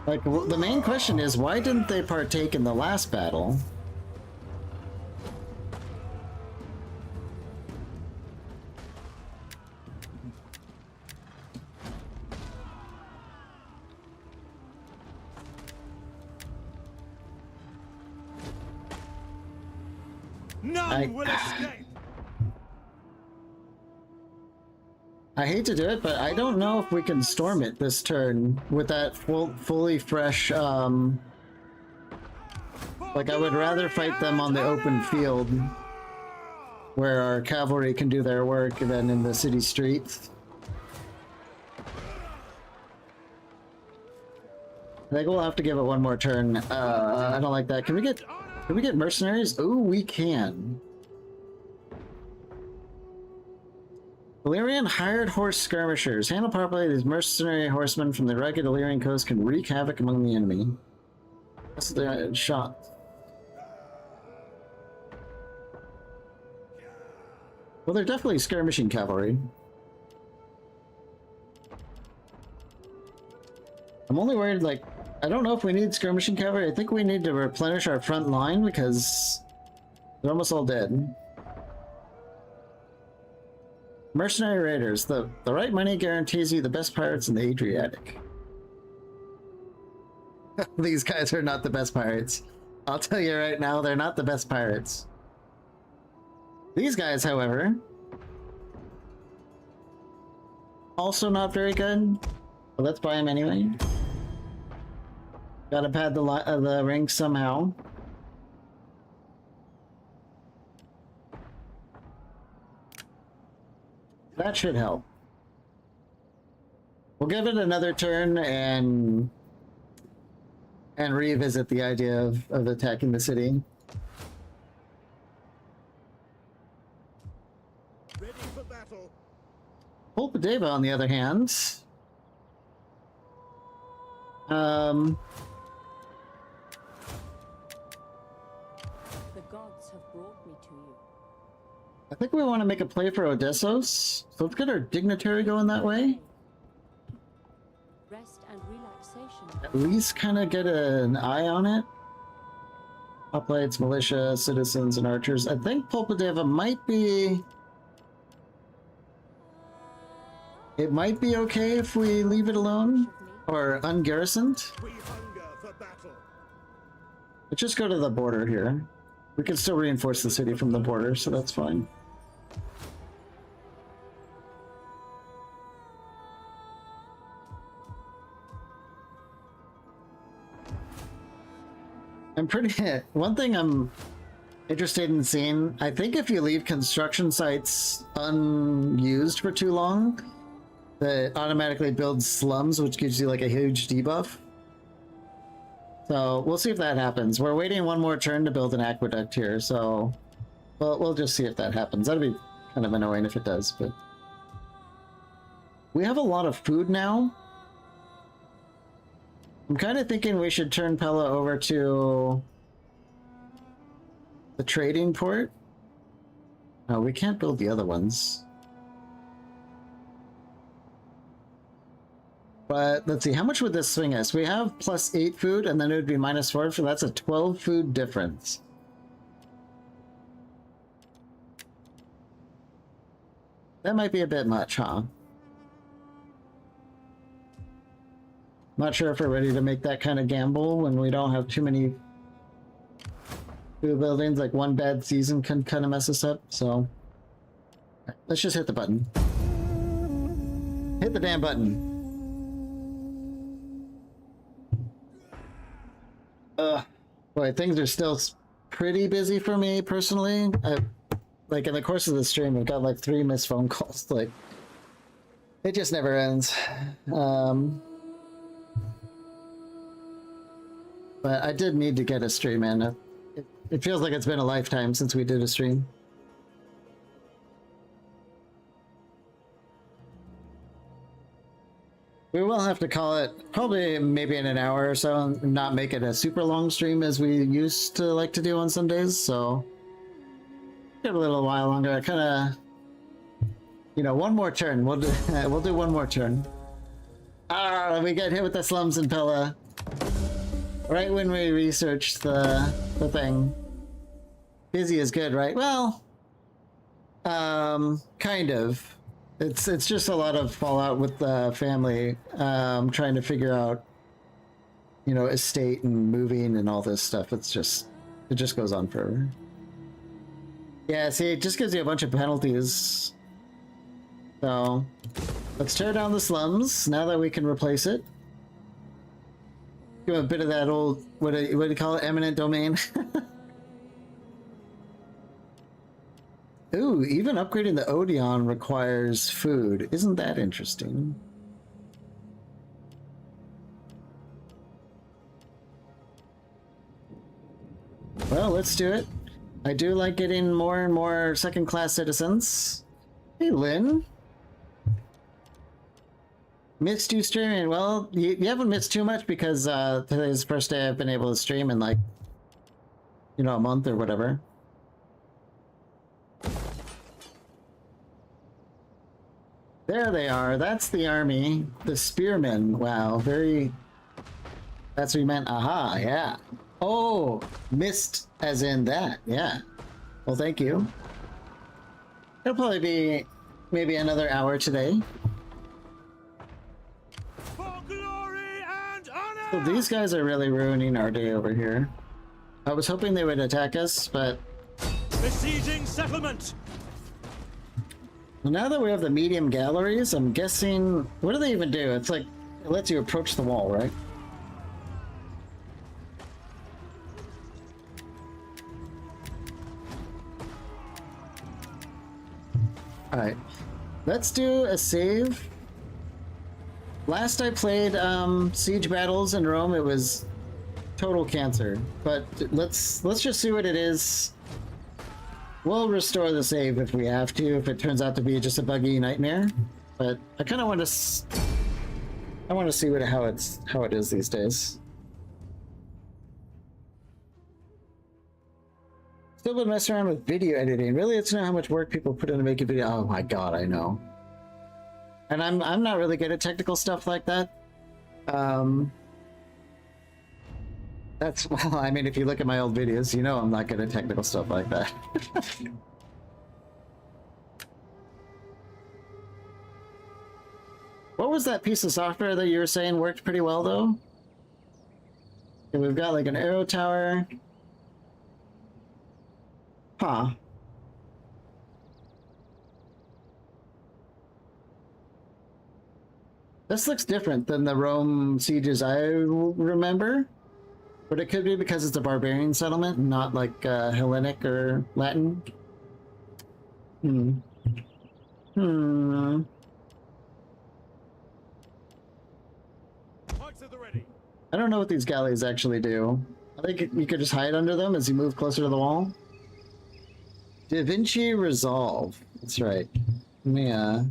Like, the main question is, why didn't they partake in the last battle? None will escape. I hate to do it, but I don't know if we can storm it this turn with that fully fresh, like, I would rather fight them on the open field, where our cavalry can do their work, than in the city streets. I think we'll have to give it one more turn. I don't like that. Can we get mercenaries? Oh, we can. Illyrian hired horse skirmishers. Handled properly, these mercenary horsemen from the rugged Illyrian coast can wreak havoc among the enemy. That's the shot. Well, they're definitely skirmishing cavalry. I'm only worried, like, I don't know if we need skirmishing cavalry. I think we need to replenish our front line because they're almost all dead. Mercenary raiders. The right money guarantees you the best pirates in the Adriatic. These guys are not the best pirates. I'll tell you right now, they're not the best pirates. These guys, however, also not very good. But let's buy them anyway. Gotta pad the ring somehow. That should help. We'll give it another turn and revisit the idea of attacking the city. Ready for battle. Pulpadeva, on the other hand, The gods have brought me to you. I think we want to make a play for Odessos, so let's get our dignitary going that way. Rest and relaxation. At least kind of get an eye on it. Hoplites, militia, citizens, and archers. I think Pulpadeva might be... It might be okay if we leave it alone, or ungarrisoned. We hunger for battle. Let's just go to the border here. We can still reinforce the city from the border, so that's fine. I'm pretty... One thing I'm interested in seeing, I think if you leave construction sites unused for too long, that automatically builds slums, which gives you like a huge debuff. So we'll see if that happens. We're waiting one more turn to build an aqueduct here, so we'll just see if that happens. That'd be kind of annoying if it does, but... We have a lot of food now. I'm kind of thinking we should turn Pella over to the trading port. Oh, we can't build the other ones. But let's see, how much would this swing us? We have +8 food, and then it would be -4, so that's a 12 food difference. That might be a bit much, huh? Not sure if we're ready to make that kind of gamble when we don't have too many food buildings. Like, one bad season can kind of mess us up, so... Let's just hit the button. Hit the damn button. Boy, things are still pretty busy for me, personally. Like, in the course of the stream, I've got like 3 missed phone calls. Like, it just never ends. But I did need to get a stream in. It feels like it's been a lifetime since we did a stream. We will have to call it probably maybe in an hour or so, and not make it a super long stream as we used to like to do on Sundays, so give it a little while longer. I kind of, you know, one more turn. We'll do one more turn. Ah, we get hit with the slums in Pella. Right when we researched the thing. Busy is good, right? Well, kind of. It's just a lot of fallout with the family, trying to figure out, you know, estate and moving and all this stuff. It just goes on forever. Yeah, see, it just gives you a bunch of penalties. So, let's tear down the slums now that we can replace it. Give a bit of that old, what do you call it, eminent domain? Ooh, even upgrading the Odeon requires food. Isn't that interesting? Well, let's do it. I do like getting more and more second-class citizens. Hey, Lynn. Missed you streaming. Well, you haven't missed too much because today's the first day I've been able to stream in like, you know, a month or whatever. There they are. That's the army. The spearmen. Wow, very... That's what you meant. Aha, yeah. Oh, missed as in that. Yeah. Well, thank you. It'll probably be maybe another hour today. For glory and honor! So these guys are really ruining our day over here. I was hoping they would attack us, but... Besieging settlement! Well, now that we have the medium galleries, I'm guessing... What do they even do? It's like, it lets you approach the wall, right? Alright. Let's do a save. Last I played Siege Battles in Rome, it was total cancer. But let's just see what it is. We'll restore the save if we have to, if it turns out to be just a buggy nightmare. But I kind of want to... I want to see how it is these days. Still been messing around with video editing. Really, it's not how much work people put in to make a video. Oh my god, I know. And I'm not really good at technical stuff like that. That's, well, I mean, if you look at my old videos, you know I'm not good at technical stuff like that. What was that piece of software that you were saying worked pretty well, though? Okay, we've got like an arrow tower. Huh. This looks different than the Rome sieges I remember. But it could be because it's a barbarian settlement, not like Hellenic or Latin. Pikes at the ready. I don't know what these galleys actually do. I think you could just hide under them as you move closer to the wall. Da Vinci Resolve. That's right. Yeah.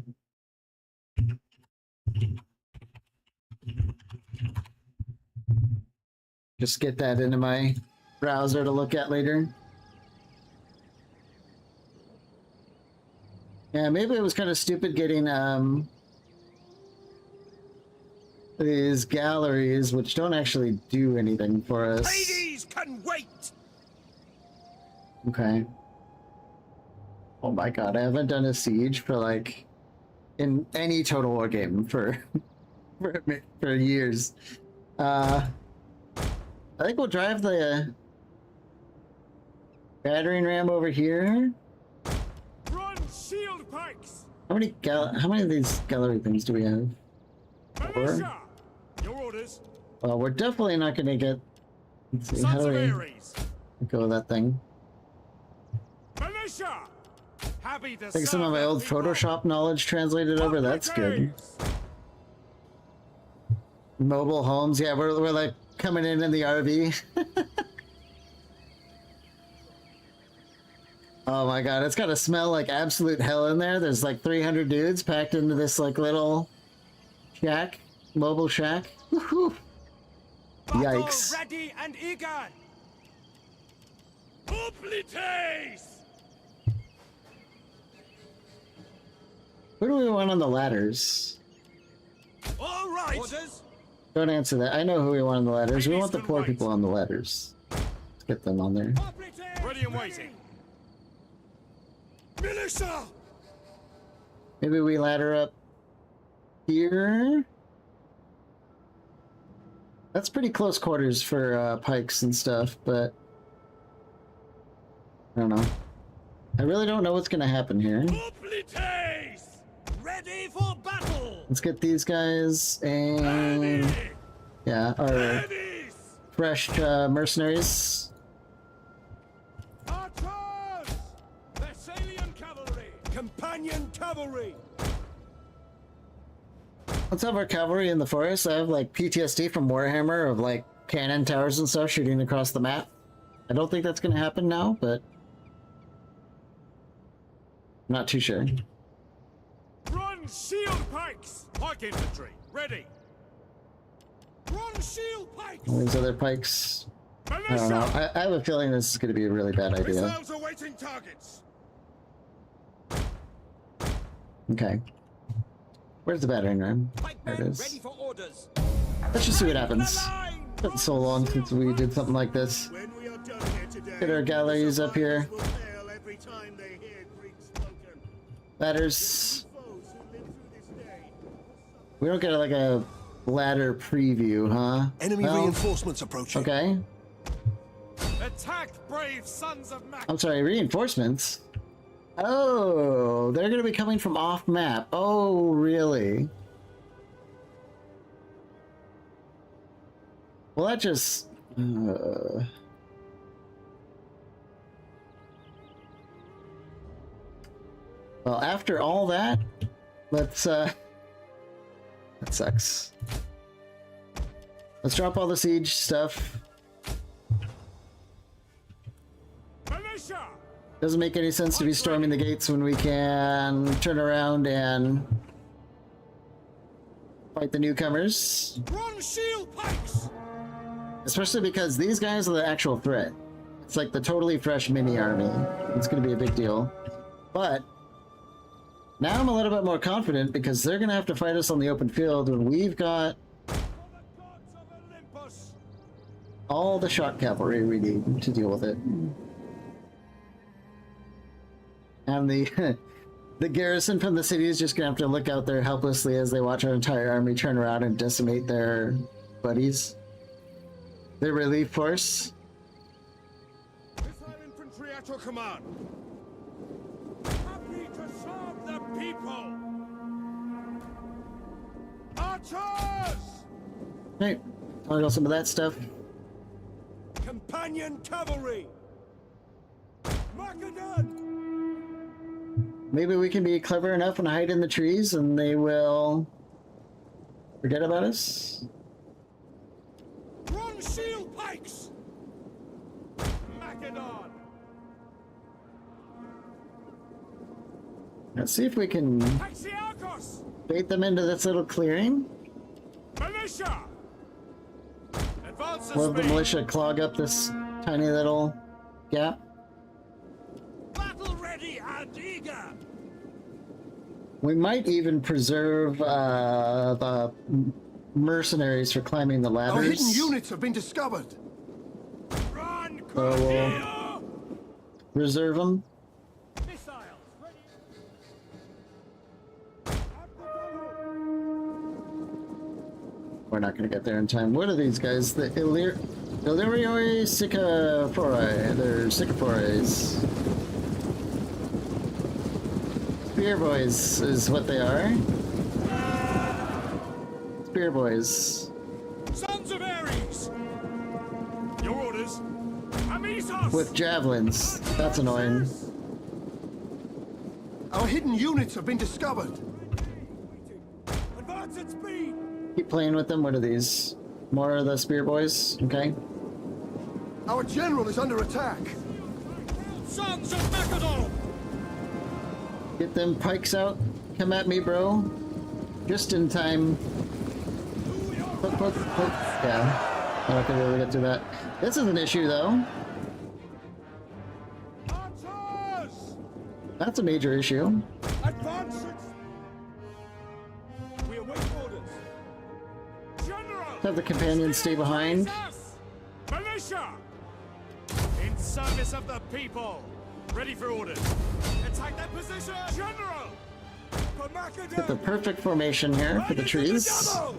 Just get that into my browser to look at later. Yeah, maybe it was kind of stupid getting these galleries, which don't actually do anything for us. Hades can wait! Okay. Oh my god, I haven't done a siege for like in any Total War game for for years. I think we'll drive the battering ram over here. Run shield pikes! How many of these gallery things do we have? Militia! Your orders. Well, we're definitely not gonna get... Let's see, how Sons do of we Ares! go with that thing? Militia! Happy to I think some of my old Photoshop knowledge translated over, that's good. Mobile homes, yeah, we're like coming in the RV. Oh my god, it's gotta smell like absolute hell in there. There's like 300 dudes packed into this like little shack, mobile shack. Woohoo! Yikes. Ready and eager! Oblites! Who do we want on the ladders? All right! Orders? Don't answer that. I know who we want on the ladders. We want the poor people on the ladders. Let's get them on there. Ready and waiting. Militia! Maybe we ladder up here. That's pretty close quarters for pikes and stuff, but I don't know. I really don't know what's gonna happen here. Hoplites! Ready for battle! Let's get these guys and Ready! yeah, our Ready! fresh mercenaries. Archers! Thessalian cavalry! Companion cavalry! Let's have our cavalry in the forest. I have like PTSD from Warhammer of like cannon towers and stuff shooting across the map. I don't think that's gonna happen now, but I'm not too sure. Run shield pikes! Pike infantry, ready! Run shield pikes! All these other pikes. I don't know. Militia! I have a feeling this is gonna be a really bad idea. Reserves awaiting targets! Okay. Where's the battering ram? There it is. for orders! Let's just see what happens. It's been so long since we did something like this. When we are done here today, Get our galleys the up here. survivors will fail every time they hear Greek spoken. Ladders. Foes who live through this day We don't get like a ladder preview, huh? Enemy Well, reinforcements approaching. okay. Attack, brave sons of Mac! I'm sorry, reinforcements? Oh, they're gonna be coming from off map. Oh, really? Well, that just... Well, after all that, let's, that sucks. Let's drop all the siege stuff. Militia! Doesn't make any sense to be storming the gates when we can turn around and fight the newcomers. Run shield pikes! Especially because these guys are the actual threat. It's like the totally fresh mini army. It's going to be a big deal. But now I'm a little bit more confident because they're going to have to fight us on the open field when we've got For the gods of Olympus! all the shock cavalry we need to deal with it. And the the garrison from the city is just going to have to look out there helplessly as they watch our entire army turn around and decimate their buddies. Their relief force. Missile infantry at your command! Happy to serve the people! Archers! Right, I'll go some of that stuff. Companion cavalry! Macedon! Maybe we can be clever enough and hide in the trees and they will forget about us. Run shield pikes! Macedon! Let's see if we can Taxiarchos! bait them into this little clearing. Militia! Advance the We'll have the speed! militia clog up this tiny little gap. Battle ready and eager! We might even preserve the mercenaries for climbing the Our hidden ladders. units have been discovered. Run, So Courtier! reserve them. Missiles ready! We're not going to get there in time. What are these guys? The Illyroi Sycophori. They're Sycophores. Spear boys is what they are. Spear boys. Sons of Ares! Your orders! Amisos! With javelins. That's annoying. Our hidden units have been discovered. Advance at speed! Keep playing with them. What are these? More of the spear boys? Okay. Our general is under attack. Sons of Macedon! Get them pikes out. Come at me, bro. Just in time. Poke, poke, poke. Yeah. I'm not gonna be able to get through that. This is an issue, though. Archers! That's a major issue. Advance at... We await orders. General! Have the companions stay behind. Militia! In service of the people! Ready for orders! Attack that position! General! For Macedon! Get the perfect formation here for the trees. Thessalian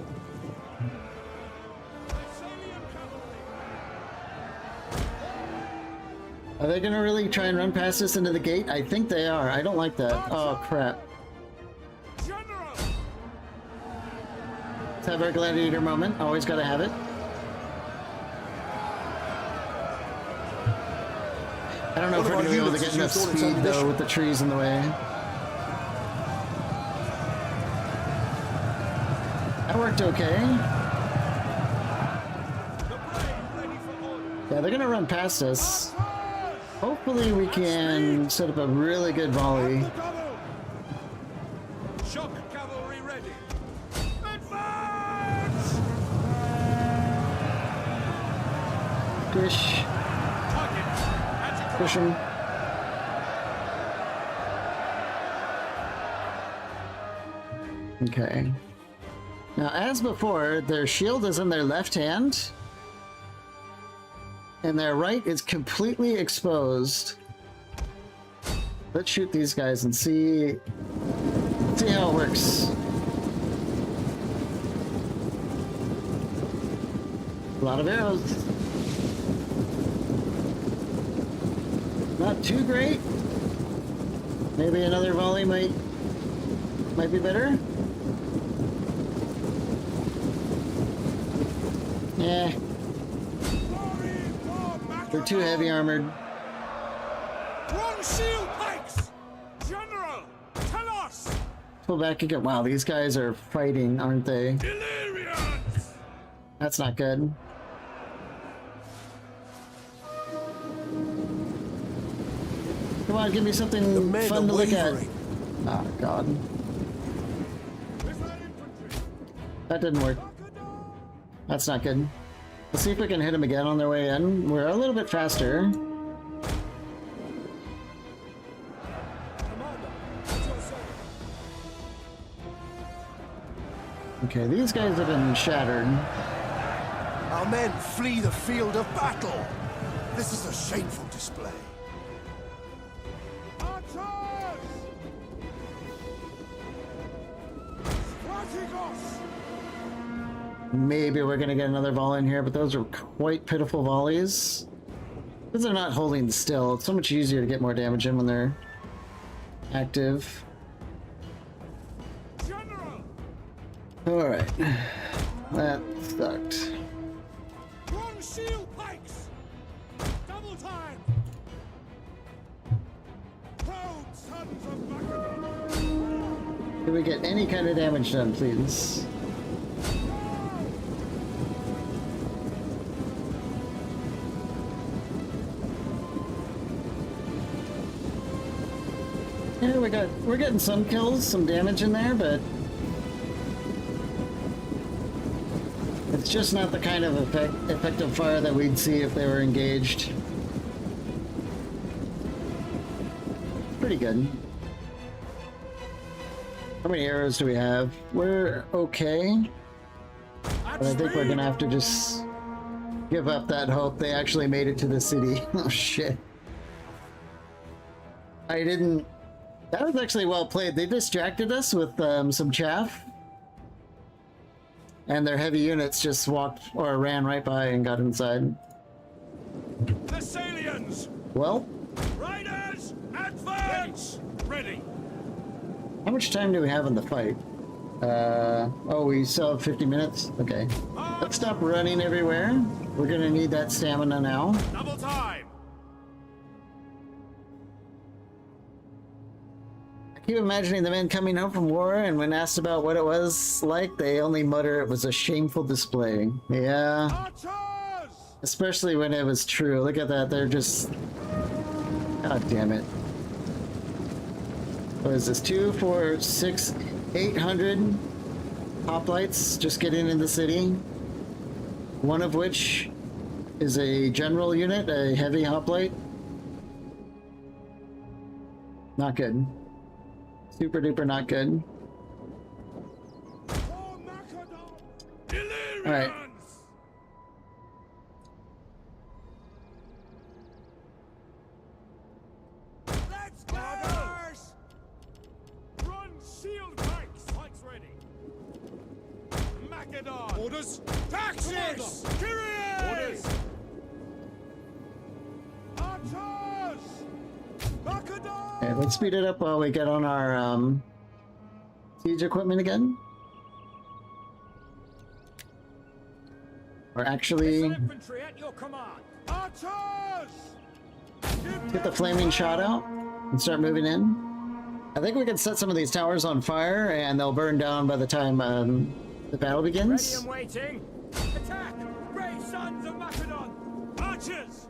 cavalry! Are they gonna really try and run past us into the gate? I think they are. I don't like that. Oh crap. General! Let's have our gladiator moment. Always gotta have it. I don't know if we're gonna be able to get enough speed though with the trees in the way. That worked okay. Yeah, they're gonna run past us. Hopefully we can set up a really good volley. Shock cavalry ready. Advance! Push. Target. Push him. Okay. Now, as before, their shield is in their left hand, and their right is completely exposed. Let's shoot these guys and see how it works. A lot of arrows. Not too great. Maybe another volley might be better. Yeah. They're too heavy armored. Wrong shield pikes! General, tell us! Pull back again. Wow, these guys are fighting, aren't they? Illyrians! That's not good. Come on, give me something fun to look at. Oh, God. That didn't work. That's not good. Let's see if we can hit them again on their way in. We're a little bit faster. Okay, these guys have been shattered. Our men flee the field of battle. This is a shameful display. Archers! Strategos! Maybe we're gonna get another volley in here, but those are quite pitiful volleys. Because they're not holding still. It's so much easier to get more damage in when they're active. General! Alright. That sucked. Wrong shield pikes! Double time! Proud sons of Macedon! Can we get any kind of damage done, please? Yeah, we're getting some kills, some damage in there, but it's just not the kind of effective fire that we'd see if they were engaged. Pretty good. How many arrows do we have? We're okay, but I think we're gonna have to just give up that hope they actually made it to the city. Oh shit. I didn't... That was actually well played. They distracted us with some chaff. And their heavy units just walked or ran right by and got inside. Thessalians! Well, Riders, advance! Ready! how much time do we have in the fight? Oh, we still have 50 minutes? Okay. Let's stop running everywhere. We're gonna need that stamina now. Double time! I keep imagining the men coming home from war, and when asked about what it was like, they only mutter it was a shameful display. Yeah. Archers! Especially when it was true. Look at that, they're just... God damn it. What is this? 2, 4, 6, 800 hoplites just getting in the city. One of which is a general unit, a heavy hoplite. Not good. Super duper not good. For Macedon! Illyrians! Alright. Let's go! Run shield pikes! Pikes ready! Macedon! Orders! Taxis! Kyrie! Orders! Archers! Let's speed it up while we get on our siege equipment again. Or actually, Infantry at your command. Archers! get the flaming shot out and start moving in. I think we can set some of these towers on fire and they'll burn down by the time the battle Ready begins. and waiting. Attack! Brave sons of Macedon! Archers!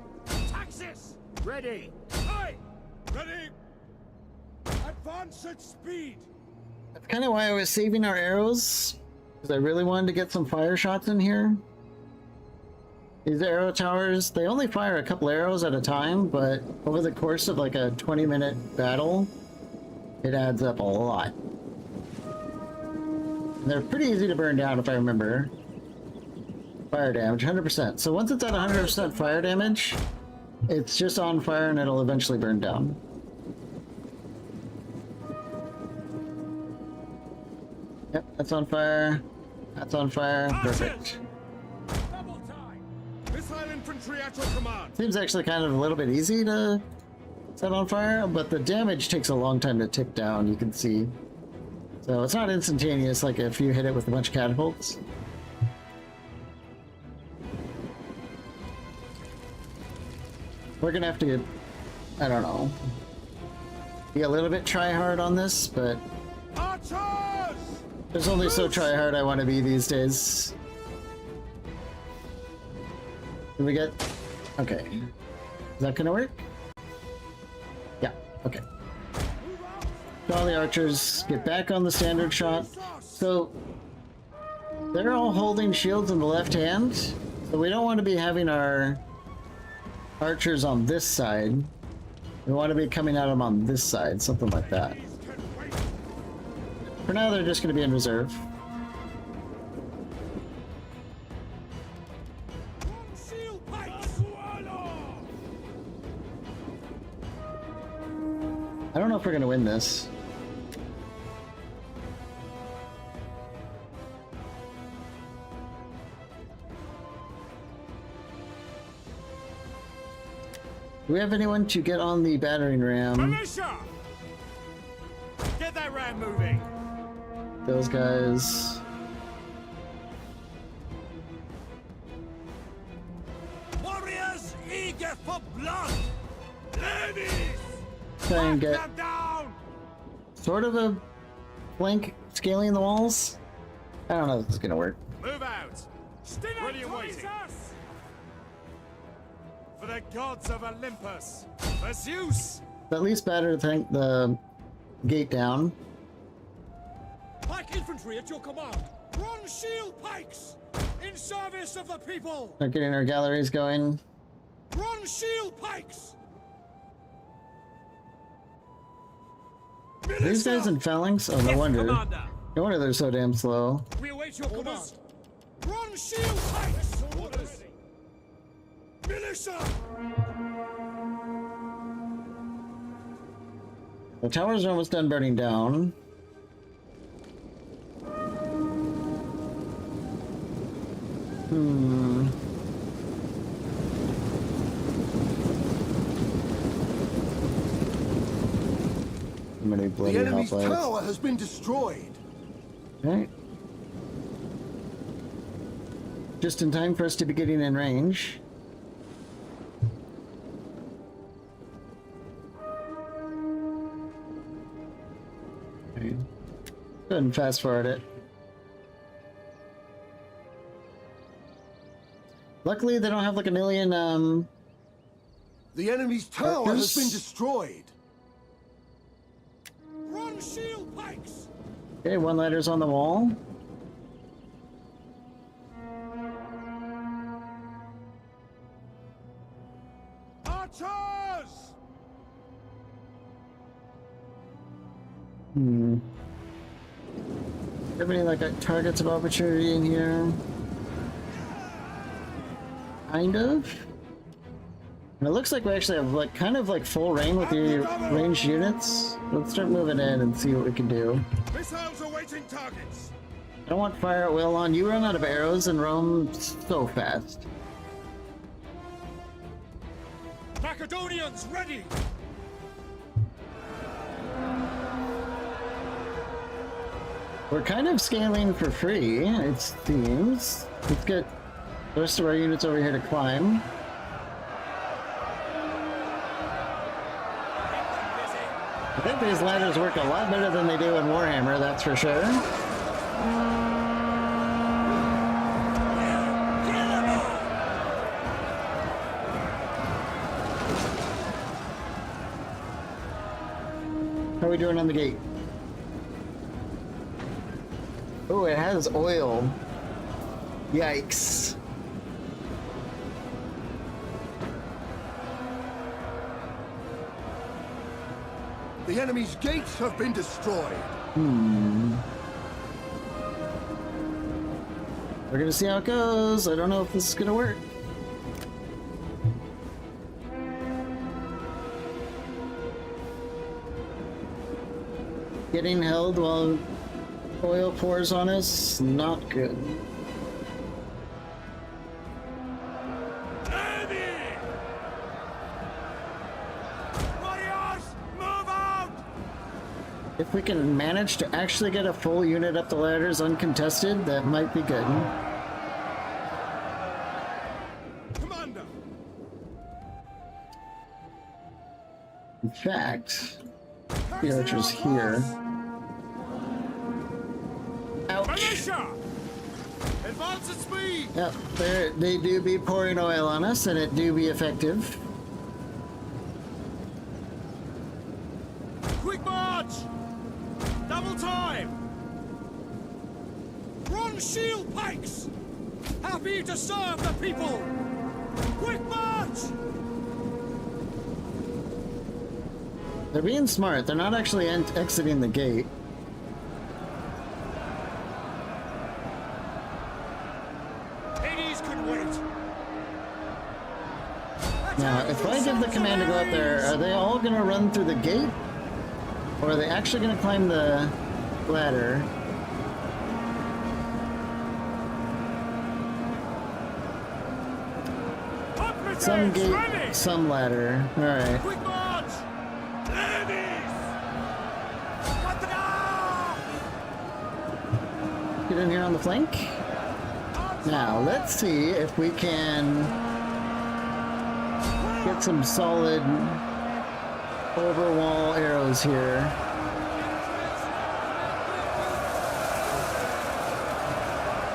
Taxis! Ready! Aye! Ready! Advance at speed! That's kind of why I was saving our arrows, because I really wanted to get some fire shots in here. These arrow towers, they only fire a couple arrows at a time, but over the course of like a 20-minute battle, it adds up a lot. And they're pretty easy to burn down if I remember. Fire damage, 100%. So once it's at 100% fire damage, it's just on fire and it'll eventually burn down. Yep, that's on fire. That's on fire. Perfect. Double time! Missile infantry at your command! Seems actually kind of a little bit easy to set on fire, but the damage takes a long time to tick down, you can see. So it's not instantaneous like if you hit it with a bunch of catapults. We're gonna have to, I don't know, be a little bit try-hard on this, but Archers! there's only so try-hard I want to be these days. Did we get... Okay. Is that gonna work? Yeah, okay. So all the archers get back on the standard shot. So they're all holding shields in the left hand, so we don't want to be having our archers on this side. We want to be coming at them on this side, something like that. For now, they're just going to be in reserve. I don't know if we're going to win this. Do we have anyone to get on the battering ram? Militia! Get that ram moving! Those guys. Warriors eager for blood! Ladies! Try and get Them down! sort of a flank scaling the walls. I don't know if this is gonna work. Move out! Ready and waiting! For the gods of Olympus! For Zeus! At least better to tank the gate down. Pike infantry at your command! Bronze shield pikes! In service of the people! Start getting our galleries going. Bronze shield pikes! Are these guys in phalanx? Oh, no wonder. Commander! No wonder they're so damn slow. We await your command! Bronze shield pikes! Orders! Militia! The towers are almost done burning down. How many bloody The enemy's hoplites. tower has been destroyed. Right. Just in time for us to be getting in range. Okay. Go ahead and fast forward it. Luckily, they don't have like a million, The enemy's tower has Archers? been destroyed. Bronze shield pikes! Okay, one ladder's on the wall. Archers! Have any like targets of opportunity in here? Kind of. And it looks like we actually have like kind of like full reign with the ranged units. Let's start moving in and see what we can do. Missiles awaiting targets! I don't want fire at will on. You run out of arrows and roam so fast. Macedonians ready! We're kind of scaling for free, it seems. Let's get the rest of our units over here to climb. I think these ladders work a lot better than they do in Warhammer, that's for sure. How are we doing on the gate? Oh, it has oil. Yikes. The enemy's gates have been destroyed. We're gonna see how it goes. I don't know if this is gonna work. Getting held while oil pours on us, not good. Enemy! Warriors, move out! If we can manage to actually get a full unit up the ladders uncontested, that might be good. Commander! In fact, the archers here. Ouch! Militia! Advance at speed! Yep, they do be pouring oil on us, and it do be effective. Quick march! Double time! Bronze shield pikes! Happy to serve the people! Quick march! They're being smart. They're not actually exiting the gate. Hades can wait! Now, if I give the command to go up there, are they all going to run through the gate? Or are they actually going to climb the ladder? Some gate, some ladder. Alright. Quick march! Ladies! Get in here on the flank. Now, let's see if we can get some solid overwall arrows here.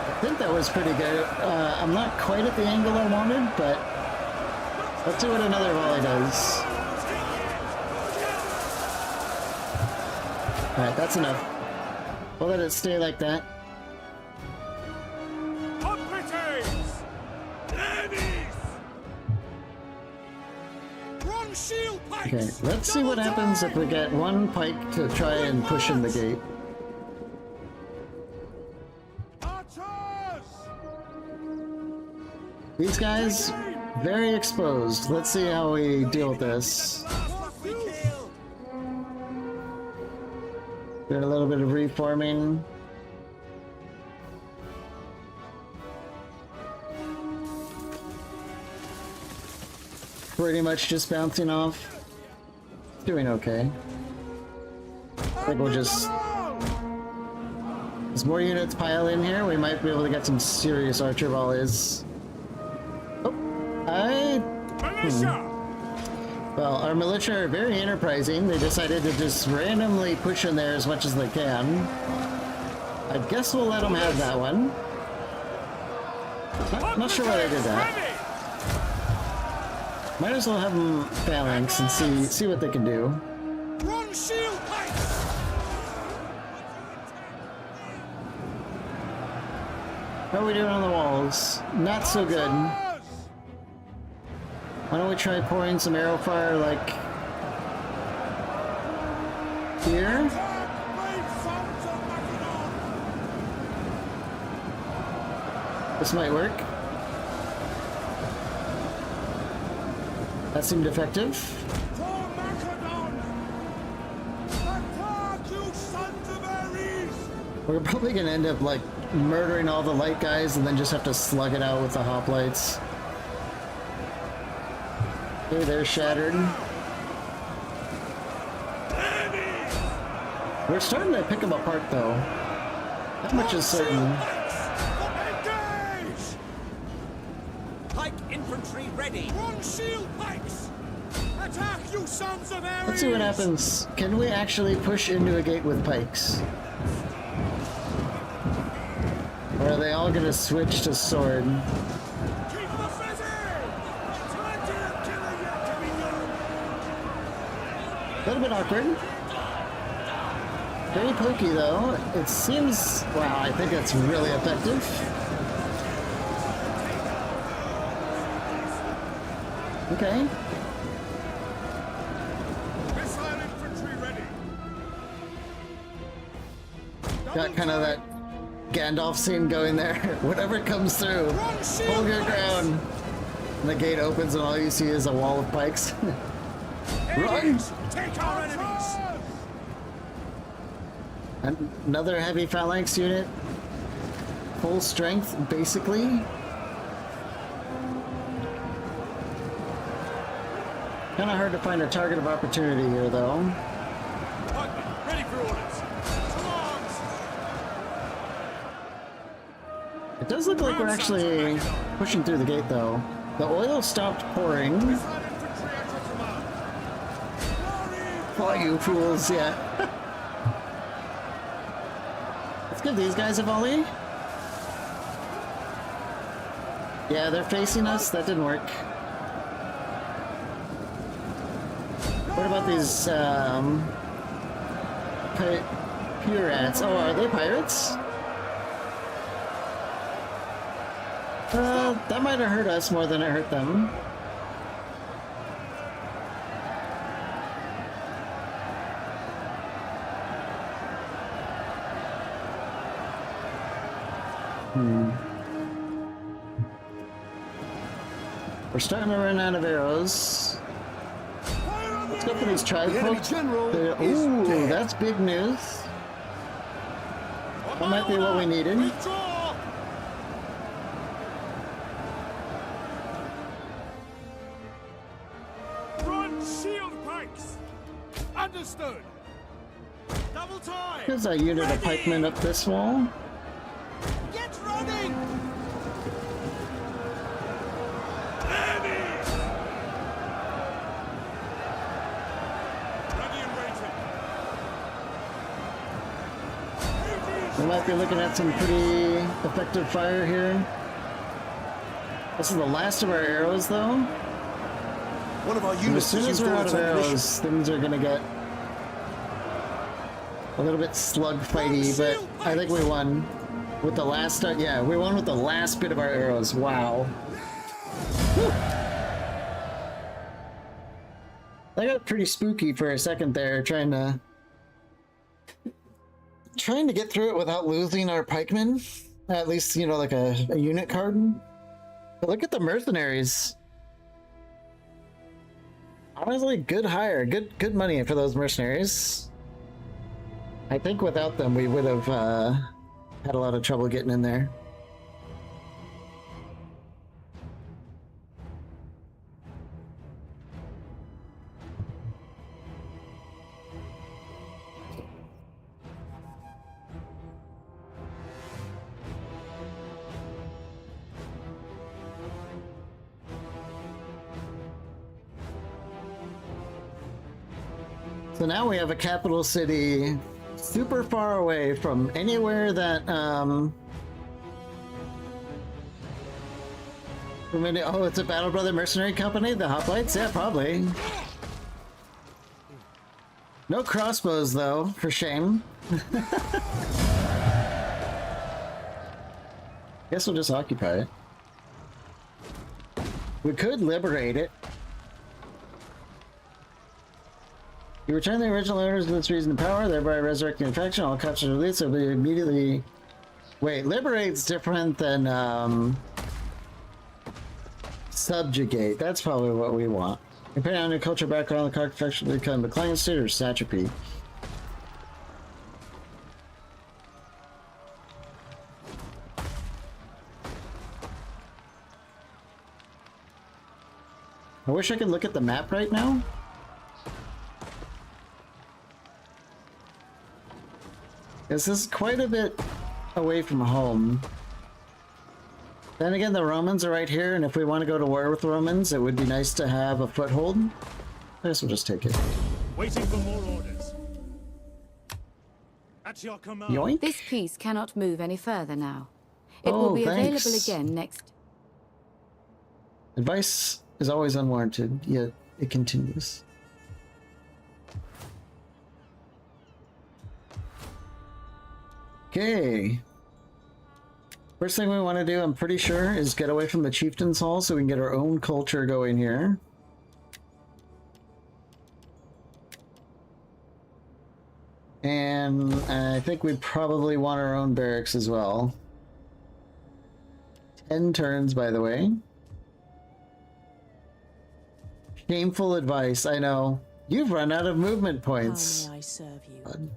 I think that was pretty good. I'm not quite at the angle I wanted, but let's see what another volley does. Alright, that's enough. We'll let it stay like that. Operatives! Ladies! Bronze shield pikes! Okay, let's see what happens if we get one pike to try and push in the gate. Archers! These guys, very exposed. Let's see how we deal with this. Doing a little bit of reforming. Pretty much just bouncing off. Doing okay. I think we'll just... As more units pile in here, we might be able to get some serious archer volleys. Oh, Militia! Well, our militia are very enterprising. They decided to just randomly push in there as much as they can. I guess we'll let them have that one. Not sure why they did that. Might as well have them phalanx and see what they can do. Bronze shield pikes! How are we doing on the walls? Not so good. Why don't we try pouring some arrow fire like here? This might work. That seemed effective. We're probably gonna end up like murdering all the light guys and then just have to slug it out with the hoplites. Okay, they're shattered. We're starting to pick them apart though. That much is certain. Engage! Pike infantry ready. Run shield pikes! Attack, you sons of Ares! Let's see what happens. Can we actually push into a gate with pikes? Or are they all gonna switch to sword? Keep the busy! Time to kill her yet to be done! A little bit awkward. Very pokey though. It seems, wow, I think it's really effective. Okay. Missile infantry ready! Got kind of that Gandalf scene going there. Whatever comes through, Run shield hold your pikes! ground. And the gate opens and all you see is a wall of pikes. Run! Enemies, take our enemies! Another heavy phalanx unit. Full strength, basically. Kind of hard to find a target of opportunity here, though. Pikemen, ready for orders! To arms! It does look like we're actually pushing through the gate, though. The oil stopped pouring. Missile infantry at your command! Oh, you fools, yeah. Let's give these guys a volley. Yeah, they're facing us. That didn't work. What about these, pirates? Oh, are they pirates? That might have hurt us more than it hurt them. We're starting to run out of arrows. Let's go for these enemy general is Ooh, dead. that's big news. That might be what we needed. Withdraw! Run shield pikes! Understood! Double time! There's a unit of pikemen up this wall. Get running! Enemies! Ready and waiting. We might be looking at some pretty effective fire here. This is the last of our arrows, though. One of our And as units soon has as used we're all out its of ammunition. arrows, things are gonna get a little bit slug fighty, but I think we won with the last. Yeah, we won with the last bit of our arrows. Wow. Whew. That got pretty spooky for a second there, trying to get through it without losing our pikemen. At least, you know, like a unit card. But look at the mercenaries. Honestly, good hire, good money for those mercenaries. I think without them, we would have had a lot of trouble getting in there. So now we have a capital city super far away from anywhere that, oh, it's a Battle Brother Mercenary Company? The Hoplites? Yeah, probably. No crossbows, though, for shame. Guess we'll just occupy it. We could liberate it. You return the original owners of this reason and power, thereby resurrecting the faction. All captured released will be immediately... Wait, liberate's different than, subjugate. That's probably what we want. Depending on your culture background, the conquered faction will become a clan state or satrapy. I wish I could look at the map right now. This is quite a bit away from home. Then again, the Romans are right here, and if we want to go to war with the Romans, it would be nice to have a foothold. I guess we'll just take it. Waiting for more orders. At your command. Yoink. This piece cannot move any further now. It Oh, will be thanks. available again next. Advice is always unwarranted, yet it continues. Okay. First thing we want to do, I'm pretty sure, is get away from the Chieftain's Hall so we can get our own culture going here. And I think we probably want our own barracks as well. 10 turns, by the way. Shameful advice, I know. You've run out of movement points. How may I serve you? God.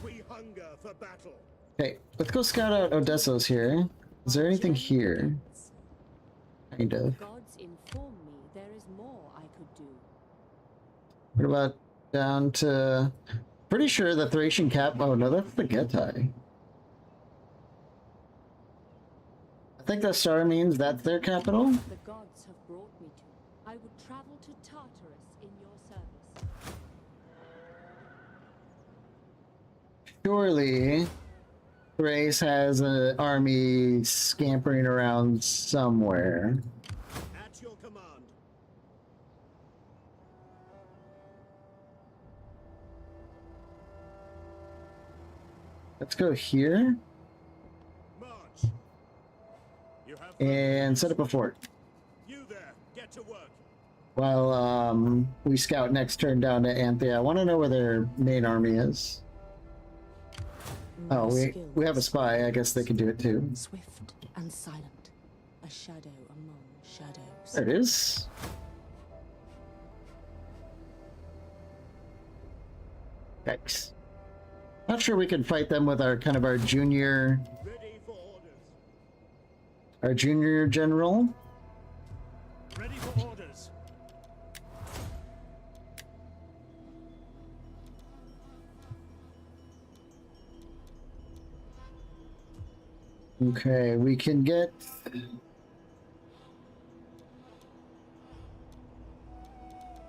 We hunger for battle. Okay, let's go scout out Odessos here. Is there anything here? Kind of. Gods inform me there is more I could do. What about down to... Pretty sure the Thracian cap... Oh no, that's the Getae. I think the star means that's their capital. The gods have brought me to. I would travel to Tartarus in your service. Surely Thrace has an army scampering around somewhere. At your command. Let's go here March. You have and set up a fort. You there. Get to work. While we scout next turn down to Anthea. I want to know where their main army is. Oh, we have a spy. I guess they can do it too. Swift and silent, a shadow among shadows. There it is. Yikes. Not sure we can fight them with our kind of our junior Ready for orders. general. Ready for orders. Okay, we can get...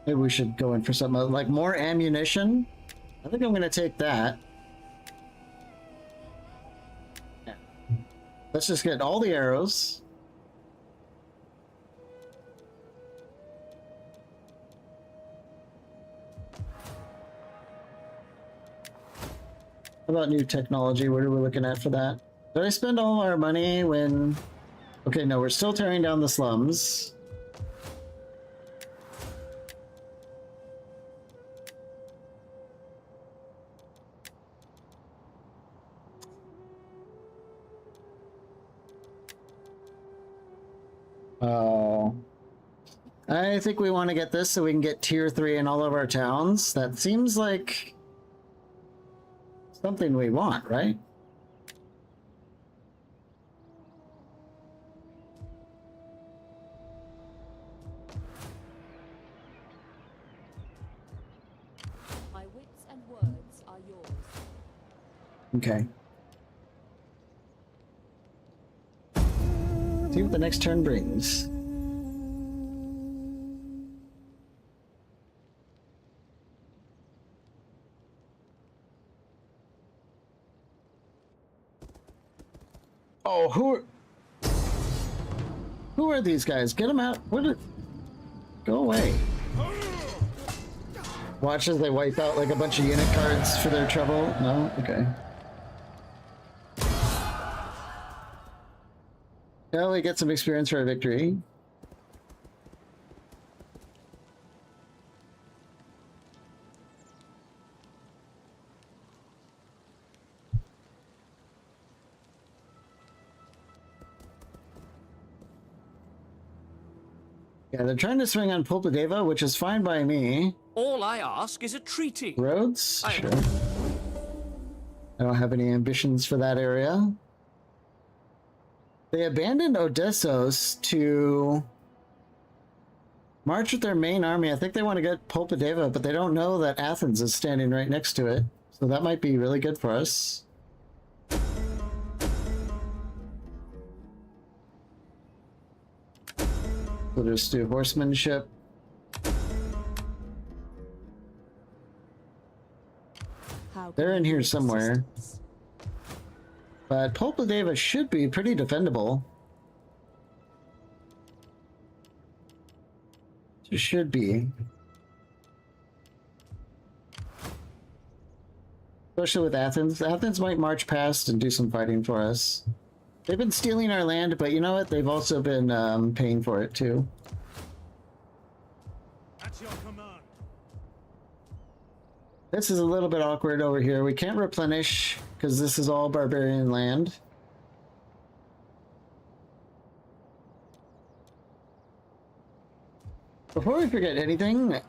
Maybe we should go in for something like more ammunition. I think I'm going to take that. Yeah. Let's just get all the arrows. How about new technology? What are we looking at for that? Did I spend all our money when... Okay, no, we're still tearing down the slums. Oh. I think we want to get this so we can get tier 3 in all of our towns. That seems like something we want, right? My wits and words are yours. Okay. See what the next turn brings. Oh, who are these guys? Get them out. Go away. Watch as they wipe out like a bunch of unit cards for their trouble. No? Okay. Well, we get some experience for a victory. Yeah, they're trying to swing on Pulpadeva, which is fine by me. All I ask is a treaty. Roads? Sure. I don't have any ambitions for that area. They abandoned Odessos to march with their main army. I think they want to get Polpadeva, but they don't know that Athens is standing right next to it. So that might be really good for us. We'll just do horsemanship. They're in here somewhere. But Polpadeva should be pretty defendable. It should be. Especially with Athens. Athens might march past and do some fighting for us. They've been stealing our land, but you know what? They've also been paying for it too. At your command. This is a little bit awkward over here. We can't replenish because this is all barbarian land. Before we forget anything,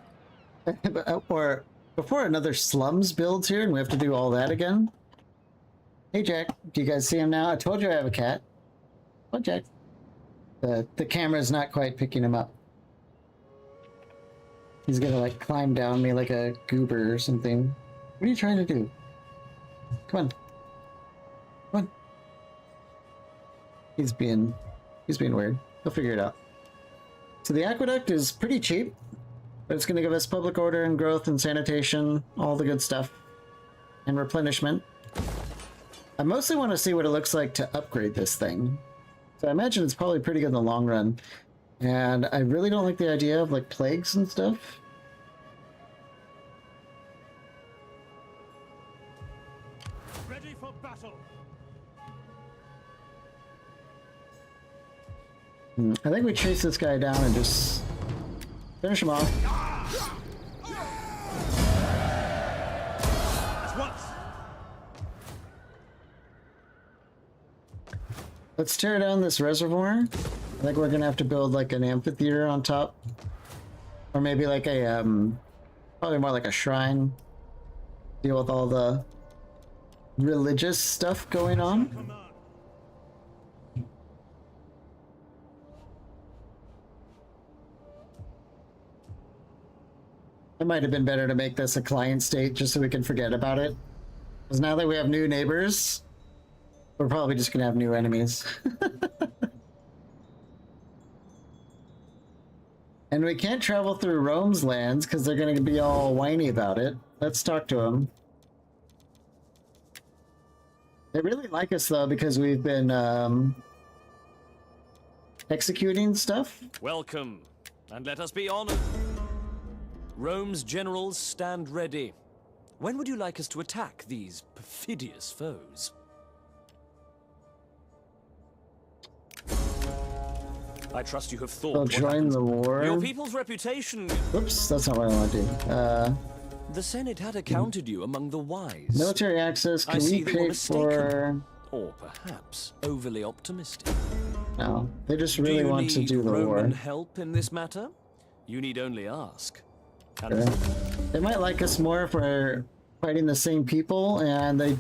or before another slums builds here and we have to do all that again. Hey Jack, do you guys see him now? I told you I have a cat. What, Jack? The camera's not quite picking him up. He's gonna like climb down me like a goober or something. What are you trying to do? Come on. Come on. He's being weird. He'll figure it out. So the aqueduct is pretty cheap, but it's going to give us public order and growth and sanitation, all the good stuff, and replenishment. I mostly want to see what it looks like to upgrade this thing. So I imagine it's probably pretty good in the long run. And I really don't like the idea of like plagues and stuff. Ready for battle. I think we chase this guy down and just finish him off. Let's tear down this reservoir. I think we're gonna have to build like an amphitheater on top. Or maybe like a, probably more like a shrine. Deal with all the religious stuff going on. It might have been better to make this a client state just so we can forget about it. Because now that we have new neighbors, we're probably just gonna have new enemies. And we can't travel through Rome's lands because they're gonna be all whiny about it. Let's talk to them. They really like us though because we've been executing stuff. Welcome, and let us be honored. Rome's generals stand ready. When would you like us to attack these perfidious foes? I trust you have thought. They'll join the war. Your people's reputation. Oops, that's not what I want to do. The Senate had accounted you among the wise. Military access, can we pay for... Or perhaps overly optimistic. No, they just really want to do the war. Roman help in this matter? You need only ask. Sure. They might like us more if we're fighting the same people, and they're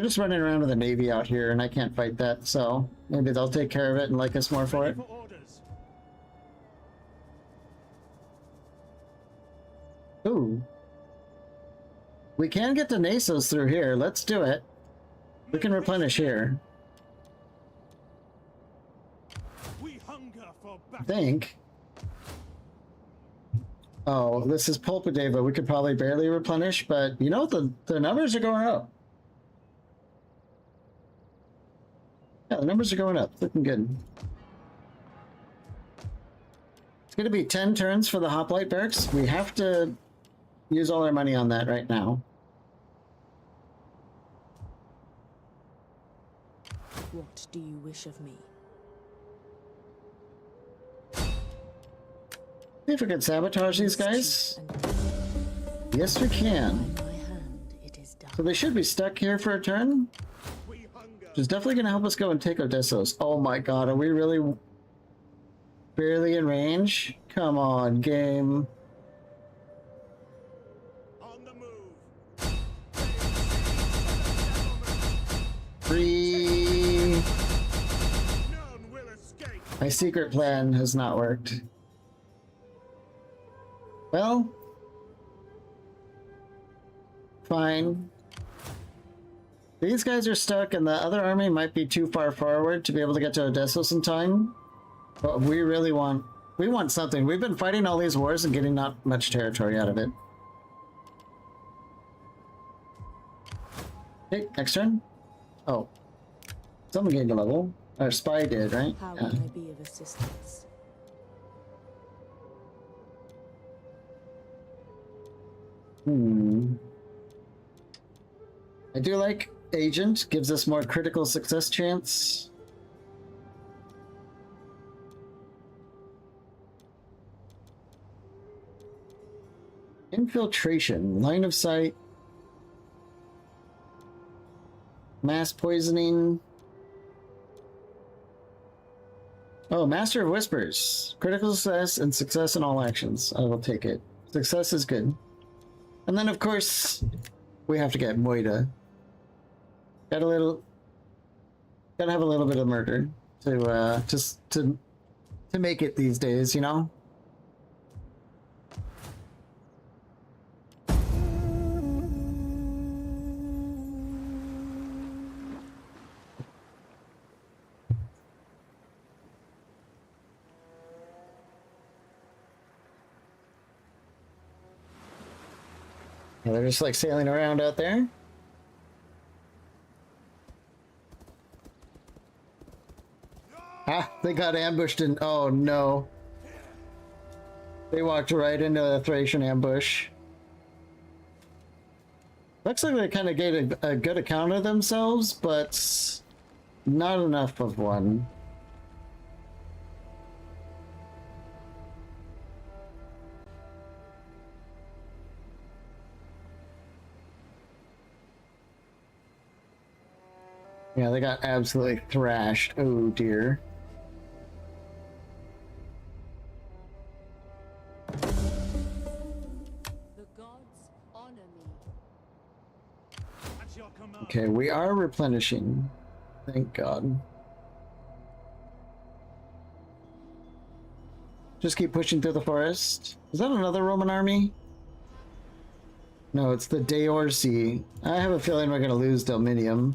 just running around with a navy out here, and I can't fight that, so maybe they'll take care of it and like us more for it. Ooh. We can get to Nasos through here. Let's do it. We can replenish here. I think. Oh, this is Polpadeva. We could probably barely replenish, but you know what? The numbers are going up. Yeah, the numbers are going up. Looking good. It's going to be 10 turns for the Hoplite Barracks. We have to use all our money on that right now. What do you wish of me? See if we can sabotage these guys. Yes, we can. So they should be stuck here for a turn. Which is definitely going to help us go and take Odessos. Oh my god, are we really barely in range? Come on, game. On the move. Free. None will escape. My secret plan has not worked. Well, fine. These guys are stuck, and the other army might be too far forward to be able to get to Odessos in time. But we really want... We want something. We've been fighting all these wars and getting not much territory out of it. Okay, next turn. Oh. Someone gained a level. Our spy did, right? How Yeah. can I be of assistance? I do like Agent. Gives us more critical success chance. Infiltration. Line of sight. Mass poisoning. Oh, Master of Whispers. Critical success and success in all actions. I will take it. Success is good. And then, of course, we have to get Moida. Gotta have a little bit of murder to just to make it these days, you know? Yeah, they're just like sailing around out there. Ah, they got ambushed and oh no. They walked right into the Thracian ambush. Looks like they kind of gave a good account of themselves, but not enough of one. Yeah, they got absolutely thrashed. Oh dear. The gods honor me. At your command. Okay, we are replenishing. Thank God. Just keep pushing through the forest. Is that another Roman army? No, it's the Deorsi. I have a feeling we're gonna lose Dominium.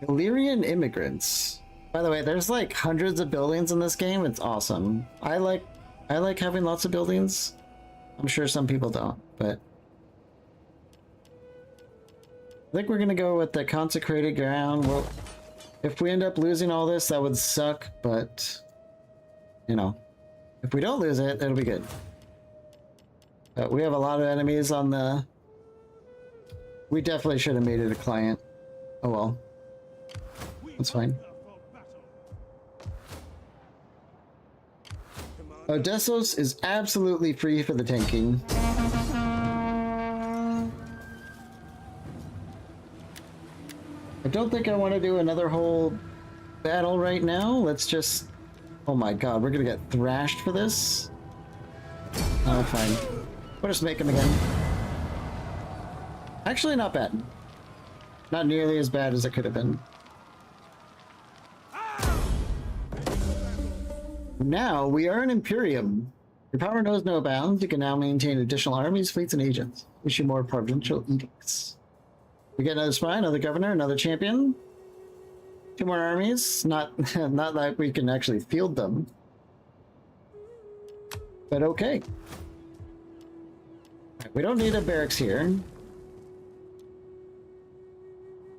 Illyrian immigrants. By the way, there's like hundreds of buildings in this game. It's awesome. I like having lots of buildings. I'm sure some people don't, but I think we're gonna go with the consecrated ground. Well, if we end up losing all this, that would suck, but you know, if we don't lose it, it'll be good. But we have a lot of enemies on the... We definitely should have made it a client. Oh well. That's fine. Odessos is absolutely free for the tanking. I don't think I want to do another whole battle right now. Let's just... Oh my god, we're gonna get thrashed for this? Oh, fine. We'll just make him again. Actually, not bad. Not nearly as bad as it could have been. Now we are an Imperium. Your power knows no bounds. You can now maintain additional armies, fleets, and agents. Issue more provincial edicts. We get another spy, another governor, another champion. 2 more armies. Not like we can actually field them. But okay. We don't need a barracks here.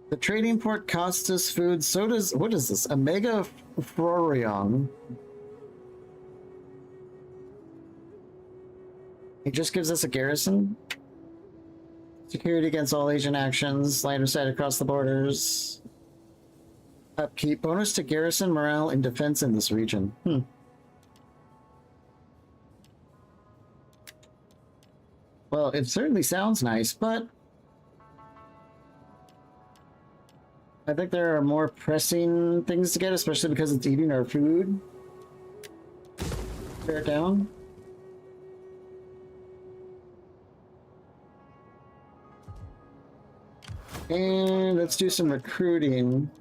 The trading port costs us food, so does... What is this? Omega Florion. It just gives us a garrison. Security against all agent actions. Line of sight across the borders. Upkeep. Bonus to garrison, morale, and defense in this region. Well, it certainly sounds nice, but I think there are more pressing things to get, especially because it's eating our food. Tear it down. And let's do some recruiting.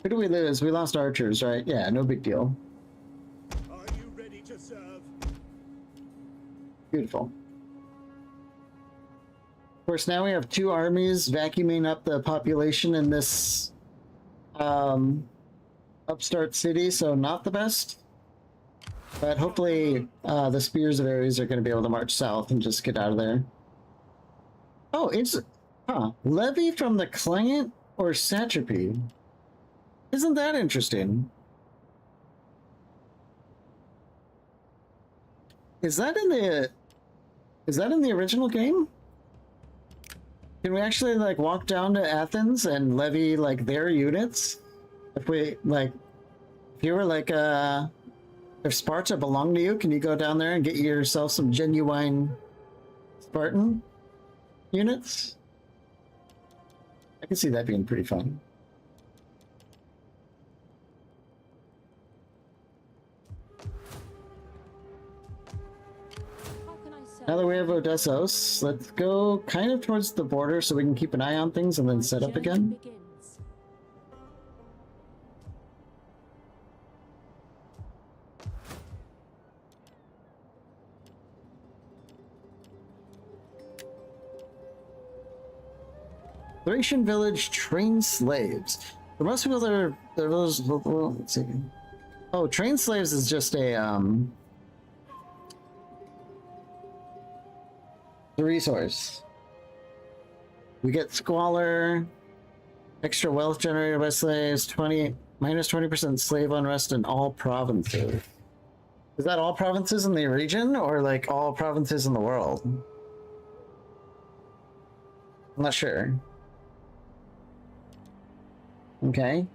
Who do we lose? We lost archers, right? Yeah, no big deal. Are you ready to serve? Beautiful. Of course, now we have 2 armies vacuuming up the population in this upstart city, so not the best. But hopefully the Spears of Ares are going to be able to march south and just get out of there. Oh, it's... Huh. Levy from the client or satrapy? Isn't that interesting? Is that in the original game? Can we actually like walk down to Athens and levy like their units? If we like, if you were like if Sparta belonged to you, can you go down there and get yourself some genuine Spartan units? I can see that being pretty fun. Now that we have Odessos, let's go kind of towards the border so we can keep an eye on things and then set up again. Thracian village trained slaves. For most people, they're those. Well, let's see. Oh, trained slaves is just a the resource. We get squalor, extra wealth generated by slaves, -20% slave unrest in all provinces. Is that all provinces in the region or like all provinces in the world? I'm not sure. Okay.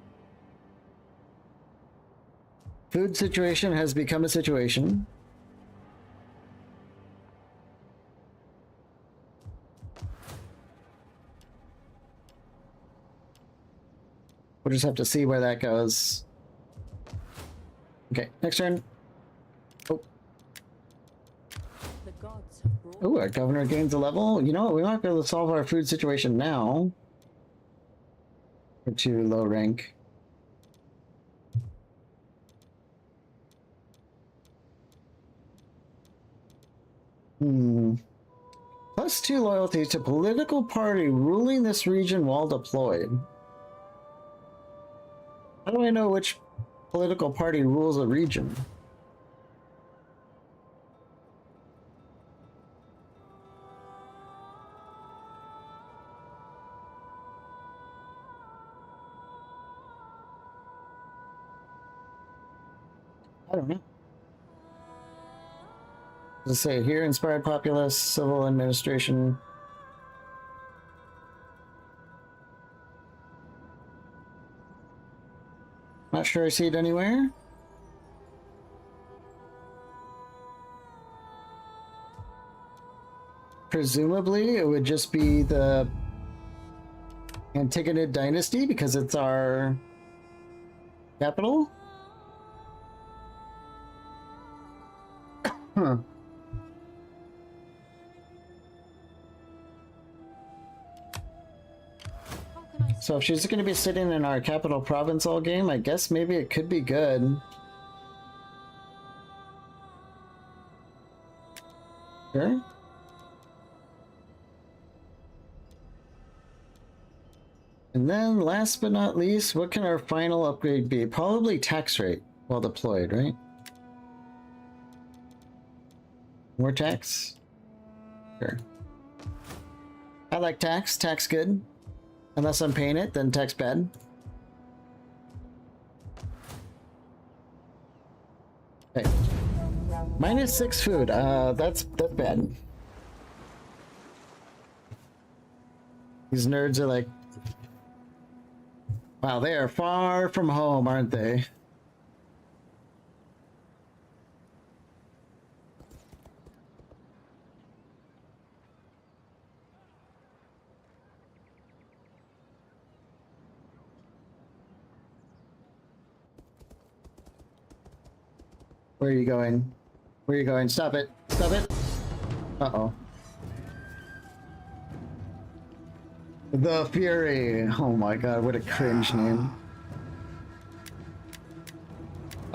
Food situation has become a situation. We'll just have to see where that goes. Okay, next turn. Oh. Oh, our governor gains a level. You know what? We might be able to solve our food situation now. We're too low rank. +2 loyalty to political party ruling this region while deployed. How do I know which political party rules a region? I don't know. Let's say here, inspired populace, civil administration. Not sure I see it anywhere. Presumably, it would just be the Antigonid dynasty because it's our capital. Huh. So if she's going to be sitting in our capital province all game, I guess maybe it could be good. Sure. And then last but not least, what can our final upgrade be? Probably tax rate while deployed, right? More tax? Sure. I like tax. Tax good. Unless I'm paying it, then tax bad. Okay. -6 food. That's bad. These nerds are like, wow, they are far from home, aren't they? Where are you going? Where are you going? Stop it. Stop it. Uh-oh. The Fury. Oh my god, what a cringe name.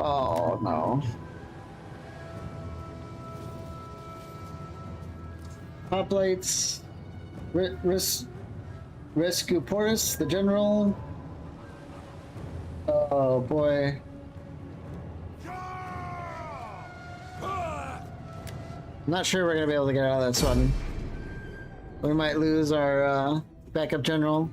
Oh no. Hoplites. Rescue Porus, the general. Oh boy. I'm not sure we're gonna be able to get out of this one. We might lose our backup general.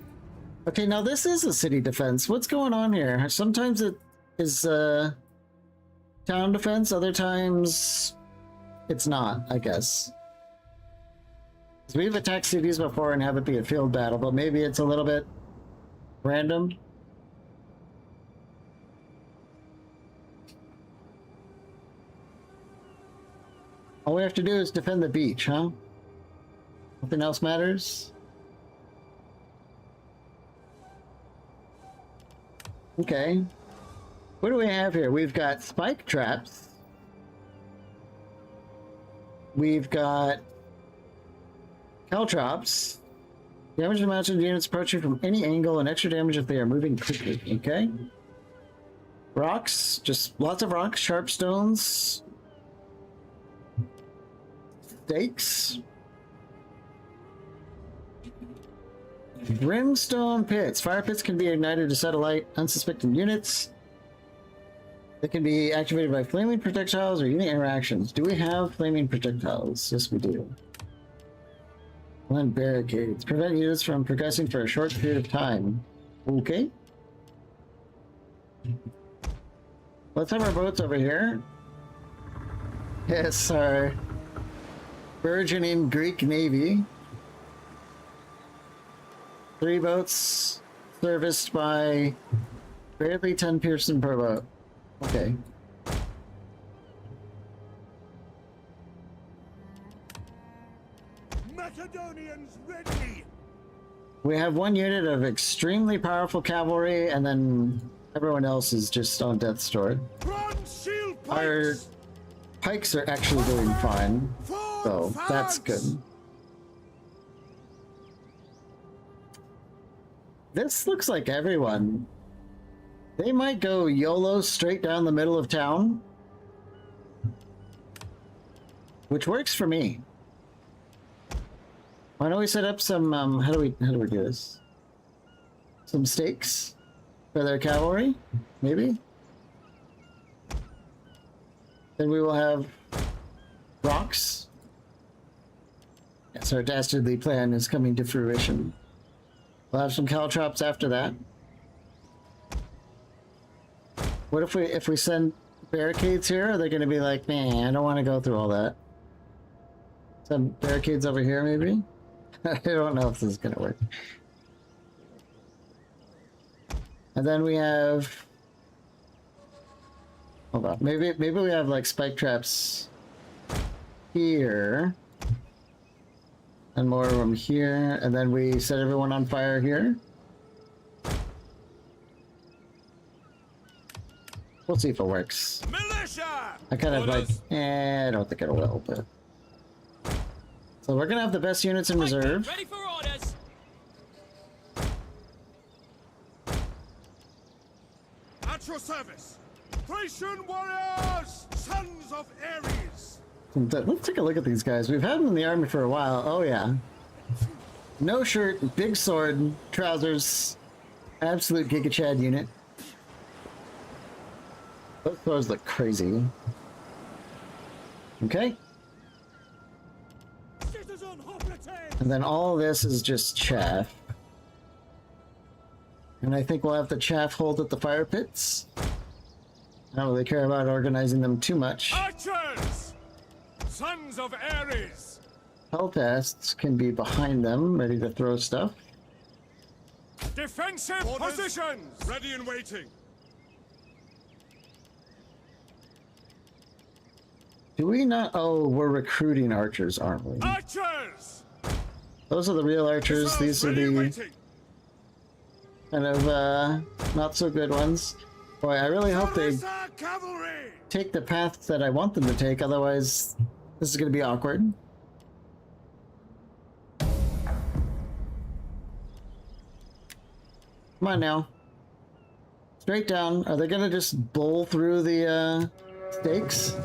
Okay, now this is a city defense. What's going on here? Sometimes it is town defense, other times it's not, I guess. 'Cause we've attacked cities before and have it be a field battle, but maybe it's a little bit random. All we have to do is defend the beach, huh? Nothing else matters? Okay. What do we have here? We've got spike traps. We've got caltrops. Damage to mounted units approaching from any angle and extra damage if they are moving quickly. Okay. Rocks. Just lots of rocks. Sharp stones. Stakes. Brimstone pits. Fire pits can be ignited to set alight unsuspecting units. They can be activated by flaming projectiles or unit interactions. Do we have flaming projectiles? Yes, we do. One barricades. Prevent units from progressing for a short period of time. Okay. Let's have our boats over here. Yes, our burgeoning Greek Navy. 3 boats serviced by barely 10 person per boat. Okay. Macedonians ready! We have 1 unit of extremely powerful cavalry, and then everyone else is just on death's door. Bronze shield pikes! Our pikes are actually doing fine, so that's good. This looks like everyone. They might go YOLO straight down the middle of town, which works for me. Why don't we set up some how do we do this? Some stakes for their cavalry, maybe? Then we will have rocks. Yes, our dastardly plan is coming to fruition. We'll have some caltrops after that. What if we send barricades here? Are they going to be like, man, I don't want to go through all that? Some barricades over here, maybe? I don't know if this is going to work. And then we have... Hold on. Maybe we have like spike traps here. And more of them here. And then we set everyone on fire here. We'll see if it works. Militia! I kind of like, Orders. I don't think it will, but. So we're gonna have the best units in reserve. Ready for orders! At your service! Thracian warriors! Sons of Ares! Let's take a look at these guys. We've had them in the army for a while. Oh yeah. No shirt, big sword, trousers, absolute Giga Chad unit. Those clothes look crazy. Okay. And then all this is just chaff. And I think we'll have the chaff hold at the fire pits. I don't really care about organizing them too much. Archers! Sons of Ares! Hellcasts can be behind them, ready to throw stuff. Defensive positions! Ready and waiting. Do we not? Oh, we're recruiting archers, aren't we? Archers! Those are the real archers. These are the kind of not so good ones. Boy, I really hope they take the path that I want them to take, otherwise this is going to be awkward. Come on now. Straight down. Are they gonna just bowl through the stakes?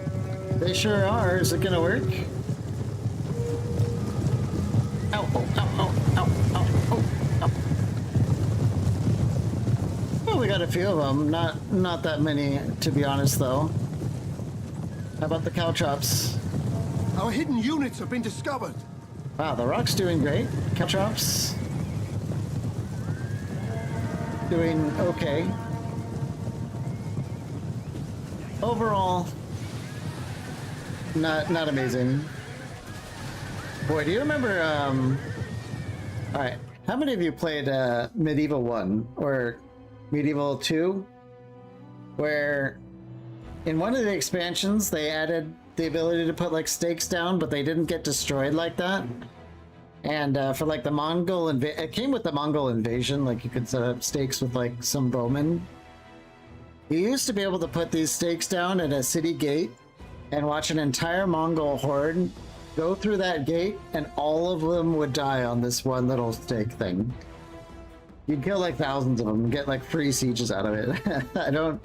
They sure are. Is it gonna work? Ow, oh, ow, ow, ow, ow, oh, ow. Well, we got a few of them. Not that many, to be honest, though. How about the caltrops? Our hidden units have been discovered. Wow, the rock's doing great. Caltrops doing okay. Overall, not amazing. Boy, do you remember? All right, how many of you played Medieval 1 or Medieval 2, where in one of the expansions they added the ability to put like stakes down, but they didn't get destroyed like that? And for like the Mongol it came with the Mongol invasion, like you could set up stakes with like some bowmen. You used to be able to put these stakes down at a city gate and watch an entire Mongol horde go through that gate, and all of them would die on this one little stake thing. You'd kill like thousands of them and get like free sieges out of it. I don't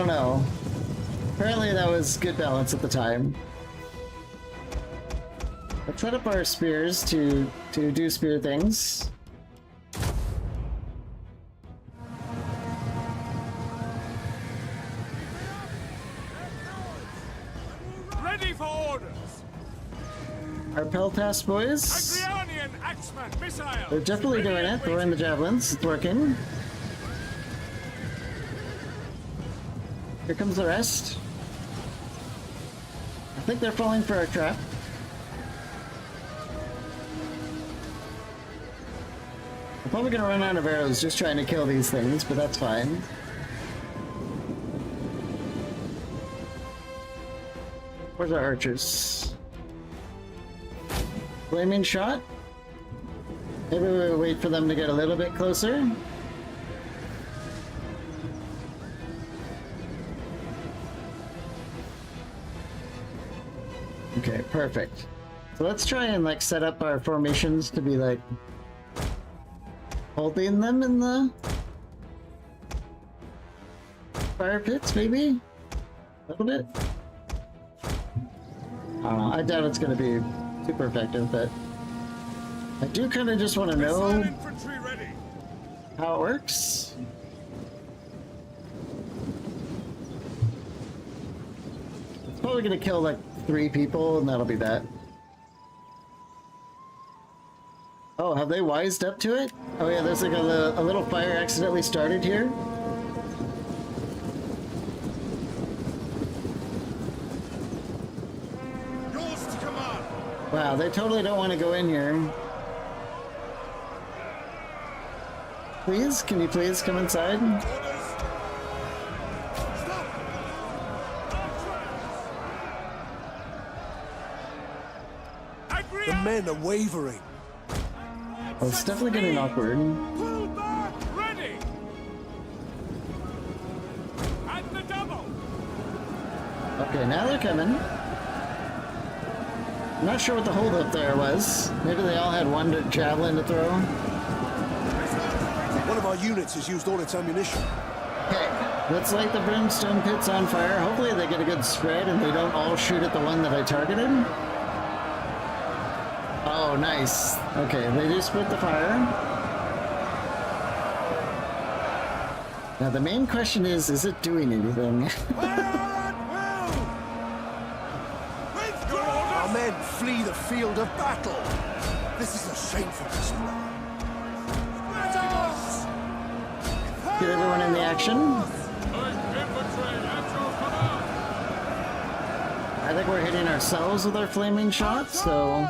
know. Apparently that was good balance at the time. Let's set up our spears to do spear things. Ready for orders. Our Peltas boys. Agrianian axeman missile. They're definitely doing it. Throwing the javelins. It's working. Here comes the rest. I think they're falling for our trap. I'm probably gonna run out of arrows just trying to kill these things, but that's fine. Where's our archers? Flaming shot? Maybe we wait for them to get a little bit closer. Okay, perfect. So let's try and like set up our formations to be like holding them in the fire pits, maybe? A little bit? I don't know, I doubt it's gonna be super effective, but I do kind of just want to know Infantry ready. how it works. It's probably gonna kill like 3 people and that'll be that. Oh, have they wised up to it? Oh yeah, there's like a little fire accidentally started here. Yours to command. Wow, they totally don't want to go in here. Please, can you please come inside? Orders. Stop. Agrianian. The men are wavering. Oh, it's definitely getting awkward. Pull back. Ready. At the double. Okay, now they're coming. I'm not sure what the holdup there was. Maybe they all had one javelin to throw. One of our units has used all its ammunition. Okay, let's light the brimstone pits on fire. Hopefully they get a good spread and they don't all shoot at the one that I targeted. Oh, nice. Okay, they do split the fire. Now the main question is it doing anything? Our men flee the field of battle. This is a shameful display. Get everyone in the action. I think we're hitting ourselves with our flaming shots, so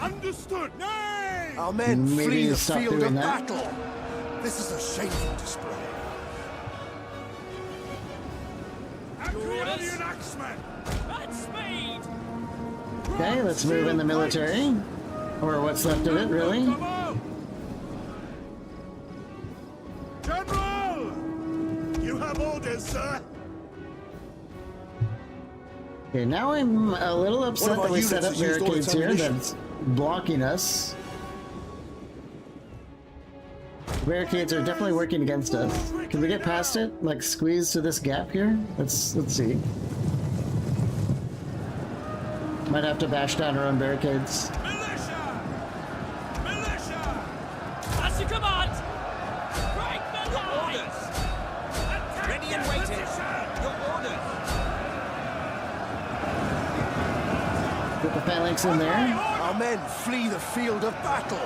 Understood. Nay. Our men maybe flee the stop field doing of that. battle. This is a shameful display. Agrianian axeman. At speed. Okay, let's move in the military. Or what's left of it, really. General! You have orders, sir. Okay, now I'm a little upset One of our that we set up units has used all its barricades here ammunition. that's blocking us. Barricades are definitely working against us. Can we get past it? Like squeeze to this gap here? Let's see. Might have to bash down our own barricades. Militia! Militia! As you command! Break the lines! Ready and waiting! Your orders! Get the phalanx in there. Our men flee the field of battle.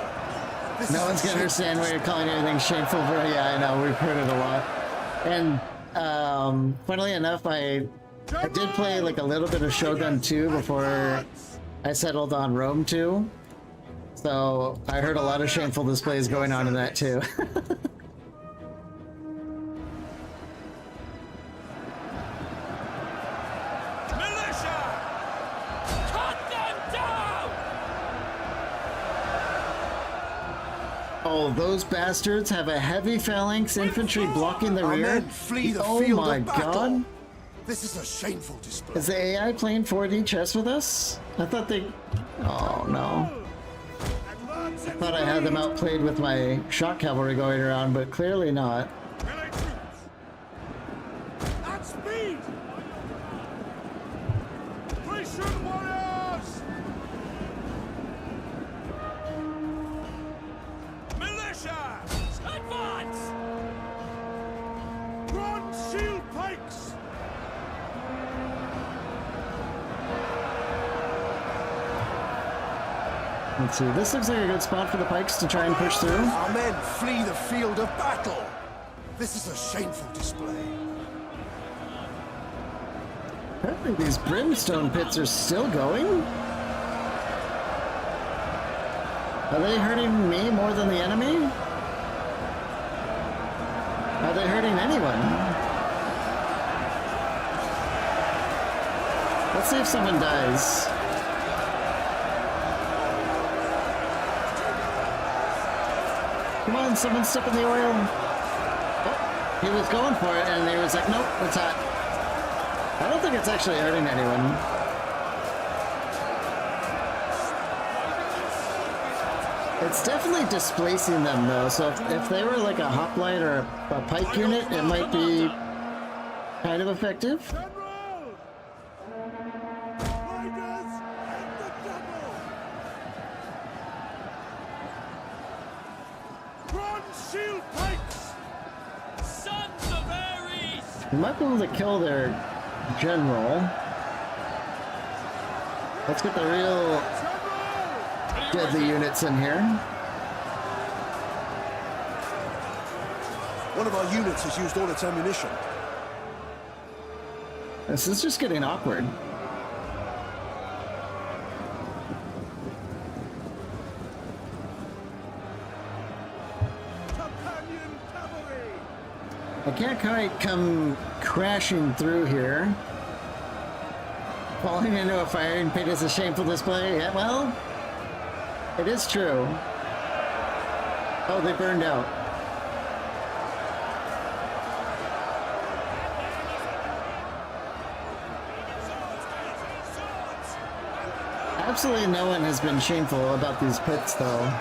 This No is one's a gonna understand why you're calling anything shameful for. Yeah, I know, we've heard it a lot. And funnily enough, I did play like a little bit of Shogun 2 before I settled on Rome 2. So I heard a lot of shameful displays going on in that too. Militia! Cut them down! Oh, those bastards have a heavy phalanx infantry blocking the Our rear. men flee the Oh field my of battle. god. This is a shameful display. Is the AI playing 4D chess with us? I thought they... Oh no. Advance I thought I had them outplayed with my shock cavalry going around, but clearly not. melee troops! At speed! Christian warriors! Militia! Advance! Bronze shield pikes! Let's see, this looks like a good spot for the pikes to try and push through. Our men flee the field of battle. This is a shameful display. Apparently these brimstone pits are still going? Are they hurting me more than the enemy? Are they hurting anyone? Let's see if someone dies. Come on, someone step in the oil. Oh, he was going for it and he was like, nope, it's hot. I don't think it's actually hurting anyone. It's definitely displacing them though, so if they were like a hoplite or a pike unit, it might be kind of effective. General! Riders and the double! Bronze shield pikes! Sons of Ares! We might be able to kill their general. Let's get the real deadly units in here. One of our units has used all its ammunition. This is just getting awkward. Companion cavalry! I can't quite come crashing through here. Falling into a firing pit is a shameful display. Yeah, well, it is true. Oh, they burned out. Absolutely no one has been shameful about these pits, though.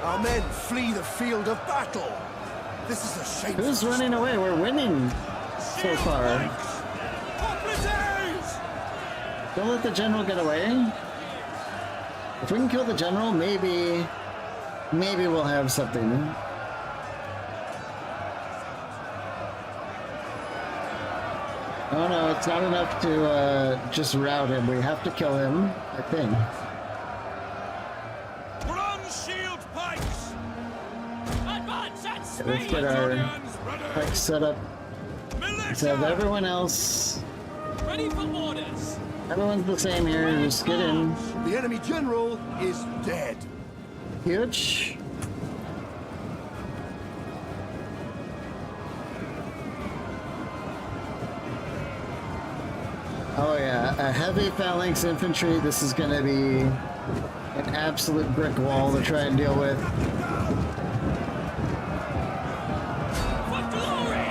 Our men flee the field of battle. This is a shameful Who's running away? We're winning so far. Don't let the general get away. If we can kill the general, maybe we'll have something. Oh no, it's not enough to just rout him. We have to kill him, I think. Bronze shield pikes! Advance at speed! Let's get our pikes set up. Let's have Militia! everyone else. Ready for orders! Everyone's the same here. Just get in. The enemy general is dead. Huge. Oh yeah, a heavy phalanx infantry. This is going to be an absolute brick wall to try and deal with. For glory!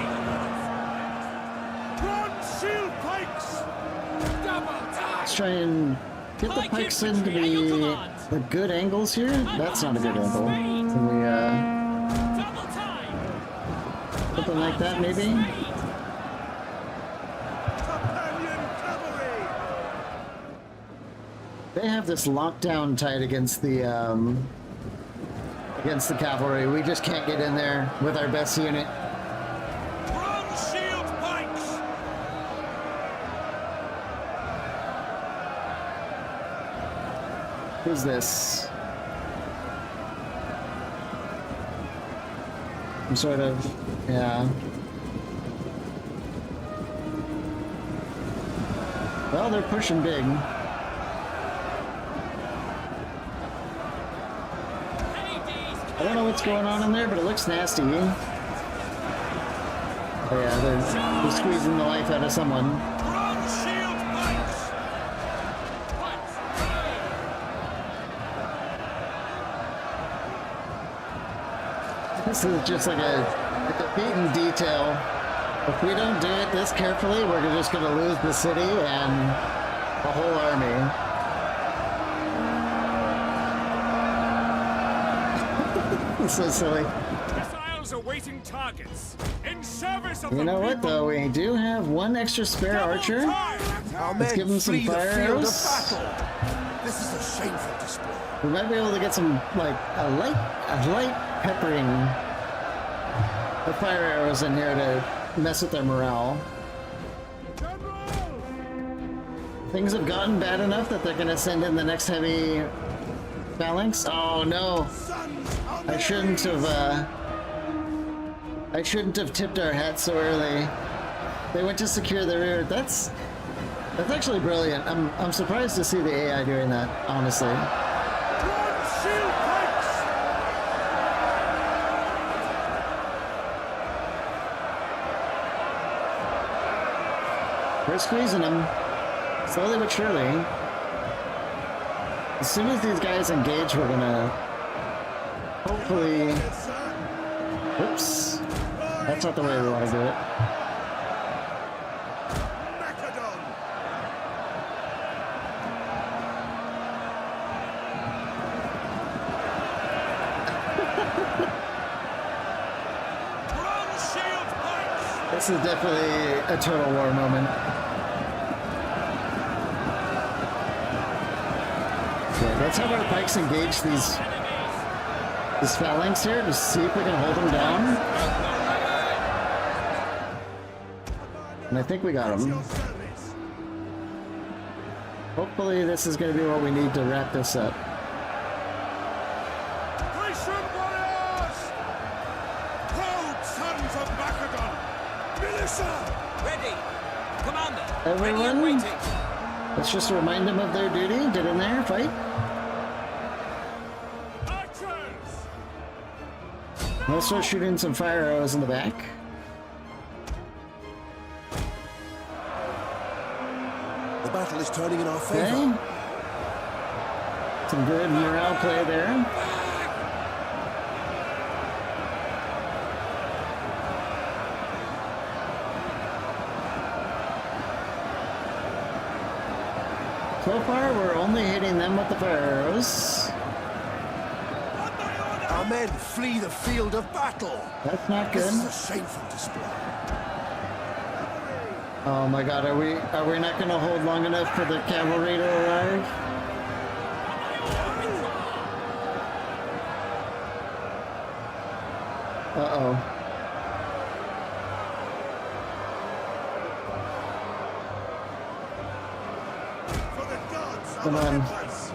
Bronze shield pikes! Let's try and get the pikes in to be the good angles here. That's not a good angle. Can we, something like that, maybe? Companion cavalry! They have this lockdown tight against the cavalry. We just can't get in there with our best unit. Bronze shield pikes! Who's this? Some sort of, yeah. Well, they're pushing big. I don't know what's going on in there, but it looks nasty. Oh yeah, they're squeezing the life out of someone. Bronze shield pikes! This is just like a beaten detail. If we don't do it this carefully, we're just going to lose the city and the whole army. It's so silly. Missiles awaiting targets. In service of You the know what, people. though? We do have one extra spare archer. Our Let's men give him some flee the fire field arrows. of battle. This is a shameful display. We might be able to get some, like, a light peppering of fire arrows in here to mess with their morale. Things have gotten bad enough that they're going to send in the next heavy phalanx. Oh no! I shouldn't have tipped our hat so early. They went to secure the rear. That's actually brilliant. I'm surprised to see the AI doing that, honestly. Bronze shield pikes! We're squeezing them. Slowly but surely. As soon as these guys engage, we're gonna hopefully... Oops. That's not the way we want to do it. Macedon! Bronze shield pikes! This is definitely a total war moment. Okay, let's have our pikes engage these phalanx here to see if we can hold them down. And I think we got them. Your service! Hopefully this is going to be what we need to wrap this up. Grecian warriors! Proud sons of Macedon! Militia! Ready! Commander! Everyone? Ready and waiting! Let's just remind them of their duty. Get in there, fight. Archers! Let's start shooting some fire arrows in the back. The battle is turning in our favor. Okay. Some good morale play there. So far, we're only hitting them with the fire arrows. Our men flee the field of battle. That's not This good. is a shameful display. Oh my god, are we not gonna hold long enough for the cavalry to arrive? Uh-oh. For the gods of Come on. Olympus!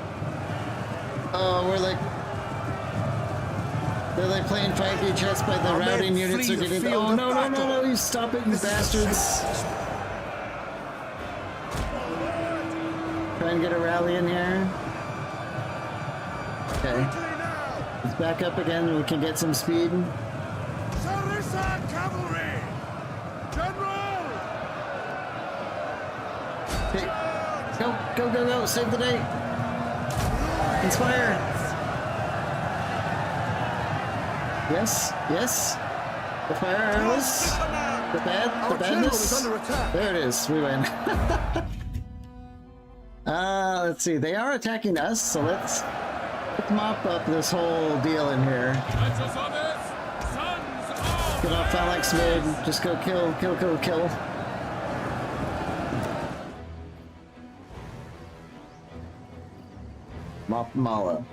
Oh, they're like playing 5D chess, but the Our men routing units flee are the getting. field Oh of no, no, no, battle. no! You stop it, you This is a bastards! shameful display. Try and get a rally in here. Okay, Quickly now! let's back up again. We can get some speed. Sarissa cavalry! General! Okay, go, go, go, go! Save the day! Inspire! Yes, yes. The fire arrows. The Our general is badness. under attack. There it is. We win. Let's see. They are attacking us, so let's mop up this whole deal in here. Get off phalanx mid. Just go kill, kill, kill, kill. Mop Mala.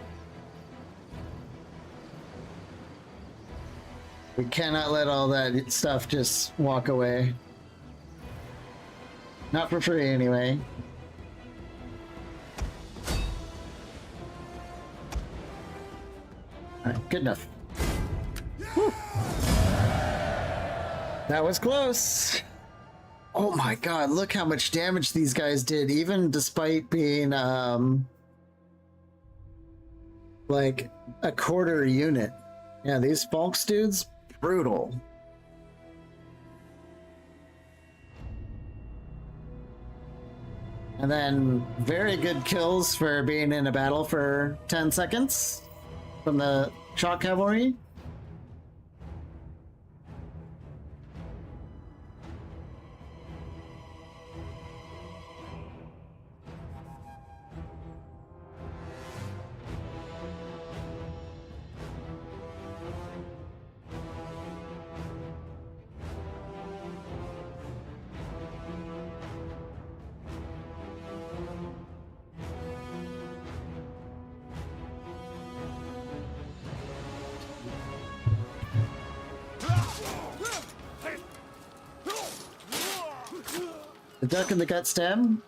We cannot let all that stuff just walk away. Not for free, anyway. Alright, good enough. Whew. That was close. Oh my god, look how much damage these guys did, even despite being, like, a quarter unit. Yeah, these Falks dudes, brutal. And then very good kills for being in a battle for 10 seconds from the shock cavalry. The duck and the gut stab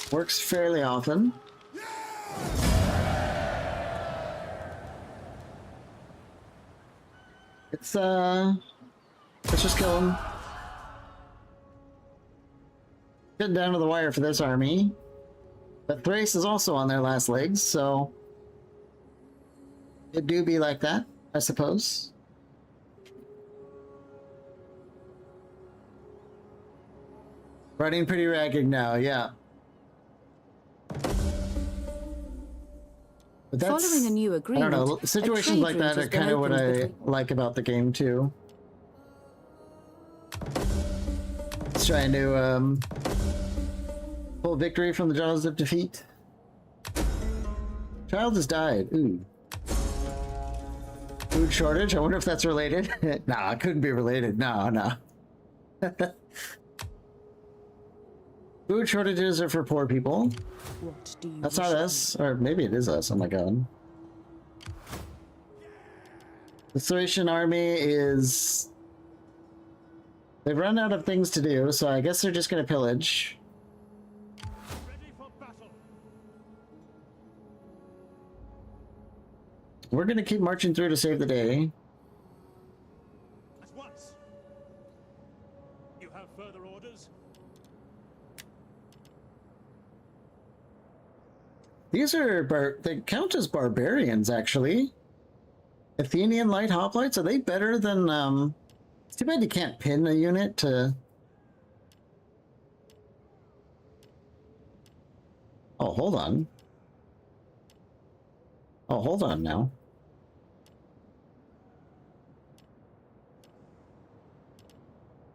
works fairly often. Let's just kill him. Getting down to the wire for this army. But Thrace is also on their last legs, so it do be like that, I suppose. Running pretty ragged now, yeah. But that's, following a new agreement, I don't know, situations like that are kind of what I like about the game too. It's trying to pull victory from the jaws of defeat. Child has died. Ooh. Food shortage? I wonder if that's related. Nah, it couldn't be related. No. Food shortages are for poor people. What do you That's not us. Or maybe it is us. Oh my god. The Thracian army is... They've run out of things to do, so I guess they're just going to pillage. Ready for battle. We're going to keep marching through to save the day. At once. You have further orders? These are... they count as barbarians, actually. Athenian light hoplites, are they better than... It's too bad you can't pin a unit to... Oh, hold on. Oh, hold on now.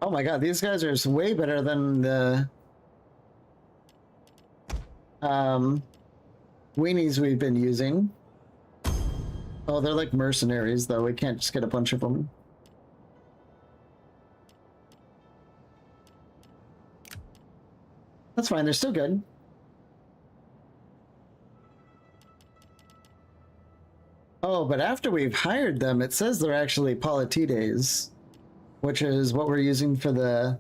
Oh my god, these guys are way better than the... weenies we've been using. Oh, they're like mercenaries, though. We can't just get a bunch of them. That's fine, they're still good. Oh, but after we've hired them, it says they're actually Politides, which is what we're using for the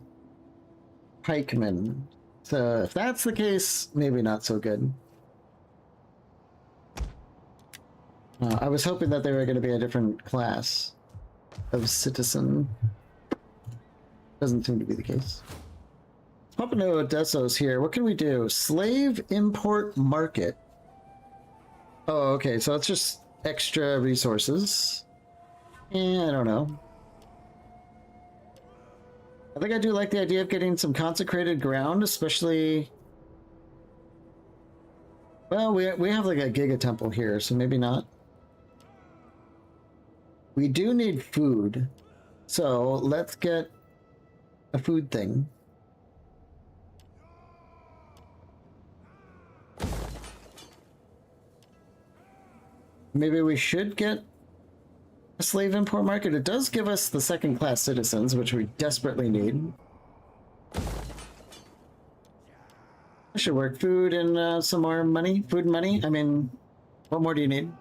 pikemen. So if that's the case, maybe not so good. I was hoping that they were going to be a different class of citizen. Doesn't seem to be the case. Papa no Odessos here. What can we do? Slave import market. Oh, okay. So it's just extra resources. I don't know. I think I do like the idea of getting some consecrated ground, especially... Well, we have like a giga temple here, so maybe not. We do need food, so let's get a food thing. maybe we should get a slave import market. It does give us the second-class citizens, which we desperately need. I should work food and some more money. Food and money. I mean, what more do you need?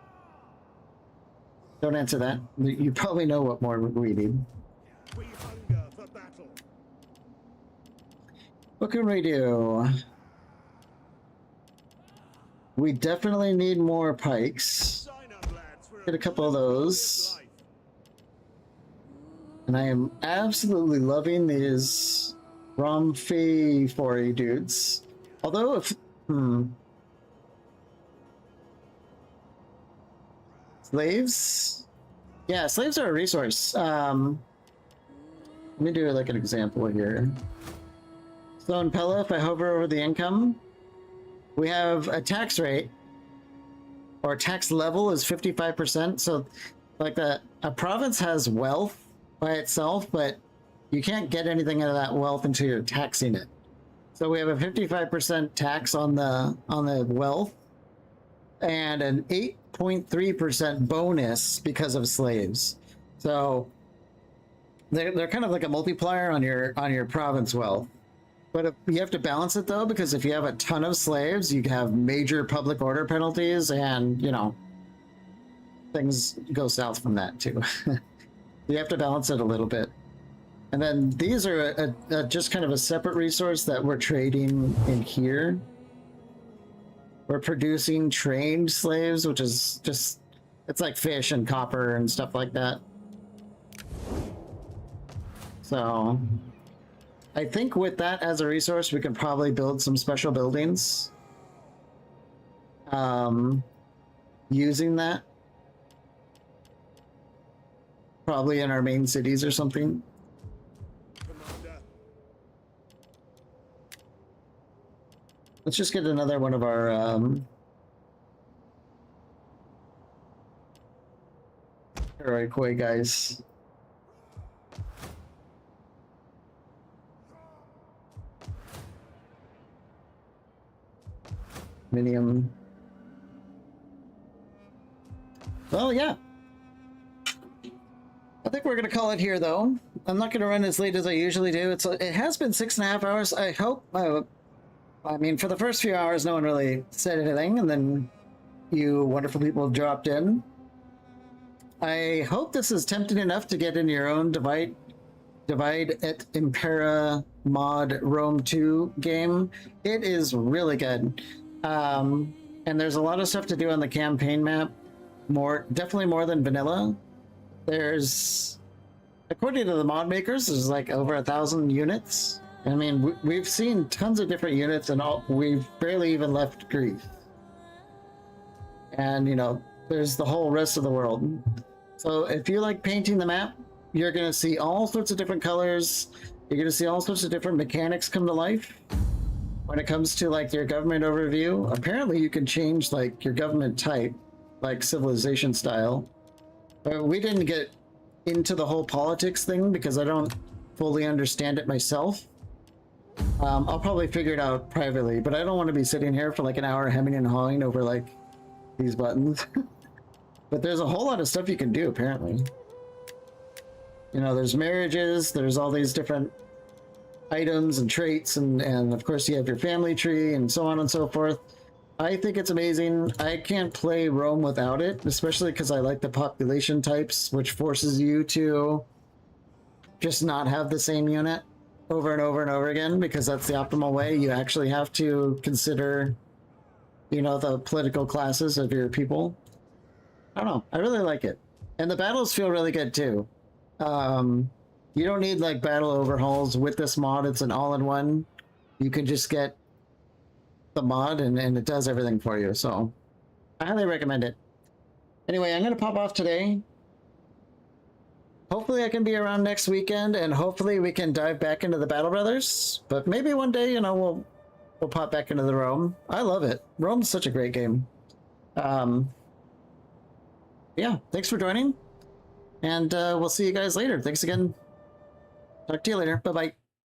Don't answer that. You probably know what more we need. We hunger for battle. What can we do? We definitely need more pikes. Sign up, lads, for Get a couple of good those. life. And I am absolutely loving these Romfey dudes. Although if slaves? Yeah, slaves are a resource. Let me do like an example here. So in Pella, if I hover over the income, we have a tax rate, or tax level is 55%. So like a province has wealth by itself, but you can't get anything out of that wealth until you're taxing it. So we have a 55% tax on the wealth and an 8.3% bonus because of slaves. So they're kind of like a multiplier on your province wealth. But you have to balance it though, because if you have a ton of slaves, you have major public order penalties, and you know things go south from that too. You have to balance it a little bit. And then these are just kind of a separate resource that we're trading in here. We're producing trained slaves, which is just, it's like fish and copper and stuff like that. So I think with that as a resource, we can probably build some special buildings. Using that. Probably in our main cities or something. Commander. Let's just get another one of our heroic koi guys. Minium. Well, yeah. I think we're gonna call it here, though. I'm not gonna run as late as I usually do. It has been 6.5 hours. I hope. I mean, for the first few hours, no one really said anything, and then you wonderful people dropped in. I hope this is tempting enough to get in your own Divide Et Impera mod Rome 2 game. It is really good. And there's a lot of stuff to do on the campaign map. Definitely more than vanilla. There's, according to the mod makers, there's like over 1,000 units. I mean, we've seen tons of different units, and we've barely even left Greece. And you know, there's the whole rest of the world. So if you like painting the map, you're gonna see all sorts of different colors. You're gonna see all sorts of different mechanics come to life. When it comes to like your government overview, apparently you can change like your government type, like civilization style. But we didn't get into the whole politics thing because I don't fully understand it myself. I'll probably figure it out privately, but I don't want to be sitting here for like an hour hemming and hawing over like these buttons. But there's a whole lot of stuff you can do apparently. You know, there's marriages, there's all these different items and traits, and of course you have your family tree and so on and so forth. I think it's amazing. I can't play Rome without it, especially because I like the population types, which forces you to just not have the same unit over and over and over again, because that's the optimal way. You actually have to consider, you know, the political classes of your people. I don't know. I really like it. And the battles feel really good too. You don't need like battle overhauls with this mod. It's an all-in-one. You can just get the mod and it does everything for you. So I highly recommend it. Anyway, I'm going to pop off today. Hopefully I can be around next weekend, and hopefully we can dive back into the Battle Brothers. But maybe one day, you know, we'll pop back into the Rome. I love it. Rome's such a great game. Yeah, thanks for joining. And we'll see you guys later. Thanks again. Talk to you later. Bye-bye.